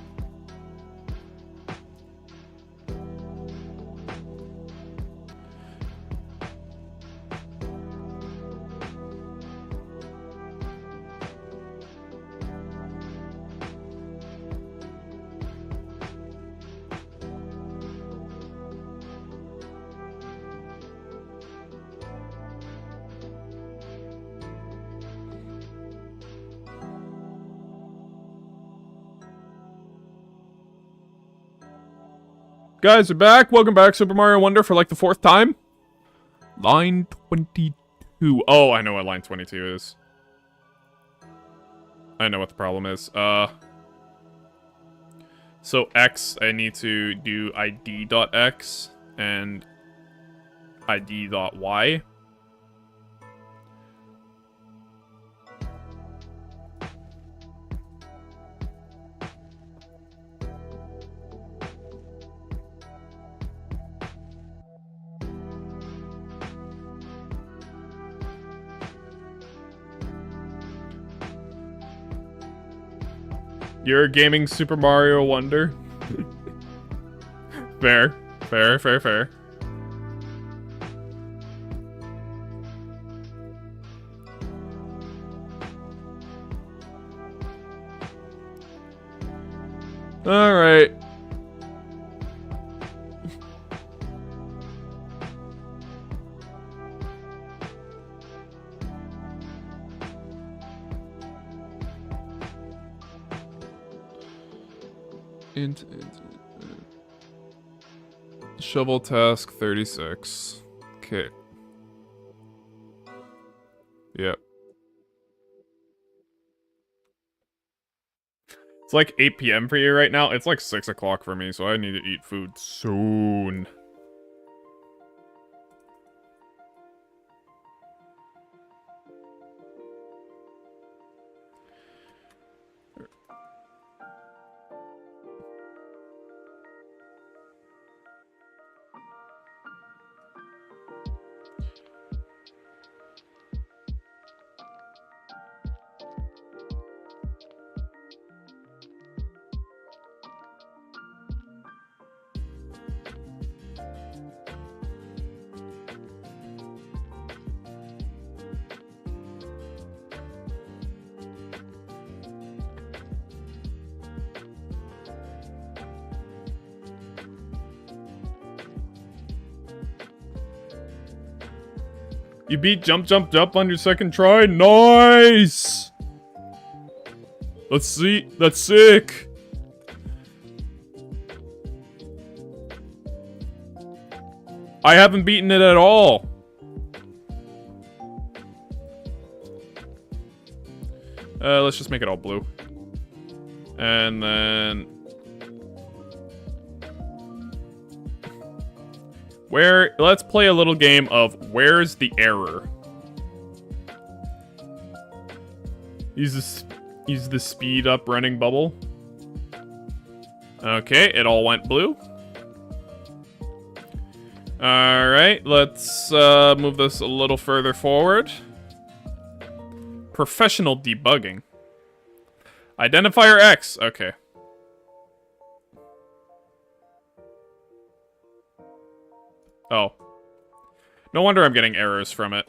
Guys, we're back. Welcome back, Super Mario Wonder, for like the 4th time. Line 22. Oh, I know what line 22 is. I know what the problem is. So X, I need to do id.x and id.y. You're a gaming Super Mario Wonder. Fair. Fair, fair, fair. Alright. Shovel task 36. Okay. Yep. It's like 8 p.m. for you right now. It's like 6 o'clock for me, so I need to eat food soon. You beat Jump Jump Jump on your second try? Nice! Let's see. That's sick. I haven't beaten it at all. Let's just make it all blue. And then... let's play a little game of where's the error. Use the speed up running bubble. Okay, it all went blue. Alright, let's move this a little further forward. Professional debugging. Identifier X. Okay. Oh. No wonder I'm getting errors from it.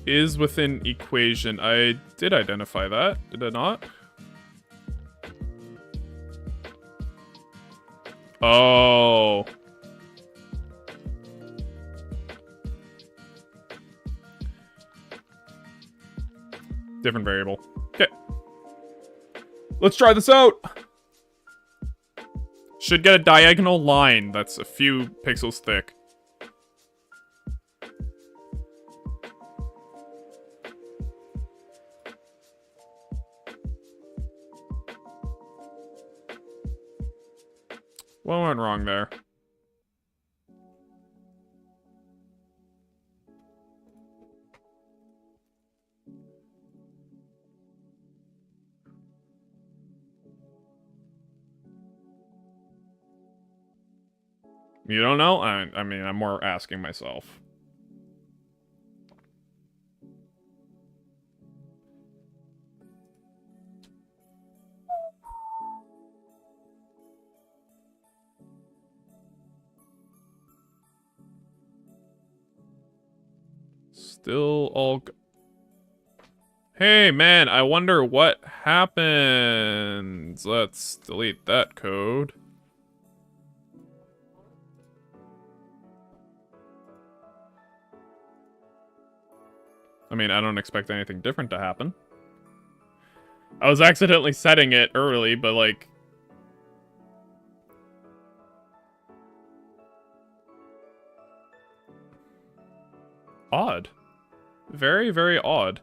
Is within equation. I did identify that, did I not? Oh. Different variable. Okay. Let's try this out! Should get a diagonal line that's a few pixels thick. What went wrong there? You don't know? I mean, I'm more asking myself. Still all... Hey, man, I wonder what happens. Let's delete that code. I mean, I don't expect anything different to happen. I was accidentally setting it early, but like... Odd. Very, very odd.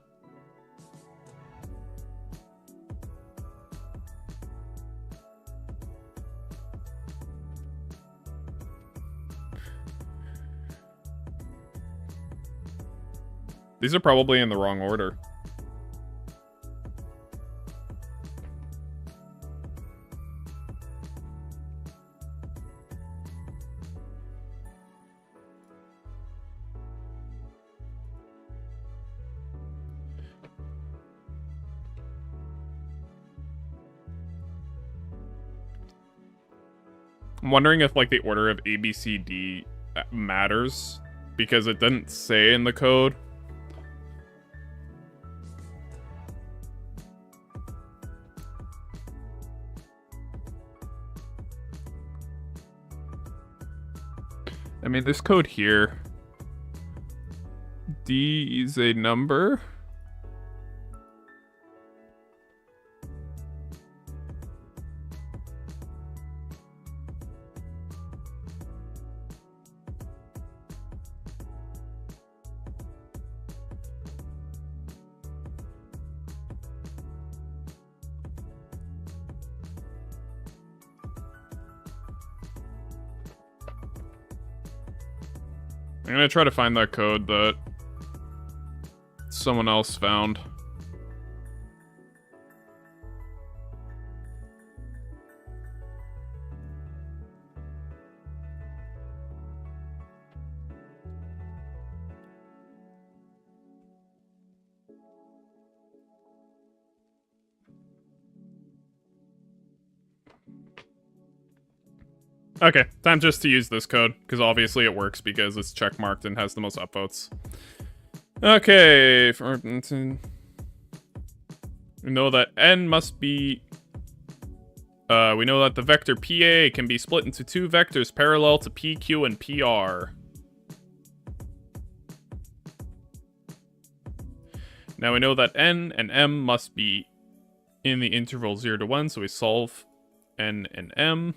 These are probably in the wrong order. I'm wondering if, like, the order of A, B, C, D matters, because it didn't say in the code. I mean, this code here, D is a number. I'm gonna try to find that code that someone else found. Okay, time just to use this code, because obviously it works because it's checkmarked and has the most upvotes. Okay, we know that n must be... we know that the vector PA can be split into two vectors parallel to PQ and PR. Now we know that n and m must be in the interval 0 to 1, so we solve n and m.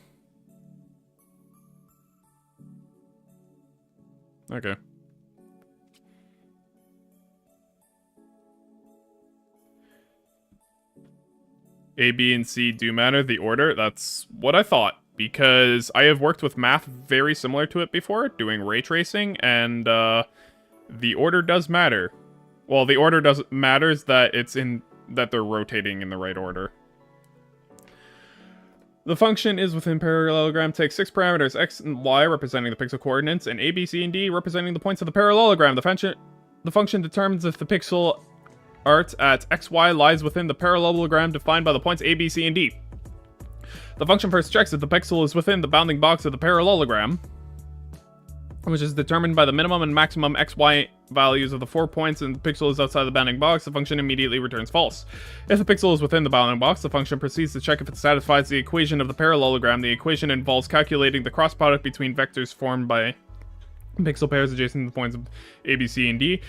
Okay. A, B, and C do matter, the order? That's what I thought. because I have worked with math very similar to it before, doing ray tracing, and the order does matter. Well, the order matters that that they're rotating in the right order. The function is within parallelogram, takes 6 parameters, x and y representing the pixel coordinates, and a, b, c, and d representing the points of the parallelogram. The function determines if the pixel art at xy lies within the parallelogram defined by the points a, b, c, and d. The function first checks if the pixel is within the bounding box of the parallelogram, which is determined by the minimum and maximum xy values of the 4 points, and the pixel is outside the bounding box. The function immediately returns false. If the pixel is within the bounding box, the function proceeds to check if it satisfies the equation of the parallelogram. The equation involves calculating the cross product between vectors formed by pixel pairs adjacent to the points of a, b, c, and d.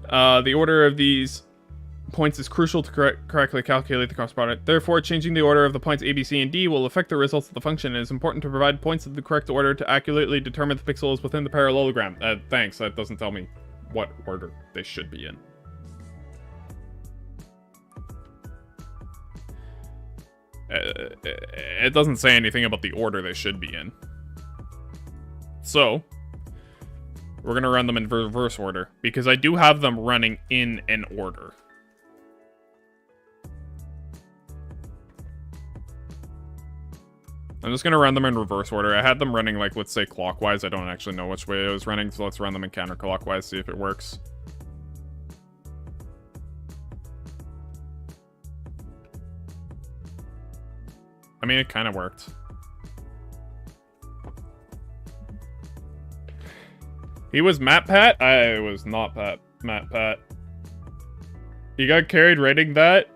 The order of these points is crucial to correctly calculate the cross product. Therefore, changing the order of the points a, b, c, and d will affect the results of the function. It is important to provide points in the correct order to accurately determine if the pixel is within the parallelogram. Thanks, that doesn't tell me what order they should be in. It doesn't say anything about the order they should be in. So, we're gonna run them in reverse order, because I do have them running in an order. I'm just going to run them in reverse order. I had them running, like, let's say clockwise. I don't actually know which way I was running, so let's run them in counterclockwise, see if it works. I mean, it kind of worked. He was Matt Pat? I was not Matt Pat. He got carried writing that?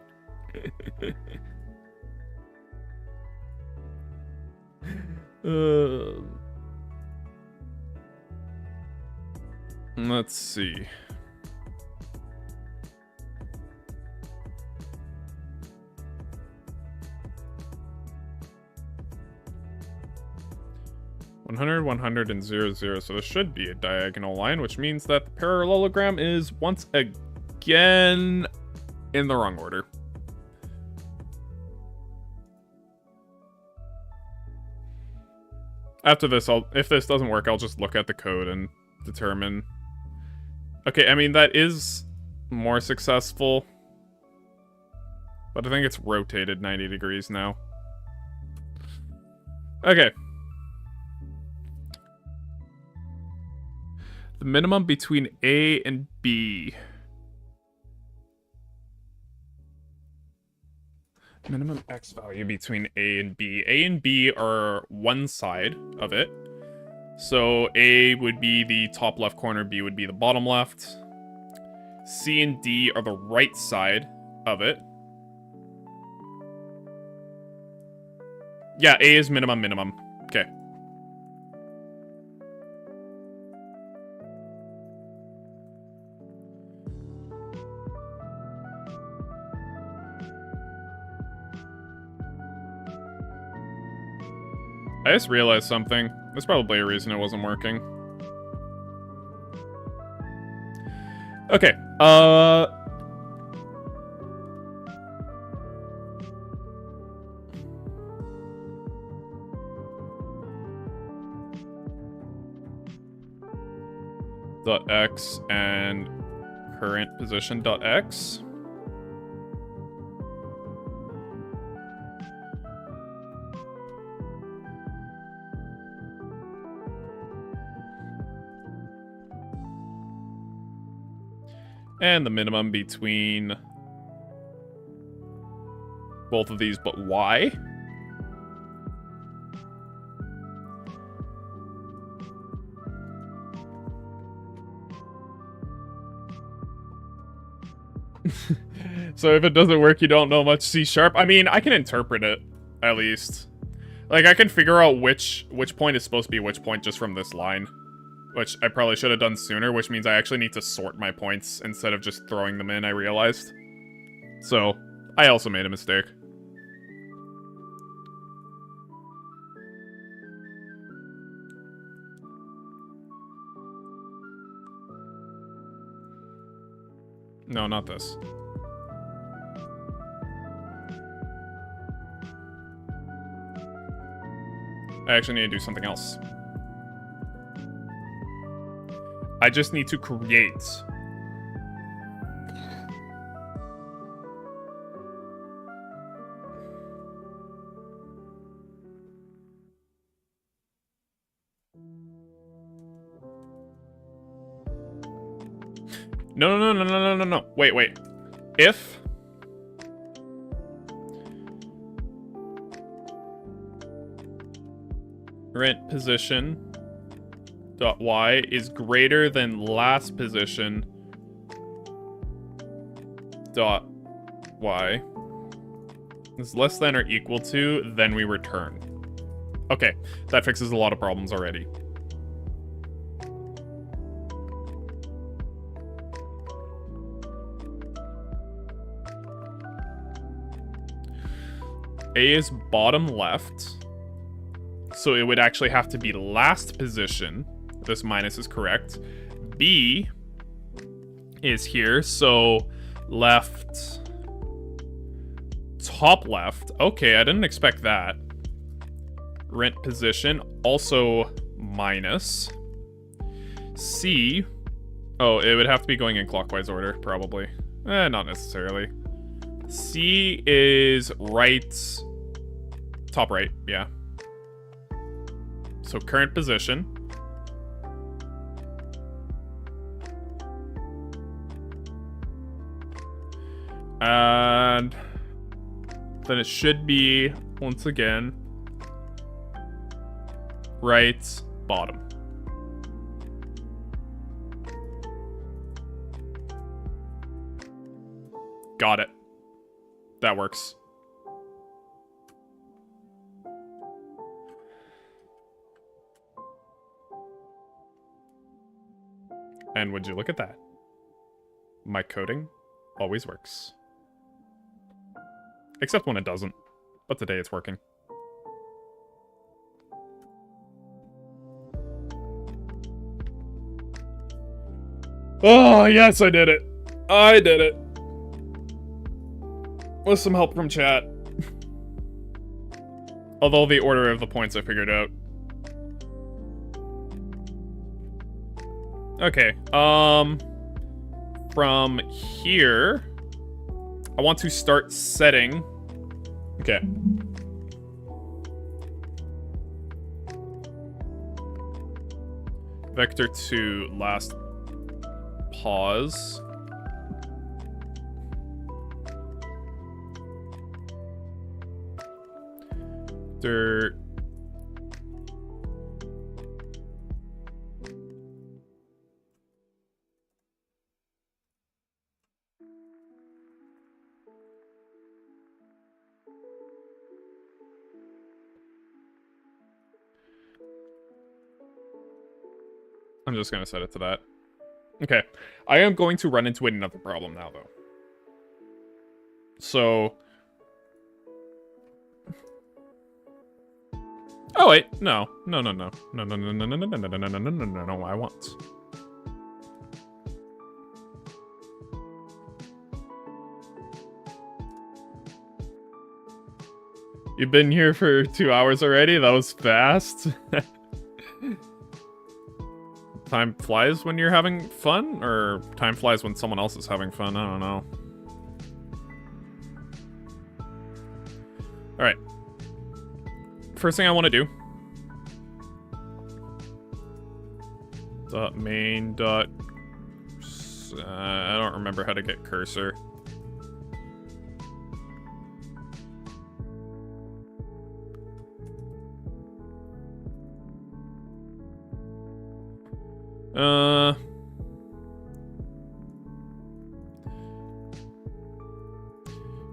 Let's see. $100, $100, and $00. So this should be a diagonal line, which means that the parallelogram is once again in the wrong order. After this, if this doesn't work, I'll just look at the code and determine. Okay, I mean, that is more successful. But I think it's rotated 90 degrees now. Okay. The minimum between A and B. Minimum X value between A and B. A and B are one side of it. So A would be the top left corner, B would be the bottom left. C and D are the right side of it. Yeah, A is minimum. Okay. I just realized something. There's probably a reason it wasn't working. Okay, .x and current position .x. And the minimum between both of these, but y. So if it doesn't work, you don't know much C#. I mean, I can interpret it, at least. Like, I can figure out which point is supposed to be which point just from this line. Which I probably should have done sooner, which means I actually need to sort my points instead of just throwing them in, I realized. So, I also made a mistake. No, not this. I actually need to do something else. I just need to create. No. Wait. If rent position dot y is greater than last position dot y is less than or equal to, then we return. Okay, that fixes a lot of problems already. A is bottom left, so it would actually have to be last position. This minus is correct. B is here, so left, top left. Okay, I didn't expect that. Rent position, also minus. C, oh, it would have to be going in clockwise order, probably. Not necessarily. C is right, top right, yeah. So current position. And then it should be, once again, right bottom. Got it. That works. And would you look at that? My coding always works. Except when it doesn't. But today it's working. Oh, yes, I did it. I did it. With some help from chat. Although the order of the points I figured out. Okay, from here, I want to start setting. Okay. Vector to last pause. Vector. I'm just gonna set it to that. Okay. I am going to run into another problem now, though. So... Oh, wait. No. No, I want. You've been here for 2 hours already? That was fast. Time flies when you're having fun? Or time flies when someone else is having fun? I don't know. Alright. First thing I want to do. Dot main dot... I don't remember how to get cursor.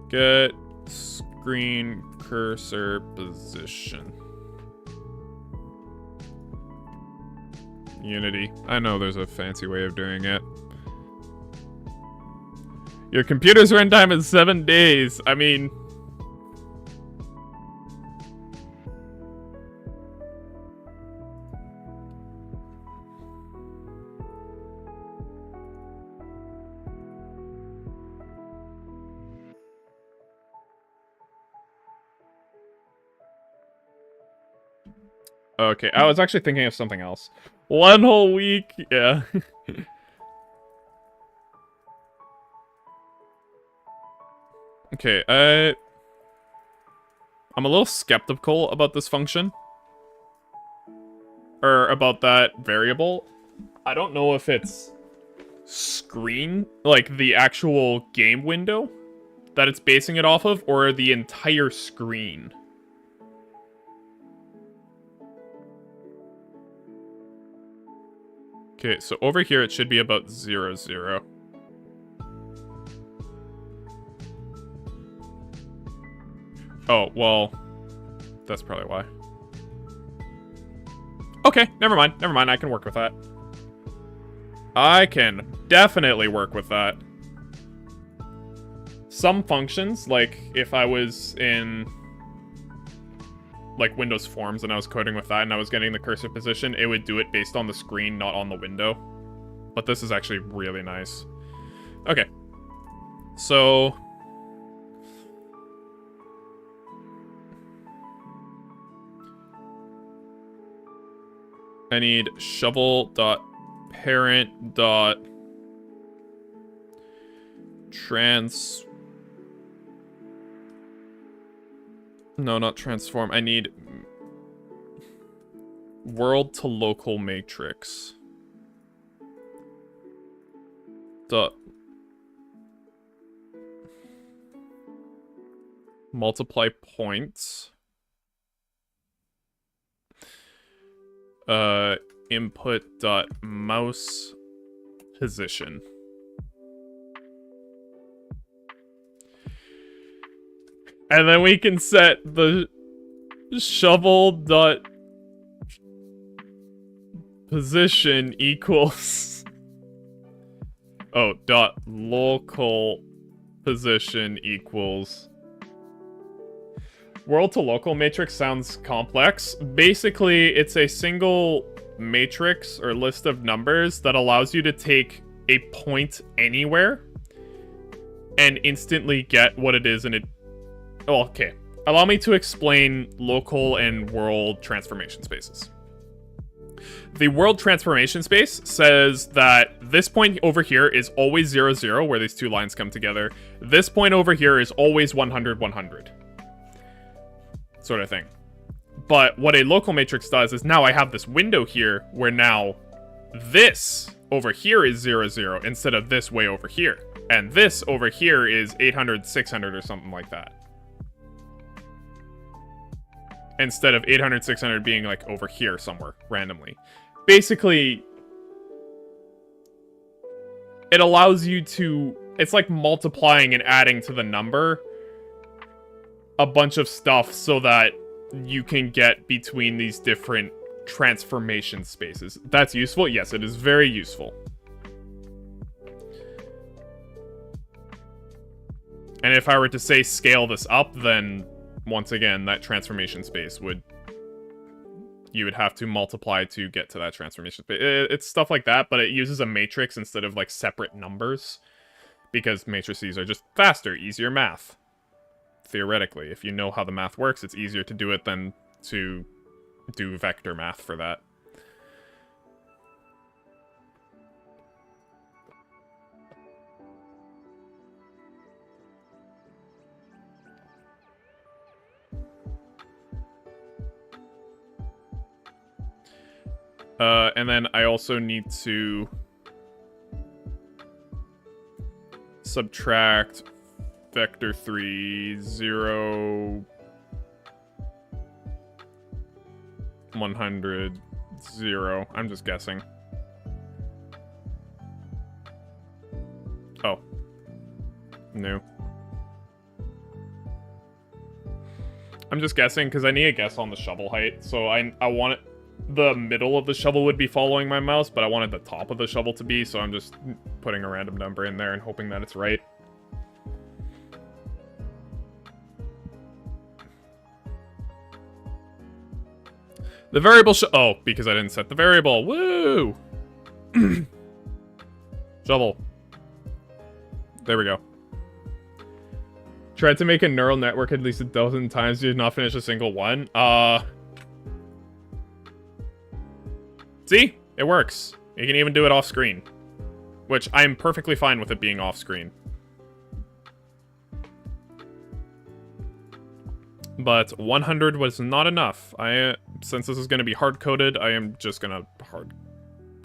Get screen cursor position. Unity. I know there's a fancy way of doing it. Your computer's runtime is 7 days. I mean... Okay, I was actually thinking of something else. 1 whole week, yeah. Okay, I'm a little skeptical about this function. Or about that variable. I don't know if it's screen, like the actual game window that it's basing it off of, or the entire screen. Okay, so over here it should be about 0, 0. Oh, well, that's probably why. Okay, never mind, I can work with that. I can definitely work with that. Some functions, like if I was in like Windows Forms and I was coding with that and I was getting the cursor position, it would do it based on the screen, not on the window. But this is actually really nice. Okay. So I need shovel.parent.trans. No, not transform. I need world to local matrix. Dot multiply points. Input dot mouse position. And then we can set the shovel dot position equals dot local position equals. World to local matrix sounds complex. Basically, it's a single matrix or list of numbers that allows you to take a point anywhere and instantly get what it is in it. Oh, okay. Allow me to explain local and world transformation spaces. The world transformation space says that this point over here is always 0, 0, where these two lines come together. This point over here is always 100, 100. Sort of thing. But what a local matrix does is now I have this window here where now this over here is 0, 0 instead of this way over here. And this over here is 800, 600 or something like that. Instead of 800, 600 being like over here somewhere randomly. Basically, it allows you to, it's like multiplying and adding to the number a bunch of stuff so that you can get between these different transformation spaces. That's useful? Yes, it is very useful. And if I were to say scale this up, then once again, that transformation space you would have to multiply to get to that transformation space. It's stuff like that, but it uses a matrix instead of like separate numbers because matrices are just faster, easier math. Theoretically, if you know how the math works, it's easier to do it than to do vector math for that. And then I also need to subtract vector 3, 0, 100, 0. I'm just guessing. Oh. No. I'm just guessing because I need a guess on the shovel height. So I want it, the middle of the shovel would be following my mouse, but I wanted the top of the shovel to be, so I'm just putting a random number in there and hoping that it's right. The variable oh, because I didn't set the variable. Woo! Shovel. There we go. Tried to make a neural network at least 12 times, did not finish a single one. See? It works. You can even do it off screen. Which, I'm perfectly fine with it being off screen. But 100 was not enough. Since this is going to be hard-coded, I am just going to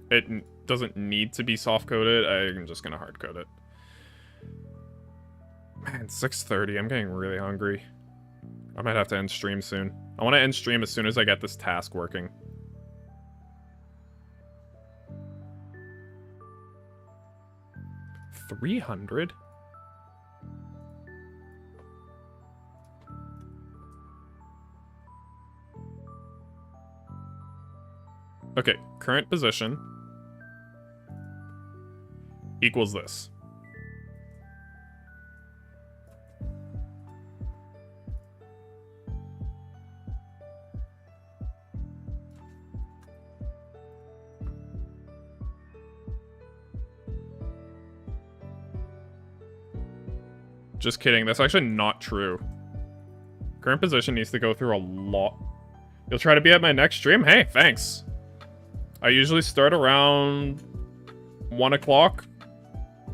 It doesn't need to be soft-coded, I'm just going to hard-code it. Man, 6:30, I'm getting really hungry. I might have to end stream soon. I want to end stream as soon as I get this task working. $300? Okay, current position equals this. Just kidding, that's actually not true. Current position needs to go through a lot. You'll try to be at my next stream? Hey, thanks. I usually start around 1 o'clock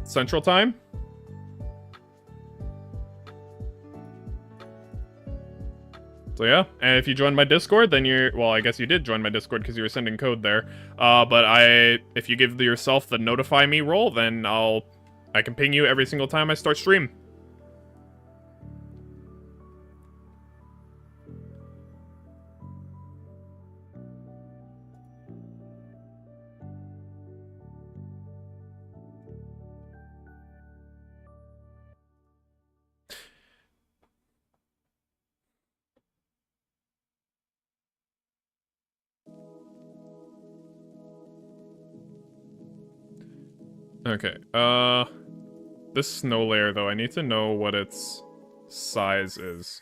Central Time. So yeah, and if you join my Discord, then you're... Well, I guess you did join my Discord because you were sending code there. But if you give yourself the notify me role, then I can ping you every single time I start stream. Okay, this snow layer, though, I need to know what its size is.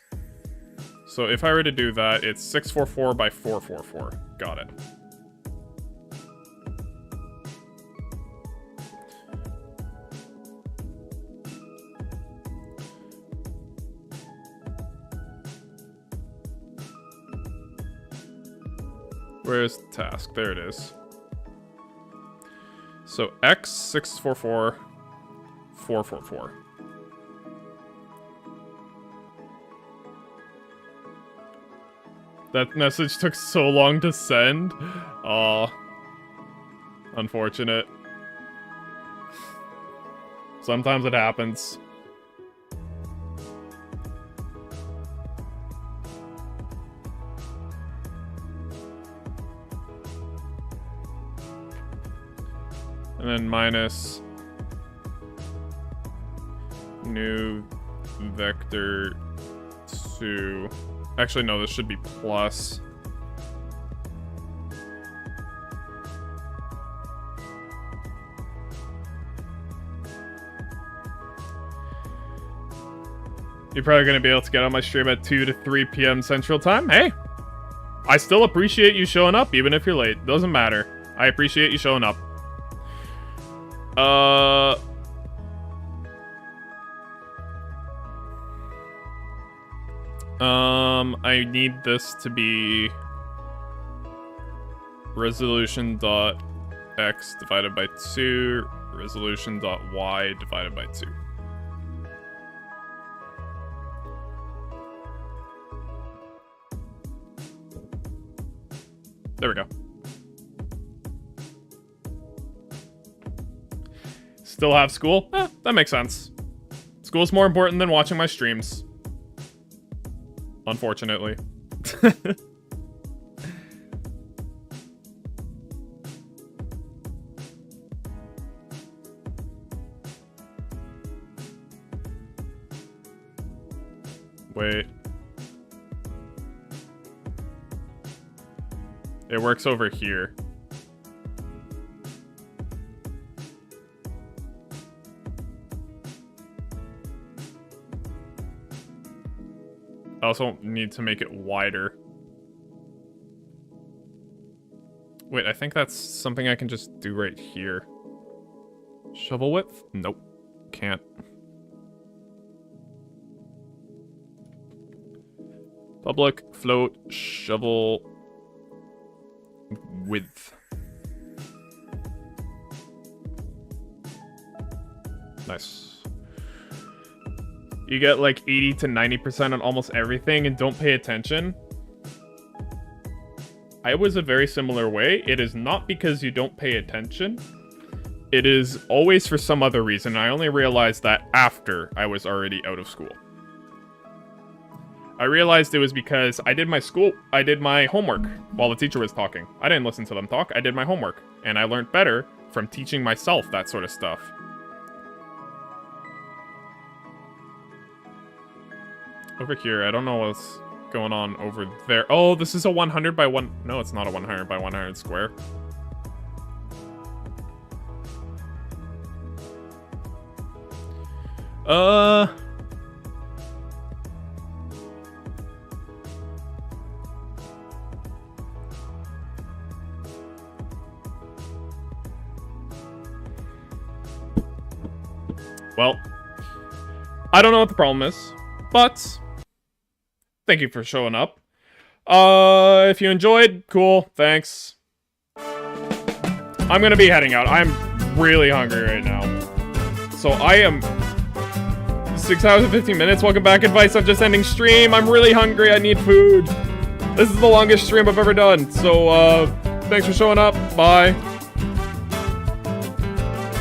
So if I were to do that, it's 644 by 444. Got it. Where's the task? There it is. So X 644 444. That message took so long to send. Aw. Unfortunate. Sometimes it happens. And then minus new vector 2. Actually, no, this should be plus. You're probably going to be able to get on my stream at 2 to 3 p.m. Central Time. Hey, I still appreciate you showing up, even if you're late. Doesn't matter. I appreciate you showing up. I need this to be resolution.x divided by 2, resolution.y divided by 2. There we go. Still have school? That makes sense. School's more important than watching my streams. Unfortunately. Wait. It works over here. I also need to make it wider. Wait, I think that's something I can just do right here. Shovel width? Nope. Can't. Public, float, shovel, width. Nice. You get like 80 to 90% on almost everything and don't pay attention. I was a very similar way. It is not because you don't pay attention. It is always for some other reason. I only realized that after I was already out of school. I realized it was because I did my homework while the teacher was talking. I didn't listen to them talk, I did my homework. And I learned better from teaching myself that sort of stuff. Over here, I don't know what's going on over there. Oh, this is a 100 by 1... No, it's not a 100 by 100 square. Well, I don't know what the problem is, but thank you for showing up. If you enjoyed, cool, thanks. I'm gonna be heading out. I'm really hungry right now. So I am 6 hours and 15 minutes. Welcome back, Advice. I'm just ending stream. I'm really hungry. I need food. This is the longest stream I've ever done. So, thanks for showing up. Bye.